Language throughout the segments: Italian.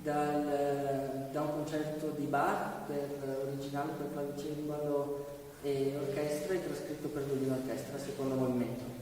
da un concerto di Bach originale per clavicembalo e orchestra e trascritto per violino e orchestra, secondo movimento.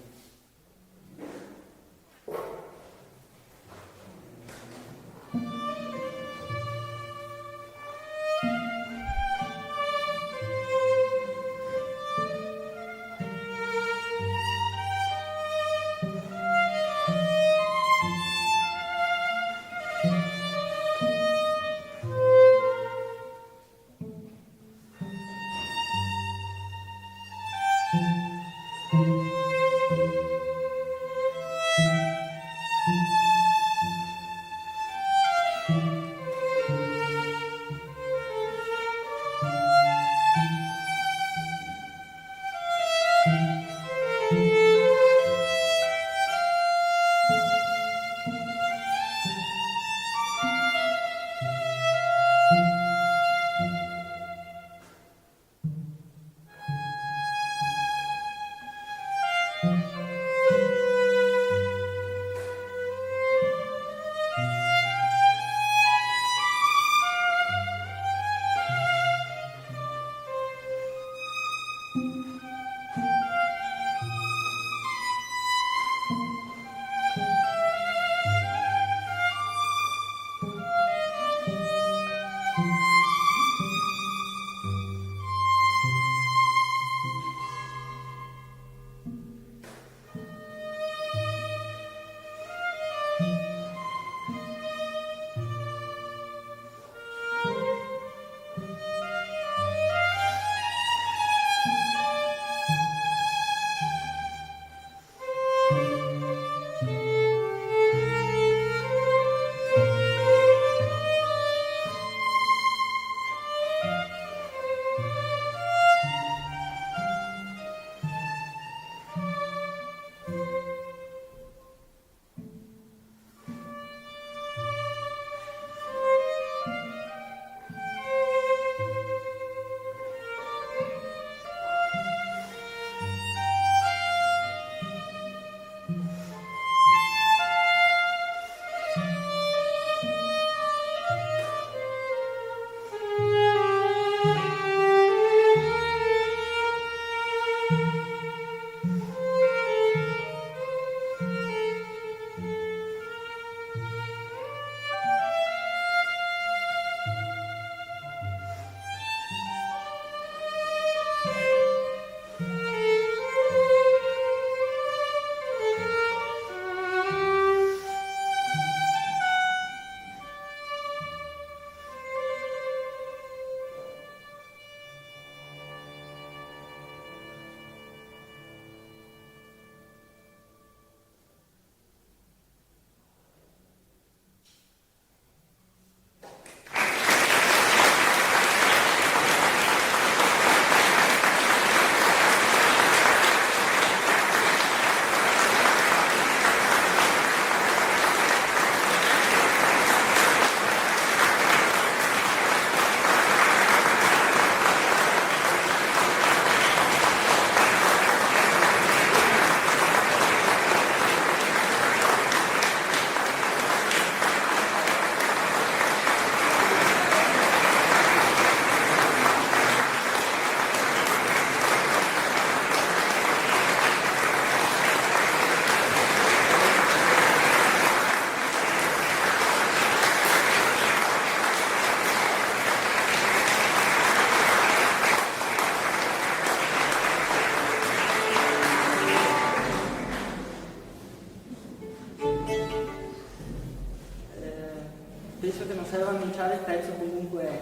Penso che non serva annunciare il pezzo, comunque è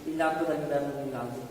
il largo dall'inverno di Vivaldi.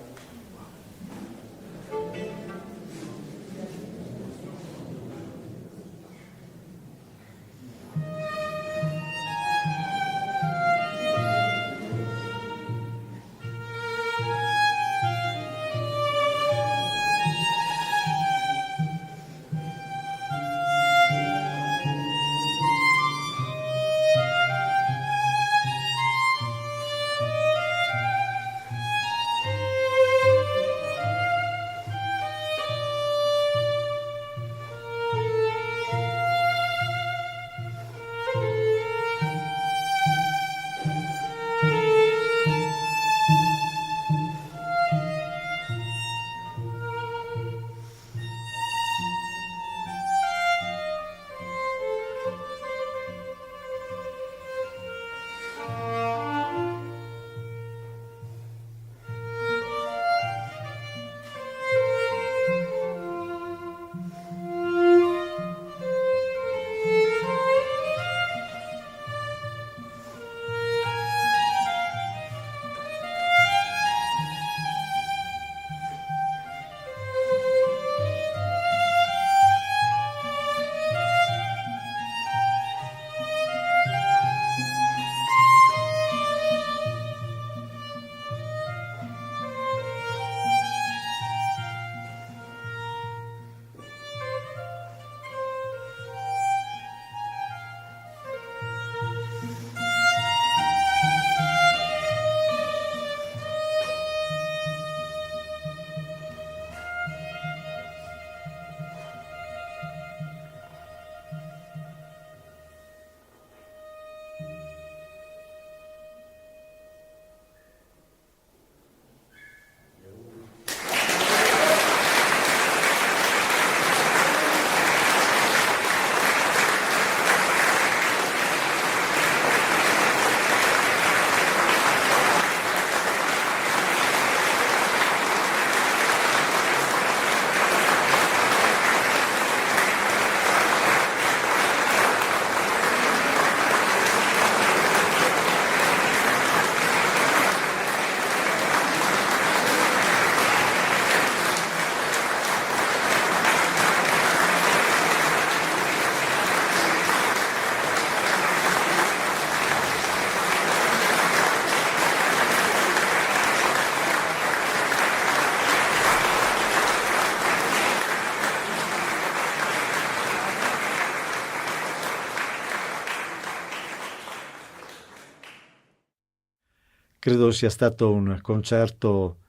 Credo sia stato un concerto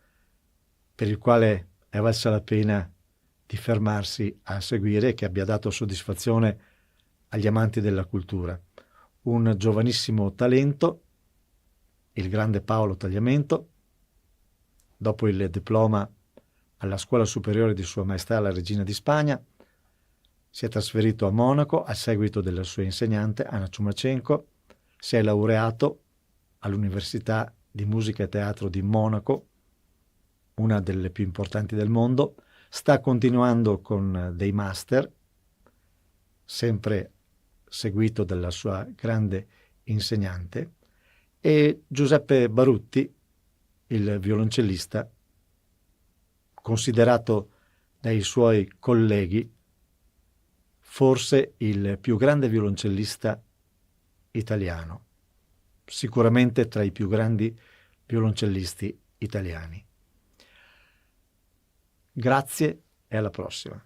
per il quale è valsa la pena di fermarsi a seguire e che abbia dato soddisfazione agli amanti della cultura. Un giovanissimo talento, il grande Paolo Tagliamento, dopo il diploma alla Scuola Superiore di Sua Maestà la Regina di Spagna, si è trasferito a Monaco a seguito della sua insegnante Anna Ciumachenko, si è laureato all'Università di Musica e Teatro di Monaco, una delle più importanti del mondo, sta continuando con dei master, sempre seguito dalla sua grande insegnante, e Giuseppe Barutti, il violoncellista, considerato dai suoi colleghi forse il più grande violoncellista italiano, sicuramente tra i più grandi violoncellisti italiani. Grazie e alla prossima.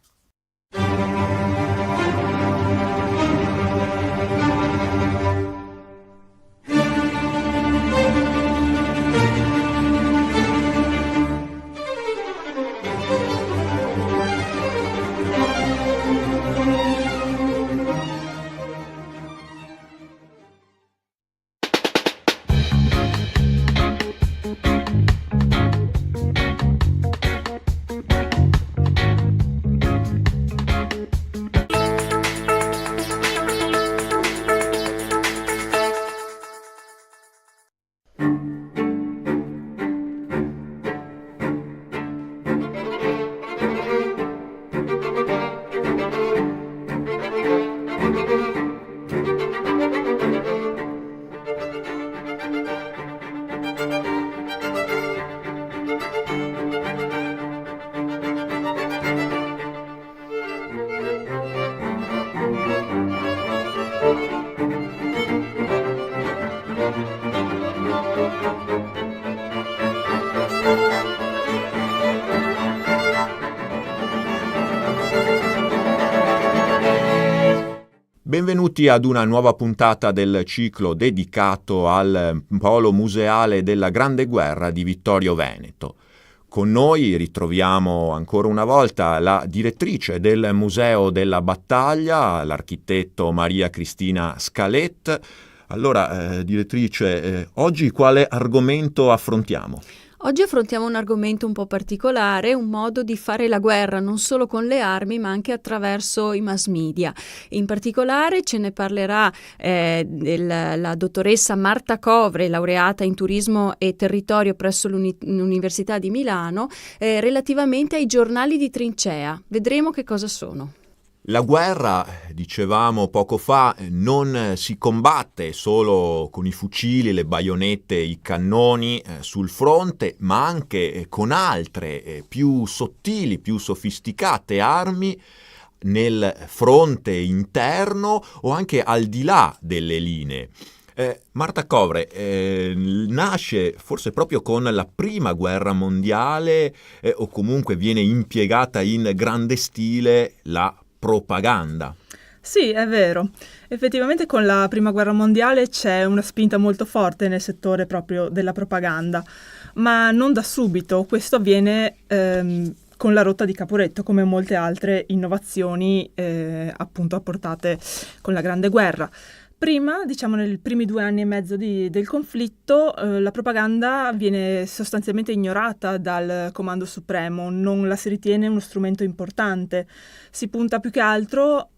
Benvenuti ad una nuova puntata del ciclo dedicato al polo museale della Grande Guerra di Vittorio Veneto. Con noi ritroviamo ancora una volta la direttrice del Museo della Battaglia, l'architetto Maria Cristina Scalet. Allora, direttrice, oggi quale argomento affrontiamo? Oggi affrontiamo un argomento un po' particolare, un modo di fare la guerra non solo con le armi ma anche attraverso i mass media. In particolare ce ne parlerà la dottoressa Marta Covre, laureata in turismo e territorio presso l'Università di Milano, relativamente ai giornali di trincea. Vedremo che cosa sono. La guerra, dicevamo poco fa, non si combatte solo con i fucili, le baionette, i cannoni sul fronte, ma anche con altre più sottili, più sofisticate armi nel fronte interno o anche al di là delle linee. Marta Covre nasce forse proprio con la prima guerra mondiale o comunque viene impiegata in grande stile la propaganda. Sì, è vero. Effettivamente con la Prima Guerra Mondiale c'è una spinta molto forte nel settore proprio della propaganda, ma non da subito. Questo avviene con la rotta di Caporetto, come molte altre innovazioni appunto apportate con la Grande Guerra. Prima, diciamo nei primi 2 anni e mezzo del conflitto, la propaganda viene sostanzialmente ignorata dal Comando Supremo, non la si ritiene uno strumento importante. Si punta più che altro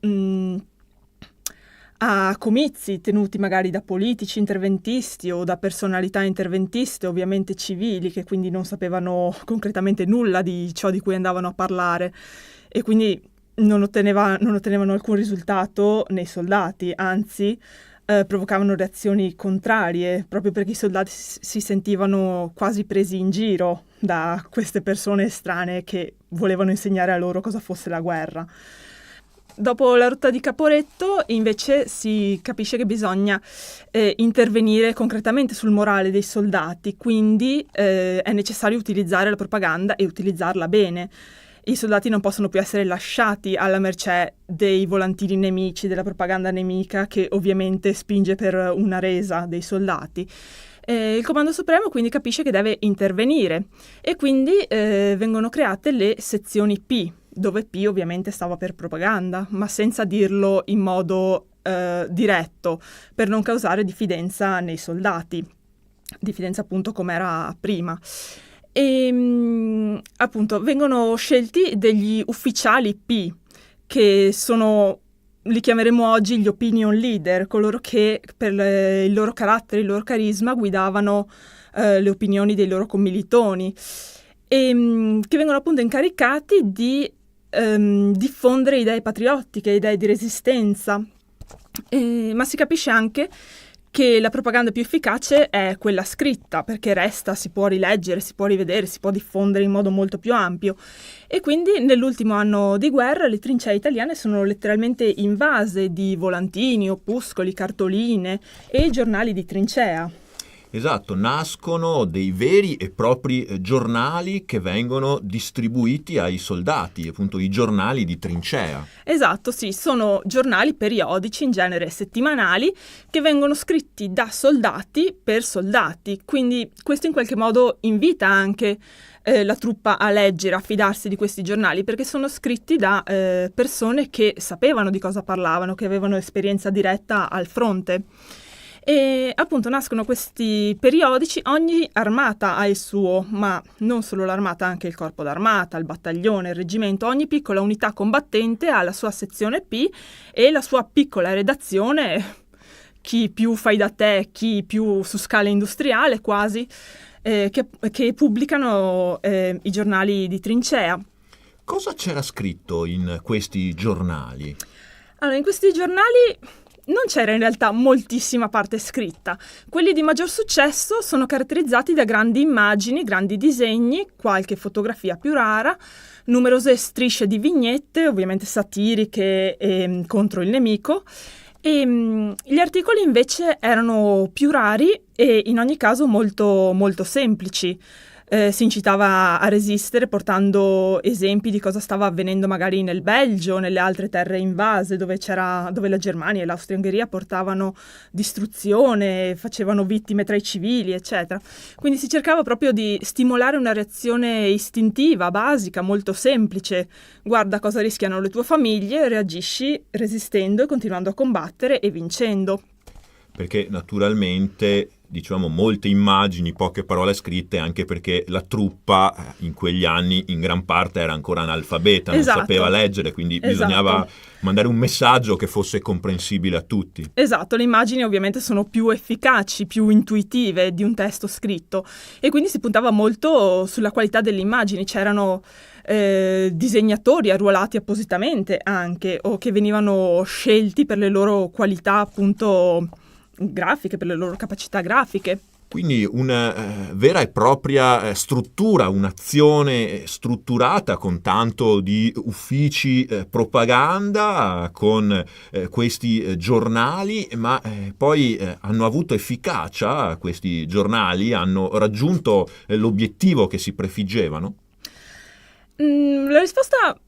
a comizi tenuti magari da politici interventisti o da personalità interventiste, ovviamente civili, che quindi non sapevano concretamente nulla di ciò di cui andavano a parlare e quindi non ottenevano alcun risultato nei soldati, anzi provocavano reazioni contrarie, proprio perché i soldati si sentivano quasi presi in giro da queste persone estranee che volevano insegnare a loro cosa fosse la guerra. Dopo la rotta di Caporetto invece si capisce che bisogna intervenire concretamente sul morale dei soldati, quindi è necessario utilizzare la propaganda e utilizzarla bene. i soldati non possono più essere lasciati alla mercé dei volantini nemici, della propaganda nemica, che ovviamente spinge per una resa dei soldati. Il Comando Supremo quindi capisce che deve intervenire e quindi vengono create le sezioni P, dove P ovviamente stava per propaganda, ma senza dirlo in modo diretto, per non causare diffidenza nei soldati, diffidenza appunto come era prima. E appunto vengono scelti degli ufficiali P, che sono, li chiameremo oggi gli opinion leader, coloro che per il loro carattere, il loro carisma guidavano le opinioni dei loro commilitoni, e che vengono appunto incaricati di diffondere idee patriottiche, idee di resistenza, ma si capisce anche che la propaganda più efficace è quella scritta, perché resta, si può rileggere, si può rivedere, si può diffondere in modo molto più ampio. E quindi nell'ultimo anno di guerra le trincee italiane sono letteralmente invase di volantini, opuscoli, cartoline e giornali di trincea. Esatto, nascono dei veri e propri giornali che vengono distribuiti ai soldati, appunto i giornali di trincea. Esatto, sì, sono giornali periodici, in genere settimanali, che vengono scritti da soldati per soldati, quindi questo in qualche modo invita anche la truppa a leggere, a fidarsi di questi giornali, perché sono scritti da persone che sapevano di cosa parlavano, che avevano esperienza diretta al fronte. E appunto nascono questi periodici, ogni armata ha il suo, ma non solo l'armata, anche il corpo d'armata, il battaglione, il reggimento, ogni piccola unità combattente ha la sua sezione P e la sua piccola redazione, chi più fai da te, chi più su scala industriale quasi, che pubblicano i giornali di trincea. Cosa c'era scritto in questi giornali? Allora, in questi giornali non c'era in realtà moltissima parte scritta. Quelli di maggior successo sono caratterizzati da grandi immagini, grandi disegni, qualche fotografia più rara, numerose strisce di vignette, ovviamente satiriche e contro il nemico. E gli articoli invece erano più rari e in ogni caso molto, molto semplici. Si incitava a resistere portando esempi di cosa stava avvenendo magari nel Belgio, nelle altre terre invase dove la Germania e l'Austria-Ungheria portavano distruzione, facevano vittime tra i civili, eccetera. Quindi si cercava proprio di stimolare una reazione istintiva, basica, molto semplice. Guarda cosa rischiano le tue famiglie, reagisci resistendo e continuando a combattere e vincendo. Perché naturalmente, dicevamo, molte immagini, poche parole scritte, anche perché la truppa in quegli anni in gran parte era ancora analfabeta, non sapeva leggere, quindi bisognava mandare un messaggio che fosse comprensibile a tutti. Esatto, le immagini ovviamente sono più efficaci, più intuitive di un testo scritto e quindi si puntava molto sulla qualità delle immagini. C'erano disegnatori arruolati appositamente anche, o che venivano scelti per le loro qualità appunto grafiche, per le loro capacità grafiche. Quindi una vera e propria struttura, un'azione strutturata con tanto di uffici propaganda, con questi giornali, ma poi hanno avuto efficacia questi giornali, hanno raggiunto l'obiettivo che si prefiggevano? La risposta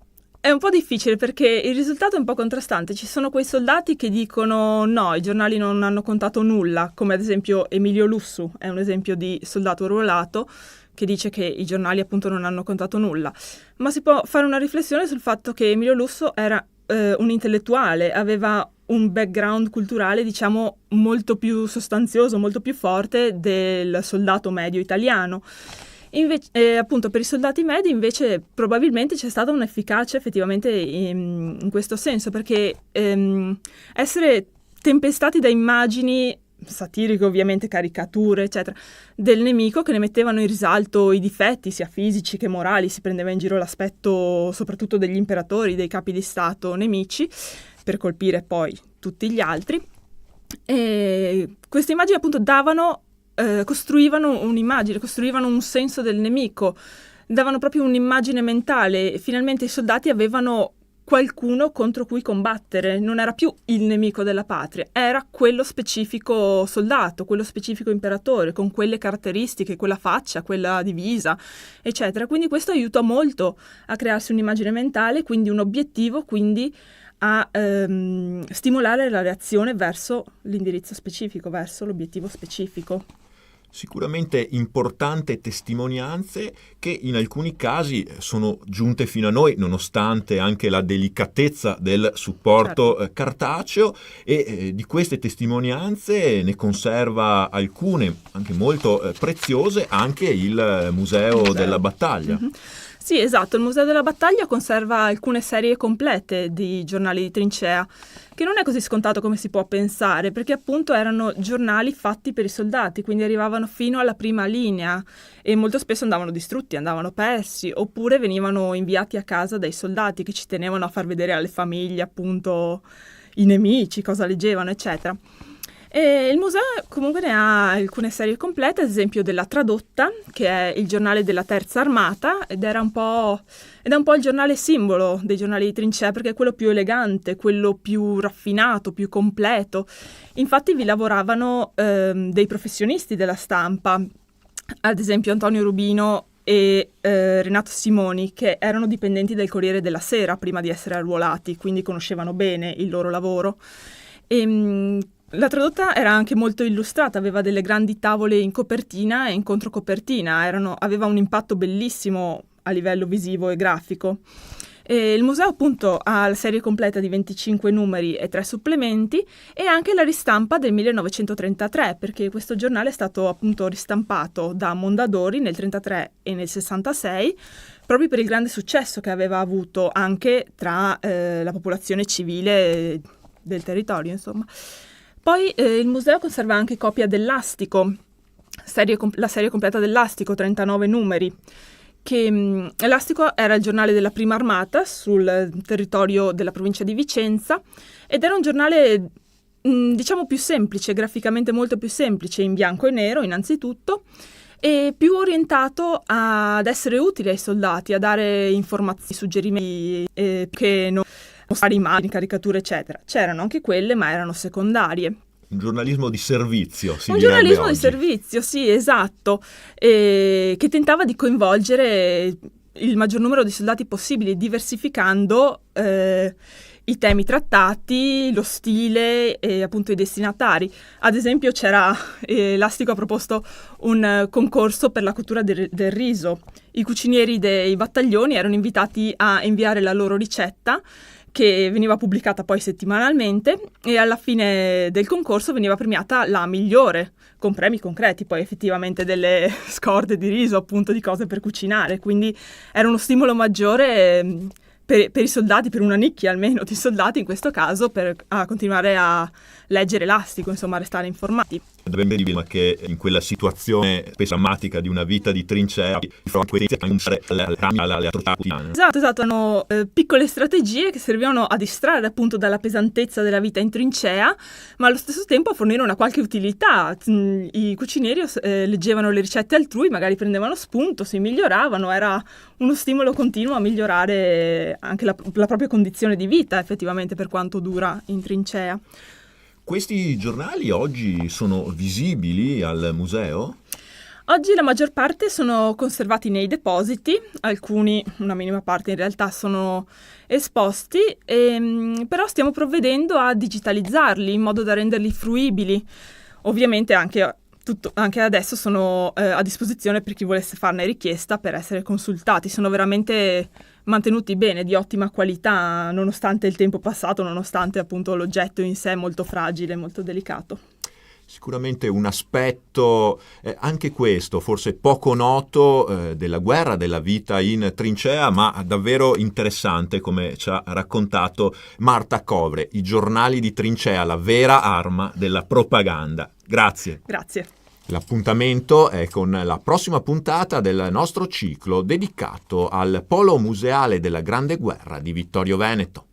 è un po' difficile perché il risultato è un po' contrastante. Ci sono quei soldati che dicono no, i giornali non hanno contato nulla, come ad esempio Emilio Lussu, è un esempio di soldato arruolato che dice che i giornali appunto non hanno contato nulla. Ma si può fare una riflessione sul fatto che Emilio Lussu era un intellettuale, aveva un background culturale diciamo molto più sostanzioso, molto più forte del soldato medio italiano. Invece, appunto per i soldati medi invece probabilmente c'è stata un'efficacia effettivamente in questo senso, perché essere tempestati da immagini satiriche, ovviamente caricature eccetera, del nemico che ne mettevano in risalto i difetti sia fisici che morali, si prendeva in giro l'aspetto soprattutto degli imperatori, dei capi di stato nemici per colpire poi tutti gli altri, e queste immagini appunto costruivano un'immagine, costruivano un senso del nemico, davano proprio un'immagine mentale e finalmente i soldati avevano qualcuno contro cui combattere, non era più il nemico della patria, era quello specifico soldato, quello specifico imperatore, con quelle caratteristiche, quella faccia, quella divisa, eccetera. Quindi questo aiuta molto a crearsi un'immagine mentale, quindi un obiettivo, quindi a stimolare la reazione verso l'indirizzo specifico, verso l'obiettivo specifico. Sicuramente importanti testimonianze che in alcuni casi sono giunte fino a noi nonostante anche la delicatezza del supporto cartaceo, e di queste testimonianze ne conserva alcune anche molto preziose anche il Museo della Battaglia. Mm-hmm. Sì, esatto, il Museo della Battaglia conserva alcune serie complete di giornali di trincea, che non è così scontato come si può pensare, perché appunto erano giornali fatti per i soldati, quindi arrivavano fino alla prima linea e molto spesso andavano distrutti, andavano persi, oppure venivano inviati a casa dai soldati che ci tenevano a far vedere alle famiglie appunto i nemici, cosa leggevano, eccetera. E il museo comunque ne ha alcune serie complete, ad esempio della Tradotta, che è il giornale della Terza Armata, ed è un po' il giornale simbolo dei giornali di trincea, perché è quello più elegante, quello più raffinato, più completo. Infatti vi lavoravano dei professionisti della stampa, ad esempio Antonio Rubino e Renato Simoni, che erano dipendenti del Corriere della Sera prima di essere arruolati, quindi conoscevano bene il loro lavoro. La Tradotta era anche molto illustrata, aveva delle grandi tavole in copertina e in controcopertina, aveva un impatto bellissimo a livello visivo e grafico. E il museo appunto ha la serie completa di 25 numeri e 3 supplementi e anche la ristampa del 1933, perché questo giornale è stato appunto ristampato da Mondadori nel 33 e nel 66, proprio per il grande successo che aveva avuto anche tra la popolazione civile del territorio, insomma. Poi il museo conserva anche copia dell'Astico, la serie completa dell'Astico, 39 numeri, che l'Astico era il giornale della Prima Armata sul territorio della provincia di Vicenza ed era un giornale diciamo più semplice, graficamente molto più semplice, in bianco e nero innanzitutto, e più orientato ad essere utile ai soldati, a dare informazioni, suggerimenti che non mostrare immagini, caricature, eccetera. C'erano anche quelle, ma erano secondarie. Un giornalismo di servizio, si Un direbbe giornalismo oggi. di servizio, sì, esatto, che tentava di coinvolgere il maggior numero di soldati possibili, diversificando i temi trattati, lo stile e appunto i destinatari. Ad esempio l'Astico ha proposto un concorso per la cottura del riso. I cucinieri dei battaglioni erano invitati a inviare la loro ricetta, che veniva pubblicata poi settimanalmente, e alla fine del concorso veniva premiata la migliore, con premi concreti, poi effettivamente delle scorde di riso, appunto di cose per cucinare, quindi era uno stimolo maggiore per i soldati, per una nicchia almeno di soldati in questo caso, a continuare a leggere l'Astico, insomma a restare informati. È ben vedibile che in quella situazione spesso drammatica di una vita di trincea, di fronte alle atrocità quotidiane. Esatto, hanno piccole strategie che servivano a distrarre appunto dalla pesantezza della vita in trincea, ma allo stesso tempo a fornire una qualche utilità. I cucinieri leggevano le ricette altrui, magari prendevano spunto, si miglioravano, era uno stimolo continuo a migliorare anche la propria condizione di vita, effettivamente, per quanto dura in trincea. Questi giornali oggi sono visibili al museo? Oggi la maggior parte sono conservati nei depositi, alcuni, una minima parte in realtà, sono esposti, però stiamo provvedendo a digitalizzarli in modo da renderli fruibili. Ovviamente anche adesso sono a disposizione per chi volesse farne richiesta per essere consultati. Sono veramente mantenuti bene, di ottima qualità, nonostante il tempo passato, nonostante appunto l'oggetto in sé molto fragile, molto delicato. Sicuramente un aspetto, anche questo, forse poco noto, della guerra, della vita in trincea, ma davvero interessante, come ci ha raccontato Marta Covre. I giornali di trincea, la vera arma della propaganda. Grazie. Grazie. L'appuntamento è con la prossima puntata del nostro ciclo dedicato al Polo Museale della Grande Guerra di Vittorio Veneto.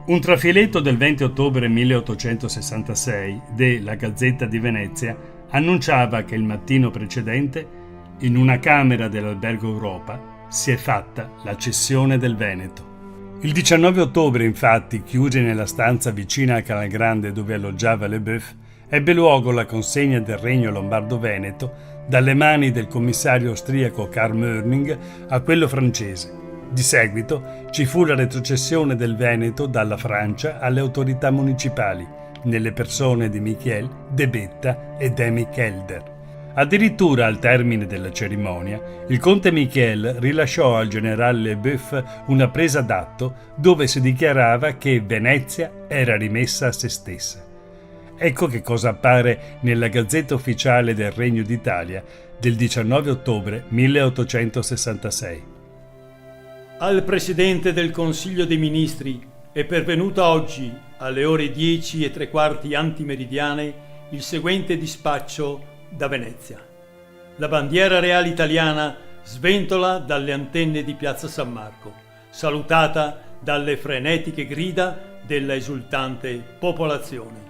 Un trafiletto del 20 ottobre 1866 de La Gazzetta di Venezia annunciava che il mattino precedente, in una camera dell'Albergo Europa, si è fatta la cessione del Veneto. Il 19 ottobre, infatti, chiusi nella stanza vicina al Canal Grande dove alloggiava Leboeuf, ebbe luogo la consegna del Regno Lombardo-Veneto dalle mani del commissario austriaco Karl Möning a quello francese. Di seguito ci fu la retrocessione del Veneto dalla Francia alle autorità municipali, nelle persone di Michiel, De Betta e Demi Kelder. Addirittura al termine della cerimonia, il conte Michiel rilasciò al generale Leboeuf una presa d'atto dove si dichiarava che Venezia era rimessa a se stessa. Ecco che cosa appare nella Gazzetta Ufficiale del Regno d'Italia del 19 ottobre 1866. Al Presidente del Consiglio dei Ministri è pervenuta oggi, alle ore 10:15 antimeridiane, il seguente dispaccio da Venezia. La bandiera reale italiana sventola dalle antenne di Piazza San Marco, salutata dalle frenetiche grida della esultante popolazione.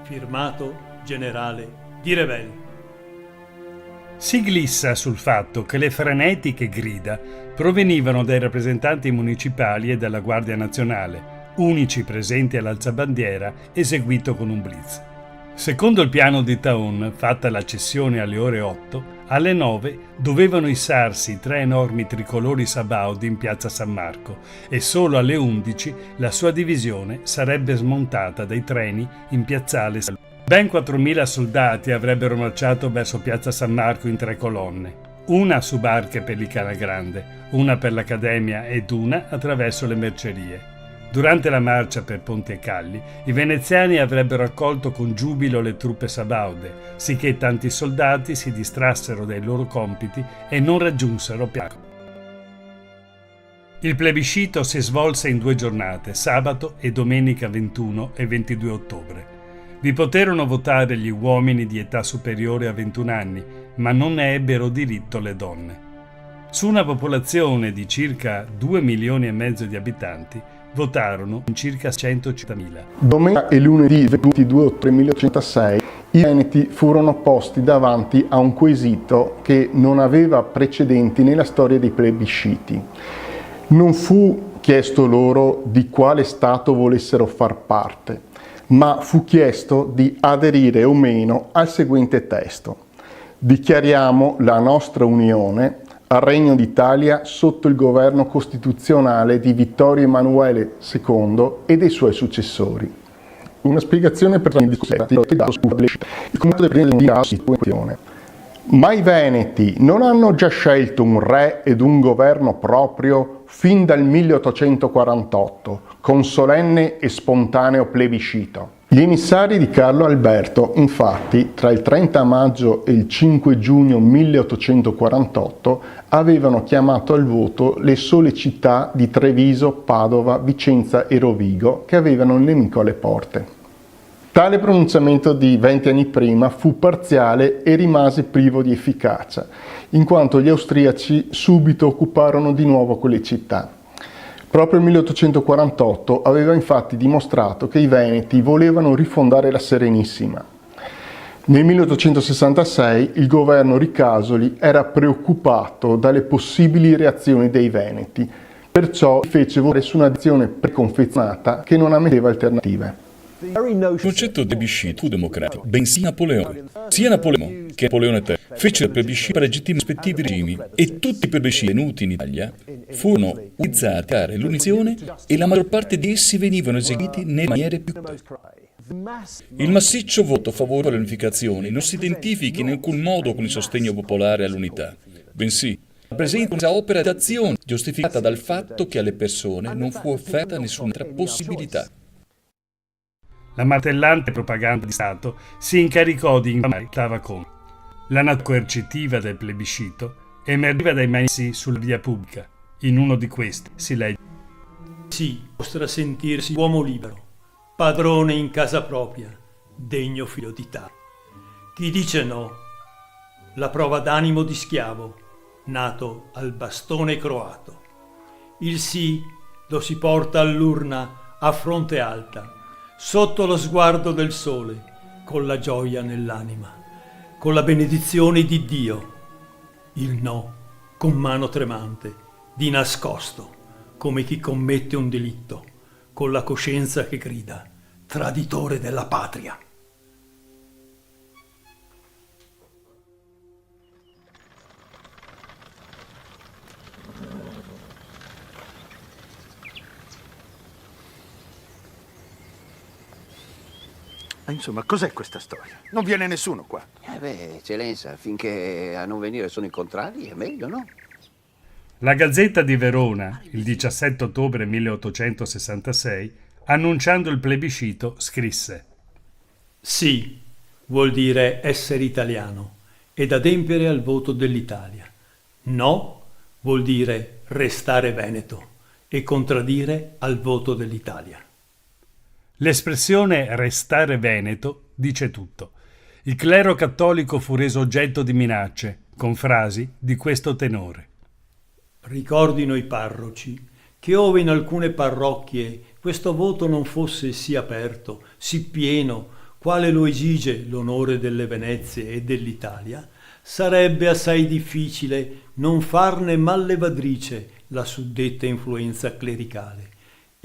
Firmato Generale Di Revel. Si glissa sul fatto che le frenetiche grida provenivano dai rappresentanti municipali e dalla Guardia Nazionale, unici presenti all'alzabandiera eseguito con un blitz. Secondo il piano di Taon, fatta la cessione alle ore 8, alle 9 dovevano issarsi 3 enormi tricolori Sabaudi in piazza San Marco e solo alle 11 la sua divisione sarebbe smontata dai treni in piazzale Salù. Ben 4.000 soldati avrebbero marciato verso piazza San Marco in 3 colonne, una su barche per il Canal Grande, una per l'Accademia ed una attraverso le mercerie. Durante la marcia per Ponti e Calli, i veneziani avrebbero accolto con giubilo le truppe sabaude, sicché tanti soldati si distrassero dai loro compiti e non raggiunsero Piaco. Il plebiscito si svolse in 2 giornate, sabato e domenica 21 e 22 ottobre. Vi poterono votare gli uomini di età superiore a 21 anni, ma non ne ebbero diritto le donne. Su una popolazione di circa 2 milioni e mezzo di abitanti, votarono in circa 150.000. Domenica e lunedì 22 ottobre 1806 i veneti furono posti davanti a un quesito che non aveva precedenti nella storia dei plebisciti. Non fu chiesto loro di quale Stato volessero far parte, ma fu chiesto di aderire o meno al seguente testo. Dichiariamo la nostra unione al Regno d'Italia sotto il governo costituzionale di Vittorio Emanuele II e dei suoi successori. Una spiegazione per la discussione il comune della situazione. Ma i Veneti non hanno già scelto un re ed un governo proprio fin dal 1848, con solenne e spontaneo plebiscito. Gli emissari di Carlo Alberto, infatti, tra il 30 maggio e il 5 giugno 1848, avevano chiamato al voto le sole città di Treviso, Padova, Vicenza e Rovigo, che avevano il nemico alle porte. Tale pronunciamento di 20 anni prima fu parziale e rimase privo di efficacia, in quanto gli austriaci subito occuparono di nuovo quelle città. Proprio il 1848 aveva infatti dimostrato che i Veneti volevano rifondare la Serenissima. Nel 1866 il governo Ricasoli era preoccupato dalle possibili reazioni dei Veneti, perciò fece votare su un'azione preconfezionata che non ammetteva alternative. Il concetto del plebiscito fu democratico, bensì Napoleone. Sia Napoleone che Napoleone III fecero il plebiscito per legittimi rispettivi regimi e tutti i plebisciti venuti in Italia furono utilizzati per l'unione e la maggior parte di essi venivano eseguiti nelle maniere più Il massiccio voto favorevole all'unificazione non si identifica in alcun modo con il sostegno popolare all'unità, bensì rappresenta un'opera d'azione giustificata dal fatto che alle persone non fu offerta nessun'altra possibilità. La martellante propaganda di Stato si incaricò di infamare Clavacon. La natura coercitiva del plebiscito emergeva dai manifesti sulla via pubblica. In uno di questi si legge: si mostra sentirsi uomo libero, padrone in casa propria, degno figlio d'Italia. Chi dice no, la prova d'animo di schiavo, nato al bastone croato. Il sì lo si porta all'urna a fronte alta, sotto lo sguardo del sole, con la gioia nell'anima, con la benedizione di Dio. Il no, con mano tremante, di nascosto, come chi commette un delitto, con la coscienza che grida, traditore della patria. Insomma, cos'è questa storia? Non viene nessuno qua. Eccellenza, finché a non venire sono i contrari è meglio, no? La Gazzetta di Verona, il 17 ottobre 1866, annunciando il plebiscito, scrisse: Sì, vuol dire essere italiano ed adempiere al voto dell'Italia. No, vuol dire restare veneto e contraddire al voto dell'Italia. L'espressione restare veneto dice tutto. Il clero cattolico fu reso oggetto di minacce, con frasi di questo tenore. Ricordino i parroci che ove in alcune parrocchie questo voto non fosse sì aperto, sì pieno, quale lo esige l'onore delle Venezie e dell'Italia, sarebbe assai difficile non farne mallevadrice la suddetta influenza clericale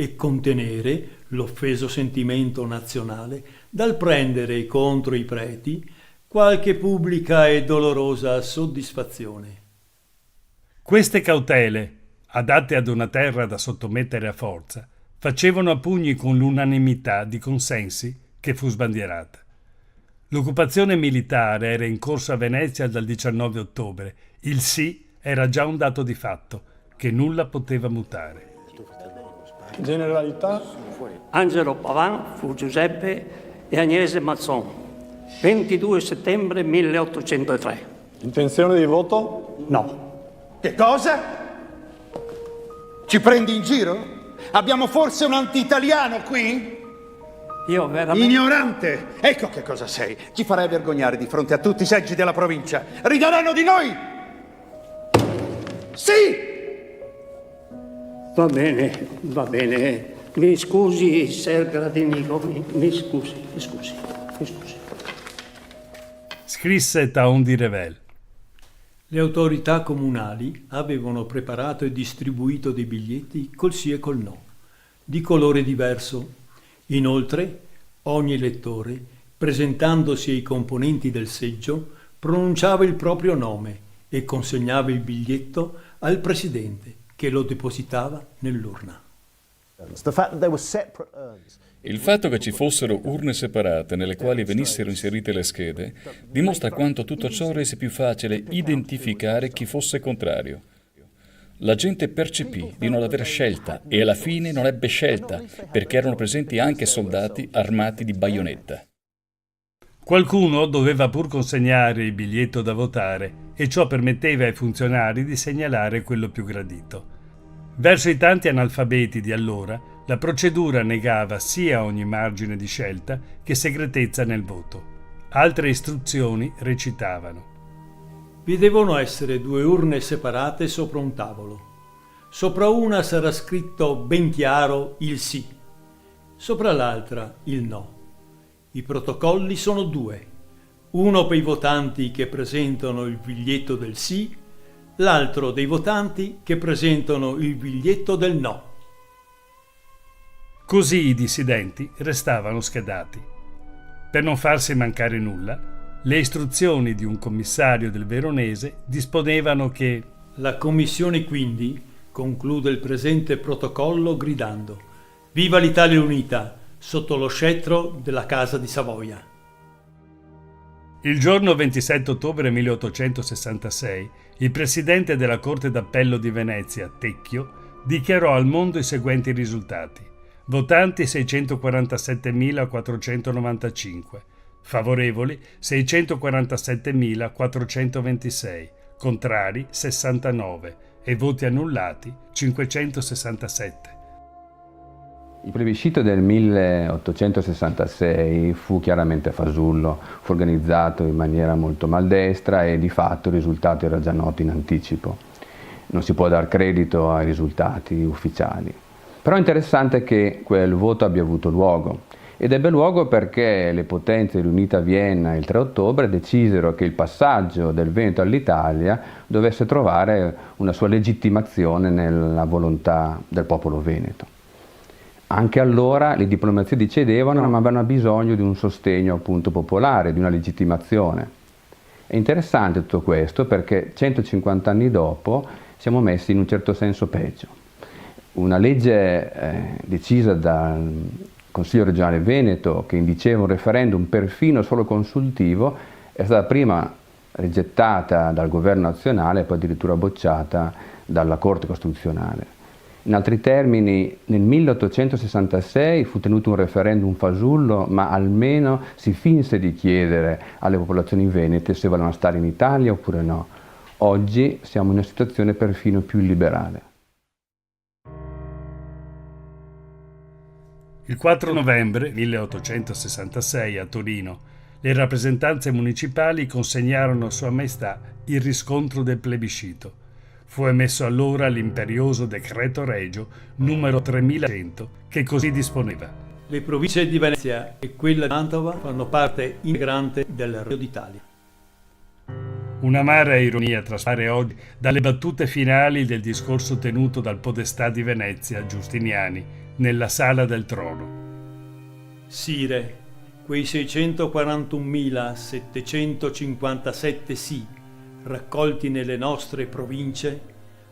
e contenere l'offeso sentimento nazionale dal prendere contro i preti qualche pubblica e dolorosa soddisfazione. Queste cautele, adatte ad una terra da sottomettere a forza, facevano a pugni con l'unanimità di consensi che fu sbandierata. L'occupazione militare era in corso a Venezia dal 19 ottobre. Il sì era già un dato di fatto, che nulla poteva mutare. Generalità. Angelo Pavan fu Giuseppe e Agnese Mazzon, 22 settembre 1803. Intenzione di voto? No. Che cosa? Ci prendi in giro? Abbiamo forse un anti-italiano qui? Io veramente... Ignorante! Ecco che cosa sei. Ci farai vergognare di fronte a tutti i seggi della provincia. Rideranno di noi! Sì! Va bene. Mi scusi, Ser Gradinigo, mi scusi. Scrisse Taon di Revel. Le autorità comunali avevano preparato e distribuito dei biglietti col sì e col no, di colore diverso. Inoltre, ogni lettore, presentandosi ai componenti del seggio, pronunciava il proprio nome e consegnava il biglietto al presidente, che lo depositava nell'urna. Il fatto che ci fossero urne separate nelle quali venissero inserite le schede dimostra quanto tutto ciò rese più facile identificare chi fosse contrario. La gente percepì di non aver scelta e alla fine non ebbe scelta perché erano presenti anche soldati armati di baionetta. Qualcuno doveva pur consegnare il biglietto da votare e ciò permetteva ai funzionari di segnalare quello più gradito. Verso i tanti analfabeti di allora, la procedura negava sia ogni margine di scelta che segretezza nel voto. Altre istruzioni recitavano: Vi devono essere 2 urne separate sopra un tavolo. Sopra una sarà scritto ben chiaro il sì, sopra l'altra il no. I protocolli sono 2, uno per i votanti che presentano il biglietto del sì, l'altro dei votanti che presentano il biglietto del no. Così i dissidenti restavano schedati. Per non farsi mancare nulla, le istruzioni di un commissario del Veronese disponevano che la commissione quindi conclude il presente protocollo gridando: Viva l'Italia unita, sotto lo scettro della Casa di Savoia. Il giorno 27 ottobre 1866, il presidente della Corte d'Appello di Venezia, Tecchio, dichiarò al mondo i seguenti risultati. Votanti 647.495, favorevoli 647.426, contrari 69 e voti annullati 567. Il plebiscito del 1866 fu chiaramente fasullo, fu organizzato in maniera molto maldestra e di fatto il risultato era già noto in anticipo. Non si può dar credito ai risultati ufficiali. Però è interessante che quel voto abbia avuto luogo. Ed ebbe luogo perché le potenze riunite a Vienna il 3 ottobre decisero che il passaggio del Veneto all'Italia dovesse trovare una sua legittimazione nella volontà del popolo veneto. Anche allora le diplomazie decedevano, ma avevano bisogno di un sostegno appunto popolare, di una legittimazione. È interessante tutto questo perché 150 anni dopo siamo messi in un certo senso peggio. Una legge decisa dal Consiglio regionale Veneto, che indiceva un referendum perfino solo consultivo, è stata prima rigettata dal governo nazionale e poi addirittura bocciata dalla Corte Costituzionale. In altri termini, nel 1866 fu tenuto un referendum fasullo, ma almeno si finse di chiedere alle popolazioni venete se volevano stare in Italia oppure no. Oggi siamo in una situazione perfino più illiberale. Il 4 novembre 1866 a Torino le rappresentanze municipali consegnarono a Sua Maestà il riscontro del plebiscito. Fu emesso allora l'imperioso decreto regio numero 3100 che così disponeva. Le province di Venezia e quella di Mantova fanno parte integrante del Regno d'Italia. Un'amara ironia traspare oggi dalle battute finali del discorso tenuto dal podestà di Venezia Giustiniani nella Sala del Trono. Sire, quei 641.757 sì raccolti nelle nostre province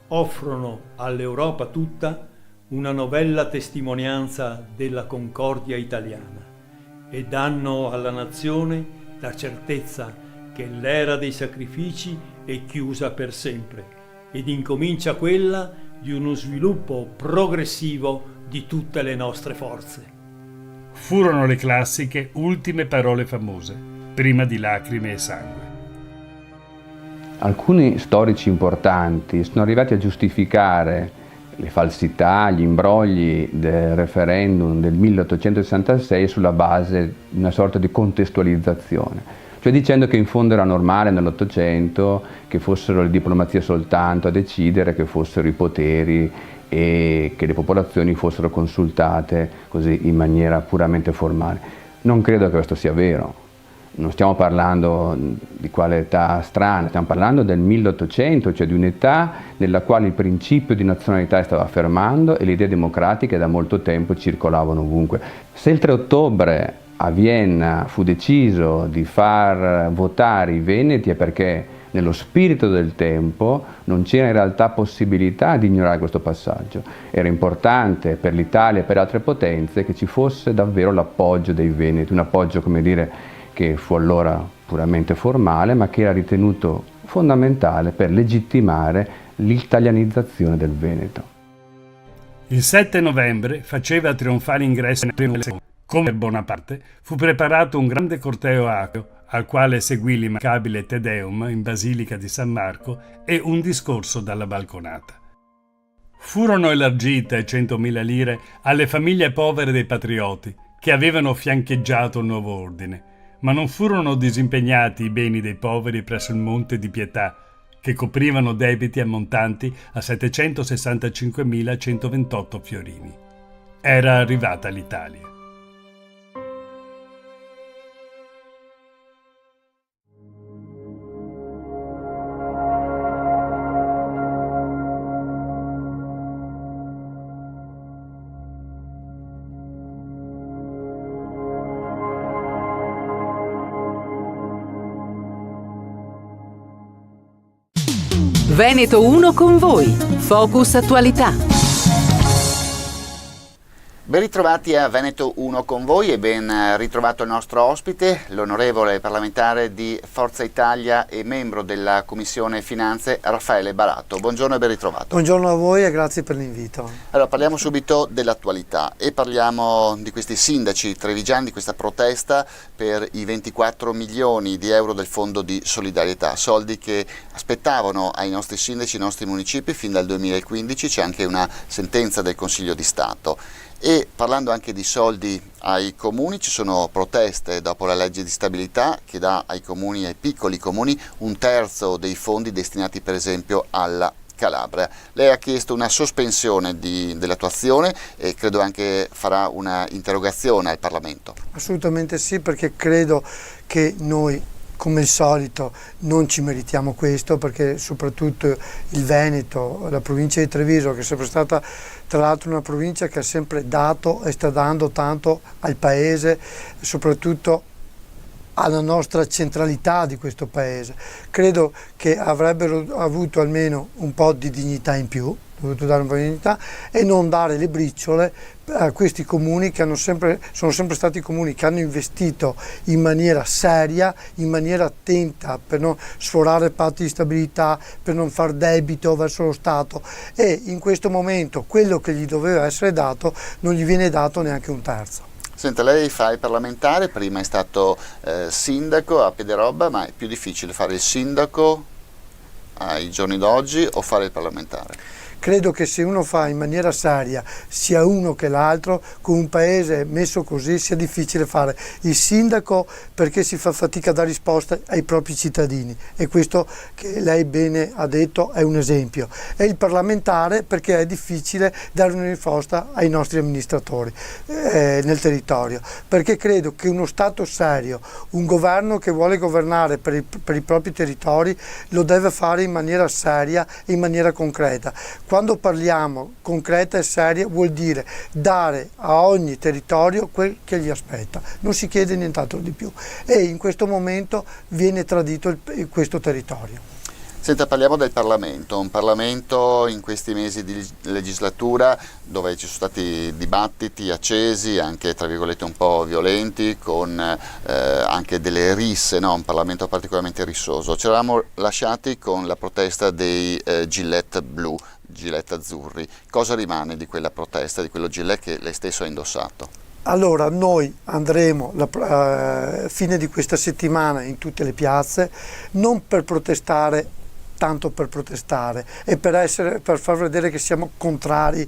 offrono all'Europa tutta una novella testimonianza della concordia italiana e danno alla nazione la certezza che l'era dei sacrifici è chiusa per sempre ed incomincia quella di uno sviluppo progressivo di tutte le nostre forze. Furono le classiche ultime parole famose, prima di lacrime e sangue. Alcuni storici importanti sono arrivati a giustificare le falsità, gli imbrogli del referendum del 1866 sulla base di una sorta di contestualizzazione, cioè dicendo che in fondo era normale nell'Ottocento che fossero le diplomazie soltanto a decidere, che fossero i poteri e che le popolazioni fossero consultate così in maniera puramente formale. Non credo che questo sia vero. Non stiamo parlando di quale età strana, stiamo parlando del 1800, cioè di un'età nella quale il principio di nazionalità stava affermando e le idee democratiche da molto tempo circolavano ovunque. Se il 3 ottobre a Vienna fu deciso di far votare i veneti è perché nello spirito del tempo non c'era in realtà possibilità di ignorare questo passaggio. Era importante per l'Italia e per altre potenze che ci fosse davvero l'appoggio dei veneti, un appoggio, come dire, che fu allora puramente formale, ma che era ritenuto fondamentale per legittimare l'italianizzazione del Veneto. Il 7 novembre faceva trionfale ingresso nelle come Bonaparte, fu preparato un grande corteo acreo al quale seguì l'immancabile Te Deum in Basilica di San Marco e un discorso dalla balconata. Furono elargite 100.000 lire alle famiglie povere dei patrioti che avevano fiancheggiato il nuovo ordine, ma non furono disimpegnati i beni dei poveri presso il Monte di Pietà, che coprivano debiti ammontanti a 765.128 fiorini. Era arrivata l'Italia. Veneto 1 con voi. Focus Attualità. Ben ritrovati a Veneto 1 con voi e ben ritrovato il nostro ospite, l'onorevole parlamentare di Forza Italia e membro della Commissione Finanze, Raffaele Barato. Buongiorno e ben ritrovato. Buongiorno a voi e grazie per l'invito. Allora, parliamo subito dell'attualità e parliamo di questi sindaci trevigiani, di questa protesta per i 24 milioni di euro del Fondo di Solidarietà, soldi che aspettavano ai nostri sindaci, ai nostri municipi fin dal 2015, c'è anche una sentenza del Consiglio di Stato. E parlando anche di soldi ai comuni, ci sono proteste dopo la legge di stabilità che dà ai comuni, ai piccoli comuni, un terzo dei fondi destinati per esempio alla Calabria. Lei ha chiesto una sospensione dell'attuazione e credo anche farà una interrogazione al Parlamento. Assolutamente sì, perché credo che noi, come al solito, non ci meritiamo questo, perché soprattutto il Veneto, la provincia di Treviso, che è sempre stata tra l'altro una provincia che ha sempre dato e sta dando tanto al paese, soprattutto alla nostra centralità di questo paese. Credo che avrebbero avuto almeno un po' di dignità in più, dovuto dare un po' di dignità e non dare le briciole a questi comuni che sono sempre stati comuni che hanno investito in maniera seria, in maniera attenta, per non sforare patti di stabilità, per non far debito verso lo Stato, e in questo momento quello che gli doveva essere dato non gli viene dato neanche un terzo. Senta, lei fa il parlamentare, prima è stato sindaco a Piederobba, ma è più difficile fare il sindaco ai giorni d'oggi o fare il parlamentare? Credo che se uno fa in maniera seria sia uno che l'altro, con un paese messo così sia difficile fare il sindaco, perché si fa fatica a dare risposte ai propri cittadini, e questo che lei bene ha detto è un esempio, e il parlamentare perché è difficile dare una risposta ai nostri amministratori nel territorio, perché credo che uno Stato serio, un governo che vuole governare per i propri territori, lo deve fare in maniera seria e in maniera concreta. Quando parliamo concreta e seria vuol dire dare a ogni territorio quel che gli aspetta, non si chiede nient'altro di più, e in questo momento viene tradito questo territorio. Senta, parliamo del Parlamento, un Parlamento in questi mesi di legislatura dove ci sono stati dibattiti accesi, anche tra virgolette un po' violenti, con anche delle risse, no? Un Parlamento particolarmente rissoso. Ci eravamo lasciati con la protesta dei gilet blu, gilet azzurri. Cosa rimane di quella protesta, di quello gilet che lei stesso ha indossato? Allora, noi andremo fine di questa settimana in tutte le piazze, non per protestare tanto per protestare e per far vedere che siamo contrari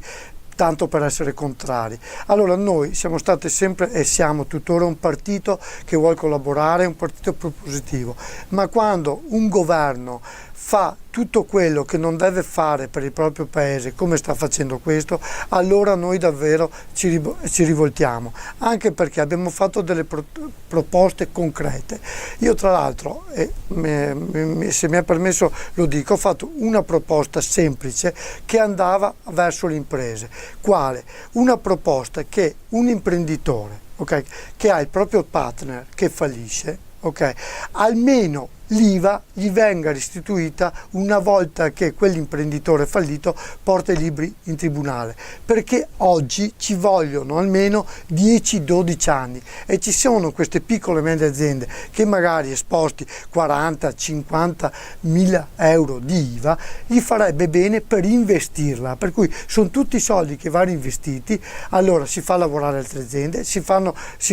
tanto per essere contrari. Allora, noi siamo stati sempre e siamo tuttora un partito che vuole collaborare, un partito propositivo, ma quando un governo fa tutto quello che non deve fare per il proprio paese, come sta facendo questo, allora noi davvero ci rivoltiamo, anche perché abbiamo fatto delle proposte concrete. Io tra l'altro, se mi è permesso lo dico, ho fatto una proposta semplice che andava verso le imprese. Quale? Una proposta che un imprenditore, okay, che ha il proprio partner che fallisce, okay, almeno l'IVA gli venga restituita una volta che quell'imprenditore fallito porta i libri in tribunale, perché oggi ci vogliono almeno 10-12 anni e ci sono queste piccole e medie aziende che magari esposti 40-50 mila euro di IVA gli farebbe bene per investirla, per cui sono tutti soldi che vanno investiti. Allora si fa lavorare altre aziende, si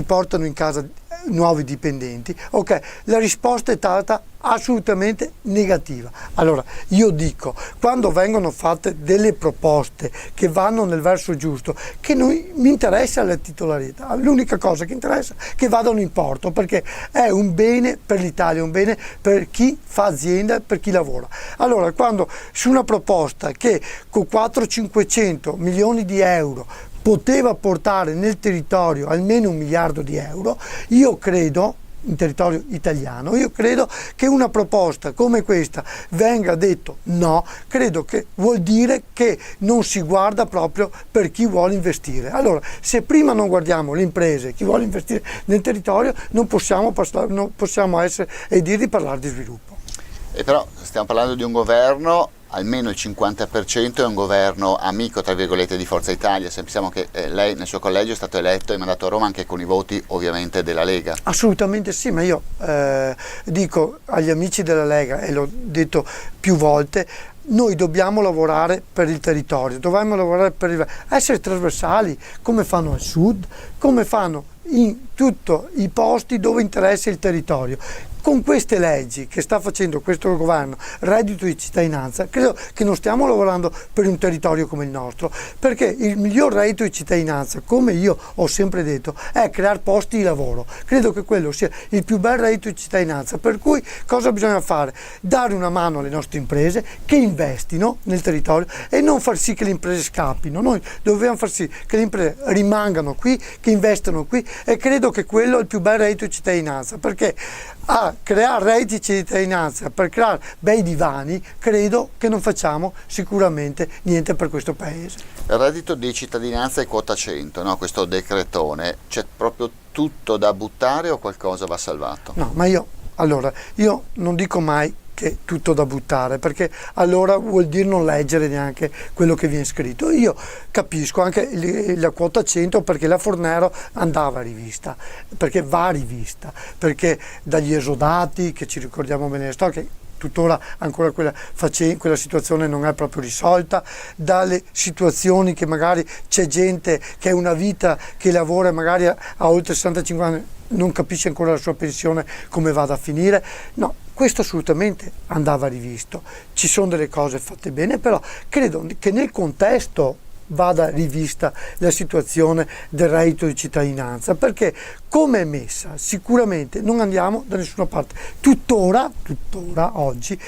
portano in casa nuovi dipendenti. Ok, la risposta è stata assolutamente negativa. Allora io dico, quando vengono fatte delle proposte che vanno nel verso giusto, che mi interessa la titolarità, l'unica cosa che interessa è che vadano in porto, perché è un bene per l'Italia, un bene per chi fa azienda, per chi lavora. Allora, quando su una proposta che con 400-500 milioni di euro poteva portare nel territorio almeno 1 miliardo di euro, io credo, in territorio italiano, io credo che una proposta come questa venga detto no, credo che vuol dire che non si guarda proprio per chi vuole investire. Allora, se prima non guardiamo le imprese, chi vuole investire nel territorio, non possiamo essere e dire di parlare di sviluppo. E però stiamo parlando di un governo, almeno il 50% è un governo amico, tra virgolette, di Forza Italia. Sappiamo che lei nel suo collegio è stato eletto e mandato a Roma anche con i voti ovviamente della Lega. Assolutamente sì, ma io dico agli amici della Lega, e l'ho detto più volte, noi dobbiamo lavorare per il territorio, dobbiamo lavorare essere trasversali, come fanno al sud, come fanno in tutti i posti dove interessa il territorio. con queste leggi che sta facendo questo governo, reddito di cittadinanza, credo che non stiamo lavorando per un territorio come il nostro, perché il miglior reddito di cittadinanza, come io ho sempre detto, è creare posti di lavoro. Credo che quello sia il più bel reddito di cittadinanza, per cui cosa bisogna fare? Dare una mano alle nostre imprese che investino nel territorio e non far sì che le imprese scappino. Noi dobbiamo far sì che le imprese rimangano qui, che investano qui, e credo che quello è il più bel reddito di cittadinanza, perché a creare redditi di cittadinanza per creare bei divani credo che non facciamo sicuramente niente per questo paese. Il reddito di cittadinanza e quota 100, no? Questo decretone, c'è proprio tutto da buttare o qualcosa va salvato? No, ma io non dico mai che tutto da buttare, perché allora vuol dire non leggere neanche quello che viene scritto. Io capisco anche la quota 100, perché la Fornero andava rivista, perché va rivista, perché dagli esodati, che ci ricordiamo bene le storie, che tuttora ancora quella situazione non è proprio risolta, dalle situazioni che magari c'è gente che ha una vita che lavora magari a oltre 65 anni, non capisce ancora la sua pensione come vada a finire. No, questo assolutamente andava rivisto. Ci sono delle cose fatte bene, però credo che nel contesto vada rivista la situazione del reddito di cittadinanza, perché come è messa sicuramente non andiamo da nessuna parte. Tuttora oggi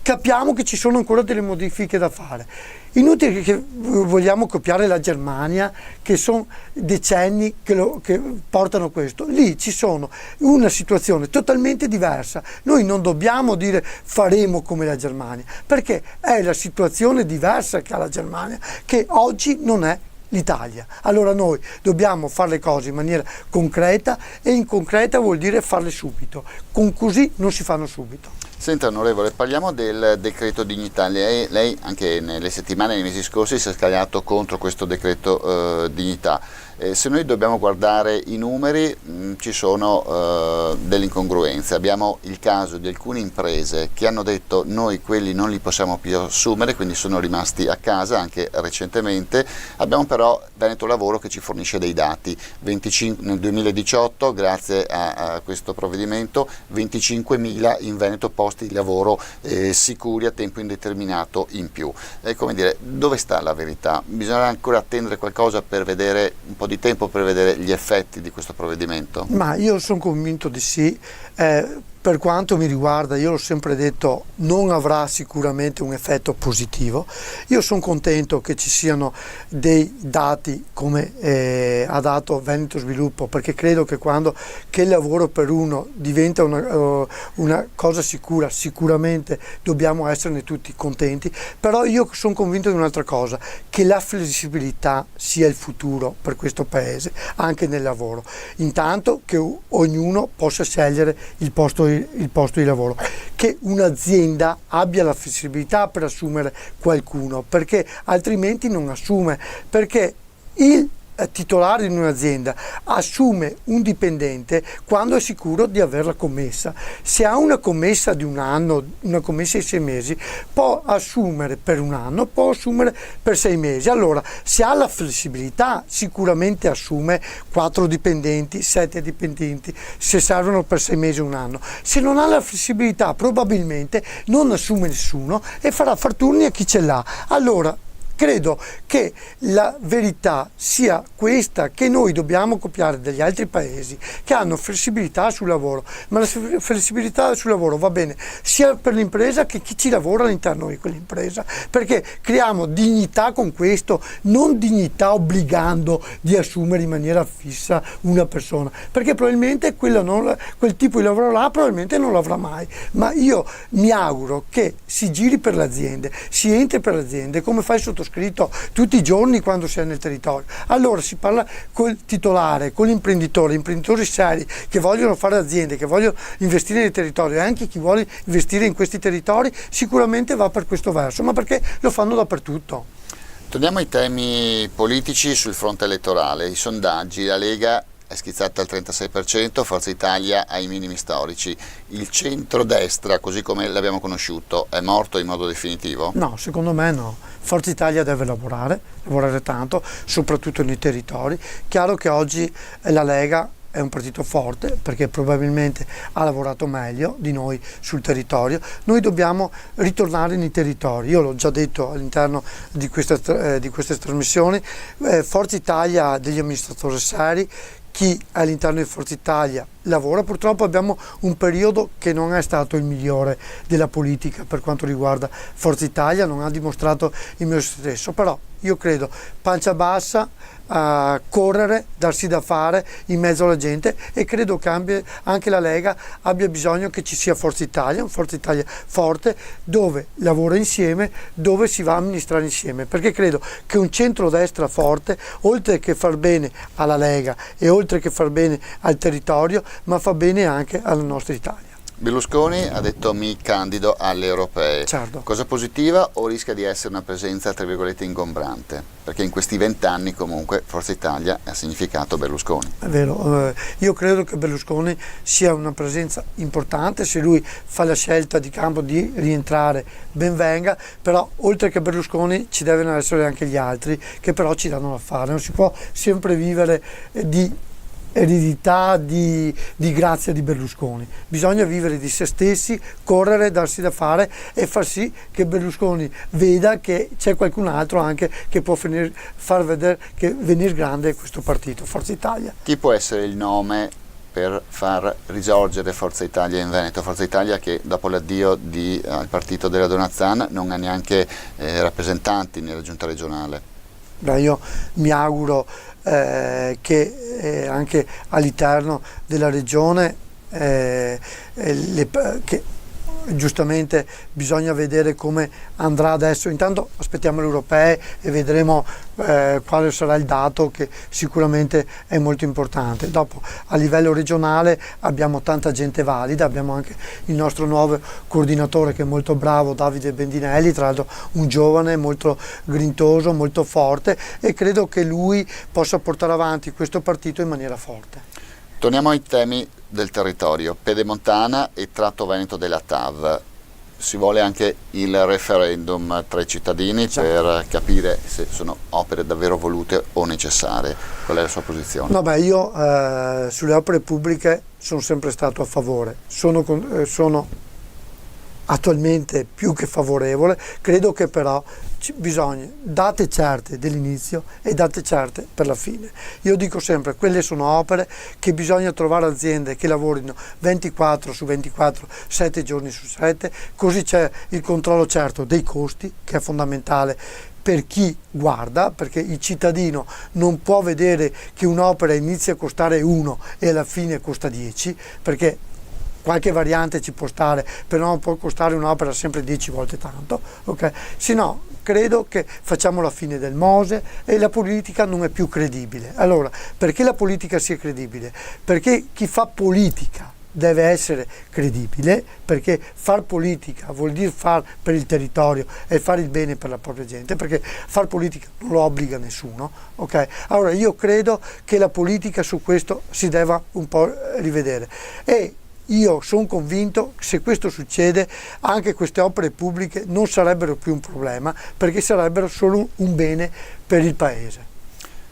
capiamo che ci sono ancora delle modifiche da fare. Inutile che vogliamo copiare la Germania, che sono decenni che portano questo. Lì ci sono una situazione totalmente diversa. Noi non dobbiamo dire faremo come la Germania, perché è la situazione diversa che ha la Germania, che oggi non è l'Italia. Allora noi dobbiamo fare le cose in maniera concreta, e in concreta vuol dire farle subito. Così non si fanno subito. Senta onorevole, parliamo del decreto dignità. Lei anche nelle settimane, nei mesi scorsi si è scagliato contro questo decreto dignità. Se noi dobbiamo guardare i numeri, ci sono delle incongruenze. Abbiamo il caso di alcune imprese che hanno detto noi quelli non li possiamo più assumere, quindi sono rimasti a casa anche recentemente. Abbiamo però Veneto Lavoro che ci fornisce dei dati. 25, nel 2018, grazie a questo provvedimento, 25.000 in Veneto posti di lavoro sicuri a tempo indeterminato in più. Come dire, dove sta la verità? Bisogna ancora attendere qualcosa per vedere un po' di tempo per vedere gli effetti di questo provvedimento? Ma io sono convinto di sì. Per quanto mi riguarda, io l'ho sempre detto, non avrà sicuramente un effetto positivo. Io sono contento che ci siano dei dati come ha dato Veneto Sviluppo, perché credo che quando il lavoro per uno diventa una cosa sicura, sicuramente dobbiamo esserne tutti contenti. Però io sono convinto di un'altra cosa, che la flessibilità sia il futuro per questo Paese, anche nel lavoro. Intanto che ognuno possa scegliere il posto di lavoro, che un'azienda abbia la flessibilità per assumere qualcuno, perché altrimenti non assume, perché il titolare di un'azienda assume un dipendente quando è sicuro di averla commessa. Se ha una commessa di un anno, una commessa di 6 mesi, può assumere per un anno, può assumere per 6 mesi. Allora, se ha la flessibilità, sicuramente assume 4 dipendenti, 7 dipendenti, se servono per 6 mesi o un anno. Se non ha la flessibilità, probabilmente non assume nessuno e farà far turni a chi ce l'ha. Allora, credo che la verità sia questa, che noi dobbiamo copiare dagli altri paesi che hanno flessibilità sul lavoro, ma la flessibilità sul lavoro va bene sia per l'impresa che chi ci lavora all'interno di quell'impresa, perché creiamo dignità con questo, non dignità obbligando di assumere in maniera fissa una persona, perché probabilmente quel tipo di lavoro là probabilmente non l'avrà mai. Ma io mi auguro che si giri per le aziende, si entri per le aziende come fa il sottoscritto tutti i giorni quando si è nel territorio. Allora si parla col titolare, con l'imprenditore, imprenditori seri che vogliono fare aziende, che vogliono investire nel territorio, e anche chi vuole investire in questi territori sicuramente va per questo verso, ma perché lo fanno dappertutto. Torniamo ai temi politici sul fronte elettorale. I sondaggi, la Lega è schizzata al 36%, Forza Italia ai minimi storici. Il centrodestra, così come l'abbiamo conosciuto, è morto in modo definitivo? No, secondo me no. Forza Italia deve lavorare tanto, soprattutto nei territori. Chiaro che oggi la Lega è un partito forte perché probabilmente ha lavorato meglio di noi sul territorio. Noi dobbiamo ritornare nei territori. Io l'ho già detto all'interno di queste trasmissioni, Forza Italia ha degli amministratori seri, chi all'interno di Forza Italia lavora. Purtroppo abbiamo un periodo che non è stato il migliore della politica per quanto riguarda Forza Italia, non ha dimostrato il meglio stesso, però io credo pancia bassa, correre, darsi da fare in mezzo alla gente, e credo che anche la Lega abbia bisogno che ci sia Forza Italia, un Forza Italia forte, dove lavora insieme, dove si va a amministrare insieme, perché credo che un centrodestra forte, oltre che far bene alla Lega e oltre che far bene al territorio, ma fa bene anche alla nostra Italia. Berlusconi ha detto mi candido alle europee. Certo. Cosa positiva o rischia di essere una presenza tra virgolette ingombrante? Perché in questi 20 anni comunque Forza Italia ha significato Berlusconi. È vero, io credo che Berlusconi sia una presenza importante, se lui fa la scelta di campo di rientrare ben venga, però oltre che Berlusconi ci devono essere anche gli altri che però ci danno da fare, non si può sempre vivere di eredità, di grazia di Berlusconi, bisogna vivere di se stessi, correre, darsi da fare e far sì che Berlusconi veda che c'è qualcun altro anche che può far vedere che venire grande questo partito, Forza Italia. Chi può essere il nome per far risorgere Forza Italia in Veneto? Forza Italia che dopo l'addio al partito della Donat-Zan non ha neanche rappresentanti nella giunta regionale. Io mi auguro che anche all'interno della regione che giustamente bisogna vedere come andrà adesso. Intanto aspettiamo le europee e vedremo quale sarà il dato, che sicuramente è molto importante. Dopo a livello regionale abbiamo tanta gente valida, abbiamo anche il nostro nuovo coordinatore che è molto bravo, Davide Bendinelli, tra l'altro un giovane molto grintoso, molto forte, e credo che lui possa portare avanti questo partito in maniera forte. Torniamo ai temi del territorio, Pedemontana e tratto veneto della TAV. Si vuole anche il referendum tra i cittadini per capire se sono opere davvero volute o necessarie. Qual è la sua posizione? No, io sulle opere pubbliche sono sempre stato a favore, sono attualmente più che favorevole, credo che però bisogna date certe dell'inizio e date certe per la fine. Io dico sempre, quelle sono opere che bisogna trovare aziende che lavorino 24 su 24, 7 giorni su 7, così c'è il controllo certo dei costi, che è fondamentale per chi guarda, perché il cittadino non può vedere che un'opera inizia a costare 1 e alla fine costa 10, perché qualche variante ci può stare, però non può costare un'opera sempre 10 volte tanto, ok? Se no, credo che facciamo la fine del Mose e la politica non è più credibile. Allora, perché la politica sia credibile? Perché chi fa politica deve essere credibile, perché far politica vuol dire far per il territorio e fare il bene per la propria gente, perché far politica non lo obbliga nessuno, ok? Allora io credo che la politica su questo si deve un po' rivedere, e io sono convinto che se questo succede anche queste opere pubbliche non sarebbero più un problema, perché sarebbero solo un bene per il paese.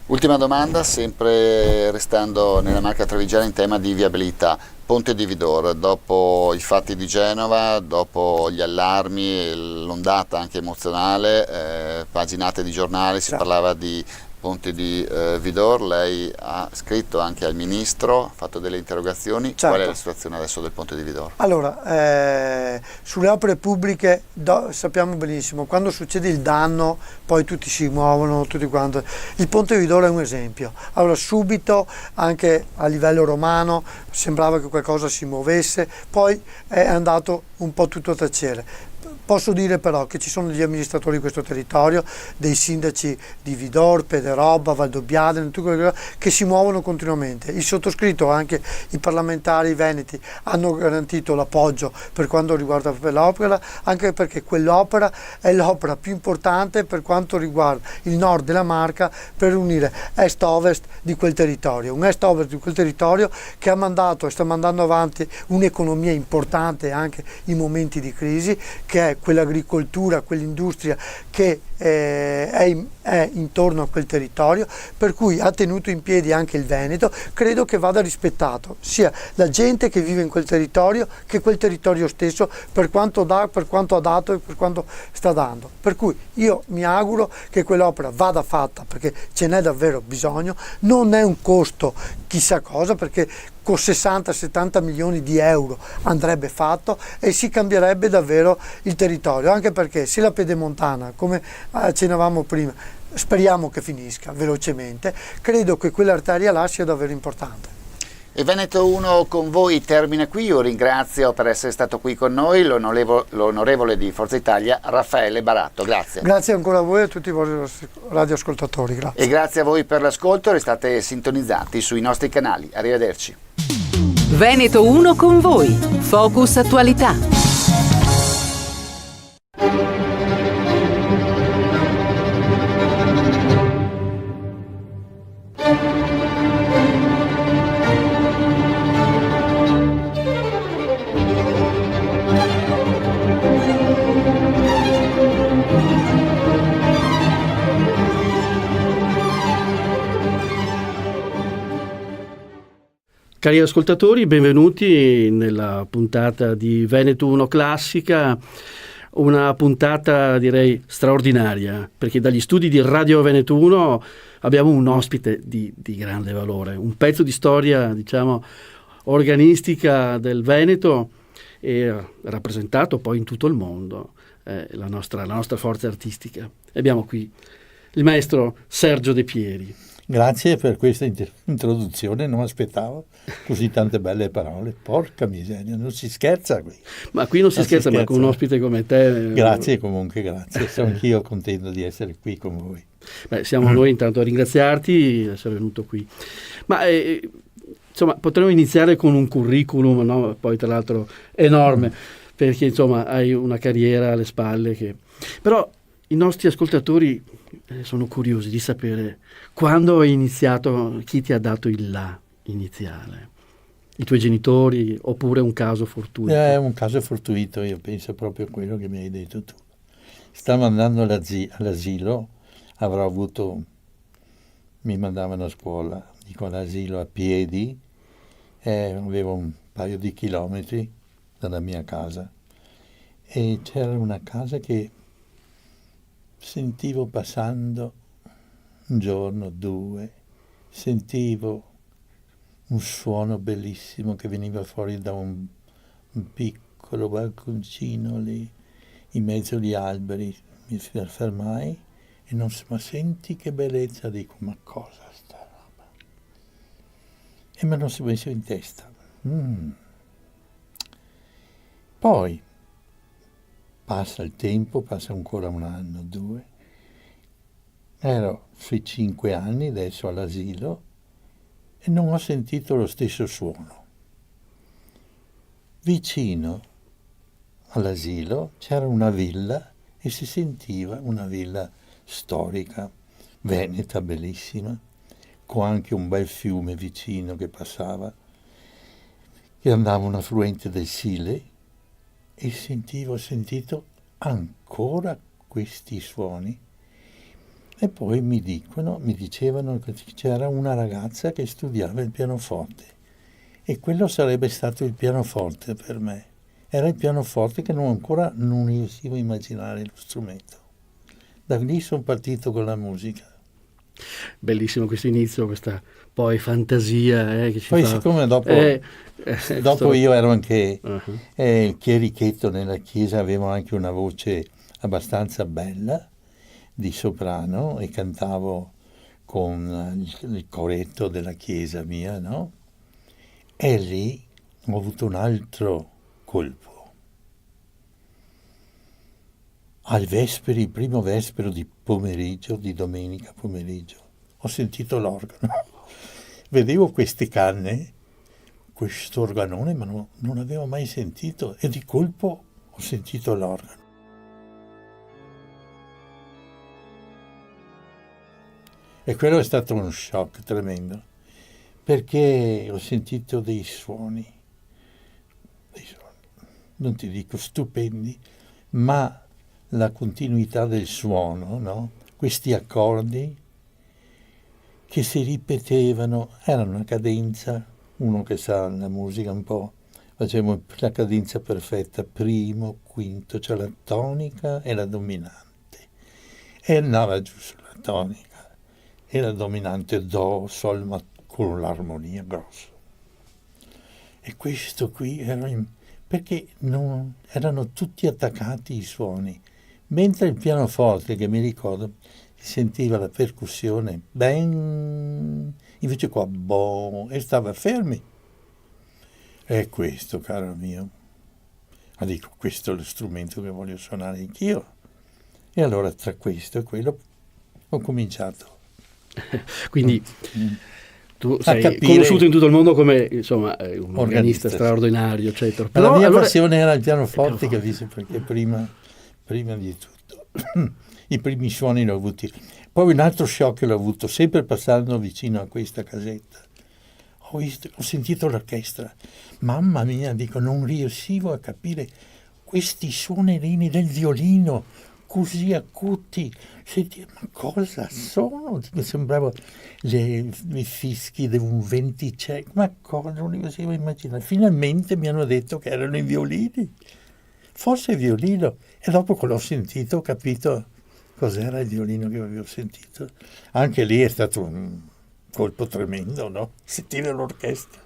Ultima domanda, sempre restando nella Marca Trevigiana in tema di viabilità. Ponte di Vidor, dopo i fatti di Genova, dopo gli allarmi, l'ondata anche emozionale, paginate di giornali, si parlava di Ponte di Vidor, lei ha scritto anche al Ministro, ha fatto delle interrogazioni. Certo. Qual è la situazione adesso del Ponte di Vidor? Allora, sulle opere pubbliche sappiamo benissimo, quando succede il danno poi tutti si muovono, tutti quanti. Il Ponte di Vidor è un esempio. Allora subito, anche a livello romano, sembrava che qualcosa si muovesse, poi è andato un po' tutto a tacere. Posso dire però che ci sono degli amministratori di questo territorio, dei sindaci di Vidor, Pederobba, Valdobbiadene, che si muovono continuamente. Il sottoscritto, anche i parlamentari veneti, hanno garantito l'appoggio per quanto riguarda l'opera, anche perché quell'opera è l'opera più importante per quanto riguarda il nord della Marca, per unire est-ovest di quel territorio. Un est-ovest di quel territorio che ha mandato e sta mandando avanti un'economia importante anche in momenti di crisi, che è quell'agricoltura, quell'industria che è intorno a quel territorio, per cui ha tenuto in piedi anche il Veneto. Credo che vada rispettato sia la gente che vive in quel territorio che quel territorio stesso, per quanto ha dato e per quanto sta dando. Per cui io mi auguro che quell'opera vada fatta, perché ce n'è davvero bisogno. Non è un costo chissà cosa, perché con 60-70 milioni di euro andrebbe fatto e si cambierebbe davvero il territorio, anche perché se la Pedemontana, come accennavamo prima, speriamo che finisca velocemente, credo che quell'arteria là sia davvero importante. E Veneto 1 con voi termina qui. Io ringrazio per essere stato qui con noi l'onorevole di Forza Italia Raffaele Baratto. Grazie. Grazie ancora a voi e a tutti i vostri radioascoltatori. Grazie. E grazie a voi per l'ascolto, restate sintonizzati sui nostri canali. Arrivederci. Veneto 1 con voi. Focus Attualità. Cari ascoltatori, benvenuti nella puntata di Veneto 1 Classica, una puntata direi straordinaria, perché dagli studi di Radio Veneto 1 abbiamo un ospite di grande valore, un pezzo di storia, diciamo, organistica del Veneto e rappresentato poi in tutto il mondo, la nostra forza artistica. Abbiamo qui il maestro Sergio De Pieri. Grazie per questa introduzione, non aspettavo così tante belle parole. Porca miseria, non si scherza qui. Ma qui non si scherza, ma con un ospite come te... Grazie comunque, grazie. Sono anch'io contento di essere qui con voi. Beh, siamo noi intanto a ringraziarti di essere venuto qui. Ma insomma, potremmo iniziare con un curriculum, no? Poi tra l'altro enorme, perché insomma hai una carriera alle spalle che... Però i nostri ascoltatori sono curiosi di sapere quando hai iniziato, chi ti ha dato il là iniziale? I tuoi genitori oppure un caso fortuito? È un caso fortuito, io penso proprio a quello che mi hai detto tu. Stavo andando all'asilo, avrò avuto, mi mandavano a scuola, dico all'asilo a piedi, avevo un paio di chilometri dalla mia casa e c'era una casa che sentivo passando un giorno, due, sentivo un suono bellissimo che veniva fuori da un piccolo balconcino lì, in mezzo agli alberi. Mi fermai e non so, ma senti che bellezza, dico, ma cosa sta roba? E me lo si messo in testa. Poi passa il tempo, passa ancora un anno, due. Ero sui 5 anni adesso all'asilo e non ho sentito lo stesso suono. Vicino all'asilo c'era una villa e si sentiva una villa storica, veneta, bellissima, con anche un bel fiume vicino che passava, che andava un affluente del Sile, e ho sentito ancora questi suoni. E poi mi dicevano che c'era una ragazza che studiava il pianoforte e quello sarebbe stato il pianoforte per me. Era il pianoforte che ancora non riuscivo a immaginare lo strumento. Da lì sono partito con la musica. Bellissimo questo inizio, questa poi fantasia che ci poi fa. Siccome dopo io ero anche il chierichetto nella chiesa, avevo anche una voce abbastanza bella di soprano e cantavo con il coretto della chiesa mia, no? E lì ho avuto un altro colpo. Il primo vespero di pomeriggio, di domenica pomeriggio, ho sentito l'organo. Vedevo queste canne, questo organone, ma non avevo mai sentito, e di colpo ho sentito l'organo. E quello è stato uno shock tremendo, perché ho sentito dei suoni, non ti dico stupendi, ma la continuità del suono, no? Questi accordi che si ripetevano, era una cadenza, uno che sa la musica un po', facevamo la cadenza perfetta, primo, quinto, cioè la tonica e la dominante, e andava giù sulla tonica, e la dominante do, sol, ma con l'armonia grossa. E questo qui era perché non, erano tutti attaccati i suoni, mentre il pianoforte, che mi ricordo, si sentiva la percussione, ben, invece qua, boh, e stava fermi. E questo, caro mio, ma dico, questo è lo strumento che voglio suonare anch'io. E allora tra questo e quello ho cominciato. Quindi tu sei conosciuto in tutto il mondo come, insomma, un organista straordinario, eccetera. Però la mia passione era il pianoforte, capisci? Perché prima di tutto i primi suoni li ho avuti. Poi un altro shock l'ho avuto sempre passando vicino a questa casetta. Ho sentito l'orchestra. Mamma mia, dico, non riuscivo a capire questi suonerini del violino così acuti. Ma cosa sono? Mi sembrava i fischi di un venticello. Ma cosa non riuscivo a immaginare? Finalmente mi hanno detto che erano i violini. Forse il violino. E dopo che l'ho sentito ho capito cos'era il violino che avevo sentito. Anche lì è stato un colpo tremendo, no? Sentire l'orchestra.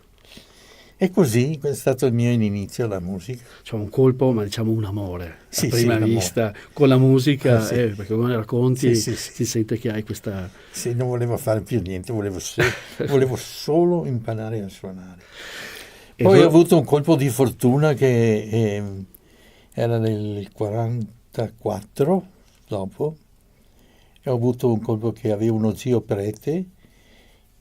E così è stato il mio inizio alla musica. Cioè un colpo, ma diciamo un amore, sì, a prima vista, con la musica, sì. Perché come racconti si sente che hai questa... Sì, non volevo fare più niente, volevo solo imparare a suonare. Poi ho avuto un colpo di fortuna che era nel 44, dopo, e ho avuto un colpo che aveva uno zio prete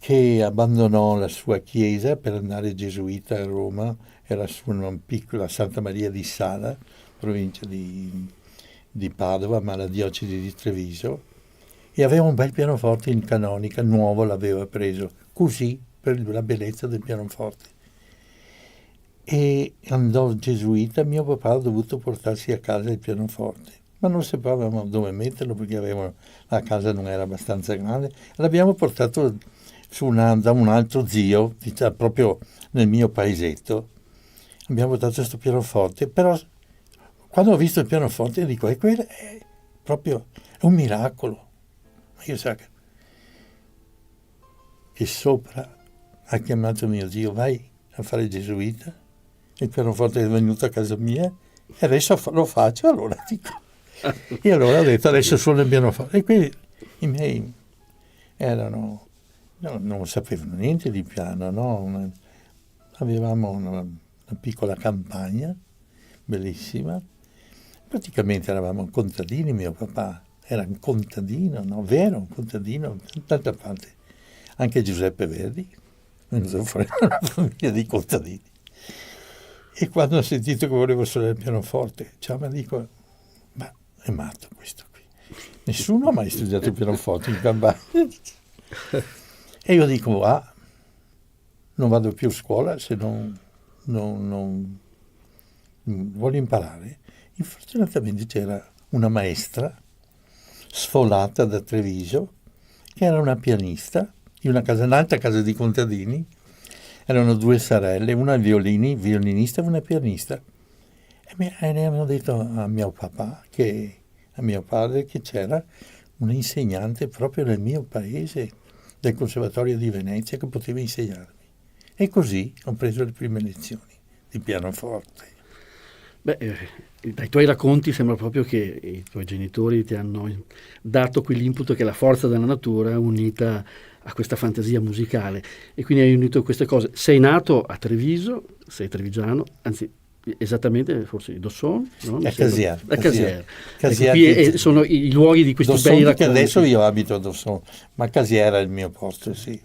che abbandonò la sua chiesa per andare gesuita a Roma, era su una piccola Santa Maria di Sala, provincia di Padova, ma la diocesi di Treviso, e aveva un bel pianoforte in canonica, nuovo l'aveva preso, così per la bellezza del pianoforte. E andò gesuita, mio papà ha dovuto portarsi a casa il pianoforte, ma non sapevamo dove metterlo perché la casa non era abbastanza grande, l'abbiamo portato da un altro zio, proprio nel mio paesetto. Abbiamo portato questo pianoforte, però quando ho visto il pianoforte dico, quello è proprio un miracolo. Io so che sopra ha chiamato mio zio, vai a fare gesuita, il pianoforte è venuto a casa mia e adesso lo faccio, allora dico. E allora ho detto, adesso suono il pianoforte. E qui i miei erano... No, non sapevano niente di piano, no? Avevamo una piccola campagna, bellissima. Praticamente eravamo contadini, mio papà era un contadino, no? Vero, un contadino, d'altra parte. Anche Giuseppe Verdi, venuto fuori una famiglia di contadini. E quando ho sentito che volevo suonare il pianoforte, ma dico, ma è matto questo qui. Nessuno ha mai studiato il pianoforte in campagna. E io dico, non vado più a scuola se non voglio imparare. Fortunatamente c'era una maestra sfolata da Treviso, che era una pianista, in un'altra casa di contadini. Erano due sorelle, una violinista e una pianista. E mi hanno detto a mio padre che c'era un insegnante proprio nel mio paese, del Conservatorio di Venezia, che poteva insegnarmi. E così ho preso le prime lezioni di pianoforte. Beh, dai tuoi racconti sembra proprio che i tuoi genitori ti hanno dato quell'input che è la forza della natura unita a questa fantasia musicale, e quindi hai unito queste cose. Sei nato a Treviso, sei trevigiano, anzi esattamente forse Dosson, no? A Casier. Ecco, qui sono i luoghi di questi bei racconti. Che adesso io abito a Dosson, ma Casier era il mio posto, sì.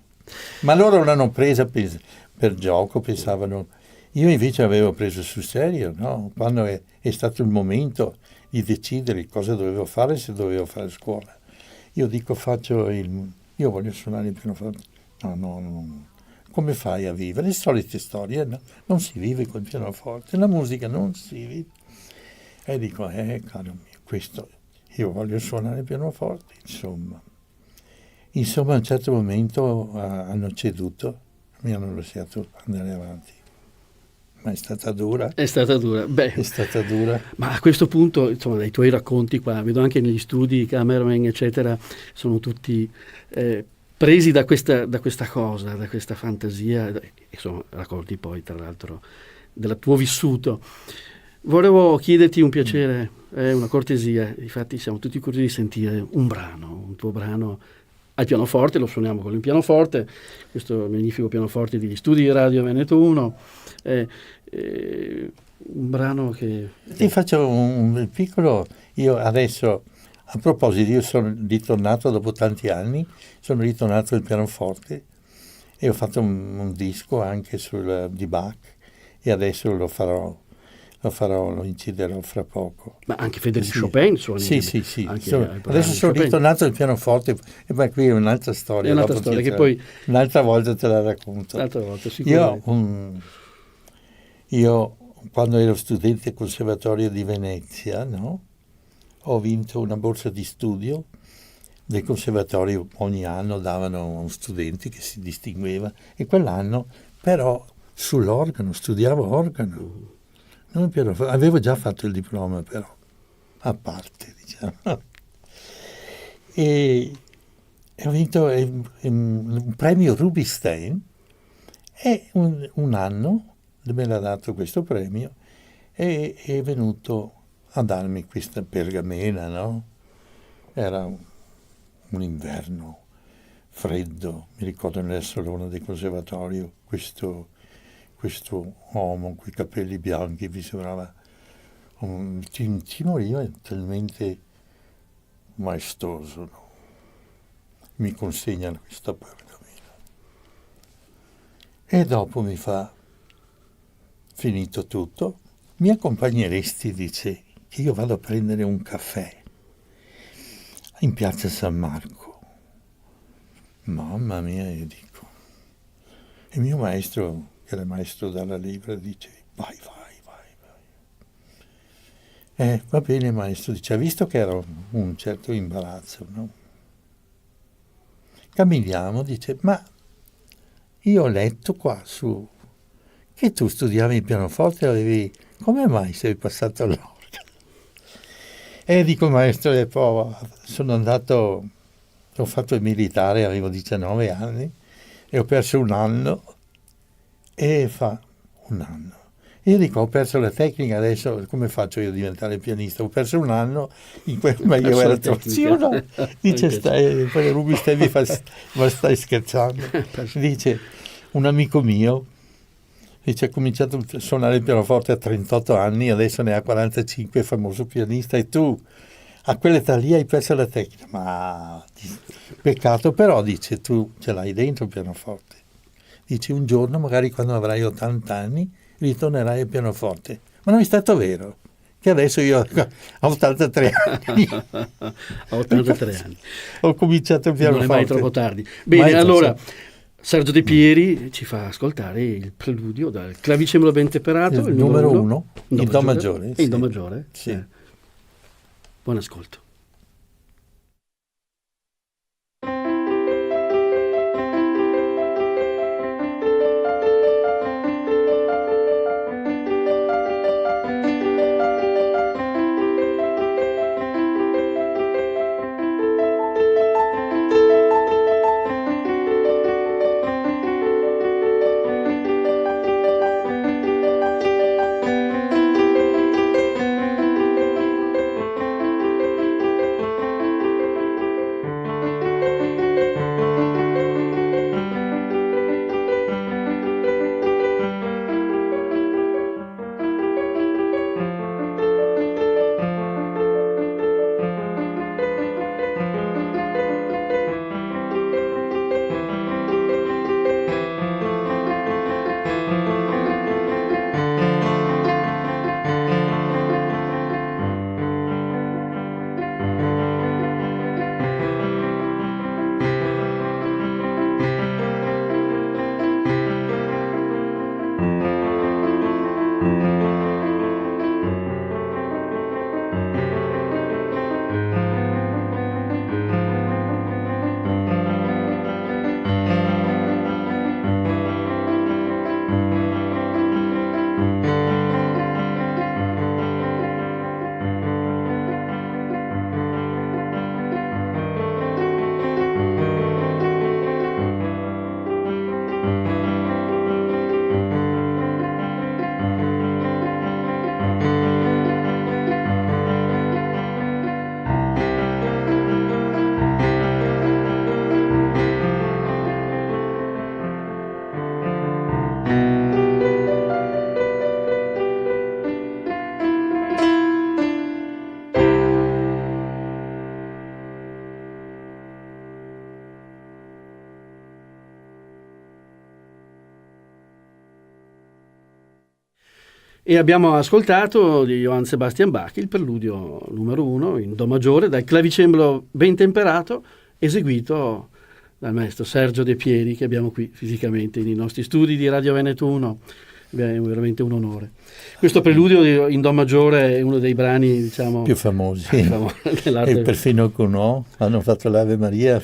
Ma loro l'hanno presa per gioco, pensavano. Io invece avevo preso sul serio, no? Quando è stato il momento di decidere cosa dovevo fare, se dovevo fare scuola. Io dico, io voglio suonare il pianoforte. No. Come fai a vivere? Le solite storie, no? Non si vive col pianoforte, la musica non si vive. E dico, caro mio, questo, io voglio suonare il pianoforte, insomma. Insomma, a un certo momento hanno ceduto, mi hanno lasciato andare avanti. Ma è stata dura. È stata dura. Beh, è stata dura. Ma a questo punto, insomma, dai tuoi racconti qua, vedo anche negli studi, cameraman, eccetera, sono tutti presi da questa cosa, da questa fantasia, e sono racconti poi, tra l'altro, del tuo vissuto. Volevo chiederti un piacere, una cortesia, infatti siamo tutti curiosi di sentire un tuo brano al pianoforte, lo suoniamo con il pianoforte, questo magnifico pianoforte degli studi di Radio Veneto 1, un brano che... Ti faccio un piccolo, io adesso, a proposito, io sono ritornato dopo tanti anni, sono ritornato al pianoforte e ho fatto un disco anche di Bach e adesso lo inciderò fra poco. Ma anche Federico Chopin suoni? Sì. Adesso sono ritornato al pianoforte e poi qui è un'altra storia. È un'altra storia che poi... Un'altra volta te la racconto. Un'altra volta, sicuramente. Io quando ero studente al Conservatorio di Venezia, no? Ho vinto una borsa di studio del Conservatorio, ogni anno davano a uno studente che si distingueva e quell'anno però sull'organo, studiavo organo. Avevo già fatto il diploma però, a parte, diciamo. E ho vinto un premio Rubinstein e un anno me l'ha dato questo premio e è venuto a darmi questa pergamena, no? Era un inverno freddo, mi ricordo nel salone del conservatorio, questo uomo con i capelli bianchi mi sembrava ti moriva, è talmente maestoso, no? Mi consegnano questa pergamena e dopo mi fa, finito tutto, mi accompagneresti, dice, che io vado a prendere un caffè in piazza San Marco. Mamma mia, io dico. Il mio maestro, che era maestro dalla Libra, dice, vai. Va bene maestro, dice, ha visto che era un certo imbarazzo, no? Camminiamo, dice, ma io ho letto qua su che tu studiavi il pianoforte, come mai sei passato all'organo? E dico, maestro, sono andato, ho fatto il militare, avevo 19 anni e ho perso un anno e fa un anno. Io dico, ho perso la tecnica, adesso come faccio io a diventare pianista? Ho perso un anno, ma io ero tozio. Dice, poi Rubinstein mi fa, ma stai scherzando? Dice, un amico mio, dice, ha cominciato a suonare il pianoforte a 38 anni, adesso ne ha 45, è famoso pianista, e tu a quell'età lì hai perso la tecnica. Ma peccato, però, dice, tu ce l'hai dentro il pianoforte. Dice, un giorno, magari quando avrai 80 anni, ritornerai al pianoforte. Ma non è stato vero, che adesso io ho 83 anni. Ho 83 anni. Ho cominciato il pianoforte. Non è mai troppo tardi. Bene, allora, Sergio De Pieri ci fa ascoltare il preludio dal clavicembalo ben temperato, il numero 1, in Do maggiore. In Do maggiore? Sì. Buon ascolto. E abbiamo ascoltato di Johann Sebastian Bach il preludio numero 1 in Do maggiore dal clavicembalo ben temperato, eseguito dal maestro Sergio De Pieri, che abbiamo qui fisicamente nei nostri studi di Radio Veneto 1. È veramente un onore. Questo preludio in Do maggiore è uno dei brani, diciamo, più famosi. Nell'arte. E perfino Gounod hanno fatto l'Ave Maria,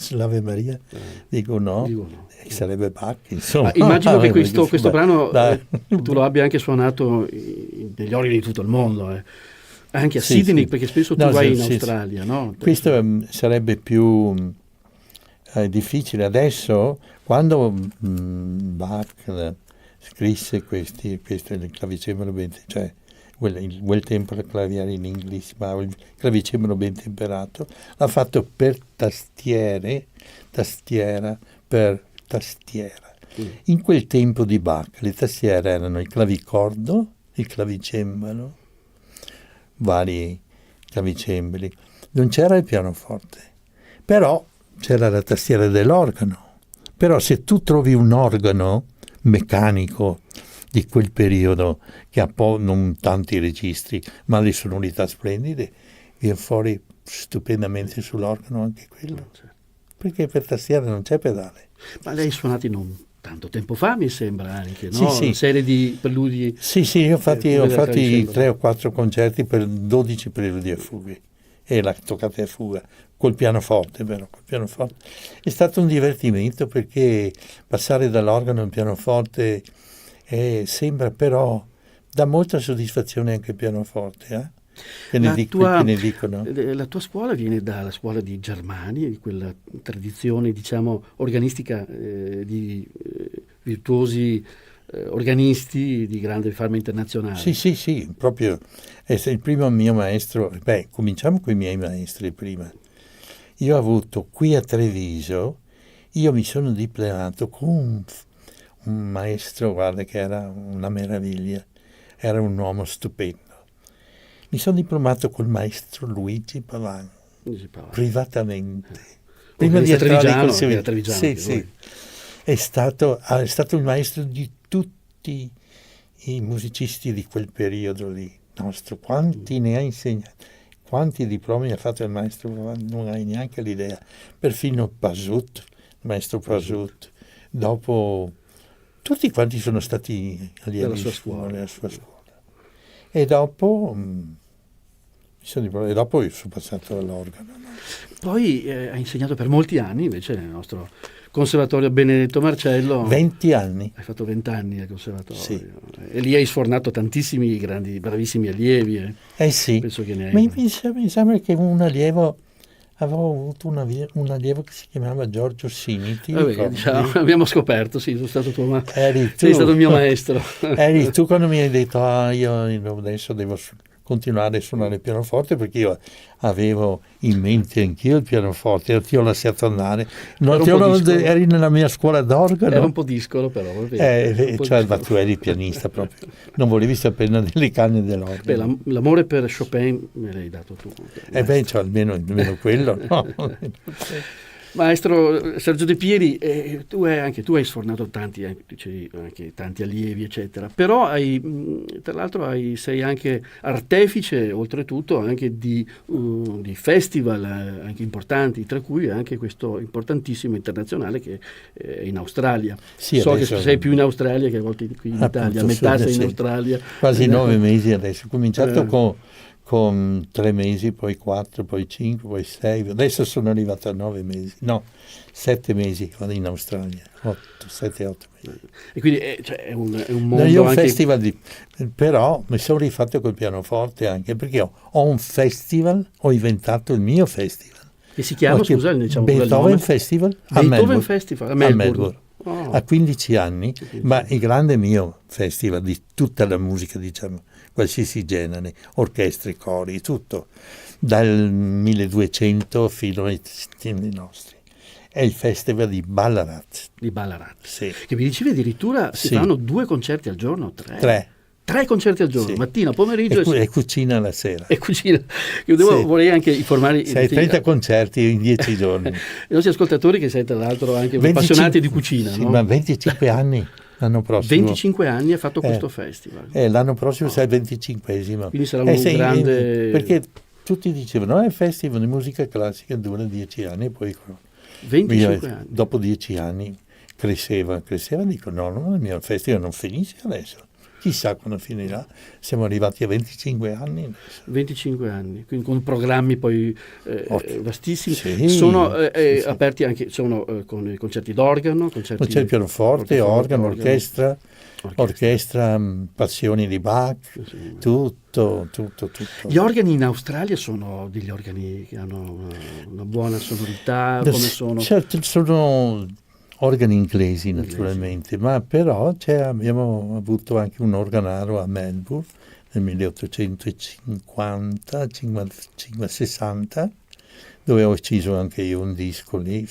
l'Ave Maria di Gounod, sarebbe Bach, insomma. Immagino che questo brano tu lo abbia anche suonato negli organi di tutto il mondo, anche a Sydney, perché spesso tu vai in Australia, no? Questo sarebbe più difficile adesso, quando Bach scrisse questi il clavicembalo cioè quel tempo il claviere in inglese, ma il clavicembalo ben temperato, l'ha fatto per tastiera per tastiera. In quel tempo di Bach le tastiere erano il clavicordo, il clavicembalo, vari clavicembali, non c'era il pianoforte, però c'era la tastiera dell'organo. Però se tu trovi un organo meccanico di quel periodo che ha non tanti registri ma le sonorità splendide, viene fuori stupendamente sull'organo anche quello, perché per tastiera non c'è pedale. Ma lei ha suonato non tanto tempo fa, mi sembra, anche, Sì, no? sì. Una serie di preludi. Sì, io ho fatti 3 o 4 concerti per 12 preludi a fughe e la toccata a fuga col pianoforte, vero? Col pianoforte. È stato un divertimento, perché passare dall'organo al pianoforte sembra, però dà molta soddisfazione anche il pianoforte, Che ne dicono? La tua scuola viene dalla scuola di Germania, di quella tradizione, diciamo, organistica di virtuosi organisti di grande fama internazionale. Sì, proprio. È il primo mio maestro. Cominciamo con i miei maestri prima. Io ho avuto qui a Treviso, io mi sono diplomato con un maestro, guarda, che era una meraviglia, era un uomo stupendo. Mi sono diplomato col maestro Luigi Pavan, privatamente. Prima di entrare in conservatorio. Sì. È stato il maestro di tutti i musicisti di quel periodo lì, nostro. Quanti ne ha insegnati? Quanti diplomi ha fatto il maestro Pavan? Non hai neanche l'idea. Perfino Pasut, il maestro Pasut. Dopo, tutti quanti sono stati allievi nella sua scuola. E dopo io sono passato all'organo. No? Poi ha insegnato per molti anni invece nel nostro Conservatorio Benedetto Marcello. 20 anni. Hai fatto 20 anni al conservatorio. Sì. E lì hai sfornato tantissimi grandi, bravissimi allievi. Sì. Penso che ne hai. Ma mi sembra che avevo avuto un allievo che si chiamava Giorgio Sini. Abbiamo scoperto, sì, sono stato tuo sei stato il mio maestro. Eri tu quando mi hai detto io adesso devo continuare a suonare il pianoforte, perché io avevo in mente anch'io il pianoforte, io ti ho lasciato andare. Eri nella mia scuola d'organo. Era un po' discolo, però. Ma tu eri pianista proprio, non volevi sapere delle canne dell'organo. L'amore per Chopin me l'hai dato tu. Almeno quello. No. Maestro Sergio De Pieri, tu hai sfornato tanti allievi, eccetera, però tra l'altro sei anche artefice, oltretutto, anche di festival anche importanti, tra cui anche questo importantissimo internazionale che è in Australia. Sì, so che sei più in Australia che a volte qui in Italia, a metà sei in Australia. Quasi 9 mesi adesso, ho cominciato con 3 mesi, poi 4, poi 5, poi 6, adesso sono arrivato a 9 mesi, 7 mesi vado in Australia, 7-8 mesi. E quindi è un mondo io ho un anche... festival, però mi sono rifatto col pianoforte anche, perché ho un festival, ho inventato il mio festival. Che si chiama, scusa, diciamo Beethoven Festival a Melbourne. Oh. A 15 anni, ma il grande mio festival di tutta la musica, diciamo, qualsiasi genere, orchestre, cori, tutto, dal 1200 fino ai tempi nostri. È il festival di Ballarat. Sì. Che mi dicevi addirittura si fanno 2 concerti al giorno, 3. 3 concerti al giorno, mattina, pomeriggio e cucina la sera. E cucina. Io vorrei anche informare... 30 concerti in 10 giorni. I nostri ascoltatori, che sei tra l'altro anche appassionati di cucina, sì, no? Ma 25 anni. L'anno prossimo. 25 anni ha fatto questo festival. L'anno prossimo sarà il 25esimo. Quindi sarà un grande... Perché tutti dicevano, il festival di musica classica dura 10 anni, e poi 25 anni. Dopo 10 anni cresceva, dico no, il mio festival non finisce adesso. Chissà quando finirà, siamo arrivati a 25 anni adesso. 25 anni, quindi con programmi poi vastissimi. Sì, sono aperti anche con i concerti d'organo, concerti pianoforte, organo, orchestra, Passioni di Bach, tutto. Gli organi in Australia sono degli organi che hanno una buona sonorità, come sono? Certo, sono organi inglesi naturalmente, ma però abbiamo avuto anche un organaro a Melbourne nel 1850-60, dove ho inciso anche io un disco lì,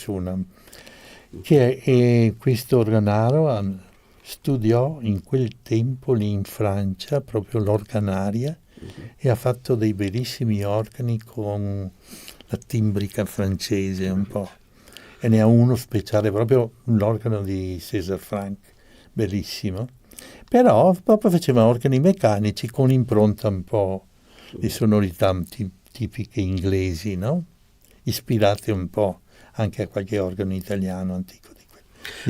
questo organaro studiò in quel tempo lì in Francia proprio l'organaria e ha fatto dei bellissimi organi con la timbrica francese un po'. E ne ha uno speciale, proprio l'organo di César Franck, bellissimo. Però proprio faceva organi meccanici con impronta un po' di sonorità tipiche inglesi, no? Ispirate un po' anche a qualche organo italiano antico di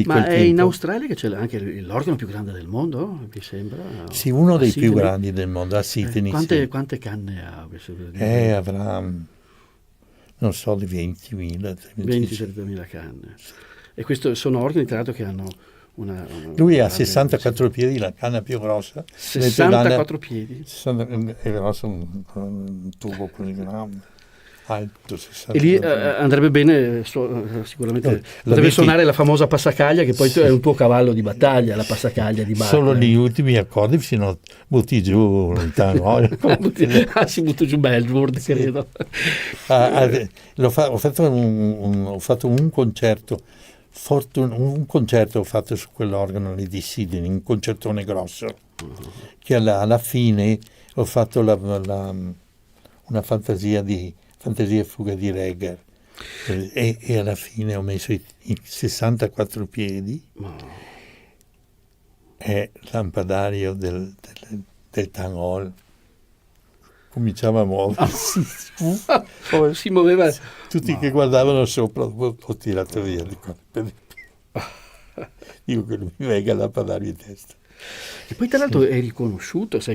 Ma quel è tempo. in Australia che c'è anche l'organo più grande del mondo, mi sembra? Sì, uno dei Sydney? più grandi del mondo, a Sydney. Quante canne ha? Avrà, non so, di 20.000. 20-30.000 canne. E questi sono organi, tra l'altro, che hanno una lui ha 64 piedi, la canna più grossa. 64 piedi? È grosso, un tubo così grande, alto 60. E lì andrebbe bene, sicuramente potrebbe suonare la famosa passacaglia, che poi è un tuo cavallo di battaglia, la passacaglia di Bach. Solo gli ultimi accordi, sino butti giù il tango. Si butta giù Melbourne, credo. Ho fatto un concerto. Un concerto ho fatto su quell'organo lì di Sydney, un concertone grosso, che alla fine ho fatto una fantasia fuga di Reger e alla fine ho messo i 64 piedi e lampadario del Town Hall cominciava a muoversi. Si muoveva. Tutti che guardavano sopra, ho tirato via di qua. Dico che non mi venga a lampadario in testa. E poi tra l'altro sei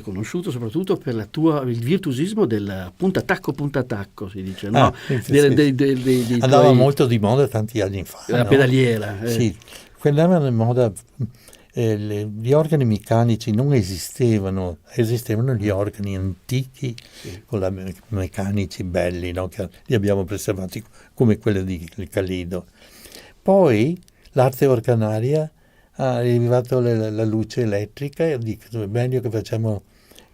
conosciuto soprattutto per il virtuosismo del punta-tacco, si dice, no? Andava molto di moda tanti anni fa. La pedaliera. Sì, andava di moda. Gli organi meccanici non esistevano gli organi antichi con la meccanici belli, no? Che li abbiamo preservati come quello di Calido. Poi l'arte organaria ha arrivato la luce elettrica e dico è meglio che facciamo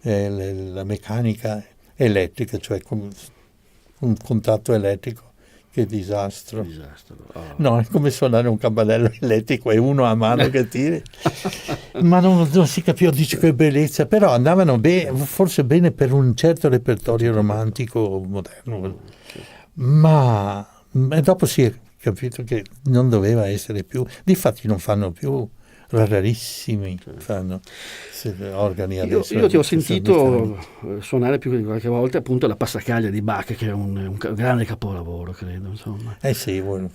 la meccanica elettrica, cioè con un contatto elettrico. Che disastro. No, è come suonare un campanello elettrico e uno a mano che tiri. Ma non si capiva, dice che bellezza, però andavano forse bene per un certo repertorio romantico moderno. Ma dopo si è capito che non doveva essere più, difatti non fanno più, rarissimi fanno organi adesso. Io ti ho sentito suonare più di qualche volta appunto la passacaglia di Bach, che è un grande capolavoro, credo, insomma. Sì, lo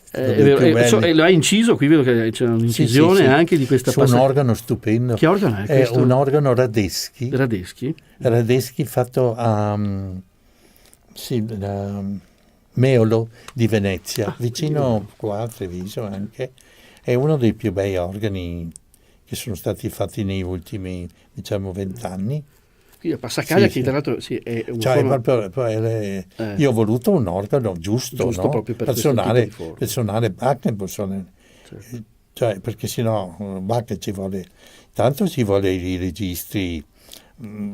hai inciso, qui vedo che c'è un'incisione anche di questa passacaglia. Un organo stupendo. Che organo è questo? È un organo Radetzky fatto a Meolo di Venezia, vicino qua a Treviso anche. È uno dei più bei organi che sono stati fatti nei ultimi, 20 anni. Quindi la passacaglia che tra l'altro è un suono... Io ho voluto un organo giusto no? Proprio per suonare Bach, cioè, perché sennò Bach ci vuole i registri,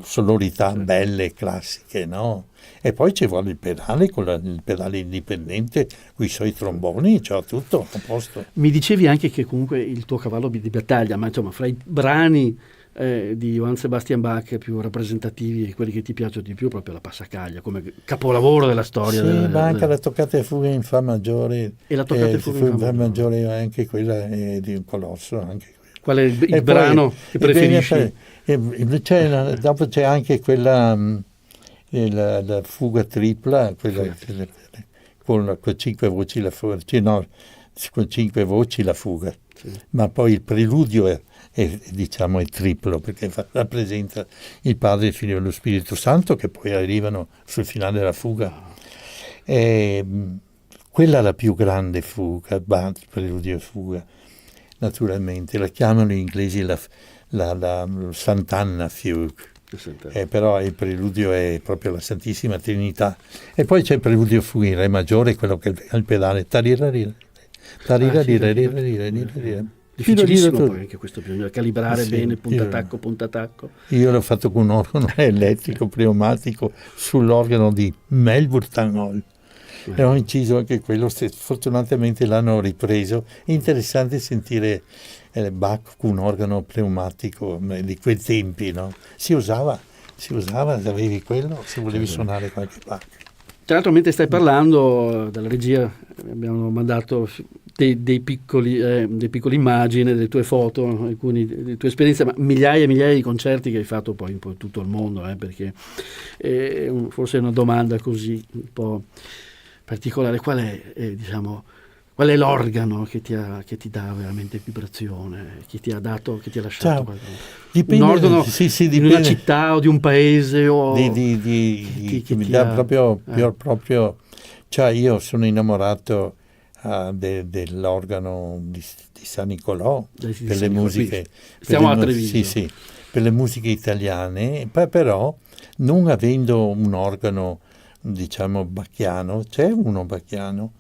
sonorità belle, classiche, no? E poi ci vuole il pedale, il pedale indipendente, con i suoi tromboni, cioè tutto a posto. Mi dicevi anche che comunque il tuo cavallo di battaglia, ma insomma fra i brani di Johann Sebastian Bach più rappresentativi e quelli che ti piacciono di più, proprio la passacaglia, come capolavoro della storia. Sì, ma anche la toccata e fuga in fa maggiore. E la toccata e fuga in fa maggiore, anche quella è di un colosso, anche Qual è il brano che preferisci? Dopo c'è anche quella, la fuga tripla, quella con 5 voci la fuga, con 5 voci la fuga, sì. Ma poi il preludio è triplo, perché rappresenta il Padre, il Figlio e lo Spirito Santo, che poi arrivano sul finale della fuga. Quella è la più grande fuga, preludio e fuga, naturalmente. La chiamano gli inglesi la Sant'Anna Fugue. Però il preludio è proprio la Santissima Trinità. E poi c'è il preludio fuga in Re maggiore, quello che è il pedale. Difficilissimo poi anche questo, bisogna calibrare bene punta attacco. Io l'ho fatto con un organo elettrico pneumatico sull'organo di Melbourne Town Hall. E ho inciso anche quello, fortunatamente l'hanno ripreso. È interessante sentire Bach con un organo pneumatico di quei tempi, no? Si usava, avevi quello, se volevi suonare qualche Bach. Tra l'altro, mentre stai parlando, dalla regia abbiamo mandato dei piccoli immagini delle tue foto, alcune delle tue esperienze, ma migliaia e migliaia di concerti che hai fatto poi in tutto il mondo, perché forse è una domanda così un po' particolare. Qual è l'organo che ti dà veramente vibrazione, che ti ha lasciato dipende, un organo dipende. Di una città o di un paese o che mi dà proprio, cioè io sono innamorato dell'organo di San Nicolò per le musiche, stiamo a Treviso. Sì, per le musiche italiane, però non avendo un organo bacchiano, c'è uno bacchiano,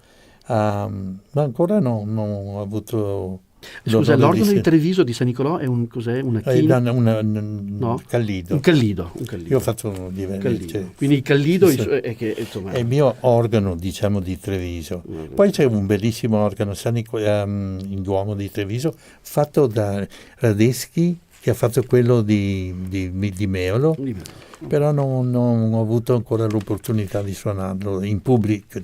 ma ancora non ho avuto. Scusa, l'organo di Treviso di San Nicolò è cos'è? Una china? No? Callido. Un callido. Io ho fatto diversi. Quindi il callido è che insomma è il mio organo, di Treviso. Poi c'è un bellissimo organo in Duomo di Treviso fatto da Radeschi, che ha fatto quello di Meolo. Però non ho avuto ancora l'opportunità di suonarlo in pubblico.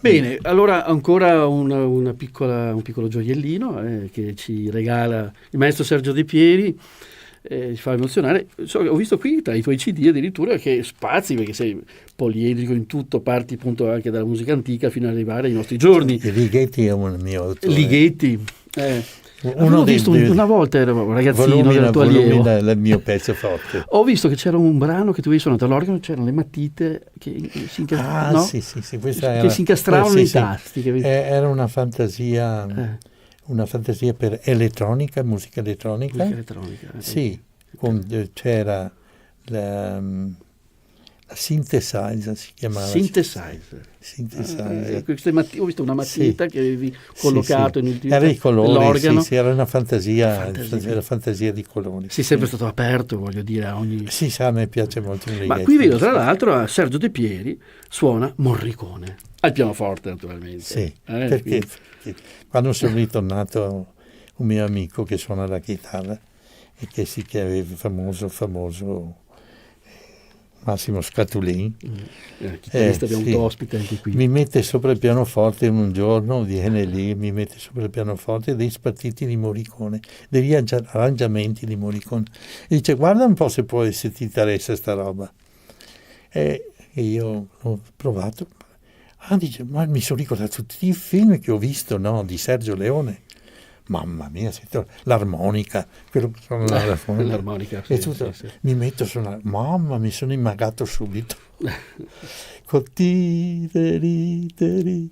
Bene, allora ancora un piccolo gioiellino che ci regala il maestro Sergio De Pieri, ci fa emozionare. Ho visto qui tra i tuoi CD addirittura che spazi, perché sei poliedrico in tutto, parti appunto anche dalla musica antica fino ad arrivare ai nostri giorni. Ligeti è un mio autore. Ligeti. Ho visto una volta, ero un ragazzino del tuo allievo. Il mio pezzo forte. Ho visto che c'era un brano che tu avevi suonato all'organo, c'erano le matite che si incastravano, si incastravano nei tasti. Era una fantasia per elettronica, musica elettronica. Sì, c'era la synthesizer, si chiamava. Synthesizer. Ho visto una matita che avevi collocato era i colori, era una fantasia di colori. Sei sempre stato aperto, voglio dire, a ogni. Sì, a me piace molto. Ma qui vedo tra l'altro Sergio De Pieri suona Morricone al pianoforte, naturalmente. Sì, perché quando sono ritornato, un mio amico che suona la chitarra e che aveva famoso Massimo Scatulin, abbiamo avuto ospite anche qui. Mi mette sopra il pianoforte un giorno, viene lì, mi mette sopra il pianoforte dei spartiti di Morricone, degli arrangiamenti di Morricone, e dice: guarda un po' se ti interessa sta roba. E io ho provato, dice: ma mi sono ricordato tutti i film che ho visto, no, di Sergio Leone. Mamma mia, l'armonica, quello che suona l'armonica, sì. Mi metto a suonare, mamma, mi sono immagato subito. Col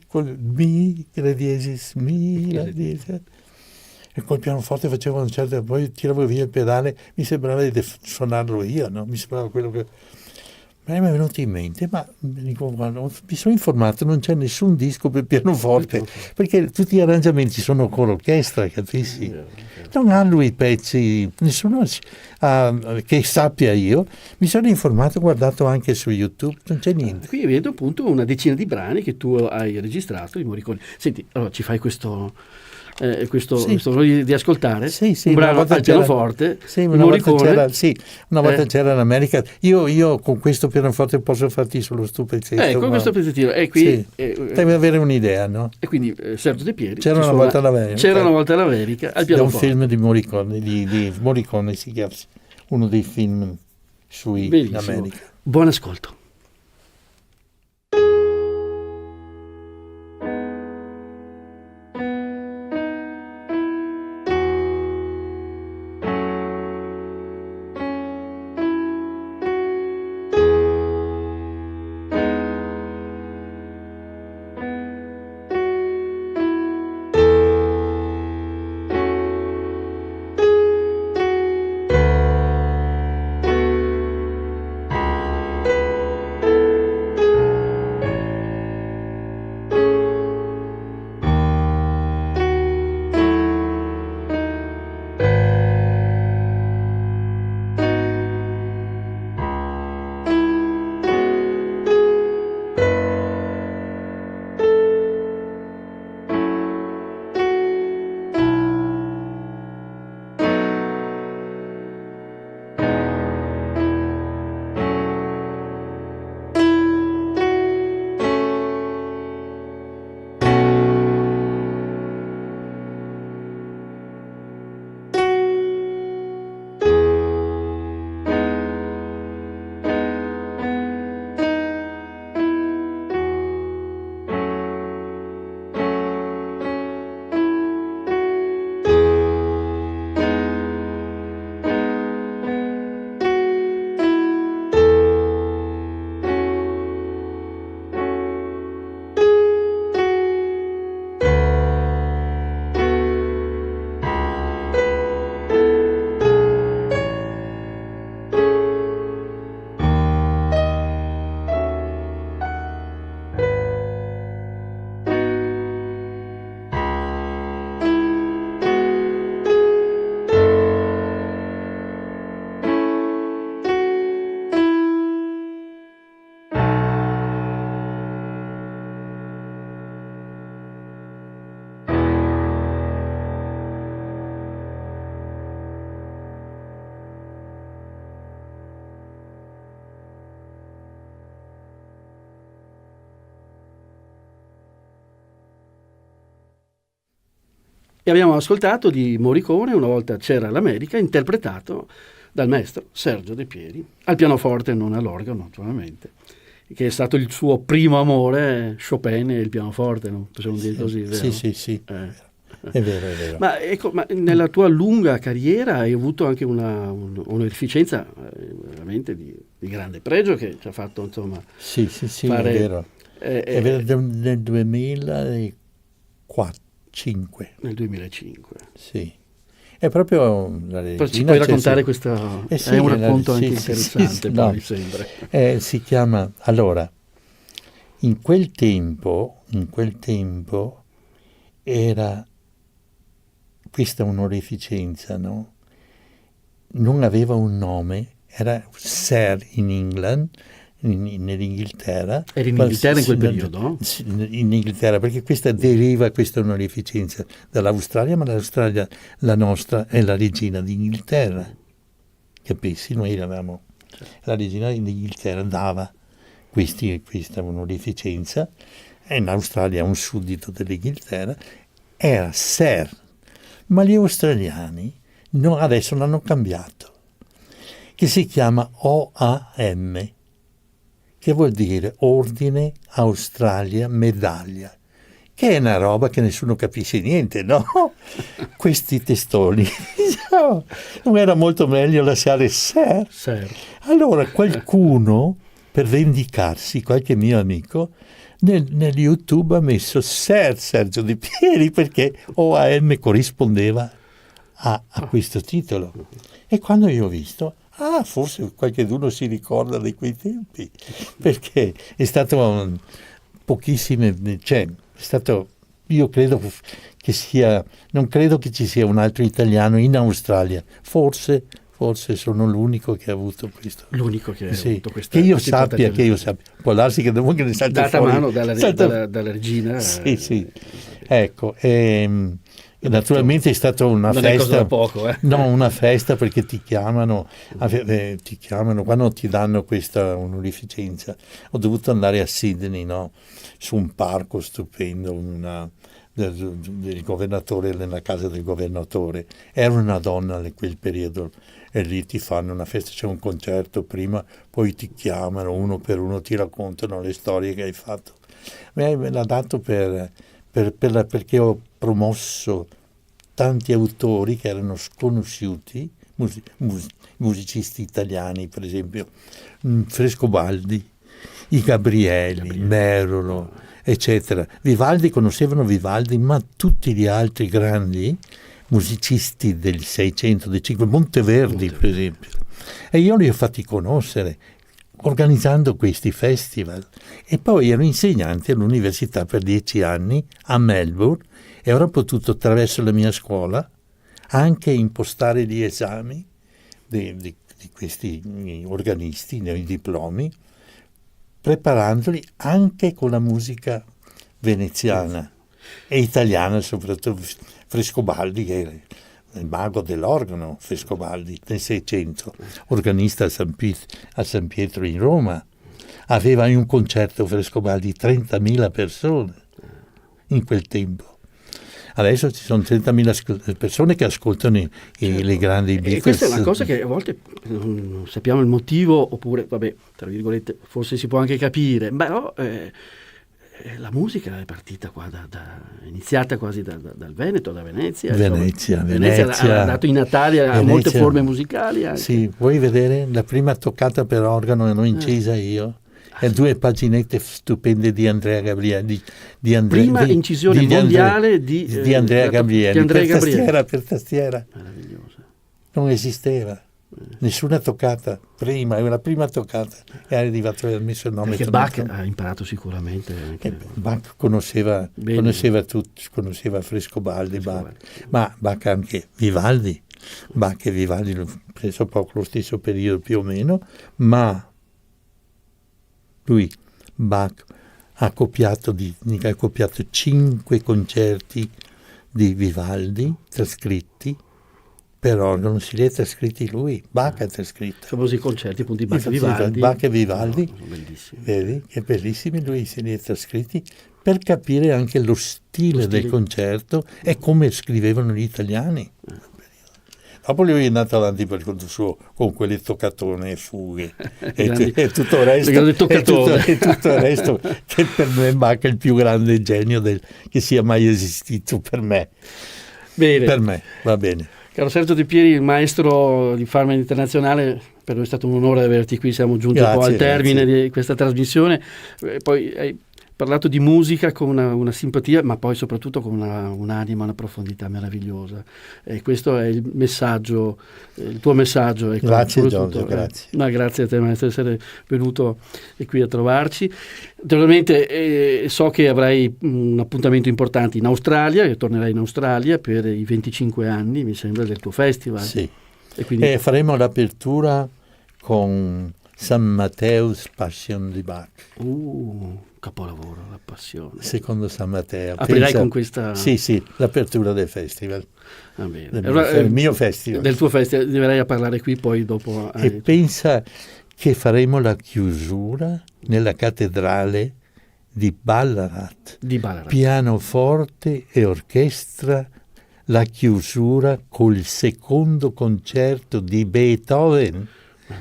col mi, la diesis, mi, la diesis. E col pianoforte facevo un certo, poi tiravo via il pedale, mi sembrava di suonarlo io, no? Mi sembrava quello che. Mi è venuto in mente, ma mi sono informato, non c'è nessun disco per pianoforte, perché tutti gli arrangiamenti sono con l'orchestra, capisci? Non ha lui i pezzi, nessuno che sappia io. Mi sono informato, ho guardato anche su YouTube, non c'è niente. Qui vedo appunto una decina di brani che tu hai registrato di Morricone. Senti, allora ci fai questo questo di ascoltare Sì, un brano al pianoforte. Una volta c'era in America. Io con questo pianoforte posso farti solo stupezzetto. Con questo pezzettino. E qui devi avere un'idea, no? E quindi Sergio De Pieri. C'era una volta all'America. C'era una volta all'America al pianoforte. È un film di Morricone, di Morricone si chiama, uno dei film in America. Buon ascolto. E abbiamo ascoltato di Morricone Una volta c'era l'America, interpretato dal maestro Sergio De Pieri, al pianoforte, non all'organo naturalmente, che è stato il suo primo amore, Chopin e il pianoforte, no? Possiamo dire così, vero? Sì. È vero. Ma ecco, nella tua lunga carriera hai avuto anche un'efficienza veramente di grande pregio, che ci ha fatto, insomma, fare... è vero. È vero, nel 2004. Nel 2005. Sì. È proprio la regina. Ci puoi raccontare questo? È un racconto anche interessante, mi sembra. Si chiama, allora, in quel tempo era questa onorificenza, no? Non aveva un nome, era Sir in England, nell'Inghilterra. Eri in Inghilterra in quel periodo, no? In Inghilterra, perché questa onorificenza dall'Australia, ma l'Australia, la nostra, è la regina d'Inghilterra. Capisci? Noi eravamo... La regina d'Inghilterra dava questa onorificenza, e in Australia un suddito dell'Inghilterra, era Sir. Ma gli australiani adesso l'hanno cambiato, che si chiama OAM, che vuol dire Ordine Australia Medaglia, che è una roba che nessuno capisce niente, no? Questi testoni. Non era molto meglio lasciare Sir? Allora qualcuno, per vendicarsi, qualche mio amico, nel YouTube ha messo Sir Sergio De Pieri, perché OAM corrispondeva a questo titolo. E quando io ho visto... forse qualcuno si ricorda di quei tempi, perché è stato io credo che non credo che ci sia un altro italiano in Australia, forse sono l'unico che ha avuto questo. L'unico che ha avuto questa. Che io sappia, può darsi che dopo che ne salta data fuori. Data mano dalla regina. Sì. Ecco, E naturalmente è stata una non festa, è cosa da poco, no, una festa perché ti chiamano quando ti danno questa onorificenza. Ho dovuto andare a Sydney, no? Su un parco stupendo, del governatore, nella casa del governatore. Era una donna in quel periodo e lì ti fanno una festa, c'è un concerto prima, poi ti chiamano uno per uno, ti raccontano le storie che hai fatto. Me l'ha dato perché ho promosso tanti autori che erano sconosciuti, musicisti italiani, per esempio Frescobaldi, i Gabrieli, Merolo, eccetera. Conoscevano Vivaldi, ma tutti gli altri grandi musicisti del 600, del 500, Monteverdi per esempio. E io li ho fatti conoscere organizzando questi festival. E poi ero insegnante all'università per 10 anni a Melbourne e avrò potuto attraverso la mia scuola anche impostare gli esami di questi organisti, nei diplomi, preparandoli anche con la musica veneziana e italiana, soprattutto Frescobaldi, che era il mago dell'organo, Frescobaldi, nel 600, organista a San Pietro in Roma. Aveva in un concerto Frescobaldi 30.000 persone in quel tempo. Adesso ci sono 30.000 persone che ascoltano le grandi Beatles. E questa è una cosa che a volte non sappiamo il motivo, oppure, vabbè, tra virgolette, forse si può anche capire, però la musica è partita qua è iniziata quasi dal Veneto, da Venezia. Venezia ha dato i natali a molte forme musicali anche. Sì, vuoi vedere la prima toccata per organo l'ho incisa io? E 2 paginette stupende di Andrea Gabrieli. Prima incisione mondiale di Andrea Gabrieli. Per tastiera. Meravigliosa. Non esisteva. Nessuna toccata prima, è la prima toccata e è arrivato e ha messo il nome. Perché Bach ha imparato sicuramente anche. Bach conosceva tutti, conosceva Frescobaldi, ma Bach anche Vivaldi. Bach e Vivaldi hanno preso poco lo stesso periodo più o meno, ma lui, Bach, ha copiato 5 concerti di Vivaldi trascritti per organo, si li ha trascritti lui, Bach ha trascritto. I famosi concerti appunto di Bach e Vivaldi. Bach e Vivaldi, sono bellissimi. Vedi, che bellissimi, lui se li ha trascritti per capire anche lo stile del concerto e come scrivevano gli italiani. Dopo lui è andato avanti per conto suo con quelle toccatone e fughe e tutto il resto, che per me Bach è il più grande genio che sia mai esistito per me. Bene. Per me, va bene. Caro Sergio De Pieri, il maestro di Farmen Internazionale, per noi è stato un onore averti qui, siamo giunti un po' al termine di questa trasmissione. Poi hai parlato di musica con una simpatia, ma poi soprattutto con un'anima, una profondità meravigliosa. E questo è il messaggio, il tuo messaggio. Ecco, grazie Giorgio, grazie. No, grazie a te maestro di essere venuto qui a trovarci. Naturalmente so che avrai un appuntamento importante in Australia, che tornerai in Australia per i 25 anni, mi sembra, del tuo festival. Sì, e quindi faremo l'apertura con San Matteo's Passion di Bach. Capolavoro, la passione. Secondo San Matteo. Aprirai con questa... Sì, l'apertura del festival. Va bene. Del mio festival. Del tuo festival, verrai a parlare qui poi dopo. E pensa che faremo la chiusura nella cattedrale di Ballarat. Pianoforte e orchestra, la chiusura col secondo concerto di Beethoven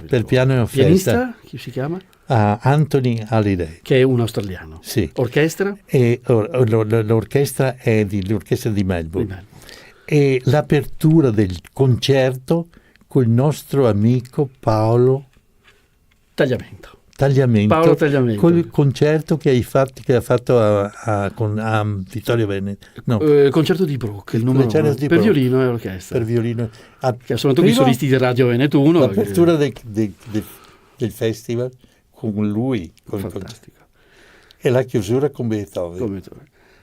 per piano e orchestra. Pianista? Chi si chiama? Anthony Halliday, che è un australiano. Sì. Orchestra? E l'orchestra è l'orchestra di Melbourne. E l'apertura del concerto col nostro amico Paolo Tagliamento. Paolo Tagliamento. Col concerto che ha fatto a Vittorio Veneto. No. Concerto di Bruch, il numero 1, per violino e orchestra. Per violino. Che sono tutti i solisti di Radio Veneto 1. L'apertura del festival con lui. Fantastico. E la chiusura con Beethoven.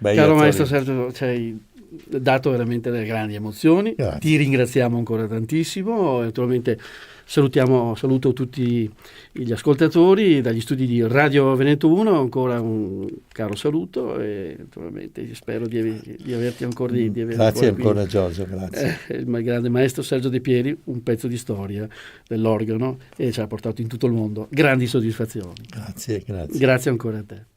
Caro maestro Sergio, ci hai dato veramente delle grandi emozioni. Grazie. Ti ringraziamo ancora tantissimo. Naturalmente saluto tutti gli ascoltatori dagli studi di Radio Veneto 1, ancora un caro saluto e naturalmente spero di averti ancora di averti Grazie ancora qui. Giorgio, grazie. Il grande maestro Sergio De Pieri, un pezzo di storia dell'organo e ci ha portato in tutto il mondo grandi soddisfazioni. Grazie. Grazie ancora a te.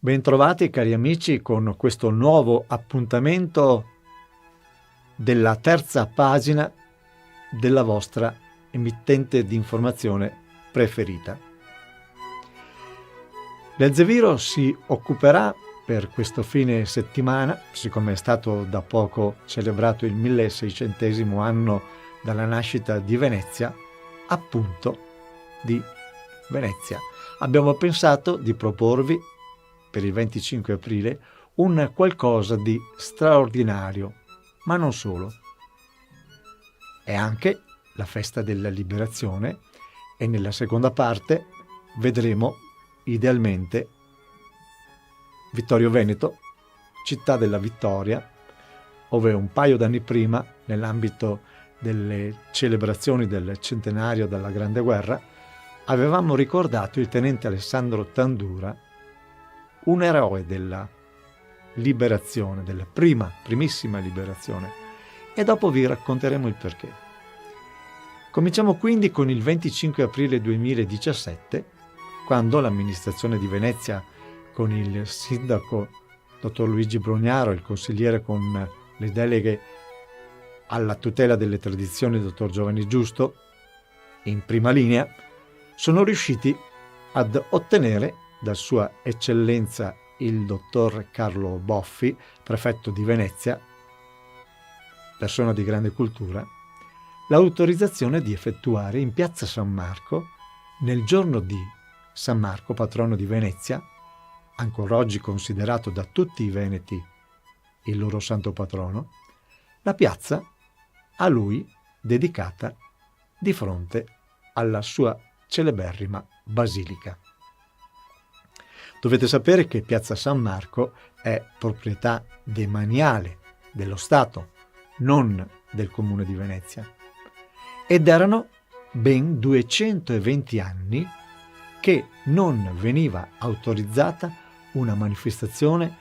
Bentrovati cari amici con questo nuovo appuntamento della terza pagina della vostra emittente di informazione preferita. L'Elzeviro si occuperà per questo fine settimana, siccome è stato da poco celebrato il 1600° anno dalla nascita di Venezia, appunto di Venezia. Abbiamo pensato di proporvi per il 25 aprile un qualcosa di straordinario, ma non solo. È anche la festa della liberazione e nella seconda parte vedremo idealmente Vittorio Veneto, città della vittoria, dove un paio d'anni prima, nell'ambito delle celebrazioni del centenario della Grande Guerra, avevamo ricordato il tenente Alessandro Tandura, un eroe della liberazione, della primissima liberazione, e dopo vi racconteremo il perché. Cominciamo quindi con il 25 aprile 2017, quando l'amministrazione di Venezia, con il sindaco dottor Luigi Brugnaro, il consigliere con le deleghe alla tutela delle tradizioni dottor Giovanni Giusto, in prima linea, sono riusciti ad ottenere da Sua Eccellenza il dottor Carlo Boffi, prefetto di Venezia, persona di grande cultura, l'autorizzazione di effettuare in piazza San Marco, nel giorno di San Marco, patrono di Venezia, ancora oggi considerato da tutti i veneti il loro santo patrono, la piazza a lui dedicata di fronte alla sua celeberrima basilica. Dovete sapere che Piazza San Marco è proprietà demaniale dello Stato, non del Comune di Venezia. Ed erano ben 220 anni che non veniva autorizzata una manifestazione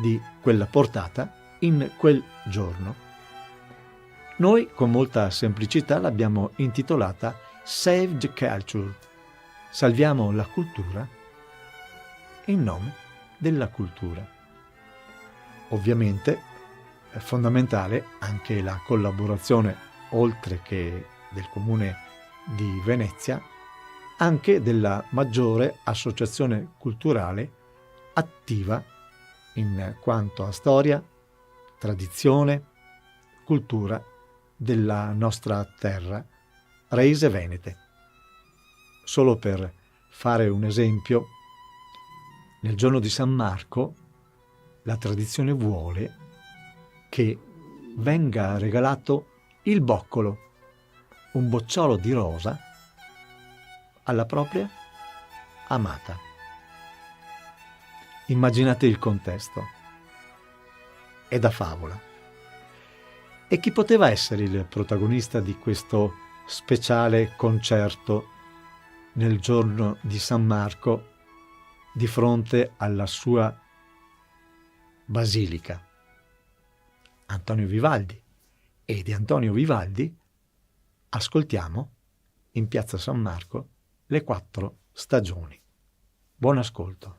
di quella portata in quel giorno. Noi con molta semplicità l'abbiamo intitolata Save the Culture, salviamo la cultura in nome della cultura. Ovviamente è fondamentale anche la collaborazione, oltre che del Comune di Venezia, anche della maggiore associazione culturale attiva in quanto a storia, tradizione, cultura della nostra terra, Raise Venete. Solo per fare un esempio, nel giorno di San Marco la tradizione vuole che venga regalato il boccolo, un bocciolo di rosa, alla propria amata. Immaginate il contesto. È da favola. E chi poteva essere il protagonista di questo speciale concerto nel giorno di San Marco di fronte alla sua basilica? Antonio Vivaldi. E di Antonio Vivaldi ascoltiamo in Piazza San Marco le 4 stagioni. Buon ascolto.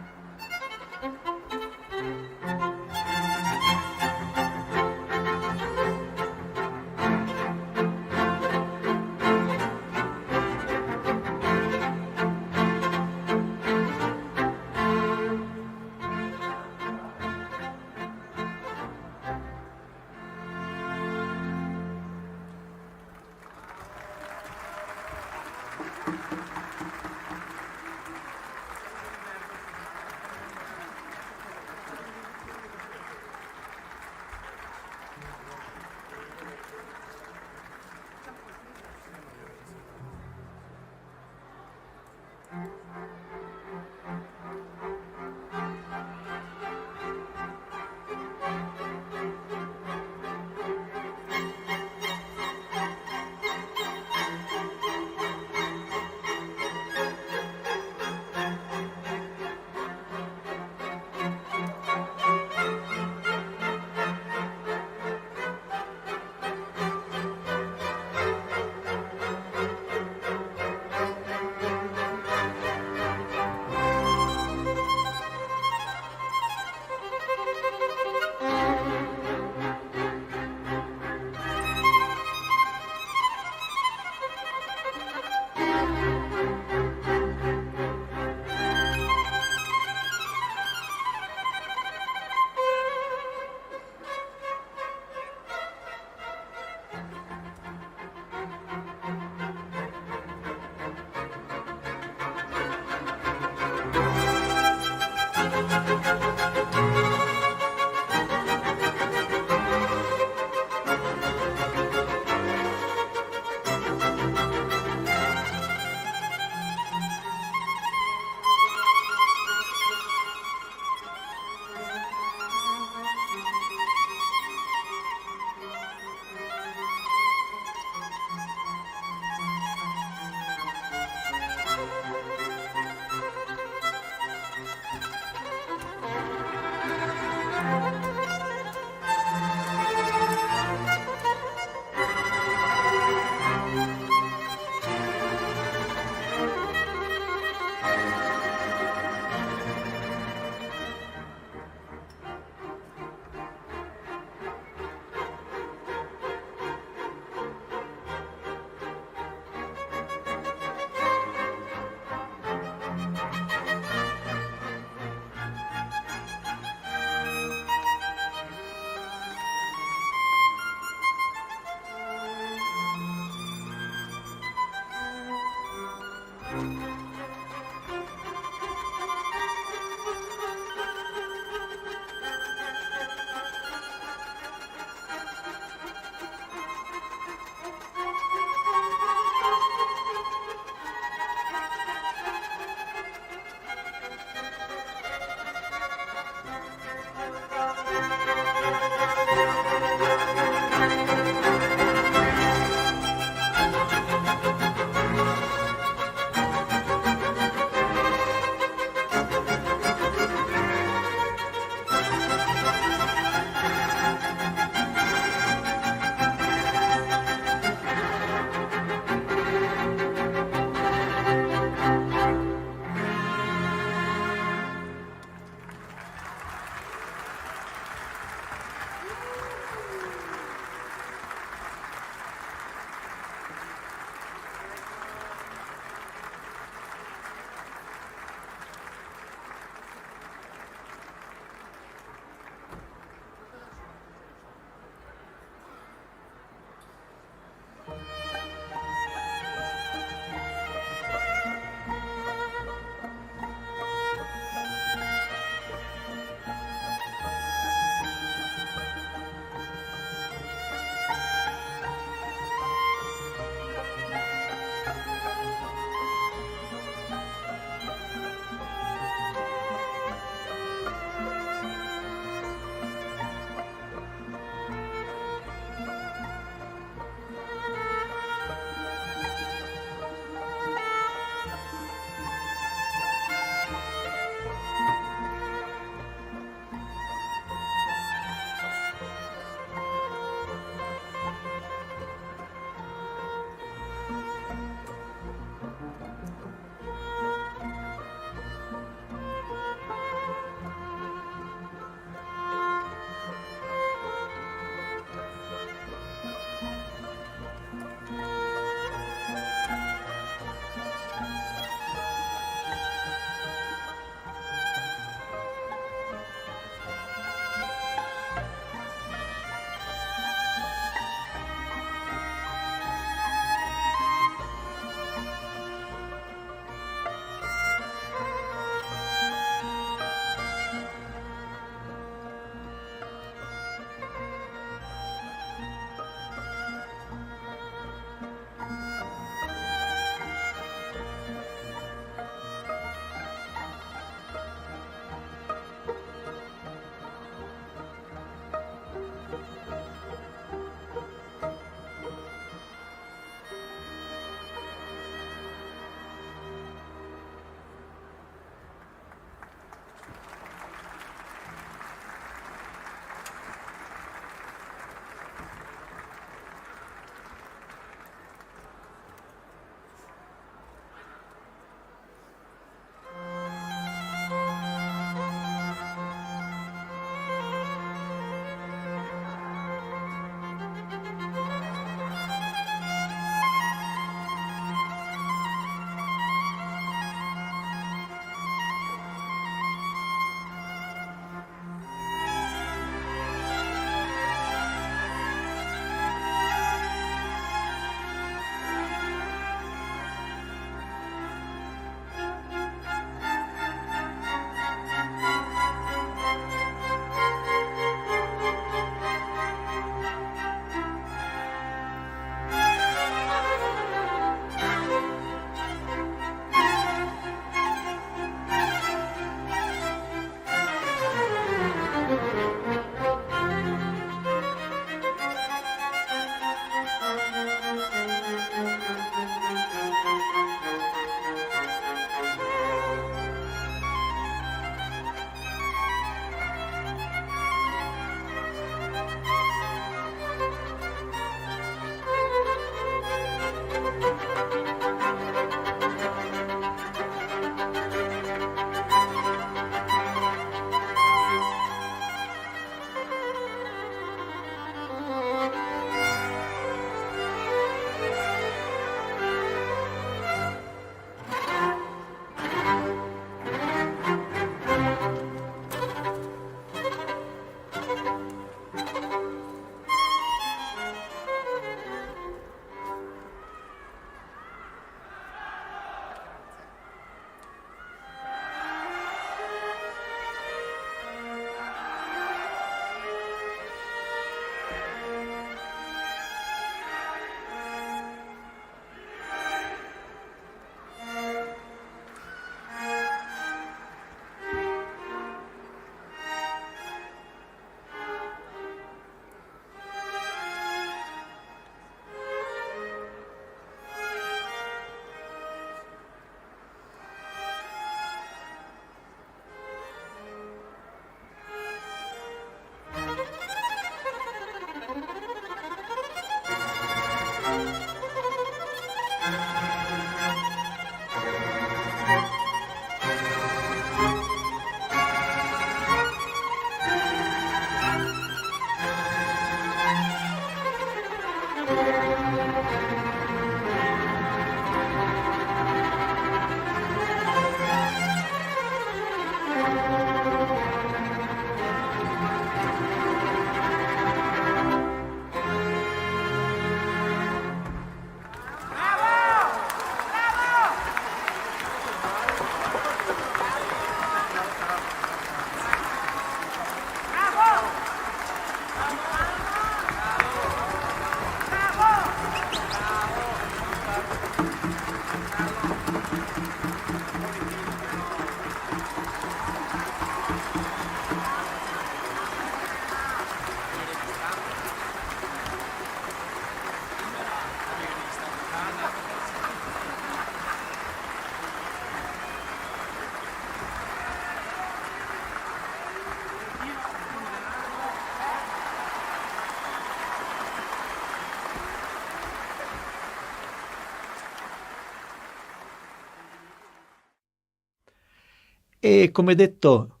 E come detto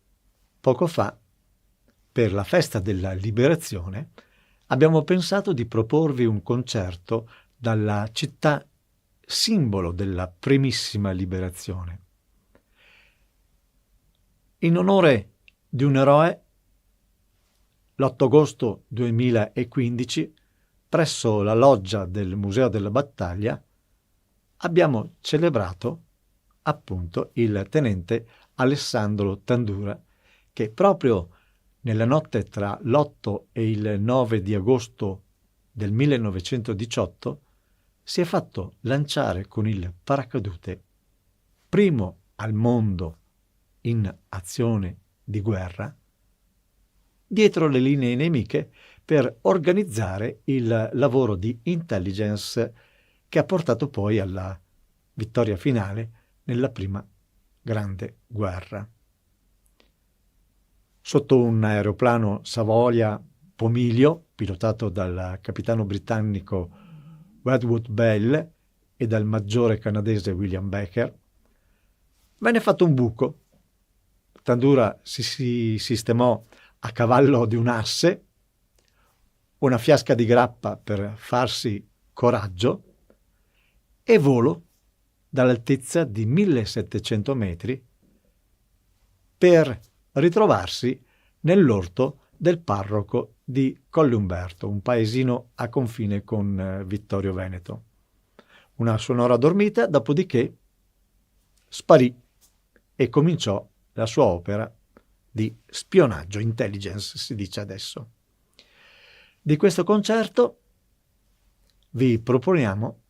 poco fa, per la festa della liberazione abbiamo pensato di proporvi un concerto dalla città simbolo della primissima liberazione. In onore di un eroe, l'8 agosto 2015, presso la loggia del Museo della Battaglia, abbiamo celebrato appunto il tenente Alessandro Tandura, che proprio nella notte tra l'8 e il 9 di agosto del 1918 si è fatto lanciare con il paracadute, primo al mondo in azione di guerra, dietro le linee nemiche per organizzare il lavoro di intelligence che ha portato poi alla vittoria finale nella prima grande guerra. Sotto un aeroplano Savoia Pomilio, pilotato dal capitano britannico Wedgwood Bell e dal maggiore canadese William Baker, venne fatto un buco. Tandura si sistemò a cavallo di un asse, una fiasca di grappa per farsi coraggio e volò dall'altezza di 1700 metri per ritrovarsi nell'orto del parroco di Colleumberto, un paesino a confine con Vittorio Veneto. Una sonora dormita, dopodiché sparì e cominciò la sua opera di spionaggio, intelligence si dice adesso. Di questo concerto vi proponiamo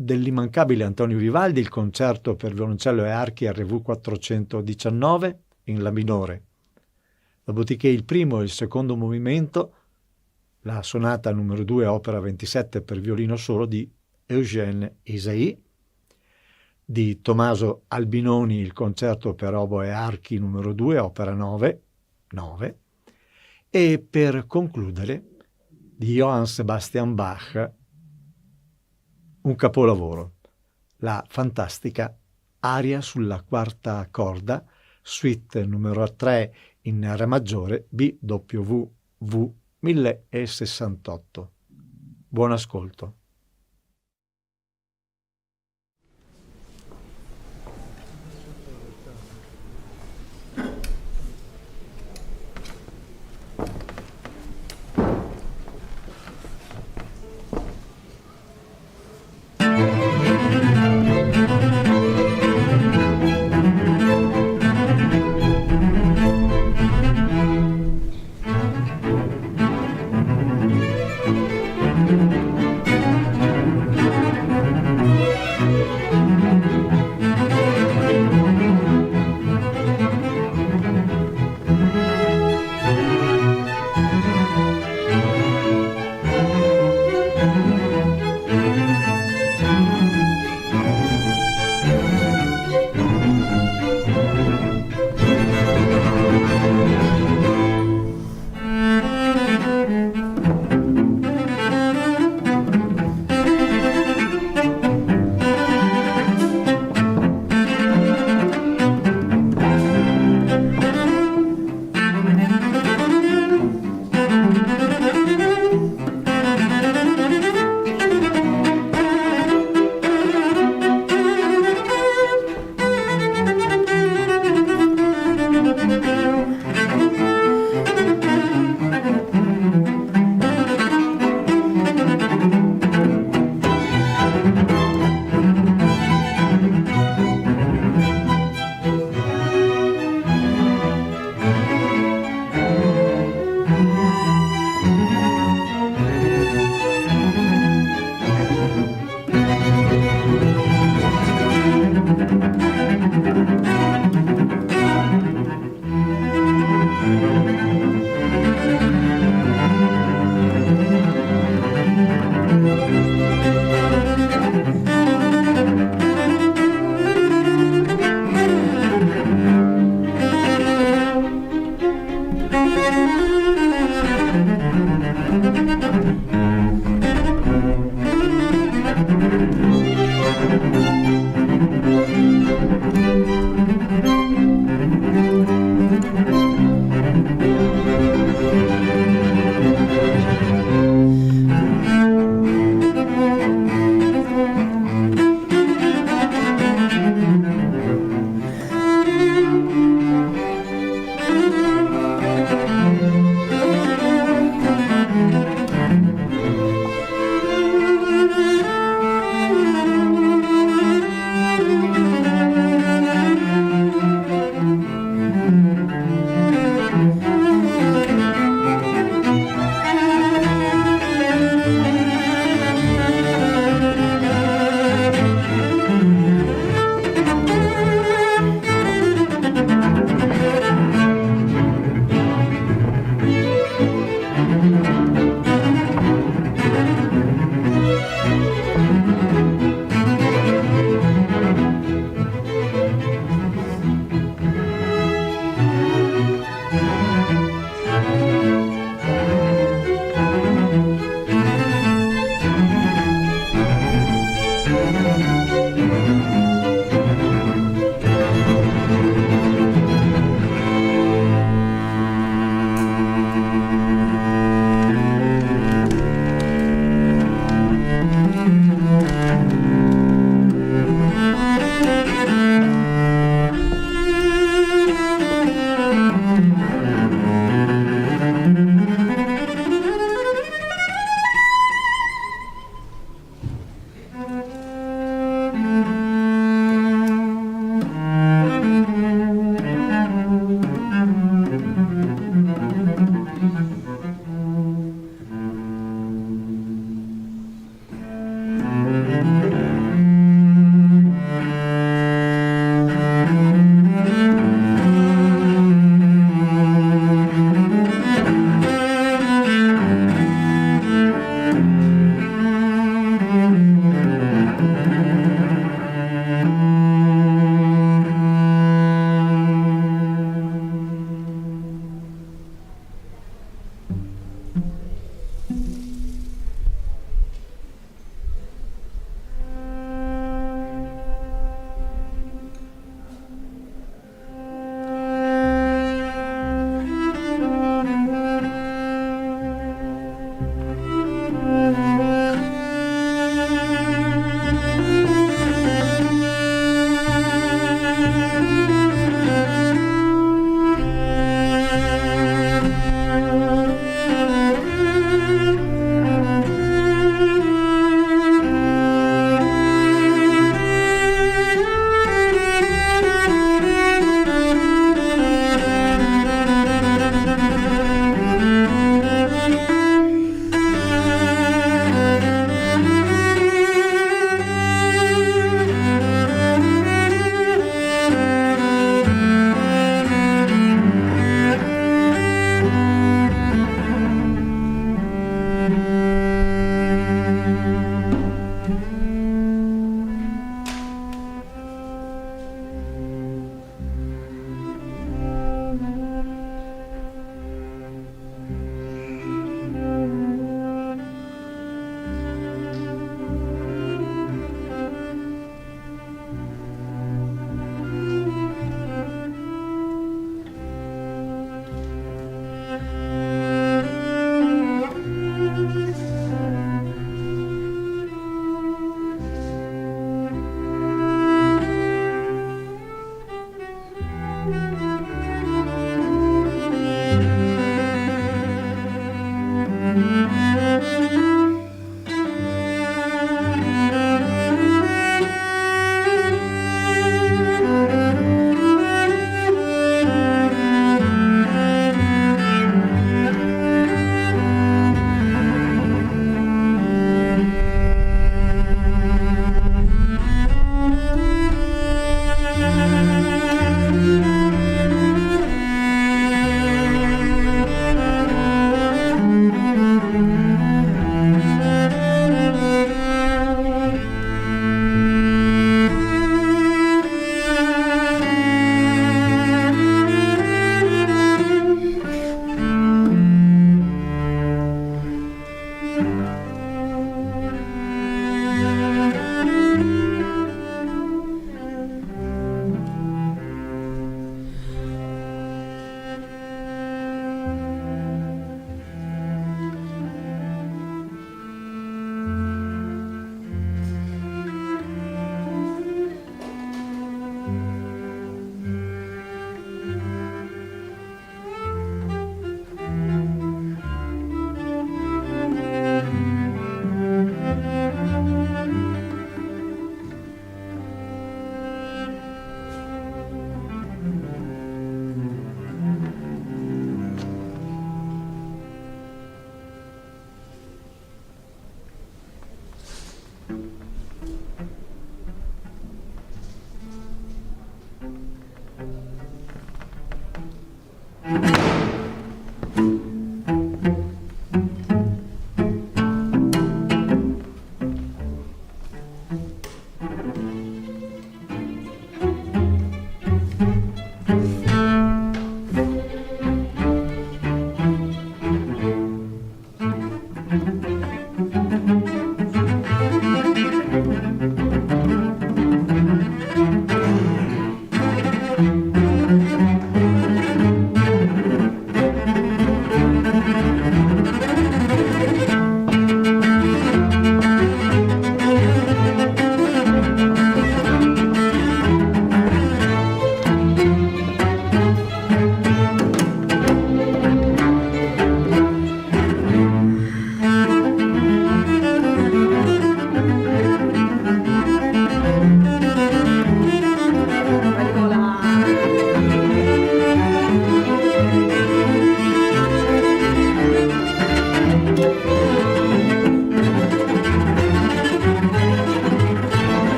dell'immancabile Antonio Vivaldi il concerto per violoncello e archi RV 419 in La minore, dopodiché il primo e il secondo movimento, la sonata numero 2 opera 27 per violino solo di Eugène Isaïe, di Tommaso Albinoni il concerto per oboe e archi numero 2 opera 9 e per concludere di Johann Sebastian Bach un capolavoro, la fantastica aria sulla quarta corda, suite numero 3 in Re maggiore BWV 1068. Buon ascolto.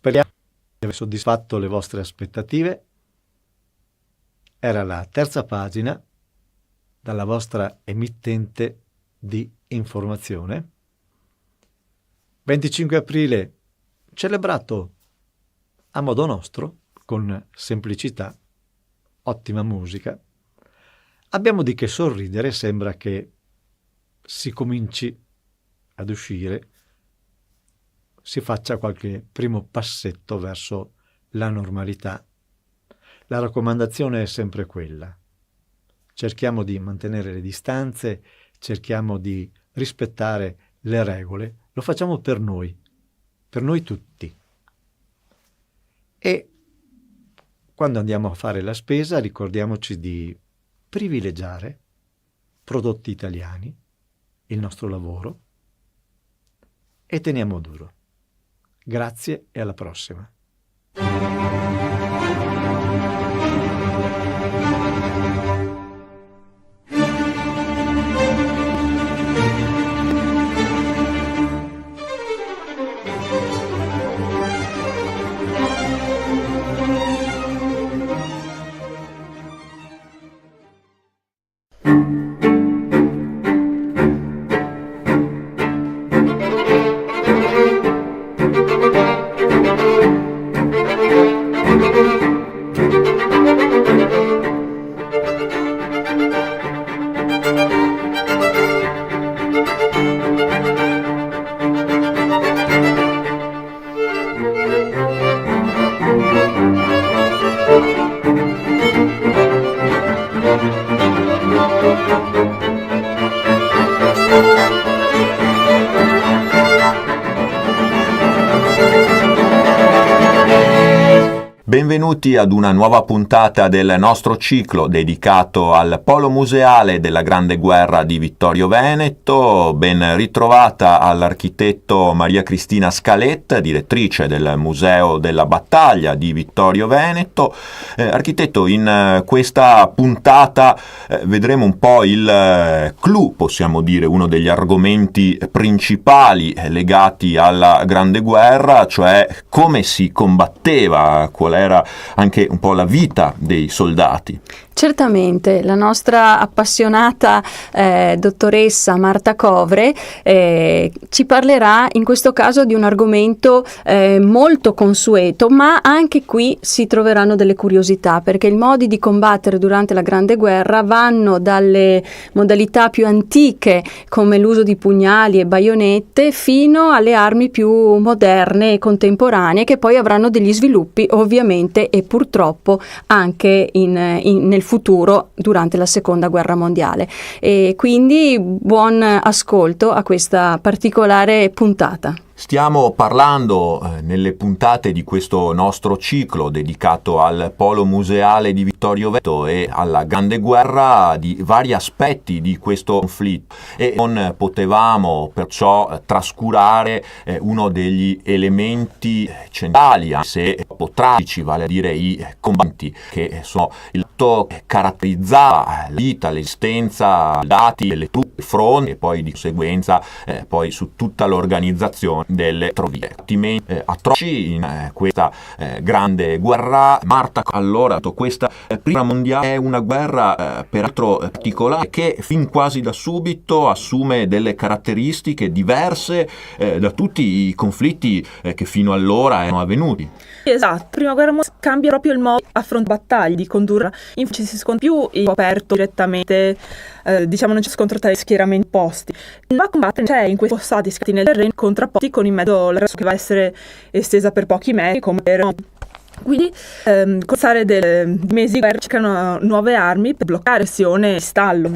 Speriamo di aver soddisfatto le vostre aspettative. Era la terza pagina dalla vostra emittente di informazione. 25 aprile celebrato a modo nostro, con semplicità, ottima musica. Abbiamo di che sorridere, sembra che si cominci ad uscire, si faccia qualche primo passetto verso la normalità. La raccomandazione è sempre quella. Cerchiamo di mantenere le distanze, cerchiamo di rispettare le regole, lo facciamo per noi tutti. E quando andiamo a fare la spesa ricordiamoci di privilegiare prodotti italiani, il nostro lavoro, e teniamo duro. Grazie e alla prossima. Benvenuti ad una nuova puntata del nostro ciclo dedicato al Polo Museale della Grande Guerra di Vittorio Veneto. Ben ritrovata all'architetto Maria Cristina Scaletta, direttrice del Museo della Battaglia di Vittorio Veneto. Architetto, in questa puntata vedremo un po' il clou, possiamo dire, uno degli argomenti principali legati alla Grande Guerra, cioè come si combatteva, qual era anche un po' la vita dei soldati. Certamente, la nostra appassionata dottoressa Marta Covre ci parlerà in questo caso di un argomento molto consueto, ma anche qui si troveranno delle curiosità, perché i modi di combattere durante la Grande Guerra vanno dalle modalità più antiche, come l'uso di pugnali e baionette, fino alle armi più moderne e contemporanee, che poi avranno degli sviluppi ovviamente e purtroppo anche nel futuro durante la Seconda Guerra Mondiale. E quindi buon ascolto a questa particolare puntata. Stiamo parlando nelle puntate di questo nostro ciclo dedicato al Polo Museale di Vittorio Veneto e alla Grande Guerra di vari aspetti di questo conflitto, e non potevamo perciò trascurare uno degli elementi centrali, anche se un po' tragici, vale a dire i combattenti, che sono il fatto che caratterizzava la vita, l'esistenza, i dati delle truppe, il fronte e poi di conseguenza poi su tutta l'organizzazione delle trovie. Atroci in questa grande guerra. Marta, allora, questa prima mondiale è una guerra peraltro particolare, che fin quasi da subito assume delle caratteristiche diverse da tutti i conflitti che fino allora erano avvenuti. Esatto, prima guerra mondiale cambia proprio il modo di affrontare battaglie, di condurre. Infatti si scontra più il aperto direttamente, non c'è scontro tra gli schieramenti posti. Va a combattere c'è in questi fossati scritti nel terreno, contrapposti con in mezzo la che va a essere estesa per pochi metri, come erano. Quindi costare dei mesi di guerra cercano nuove armi per bloccare l'azione e stallo.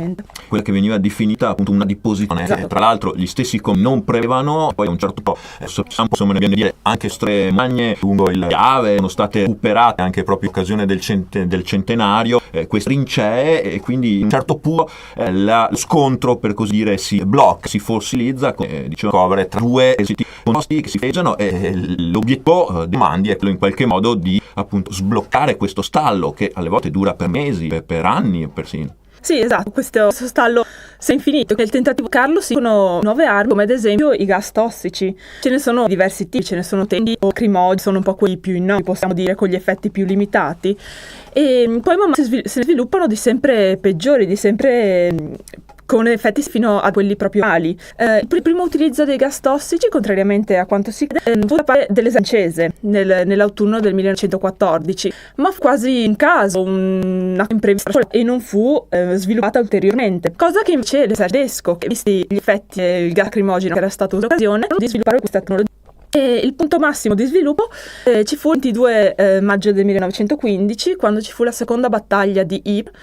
Quella che veniva definita appunto una disposizione, esatto. Tra l'altro gli stessi non prevedevano, poi a un certo punto possiamo dire anche stremagne lungo il Piave sono state recuperate anche proprio in occasione del centenario queste trincee, e quindi a un certo punto lo scontro, per così dire, si blocca, si fossilizza, come diceva Covre, tra due esiti opposti che si feggiano, e l'obiettivo dei comandi è quello in qualche modo di appunto sbloccare questo stallo che alle volte dura per mesi, per anni persino. Sì, esatto, questo stallo si è infinito. Nel tentativo di Carlo si usano nuove armi, come ad esempio i gas tossici. Ce ne sono diversi tipi, ce ne sono tendi o lacrimogeni, sono un po' quelli più innocui, possiamo dire, con gli effetti più limitati. E poi man mano se ne sviluppano di sempre peggiori, di sempre con effetti fino a quelli proprio mali. Il primo utilizzo dei gas tossici, contrariamente a quanto si crede, fu da parte dell'esercito francese nell'autunno del 1914, ma fu quasi un caso, una imprevista, e non fu sviluppata ulteriormente. Cosa che invece l'esercito tedesco, che visti gli effetti del gas lacrimogeno che era stato l'occasione di sviluppare questa tecnologia. E il punto massimo di sviluppo ci fu il 22 maggio del 1915, quando ci fu la seconda battaglia di Ypres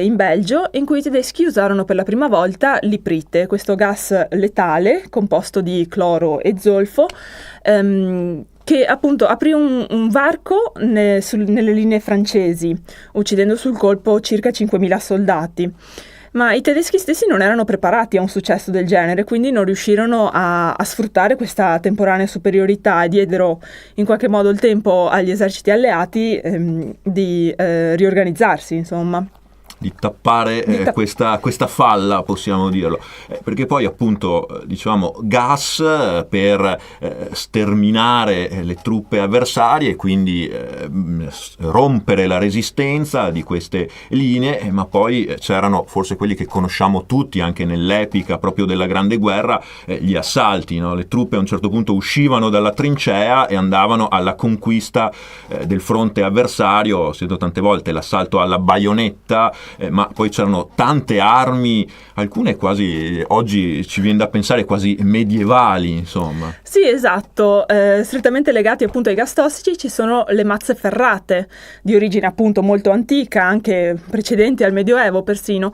in Belgio, in cui i tedeschi usarono per la prima volta l'iprite, questo gas letale composto di cloro e zolfo, che appunto aprì un varco nelle linee francesi, uccidendo sul colpo circa 5.000 soldati. Ma i tedeschi stessi non erano preparati a un successo del genere, quindi non riuscirono a sfruttare questa temporanea superiorità e diedero in qualche modo il tempo agli eserciti alleati di riorganizzarsi, insomma. Di tappare questa falla, possiamo dirlo, perché poi appunto dicevamo gas per sterminare le truppe avversarie e quindi rompere la resistenza di queste linee, ma poi c'erano forse quelli che conosciamo tutti anche nell'epica proprio della Grande Guerra, gli assalti, no? Le truppe a un certo punto uscivano dalla trincea e andavano alla conquista del fronte avversario. Ho sentito tante volte l'assalto alla baionetta, ma poi c'erano tante armi, alcune quasi, oggi ci viene da pensare quasi medievali, insomma. Sì, esatto, strettamente legati appunto ai gas tossici ci sono le mazze ferrate, di origine appunto molto antica, anche precedenti al Medioevo persino,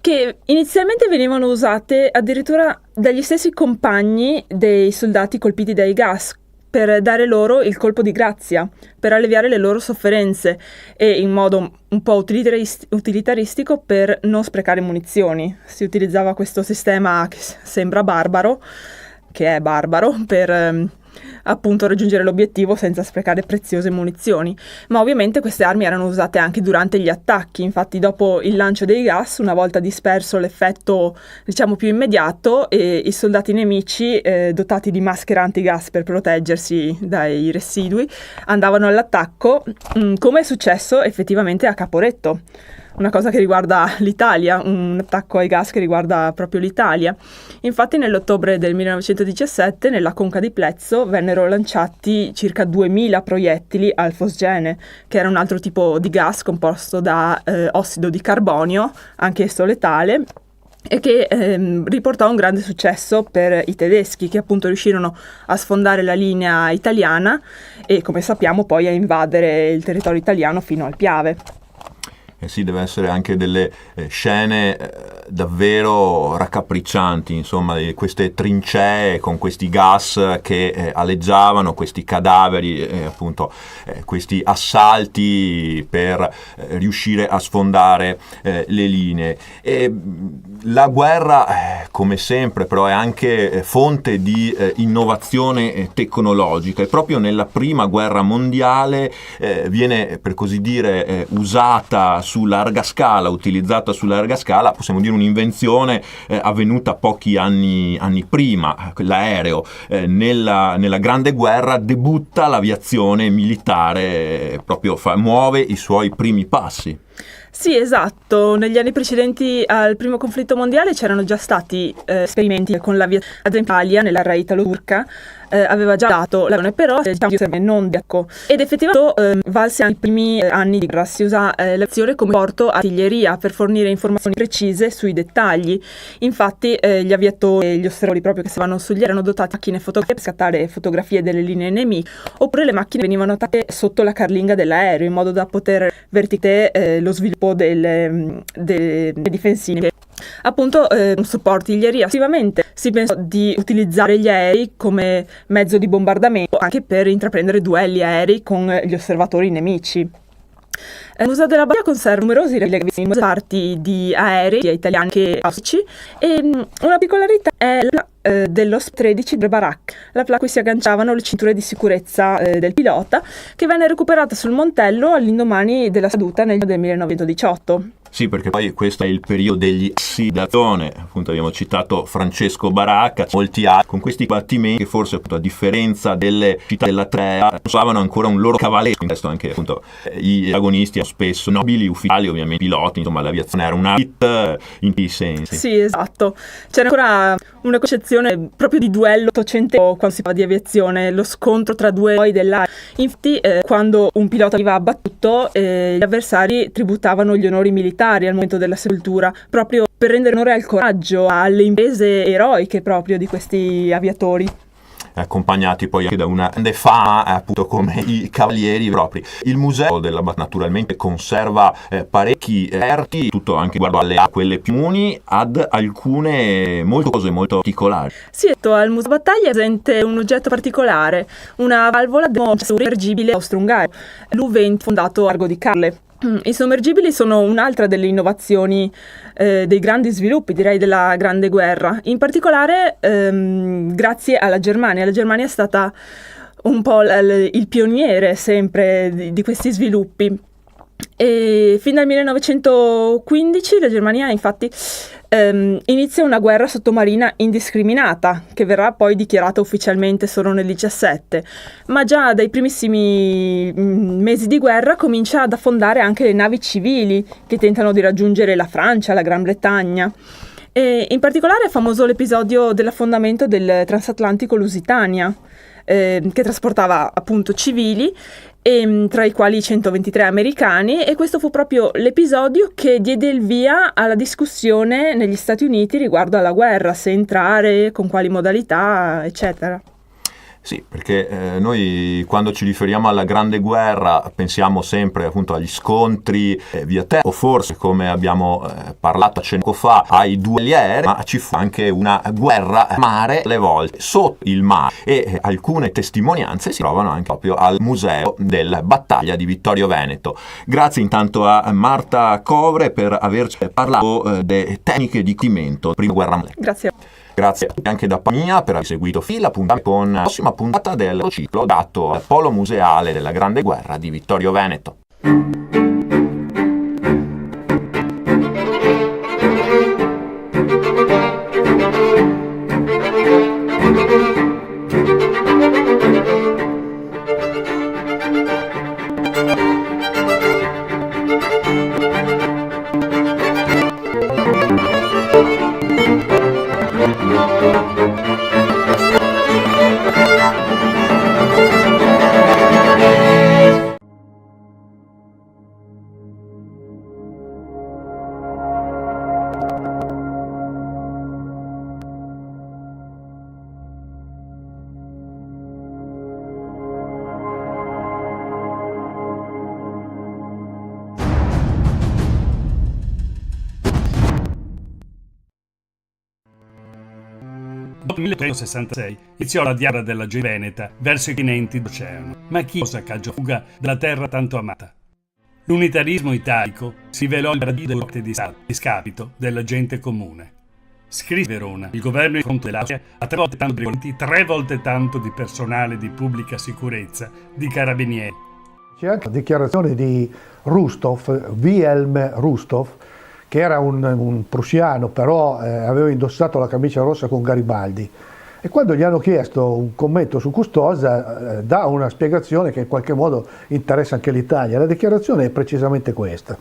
che inizialmente venivano usate addirittura dagli stessi compagni dei soldati colpiti dai gas, per dare loro il colpo di grazia, per alleviare le loro sofferenze e in modo un po' utilitaristico per non sprecare munizioni. Si utilizzava questo sistema che sembra barbaro, che è barbaro, per appunto raggiungere l'obiettivo senza sprecare preziose munizioni. Ma ovviamente queste armi erano usate anche durante gli attacchi, infatti dopo il lancio dei gas, una volta disperso l'effetto diciamo più immediato, i soldati nemici dotati di maschere antigas per proteggersi dai residui andavano all'attacco, come è successo effettivamente a Caporetto. Una cosa che riguarda l'Italia, un attacco ai gas che riguarda proprio l'Italia. Infatti nell'ottobre del 1917 nella conca di Plezzo vennero lanciati circa 2000 proiettili al fosgene, che era un altro tipo di gas composto da ossido di carbonio, anch'esso letale, e che riportò un grande successo per i tedeschi, che appunto riuscirono a sfondare la linea italiana e, come sappiamo, poi a invadere il territorio italiano fino al Piave. Sì, deve essere anche delle scene davvero raccapriccianti, insomma, di queste trincee con questi gas che aleggiavano, questi cadaveri, appunto questi assalti per riuscire a sfondare le linee. E la guerra, come sempre, però è anche fonte di innovazione tecnologica, e proprio nella prima guerra mondiale viene, per così dire, usata su larga scala, utilizzata su larga scala, possiamo dire un'invenzione avvenuta pochi anni prima, l'aereo. Nella Grande Guerra debutta l'aviazione militare, proprio muove i suoi primi passi. Sì, esatto. Negli anni precedenti al primo conflitto mondiale c'erano già stati esperimenti con l'aviazione. Ad esempio, Italia, nella guerra italo-turca, aveva già dato l'avione, però diciamo non ecco. Ed effettivamente valse anche i primi anni di guerra. Si usa l'aviazione come porto artiglieria per fornire informazioni precise sui dettagli. Infatti gli aviatori e gli osservatori proprio che stavano sugli aerei erano dotati di macchine fotografiche per scattare fotografie delle linee nemiche, oppure le macchine venivano attaccate sotto la carlinga dell'aereo in modo da poter verticare lo sviluppo delle difensive. Appunto un supporto artiglieria. Successivamente si pensò di utilizzare gli aerei come mezzo di bombardamento anche per intraprendere duelli aerei con gli osservatori nemici. Il Museo della Baia conserva numerosi relitti in parti di aerei sia italiani che austriaci, e una particolarità è la dello 13 de Barak, la placa a cui si agganciavano le cinture di sicurezza del pilota, che venne recuperata sul Montello all'indomani della caduta nel 1918. Sì, perché poi questo è il periodo degli assi d'azione, appunto abbiamo citato Francesco Baracca, molti altri, con questi combattimenti che forse appunto a differenza delle città della Trea usavano ancora un loro cavalleresco, in questo anche appunto gli agonisti erano spesso nobili, ufficiali, ovviamente piloti, insomma l'aviazione era una hit in tutti i sensi. Sì, esatto. C'era ancora una concezione proprio di duello ottocentesco quando si parla di aviazione, lo scontro tra due eroi dell'aria. Infatti quando un pilota veniva abbattuto gli avversari tributavano gli onori militari al momento della sepoltura, proprio per rendere onore al coraggio, alle imprese eroiche proprio di questi aviatori. Accompagnati poi anche da una grande fama, appunto come i cavalieri propri. Il museo della battaglia naturalmente conserva parecchi reperti, tutto anche riguardo alle quelle più comuni, ad alcune cose molto particolari. Sì, al Museo Battaglia è presente un oggetto particolare, una valvola del sommergibile austro-ungarico, l'U-20 fondato a Largo di Carle. I sommergibili sono un'altra delle innovazioni dei grandi sviluppi, direi, della Grande Guerra. In particolare grazie alla Germania. La Germania è stata un po' il pioniere sempre di questi sviluppi. E fin dal 1915 la Germania infatti inizia una guerra sottomarina indiscriminata che verrà poi dichiarata ufficialmente solo nel 17, ma già dai primissimi mesi di guerra comincia ad affondare anche le navi civili che tentano di raggiungere la Francia, la Gran Bretagna. E in particolare è famoso l'episodio dell'affondamento del transatlantico Lusitania, che trasportava appunto civili, tra i quali 123 americani, e questo fu proprio l'episodio che diede il via alla discussione negli Stati Uniti riguardo alla guerra, se entrare, con quali modalità, eccetera. Sì, perché noi quando ci riferiamo alla Grande Guerra pensiamo sempre appunto agli scontri via terra, o forse, come abbiamo parlato tempo fa, ai duelli aerei, ma ci fu anche una guerra a mare, alle volte sotto il mare, e alcune testimonianze si trovano anche proprio al Museo della Battaglia di Vittorio Veneto. Grazie intanto a Marta Covre per averci parlato delle tecniche di combattimento prima guerra mondiale. Grazie. Grazie anche da Pamia per aver seguito fila con la prossima puntata del ciclo dato al Polo Museale della Grande Guerra di Vittorio Veneto. Dopo il 1866 iniziò la diada della gente veneta verso i continenti d'oceano. Ma chi osa fuga dalla terra tanto amata? L'unitarismo italico si rivelò il paradiso di discapito della gente comune. Scrisse Verona: il governo in fronte dell'Austria ha 3 volte tanto di briganti, 3 volte tanto di personale di pubblica sicurezza, di carabinieri. C'è anche la dichiarazione di Rustov, Wilhelm Rustov, che era un prussiano, però aveva indossato la camicia rossa con Garibaldi. E quando gli hanno chiesto un commento su Custoza, dà una spiegazione che in qualche modo interessa anche l'Italia. La dichiarazione è precisamente questa: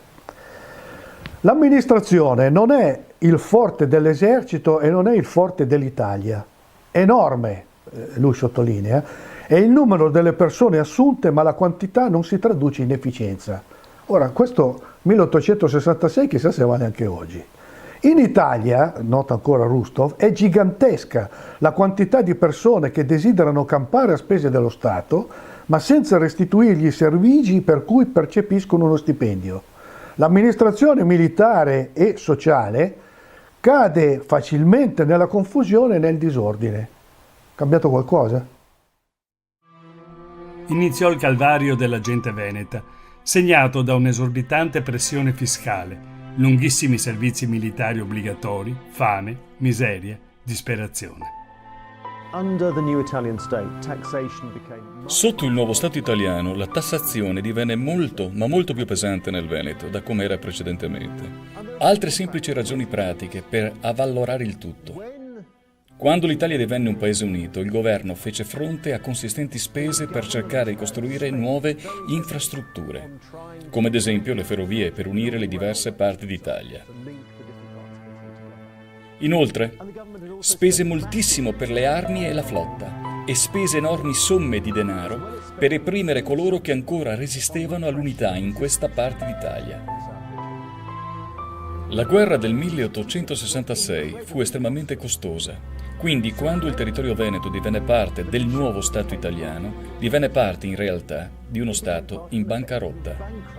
l'amministrazione non è il forte dell'esercito e non è il forte dell'Italia. Enorme, lui sottolinea, è il numero delle persone assunte, ma la quantità non si traduce in efficienza. Ora, questo 1866 chissà se vale anche oggi. In Italia, nota ancora Rustov, è gigantesca la quantità di persone che desiderano campare a spese dello Stato, ma senza restituirgli i servigi per cui percepiscono uno stipendio. L'amministrazione militare e sociale cade facilmente nella confusione e nel disordine. Cambiato qualcosa? Iniziò il calvario della gente veneta, segnato da un'esorbitante pressione fiscale, lunghissimi servizi militari obbligatori, fame, miseria, disperazione. Sotto il nuovo Stato italiano la tassazione divenne molto, ma molto più pesante nel Veneto da come era precedentemente. Altre semplici ragioni pratiche per avvalorare il tutto. Quando l'Italia divenne un paese unito, il governo fece fronte a consistenti spese per cercare di costruire nuove infrastrutture, come ad esempio le ferrovie per unire le diverse parti d'Italia. Inoltre, spese moltissimo per le armi e la flotta e spese enormi somme di denaro per reprimere coloro che ancora resistevano all'unità in questa parte d'Italia. La guerra del 1866 fu estremamente costosa. Quindi, quando il territorio veneto divenne parte del nuovo Stato italiano, divenne parte in realtà di uno Stato in bancarotta.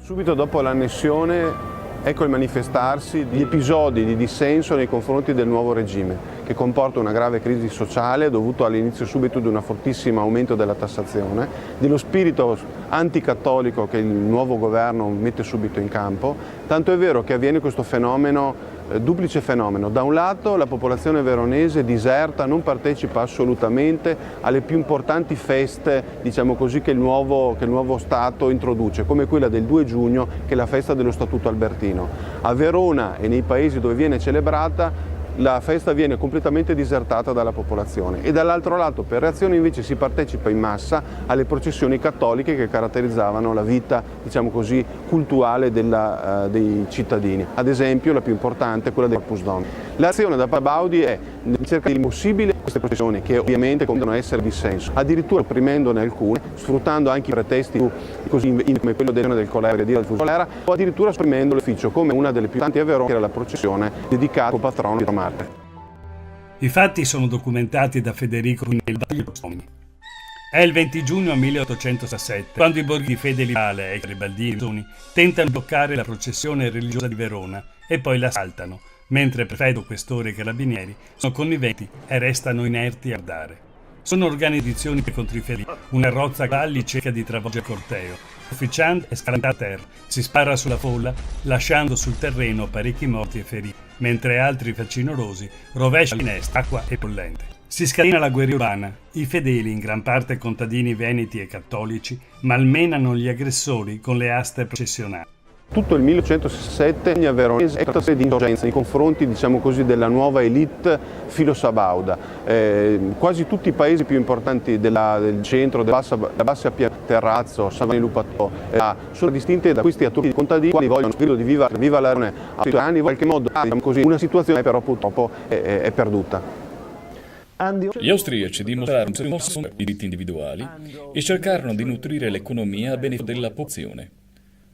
Subito dopo l'annessione, ecco il manifestarsi di episodi di dissenso nei confronti del nuovo regime, che comporta una grave crisi sociale dovuto all'inizio subito di un fortissimo aumento della tassazione, dello spirito anticattolico che il nuovo governo mette subito in campo, tanto è vero che avviene questo fenomeno, duplice fenomeno. Da un lato la popolazione veronese diserta, non partecipa assolutamente alle più importanti feste, diciamo così, che il nuovo Stato introduce, come quella del 2 giugno, che è la festa dello Statuto Albertino. A Verona e nei paesi dove viene celebrata la festa viene completamente disertata dalla popolazione e dall'altro lato per reazione invece si partecipa in massa alle processioni cattoliche che caratterizzavano la vita, diciamo così, cultuale dei cittadini. Ad esempio la più importante è quella del Opus Dei. L'azione da Baudi è cercare il possibile queste processioni che ovviamente devono essere dissenso, addirittura opprimendone alcune, sfruttando anche i pretesti così come quello del Colera, del Fusolera, o addirittura esprimendo l'ufficio come una delle più tanti a Verona, che era la processione dedicata al patrono di Marte. I fatti sono documentati da Federico Pinelli. È il 20 giugno 1867, quando i borghi fede liberale e i garibaldini tentano di bloccare la processione religiosa di Verona e poi la saltano, mentre prefetto, questore e carabinieri sono conniventi e restano inerti a guardare. Sono organizzazioni contro i fedeli. Una carrozza a cavalli cerca di travolgere il corteo. L'ufficiante è scalata a terra, si spara sulla folla, lasciando sul terreno parecchi morti e feriti, mentre altri facinorosi rovesciano finestre, acqua e pollente. Si scatena la guerra urbana. I fedeli, in gran parte contadini veneti e cattolici, malmenano gli aggressori con le aste processionali. Tutto il 1867 a Veronese è stata di insorgenza nei confronti, diciamo così, della nuova elite filosabauda. Quasi tutti i paesi più importanti del centro, della Bassa Terrazzo, Savani Lupatò, sono distinti da questi attori contadini che vogliono spirito di viva la Verone a 8 anni, in qualche modo, diciamo così, una situazione però purtroppo è perduta. Gli austriaci dimostrarono rimorso per i diritti individuali e cercarono di nutrire l'economia a beneficio della popolazione.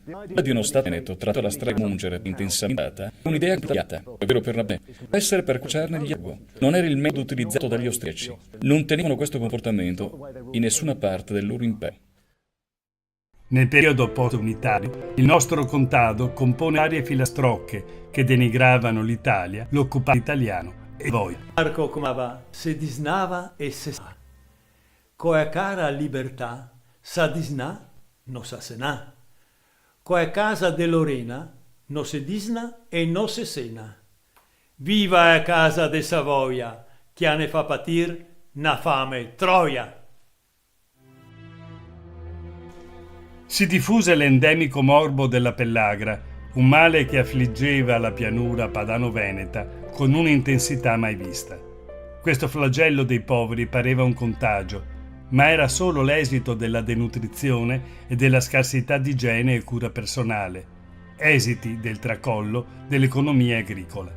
Quella di uno Stato veneto tratto alla strega mungere intensamente è un'idea tagliata, ovvero per Nabè, essere per cruciarne gli ergo. Non era il metodo utilizzato dagli austriaci. Non tenevano questo comportamento in nessuna parte del loro impero. Nel periodo post-unitario, il nostro contado compone varie filastrocche che denigravano l'Italia, l'occupato italiano e voi. Marco comava se disnava e se sa. Coe cara libertà, sa disna, no sa senà. Coe casa de Lorena, no se disna e no se sena. Viva a casa de Savoia, che ne fa patir na fame troia. Si diffuse l'endemico morbo della pellagra, un male che affliggeva la pianura padano-veneta con un'intensità mai vista. Questo flagello dei poveri pareva un contagio, ma era solo l'esito della denutrizione e della scarsità di igiene e cura personale, esiti del tracollo dell'economia agricola.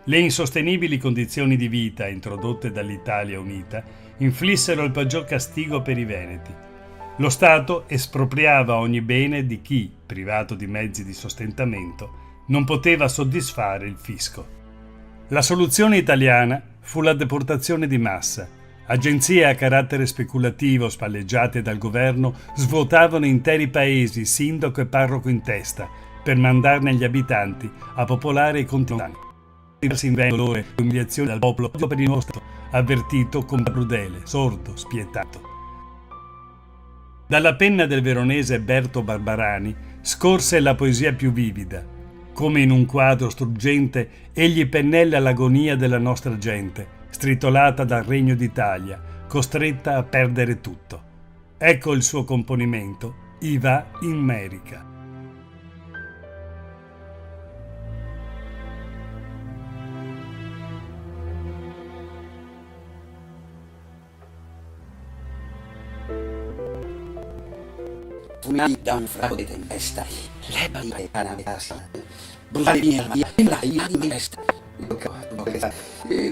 Le insostenibili condizioni di vita introdotte dall'Italia unita inflissero il peggior castigo per i veneti. Lo Stato espropriava ogni bene di chi, privato di mezzi di sostentamento, non poteva soddisfare il fisco. La soluzione italiana fu la deportazione di massa. Agenzie a carattere speculativo spalleggiate dal governo svuotavano interi paesi, sindaco e parroco in testa, per mandarne gli abitanti a popolare i continenti. Diversi inverno dolore e umiliazione dal popolo per il nostro, avvertito come crudele, sordo, spietato. Dalla penna del veronese Berto Barbarani scorse la poesia più vivida. Come in un quadro struggente, egli pennella l'agonia della nostra gente, stritolata dal Regno d'Italia, costretta a perdere tutto. Ecco il suo componimento, I va in Merica. Fumati da un frago di tempesta, l'ebba di pecana di casa, bruciare via in testa,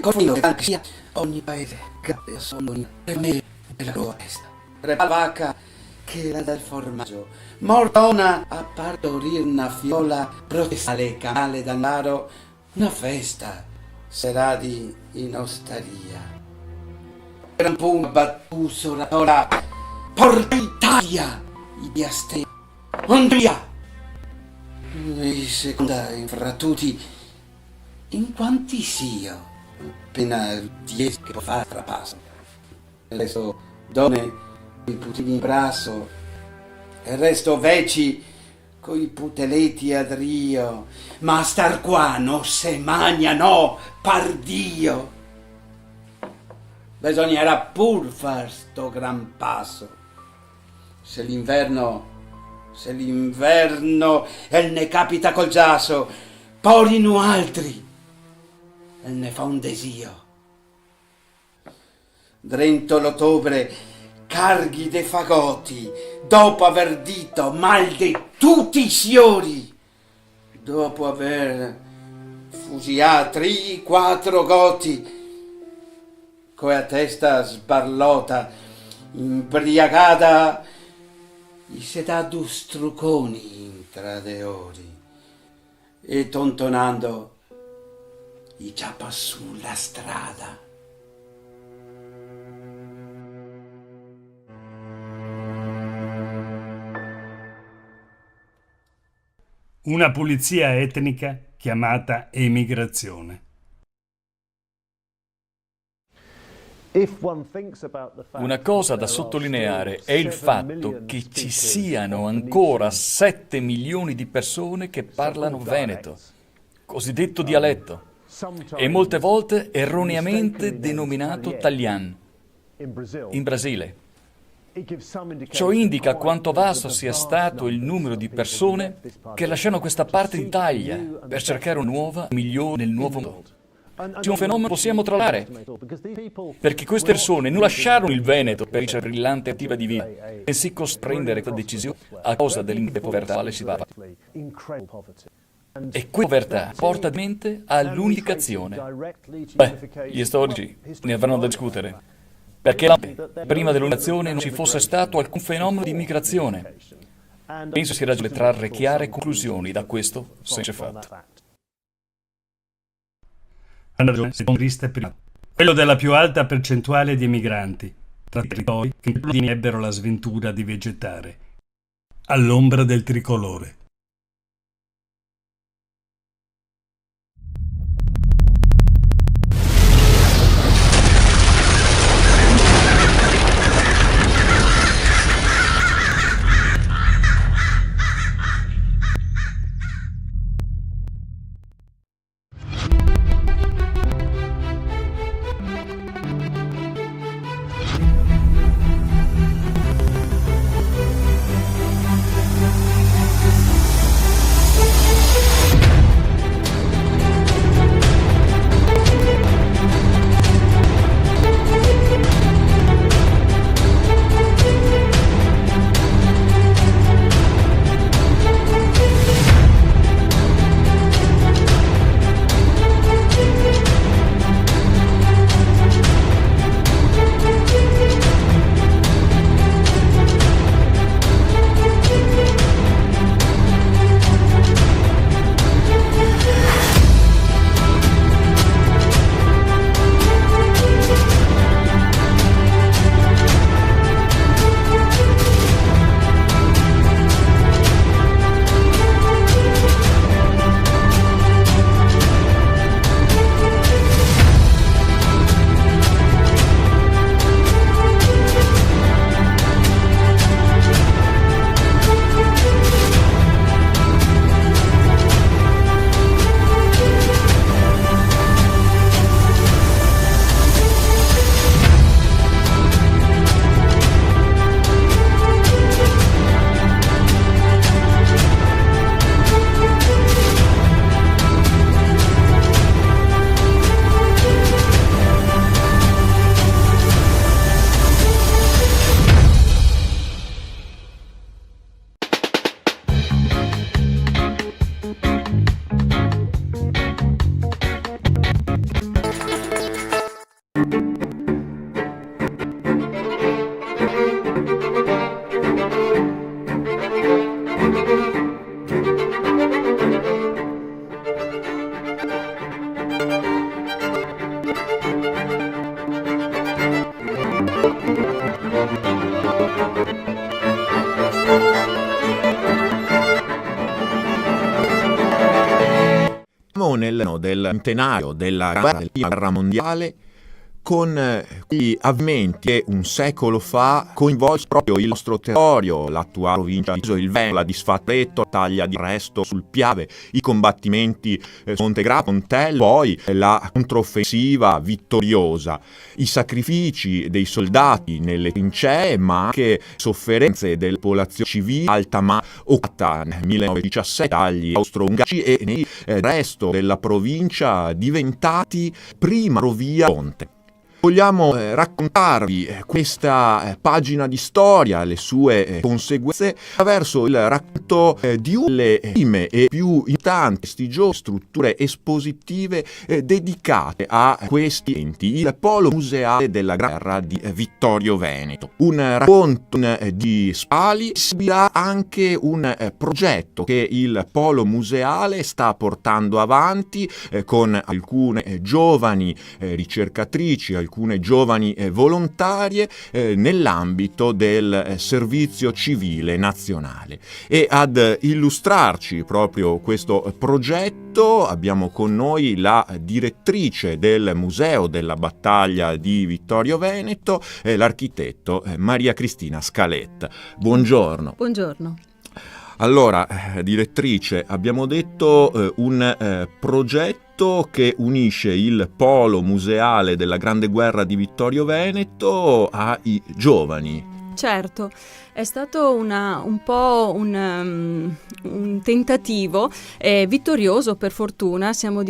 col che sia ogni paese che sono per me e la loro testa. Repa la vacca che la del formaggio, mortona a partorire una fiola, protestale canale d'annaro, una festa sarà in osteria. Per un punto battuso la tora, porta Italia! I biaste, Andria! E seconda infrattuti, in quanti sia, appena 10 che può fare trapasso. Il resto donne, i putini in brasso, il resto veci, coi puteletti ad rio, ma star qua non se magna, no, pardio. Bisognerà pur far sto gran passo. Se l'inverno e ne capita col giasso, porino altri e ne fa un desio. Drento l'ottobre carghi de fagotti, dopo aver dito mal di tutti i siori, dopo aver fusiato 3-4 gotti, coi a testa sbarlota, imbriagata, i sedadu struconi intra de ori e tontonando i giappa sulla strada. Una pulizia etnica chiamata emigrazione. Una cosa da sottolineare è il fatto che ci siano ancora 7 milioni di persone che parlano veneto, cosiddetto dialetto, e molte volte erroneamente denominato taglian, in Brasile. Ciò indica quanto vasto sia stato il numero di persone che lasciano questa parte d'Italia per cercare una nuova, migliore nel nuovo mondo. C'è un fenomeno che possiamo traslare, perché queste persone non lasciarono il Veneto per ricevere brillante attiva di vita, bensì prendere questa decisione a causa dell'incriminante povertà alla quale si va. E quella povertà porta a mente all'unificazione. Gli storici ne avranno da discutere, perché prima dell'unificazione non ci fosse stato alcun fenomeno di immigrazione. Penso sia ragionevole trarre chiare conclusioni da questo semplice fatto. Quello della più alta percentuale di emigranti, tra i territori che ebbero la sventura di vegetare all'ombra del tricolore. Nel del centenario della guerra mondiale, con gli avvenimenti che un secolo fa coinvolse proprio il nostro territorio, l'attuale provincia di il Veneto, la disfatta la taglia di Resto sul Piave, i combattimenti su Montegrappa, Pontello, poi la controffensiva vittoriosa, i sacrifici dei soldati nelle trincee, ma anche sofferenze della popolazione civile alta occupata nel 1917 dagli austro-ungarici e nel resto della provincia diventati prima Rovia Ponte. Vogliamo raccontarvi questa pagina di storia, le sue conseguenze, attraverso il racconto di una delle prime e più importanti prestigiose strutture espositive dedicate a questi enti, il Polo Museale della Guerra di Vittorio Veneto. Un racconto di spali seguirà anche un progetto che il Polo Museale sta portando avanti con alcune giovani ricercatrici, alcune giovani volontarie nell'ambito del servizio civile nazionale. E ad illustrarci proprio questo progetto abbiamo con noi la direttrice del Museo della Battaglia di Vittorio Veneto, l'architetto Maria Cristina Scaletta. Buongiorno. Buongiorno. Allora, direttrice, abbiamo detto un progetto che unisce il Polo Museale della Grande Guerra di Vittorio Veneto ai giovani. Certo, è stato un po' un tentativo vittorioso, per fortuna. Siamo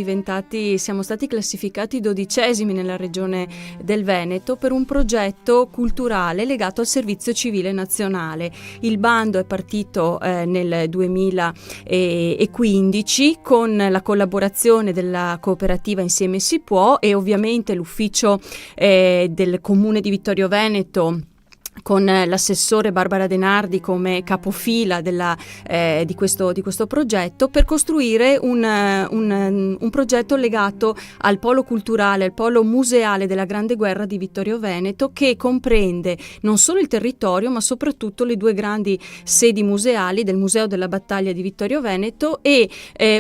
stati classificati 12esimi nella regione del Veneto per un progetto culturale legato al servizio civile nazionale. Il bando è partito nel 2015 con la collaborazione della cooperativa Insieme si può e ovviamente l'ufficio del comune di Vittorio Veneto, con l'assessore Barbara Denardi come capofila di questo progetto, per costruire un progetto legato al polo culturale, al polo museale della Grande Guerra di Vittorio Veneto, che comprende non solo il territorio ma soprattutto le due grandi sedi museali del Museo della Battaglia di Vittorio Veneto e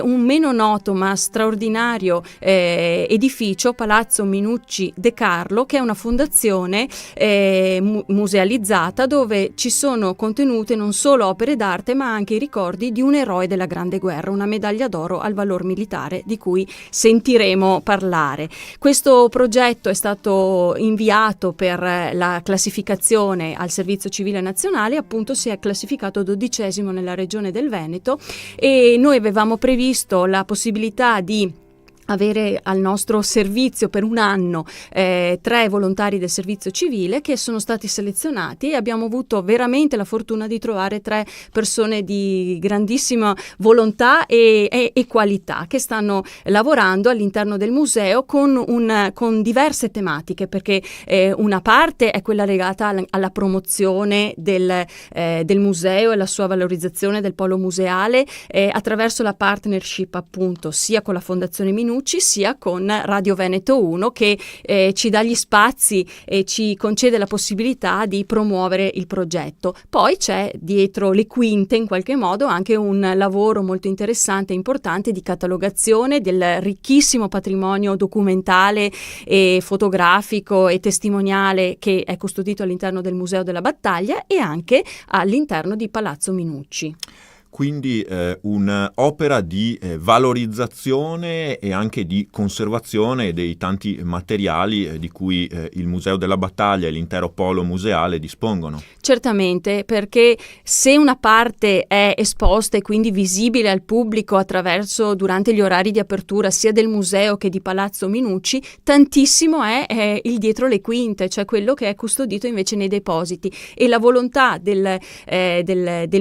un meno noto ma straordinario edificio, Palazzo Minucci De Carlo, che è una fondazione museale dove ci sono contenute non solo opere d'arte ma anche i ricordi di un eroe della Grande Guerra, una medaglia d'oro al valor militare di cui sentiremo parlare. Questo progetto è stato inviato per la classificazione al Servizio Civile Nazionale, appunto si è classificato 12esimo nella regione del Veneto e noi avevamo previsto la possibilità di avere al nostro servizio per un anno 3 volontari del servizio civile che sono stati selezionati, e abbiamo avuto veramente la fortuna di trovare 3 persone di grandissima volontà e qualità che stanno lavorando all'interno del museo con diverse tematiche, perché una parte è quella legata alla promozione del museo e la sua valorizzazione del polo museale attraverso la partnership, appunto, sia con la Fondazione Minucci sia con Radio Veneto 1, che ci dà gli spazi e ci concede la possibilità di promuovere il progetto. Poi c'è dietro le quinte, in qualche modo, anche un lavoro molto interessante e importante di catalogazione del ricchissimo patrimonio documentale e fotografico e testimoniale che è custodito all'interno del Museo della Battaglia e anche all'interno di Palazzo Minucci. Quindi un'opera di valorizzazione e anche di conservazione dei tanti materiali di cui il Museo della Battaglia e l'intero polo museale dispongono. Certamente, perché se una parte è esposta e quindi visibile al pubblico durante gli orari di apertura sia del museo che di Palazzo Minucci, tantissimo è il dietro le quinte, cioè quello che è custodito invece nei depositi, e la volontà del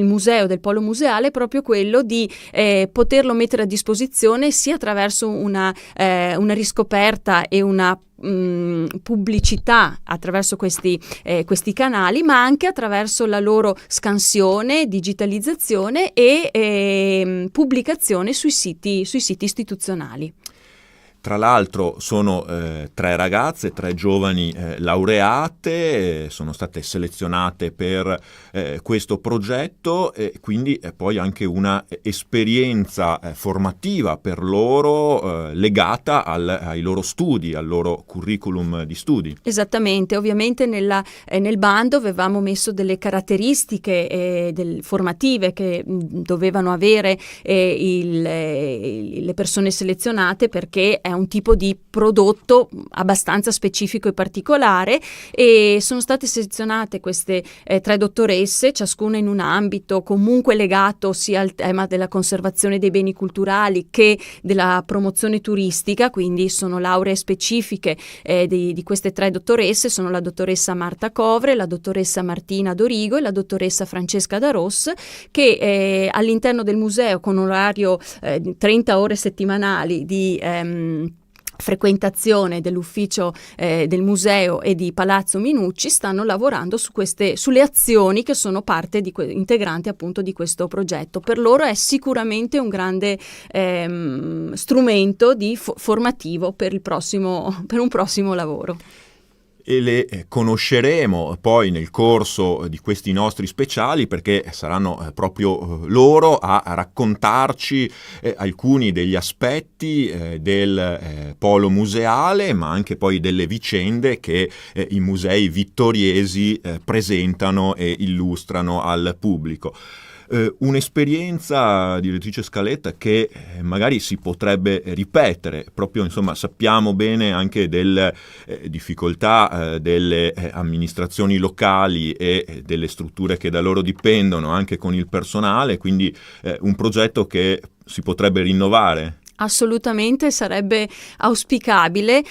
museo, del polo museale, è proprio quello di poterlo mettere a disposizione sia attraverso una riscoperta e una pubblicità attraverso questi canali, ma anche attraverso la loro scansione, digitalizzazione e pubblicazione sui siti istituzionali. Tra l'altro sono 3 ragazze, 3 giovani laureate, sono state selezionate per questo progetto e quindi poi anche una esperienza formativa per loro legata ai loro studi, al loro curriculum di studi. Esattamente, ovviamente nel bando avevamo messo delle caratteristiche formative che dovevano avere le persone selezionate, perché è un tipo di prodotto abbastanza specifico e particolare, e sono state selezionate queste 3 dottoresse, ciascuna in un ambito comunque legato sia al tema della conservazione dei beni culturali che della promozione turistica, quindi sono lauree specifiche di queste 3 dottoresse, sono la dottoressa Marta Covre, la dottoressa Martina Dorigo e la dottoressa Francesca Daros, che all'interno del museo, con un orario di 30 ore settimanali di frequentazione dell'ufficio del museo e di Palazzo Minucci, stanno lavorando sulle azioni che sono parte integrante appunto di questo progetto. Per loro è sicuramente un grande strumento formativo per un prossimo lavoro. E le conosceremo poi nel corso di questi nostri speciali, perché saranno proprio loro a raccontarci alcuni degli aspetti del polo museale, ma anche poi delle vicende che i musei vittoriesi presentano e illustrano al pubblico. Un'esperienza, direttrice Scaletta, che magari si potrebbe ripetere, proprio insomma sappiamo bene anche delle difficoltà delle amministrazioni locali e delle strutture che da loro dipendono, anche con il personale, quindi un progetto che si potrebbe rinnovare. Assolutamente, sarebbe auspicabile.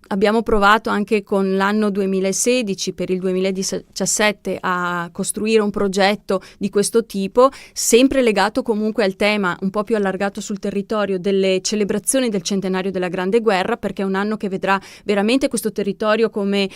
Abbiamo provato anche con l'anno 2016 per il 2017 a costruire un progetto di questo tipo, sempre legato comunque al tema un po' più allargato sul territorio delle celebrazioni del centenario della Grande Guerra, perché è un anno che vedrà veramente questo territorio come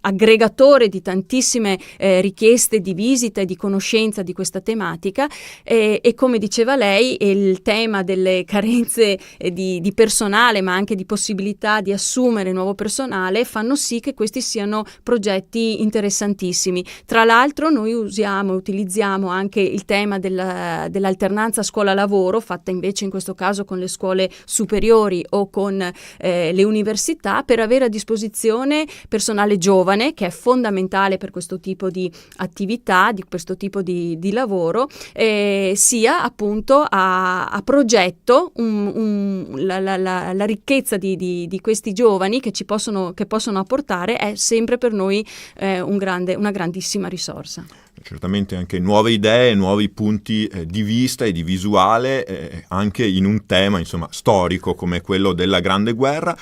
aggregatore di tantissime richieste di visita e di conoscenza di questa tematica, e come diceva lei, il tema delle carenze di personale, ma anche di possibilità di assumere nuovo personale, fanno sì che questi siano progetti interessantissimi. Tra l'altro noi utilizziamo anche il tema dell'alternanza scuola-lavoro, fatta invece in questo caso con le scuole superiori o con le università, per avere a disposizione personale giovane, che è fondamentale per questo tipo di attività, di questo tipo di lavoro, sia appunto a progetto la ricchezza di questi giovani che possono apportare è sempre per noi una grandissima risorsa. Certamente anche nuove idee, nuovi punti di vista e di visuale, anche in un tema insomma storico come quello della Grande Guerra.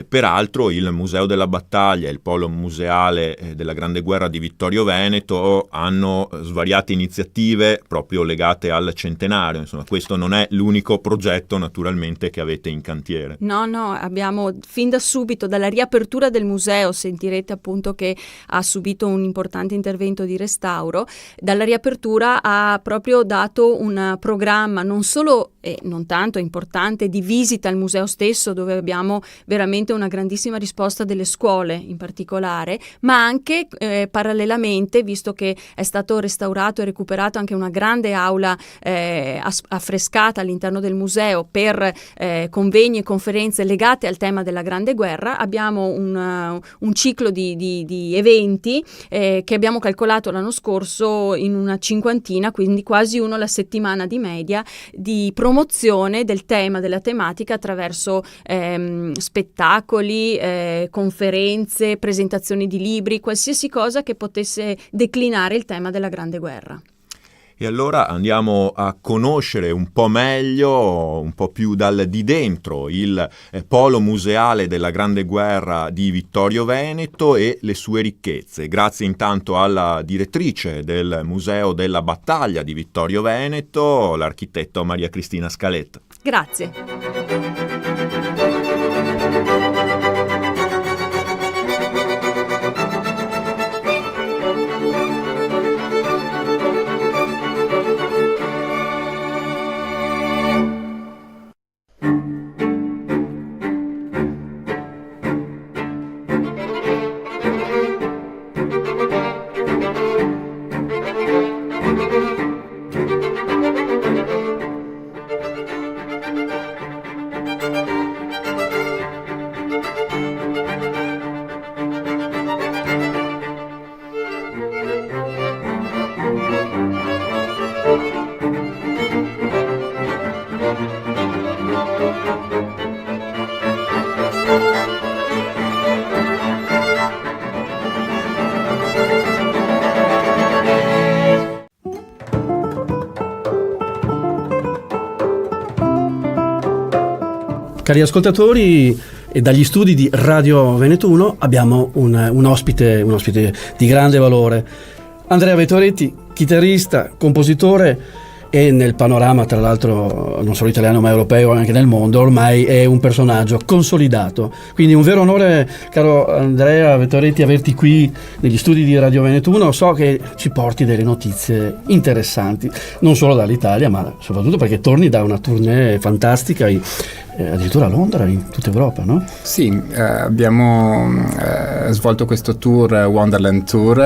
Peraltro il Museo della Battaglia e il Polo Museale della Grande Guerra di Vittorio Veneto hanno svariate iniziative proprio legate al centenario. Insomma, questo non è l'unico progetto naturalmente che avete in cantiere. No, abbiamo fin da subito, dalla riapertura del museo, sentirete appunto che ha subito un importante intervento di restauro. Dalla riapertura ha proprio dato un programma non solo e non tanto importante di visita al museo stesso, dove abbiamo veramente una grandissima risposta delle scuole in particolare, ma anche parallelamente, visto che è stato restaurato e recuperato anche una grande aula affrescata all'interno del museo per convegni e conferenze legate al tema della Grande Guerra, abbiamo un ciclo di eventi che abbiamo calcolato l'anno scorso in una 50, quindi quasi uno alla settimana di media, di promozione del tema, della tematica, attraverso spettacoli, conferenze, presentazioni di libri, qualsiasi cosa che potesse declinare il tema della Grande Guerra. E allora andiamo a conoscere un po' meglio, un po' più di dentro, il polo museale della Grande Guerra di Vittorio Veneto e le sue ricchezze. Grazie intanto alla direttrice del Museo della Battaglia di Vittorio Veneto, l'architetto Maria Cristina Scaletta. Grazie. Cari ascoltatori, e dagli studi di Radio Veneto 1 abbiamo un ospite di grande valore. Andrea Vetoretti, chitarrista, compositore, e nel panorama, tra l'altro, non solo italiano ma europeo, anche nel mondo, ormai è un personaggio consolidato. Quindi un vero onore, caro Andrea Vetoretti, averti qui negli studi di Radio Veneto 1. So che ci porti delle notizie interessanti, non solo dall'Italia, ma soprattutto perché torni da una tournée fantastica addirittura a Londra, in tutta Europa, no? Sì, abbiamo svolto questo tour, Wonderland Tour,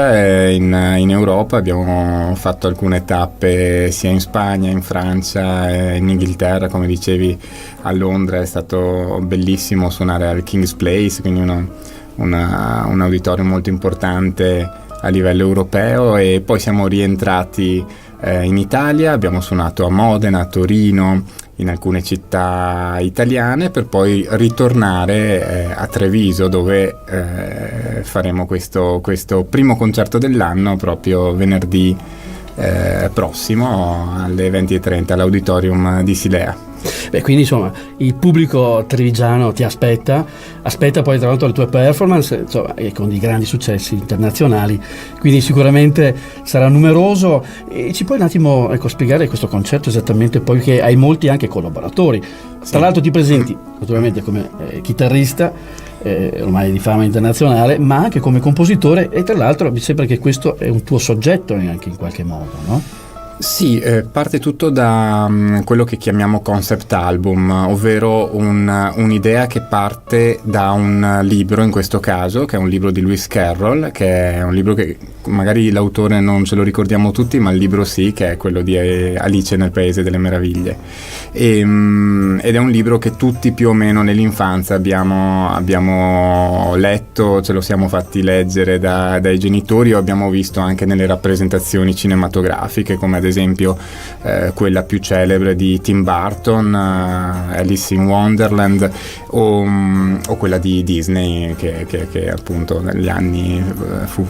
in Europa. Abbiamo fatto alcune tappe sia in Spagna, in Francia, in Inghilterra, come dicevi, a Londra. È stato bellissimo suonare al King's Place, quindi un auditorio molto importante a livello europeo, e poi siamo rientrati in Italia. Abbiamo suonato a Modena, a Torino, in alcune città italiane, per poi ritornare a Treviso, dove faremo questo primo concerto dell'anno proprio venerdì prossimo alle 20:30 all'Auditorium di Silea. Beh, quindi insomma il pubblico trevigiano ti aspetta poi tra l'altro le tue performance, insomma, e con dei grandi successi internazionali, quindi sicuramente sarà numeroso. E ci puoi un attimo spiegare questo concerto esattamente, poi che hai molti anche collaboratori, sì. Tra l'altro ti presenti naturalmente come chitarrista ormai di fama internazionale, ma anche come compositore, e tra l'altro mi sembra che questo è un tuo soggetto anche in qualche modo, no? Sì, parte tutto da quello che chiamiamo concept album, ovvero un'idea che parte da un libro, in questo caso, che è un libro di Lewis Carroll, che è un libro che magari l'autore non ce lo ricordiamo tutti, ma il libro sì, che è quello di Alice nel Paese delle Meraviglie. Ed è un libro che tutti più o meno nell'infanzia abbiamo letto, ce lo siamo fatti leggere dai genitori, o abbiamo visto anche nelle rappresentazioni cinematografiche, come ad esempio quella più celebre di Tim Burton, Alice in Wonderland, o quella di Disney che appunto negli anni fu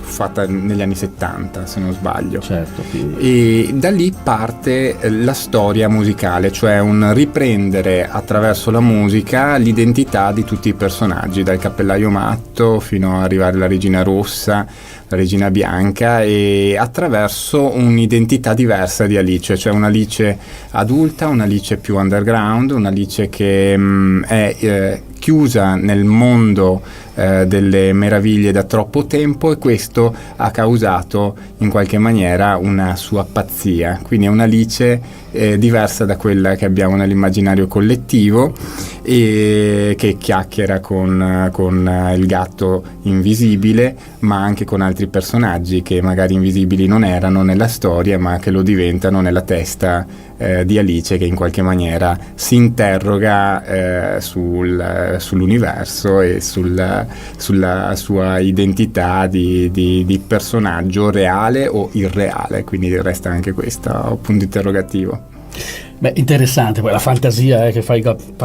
fatta negli anni 70, se non sbaglio. Certo. E da lì parte la storia musicale, cioè un riprendere attraverso la musica l'identità di tutti i personaggi, dal Cappellaio Matto fino ad arrivare alla Regina Rossa, la Regina Bianca, e attraverso un'identità diversa di Alice, cioè un'Alice adulta, un'Alice più underground, un'Alice che è chiusa nel mondo delle meraviglie da troppo tempo, e questo ha causato in qualche maniera una sua pazzia. Quindi è un'Alice diversa da quella che abbiamo nell'immaginario collettivo, e che chiacchiera con il gatto invisibile, ma anche con altri personaggi che magari invisibili non erano nella storia, ma che lo diventano nella testa di Alice, che in qualche maniera si interroga sull'universo e sulla sua identità di personaggio reale o irreale, quindi resta anche questo punto interrogativo. Beh, interessante poi la fantasia che fa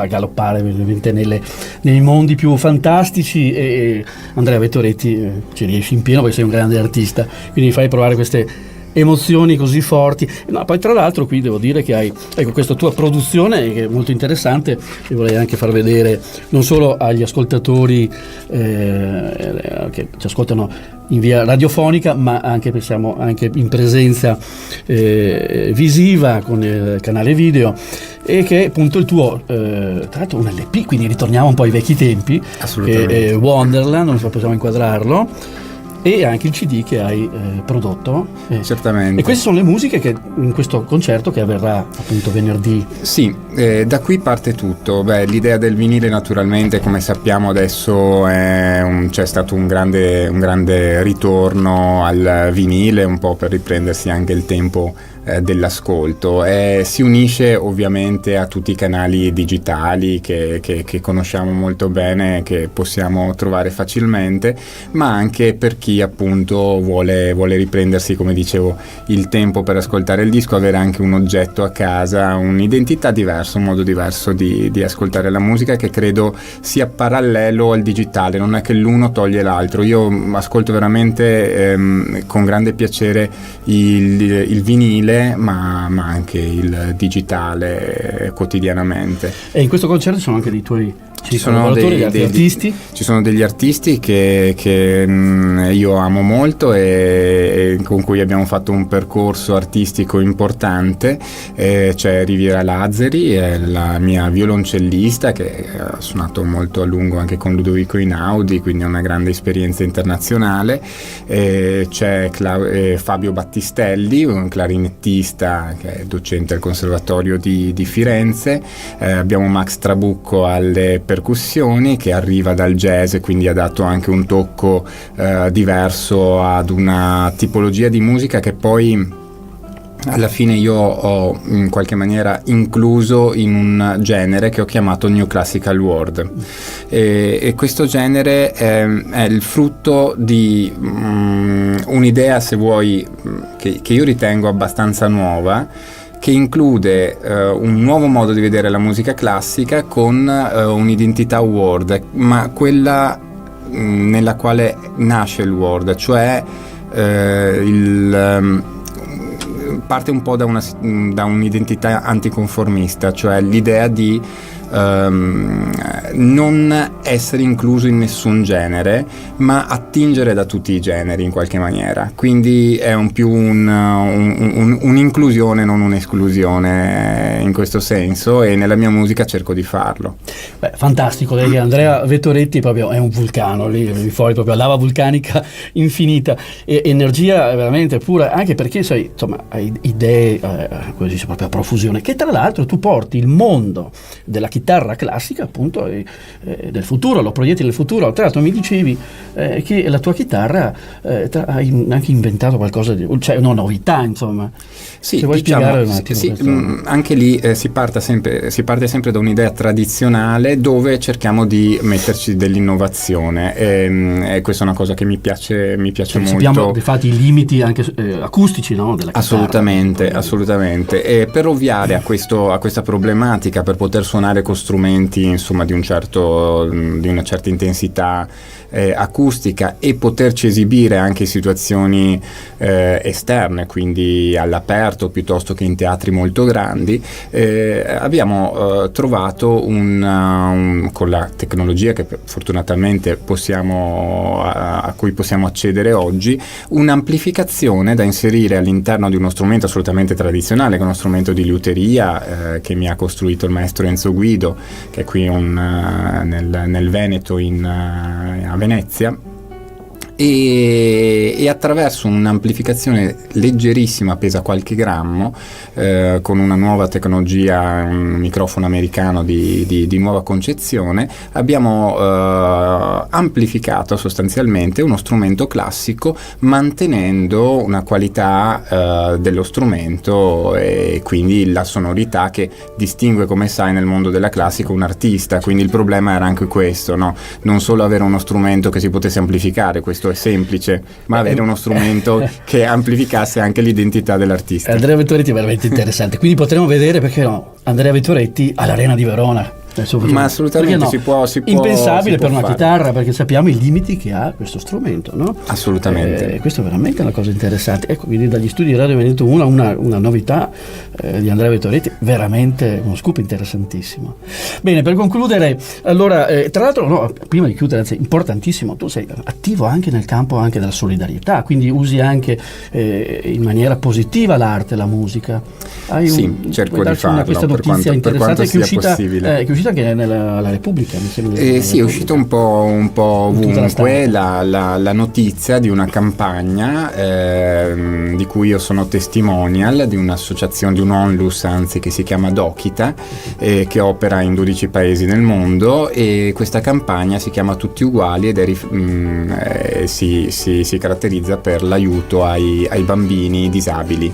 galoppare veramente nei mondi più fantastici, e Andrea Vetoretti ci riesci in pieno perché sei un grande artista, quindi fai provare queste emozioni così forti. No, poi tra l'altro qui devo dire che hai questa tua produzione che è molto interessante, e vorrei anche far vedere non solo agli ascoltatori che ci ascoltano in via radiofonica, ma anche pensiamo anche in presenza visiva con il canale video, e che è appunto il tuo tra l'altro un LP, quindi ritorniamo un po' ai vecchi tempi. Assolutamente. Wonderland, non so, possiamo inquadrarlo, e anche il CD che hai prodotto. Certamente. E queste sono le musiche che in questo concerto che avverrà appunto venerdì. Sì, da qui parte tutto. L'idea del vinile, naturalmente, come sappiamo adesso c'è stato un grande ritorno al vinile, un po' per riprendersi anche il tempo dell'ascolto. Si unisce ovviamente a tutti i canali digitali che conosciamo molto bene, che possiamo trovare facilmente, ma anche per chi appunto vuole riprendersi, come dicevo, il tempo per ascoltare il disco, avere anche un oggetto a casa, un'identità diversa, un modo diverso di ascoltare la musica, che credo sia parallelo al digitale, non è che l'uno toglie l'altro. Io ascolto veramente con grande piacere il vinile, analogiche, ma anche il digitale quotidianamente. E in questo concerto ci sono anche dei tuoi ci sono artisti? Ci sono degli artisti che io amo molto e con cui abbiamo fatto un percorso artistico importante. C'è Riviera Lazzari, è la mia violoncellista che ha suonato molto a lungo anche con Ludovico Einaudi, quindi è una grande esperienza internazionale. C'è Fabio Battistelli, un clarinettista che è docente al Conservatorio di Firenze. Abbiamo Max Trabucco alle percussioni, che arriva dal jazz, quindi ha dato anche un tocco diverso ad una tipologia di musica che poi alla fine io ho in qualche maniera incluso in un genere che ho chiamato New Classical World, e questo genere è il frutto di un'idea, se vuoi, che io ritengo abbastanza nuova, che include un nuovo modo di vedere la musica classica con un'identità world, ma quella nella quale nasce il world, cioè parte un po' da un'identità anticonformista, cioè l'idea di non essere incluso in nessun genere, ma attingere da tutti i generi in qualche maniera. Quindi è più un'inclusione, non un'esclusione in questo senso, e nella mia musica cerco di farlo. Beh, fantastico, che Andrea Vettoretti proprio è un vulcano, lì fuori proprio lava vulcanica infinita, e energia veramente pura, anche perché sai, insomma, hai idee così proprio a profusione, che tra l'altro tu porti il mondo della chitarra classica appunto del futuro, lo proietti nel futuro. Tra l'altro mi dicevi che la tua chitarra hai anche inventato qualcosa di, cioè una novità, insomma. Sì, se vuoi spiegare un attimo sì, anche lì si parte sempre da un'idea tradizionale dove cerchiamo di metterci dell'innovazione, e questa è una cosa che mi piace molto. Sappiamo infatti i limiti anche acustici, no, della chitarra. Assolutamente, e per ovviare a questa problematica, per poter suonare con strumenti insomma di una certa intensità acustica e poterci esibire anche in situazioni esterne, quindi all'aperto piuttosto che in teatri molto grandi, abbiamo trovato con la tecnologia che fortunatamente a cui possiamo accedere oggi, un'amplificazione da inserire all'interno di uno strumento assolutamente tradizionale, che è uno strumento di liuteria che mi ha costruito il maestro Enzo Guido, che è qui nel Veneto, a Venezia, e attraverso un'amplificazione leggerissima, pesa qualche grammo, con una nuova tecnologia, un microfono americano di nuova concezione, abbiamo amplificato sostanzialmente uno strumento classico, mantenendo una qualità dello strumento e quindi la sonorità che distingue, come sai, nel mondo della classica un artista. Quindi il problema era anche questo, no? Non solo avere uno strumento che si potesse amplificare, questo è semplice, ma avere uno strumento che amplificasse anche l'identità dell'artista. Andrea Vettoretti è veramente interessante, quindi potremo vedere, perché no, Andrea Vettoretti all'Arena di Verona. Ma assolutamente, no? si può impensabile per una fare. Chitarra, perché sappiamo i limiti che ha questo strumento, no? Assolutamente. Questo è veramente una cosa interessante. Ecco, quindi dagli studi di Radio Veneto una novità di Andrea Vettoretti, veramente uno scoop interessantissimo. Bene, per concludere, allora, tra l'altro, prima di chiudere, anzi, importantissimo, tu sei attivo anche nel campo anche della solidarietà, quindi usi anche in maniera positiva l'arte, la musica. Cerco di farlo questa notizia interessante sia possibile. Che è uscita anche alla Repubblica, mi sembra. Sì, è uscita un po' ovunque la notizia di una campagna di cui io sono testimonial, di un'associazione, di un onlus anzi, che si chiama Dokita, che opera in 12 paesi nel mondo, e questa campagna si chiama Tutti Uguali ed si caratterizza per l'aiuto ai bambini disabili,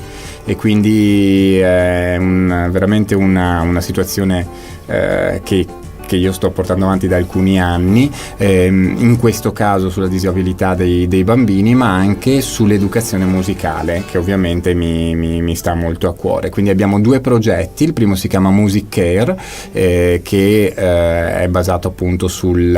e quindi è veramente una situazione che che io sto portando avanti da alcuni anni, in questo caso sulla disabilità dei bambini, ma anche sull'educazione musicale, che ovviamente mi sta molto a cuore. Quindi abbiamo 2 progetti. Il primo si chiama Music Care, che è basato appunto sul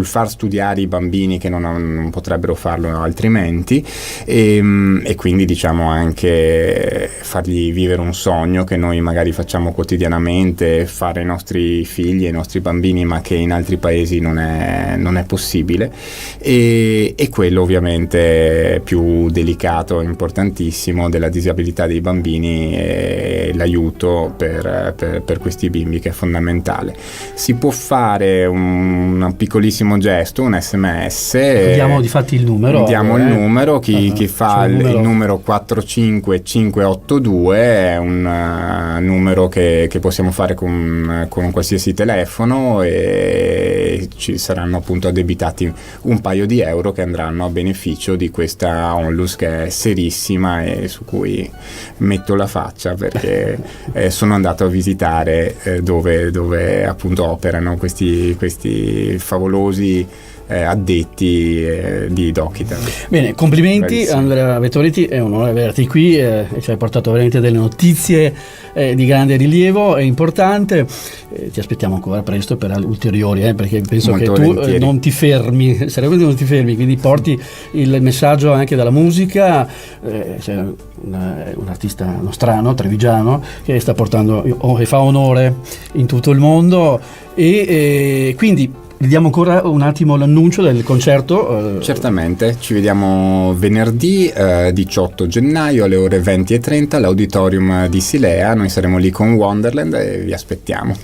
far studiare i bambini che non potrebbero farlo altrimenti, e quindi diciamo anche fargli vivere un sogno che noi magari facciamo quotidianamente, fare ai nostri figli, ai nostri bambini, ma che in altri paesi non è possibile, e quello ovviamente più delicato e importantissimo della disabilità dei bambini e l'aiuto per questi bimbi, che è fondamentale. Si può fare un piccolissimo gesto, un SMS. Diamo di fatti il numero. Diamo il numero, chi fa il numero 45582 è un numero che possiamo fare con un qualsiasi telefono, e ci saranno appunto addebitati un paio di euro che andranno a beneficio di questa onlus, che è serissima e su cui metto la faccia, perché sono andato a visitare dove appunto operano questi favolosi addetti di Dokita. Bene, complimenti. Bellissimo. Andrea Vettoretti, è un onore averti qui, e ci hai portato veramente delle notizie di grande rilievo e importante. Ti aspettiamo ancora presto per ulteriori, perché penso Molto che tu volentieri. non ti fermi, sarebbe non ti fermi, quindi porti il messaggio anche dalla musica. C'è un artista nostrano, trevigiano, che sta portando e fa onore in tutto il mondo, e quindi diamo ancora un attimo l'annuncio del concerto. Certamente, ci vediamo venerdì 18 gennaio alle ore 20:30 all'Auditorium di Silea. Noi saremo lì con Wonderland e vi aspettiamo.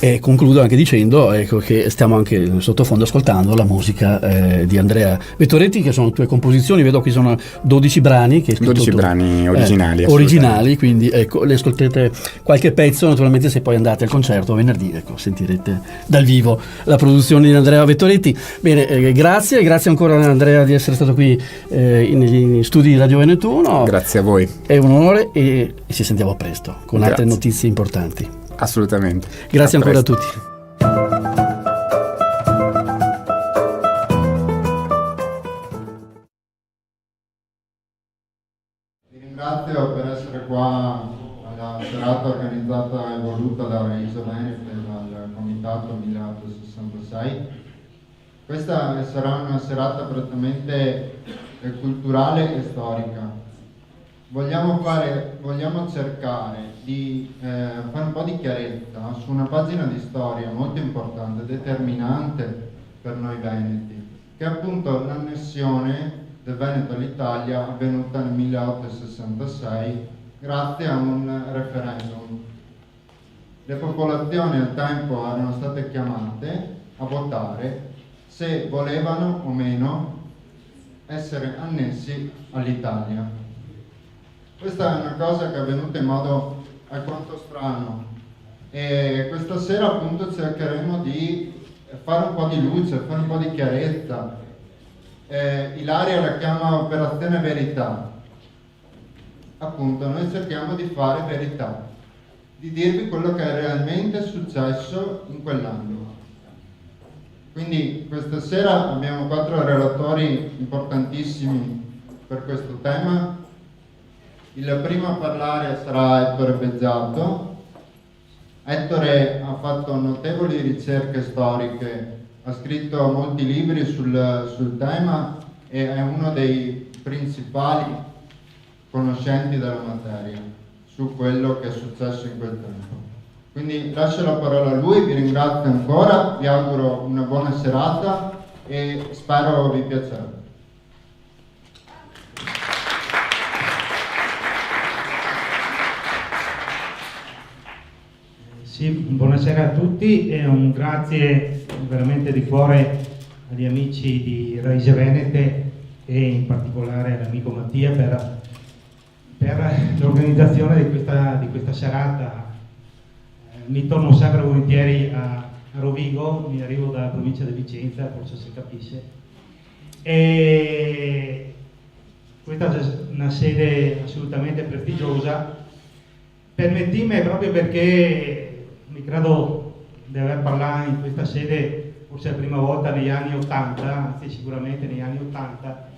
E concludo anche dicendo che stiamo anche in sottofondo ascoltando la musica di Andrea Vettoretti, che sono tue composizioni. Vedo qui sono 12 brani che hai scritto 12 tu. brani originali. Originali, quindi le ascoltete qualche pezzo. Naturalmente, se poi andate al concerto venerdì, sentirete dal vivo la produzione di Andrea Vettoretti. Bene, grazie ancora Andrea di essere stato qui negli studi di Radio Veneto 1. Grazie a voi. È un onore, e ci sentiamo presto con altre notizie importanti. Assolutamente. Grazie ancora a tutti. Vi ringrazio per essere qua alla serata organizzata e voluta da Iso Venete e dal Comitato 1866. Questa sarà una serata prettamente culturale e storica. Vogliamo cercare di fare un po' di chiarezza su una pagina di storia molto importante, determinante per noi veneti, che è appunto l'annessione del Veneto all'Italia, avvenuta nel 1866 grazie a un referendum. Le popolazioni al tempo erano state chiamate a votare se volevano o meno essere annessi all'Italia. Questa è una cosa che è avvenuta in modo alquanto strano, e questa sera appunto cercheremo di fare un po' di luce, fare un po' di chiarezza. Ilaria la chiama Operazione Verità. Appunto, noi cerchiamo di fare verità, di dirvi quello che è realmente successo in quell'anno. Quindi questa sera abbiamo 4 relatori importantissimi per questo tema. Il primo a parlare sarà Ettore Beggiato. Ettore ha fatto notevoli ricerche storiche, ha scritto molti libri sul tema e è uno dei principali conoscenti della materia su quello che è successo in quel tempo. Quindi lascio la parola a lui, vi ringrazio ancora, vi auguro una buona serata e spero vi piacerà. Sì, buonasera a tutti e un grazie veramente di cuore agli amici di Raise Venete e in particolare all'amico Mattia per l'organizzazione di questa serata. Mi torno sempre volentieri a Rovigo, mi arrivo dalla provincia di Vicenza, forse si capisce. E questa è una sede assolutamente prestigiosa. Permettimi, proprio perché mi credo di aver parlato in questa sede forse la prima volta negli anni 80, anzi sicuramente negli anni 80,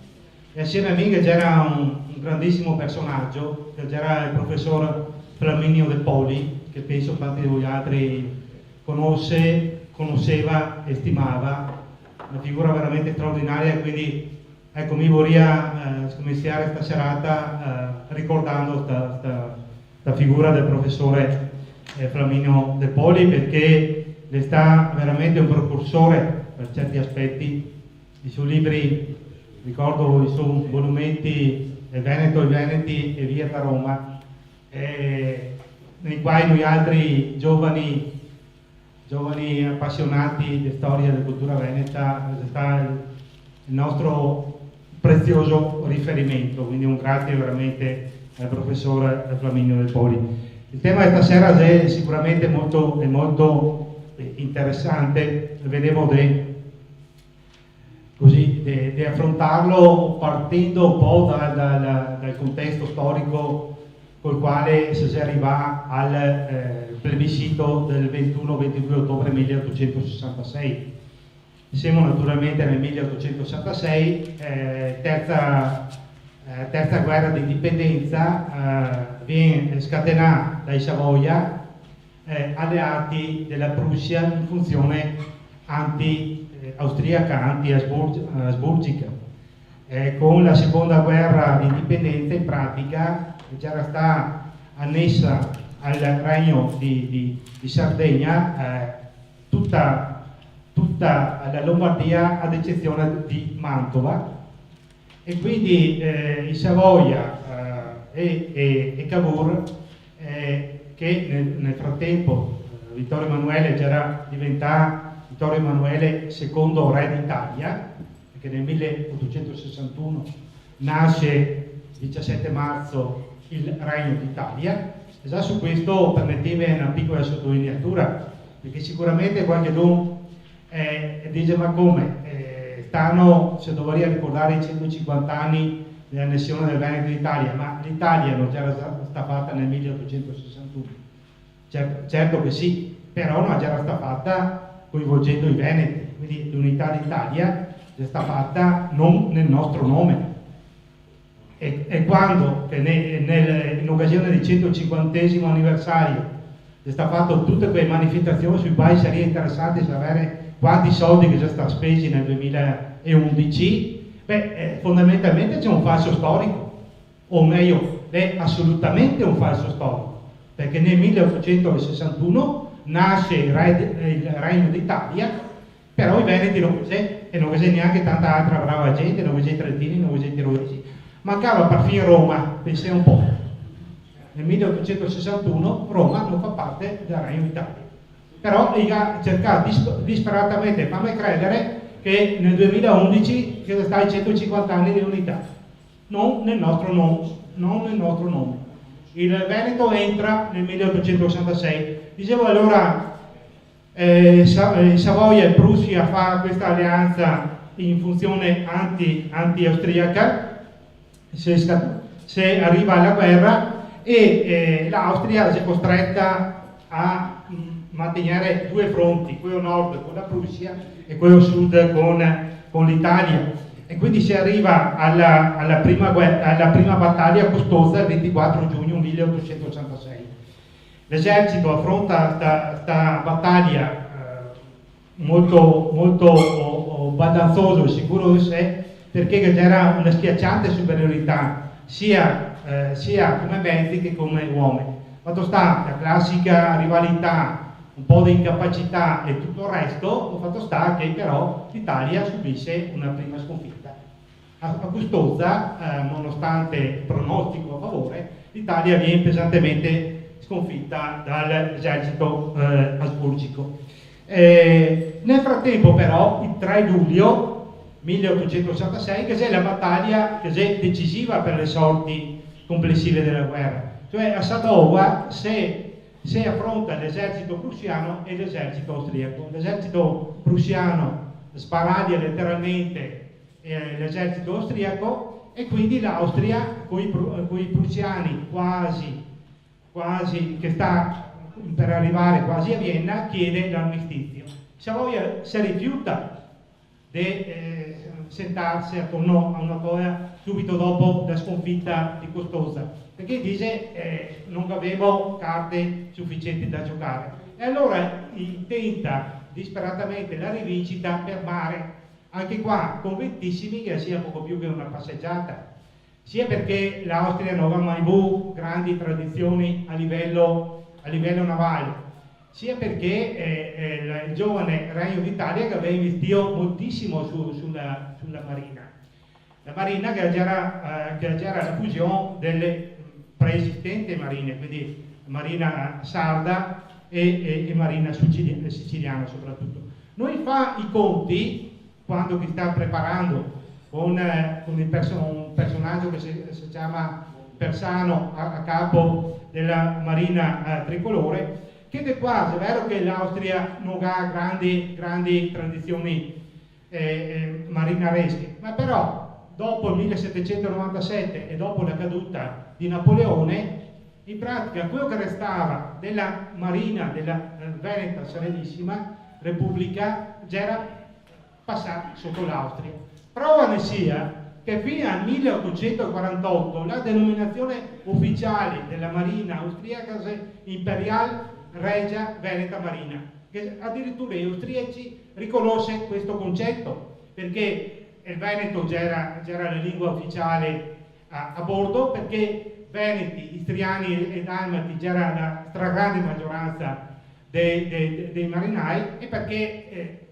e assieme a me che c'era un grandissimo personaggio, che c'era il professor Flaminio De Poli, che penso tanti di voi altri conosceva e stimava, una figura veramente straordinaria, e quindi ecco, mi vorrei iniziare questa serata ricordando questa figura del professore Flaminio De Poli, perché è sta veramente un precursore per certi aspetti. I suoi libri, ricordo i suoi monumenti Il Veneto, i Veneti e Via da Roma, nei quali noi altri giovani appassionati di storia e di cultura veneta sta il nostro prezioso riferimento, quindi un grazie veramente al professore Flaminio De Poli. Il tema di stasera è sicuramente molto interessante, vedevo di affrontarlo partendo un po' dal contesto storico col quale si arriva al plebiscito del 21-22 ottobre 1866. Siamo naturalmente nel 1866, terza guerra di indipendenza, viene scatenata dai Savoia, alleati della Prussia in funzione austriaca, anti-asburgica. Con la seconda guerra di indipendenza in pratica già stata annessa al regno di Sardegna tutta la Lombardia ad eccezione di Mantova, e quindi i Savoia e Cavour, che nel frattempo Vittorio Emanuele già era diventato Vittorio Emanuele II re d'Italia, perché nel 1861 nasce il 17 marzo il Regno d'Italia, e già su questo permetteva una piccola sottolineatura, perché sicuramente qualcuno dice ma come stanno, se dovrebbe ricordare i 150 anni dell'annessione del Veneto d'Italia, ma l'Italia non già era stata fatta nel 1861? Certo che sì, però non già era stata fatta coinvolgendo i Veneti, quindi l'unità d'Italia è stata fatta non nel nostro nome. E quando in occasione del 150° anniversario è stato fatto tutte quelle manifestazioni sui quali sarebbe interessante sapere quanti soldi che sono stati spesi nel 2011, fondamentalmente c'è un falso storico, o meglio, è assolutamente un falso storico, perché nel 1861 nasce il Regno d'Italia, però i Veneti non c'è, e non c'è neanche tanta altra brava gente, non c'è i Trentini, non c'è i Tirolesi, mancava perfino Roma, pensate un po'. Nel 1861 Roma non fa parte del Regno d'Italia, però ha cercato disperatamente di farmi credere che nel 2011 ci sono stati 150 anni di unità, non nel nostro nome. Il Veneto entra nel 1866. Dicevo allora, Savoia e Prussia fa questa alleanza in funzione anti-austriaca, se arriva alla guerra, e l'Austria si è costretta a mantenere due fronti, quello nord con la Prussia e quello sud con l'Italia. E quindi si arriva alla prima battaglia costosa il 24 giugno 1886. L'esercito affronta questa battaglia molto baldanzoso e sicuro di sé, perché c'era una schiacciante superiorità sia come mezzi che come uomini. Fatto sta la classica rivalità, un po' di incapacità e tutto il resto, fatto sta che però l'Italia subisce una prima sconfitta. A Custozza, nonostante il pronostico a favore, l'Italia viene pesantemente sconfitta dall'esercito asburgico. Nel frattempo però, il 3 luglio 1866, che è la battaglia che è decisiva per le sorti complessive della guerra. Cioè a Sadova se affronta l'esercito prussiano e l'esercito austriaco. L'esercito prussiano sparaglia letteralmente l'esercito austriaco, e quindi l'Austria con i prussiani quasi che sta per arrivare quasi a Vienna, chiede l'armistizio. Savoia si rifiuta di sentarsi attorno a una tavola subito dopo la sconfitta di Costosa, perché dice non avevo carte sufficienti da giocare. E allora tenta disperatamente la rivincita per mare, anche qua convintissimi che sia poco più che una passeggiata, sia perché l'Austria non aveva mai avuto grandi tradizioni a livello navale, sia perché il giovane Regno d'Italia che aveva investito moltissimo sulla marina. La marina che era la fusione delle preesistenti marine, quindi marina sarda e marina siciliana soprattutto. Noi fa i conti quando si sta preparando con un personaggio che si chiama Persano a capo della marina tricolore, che è quasi è vero che l'Austria non ha grandi tradizioni marinaresche, ma però dopo il 1797 e dopo la caduta di Napoleone, in pratica quello che restava della marina della Veneta Serenissima Repubblica già era passato sotto l'Austria. Prova ne sia che fino al 1848 la denominazione ufficiale della marina austriaca è Imperial Regia Veneta Marina, che addirittura gli austriaci riconosce questo concetto, perché il Veneto già era la lingua ufficiale a bordo, perché veneti, istriani e dalmati già era la stragrande maggioranza dei marinai, e perché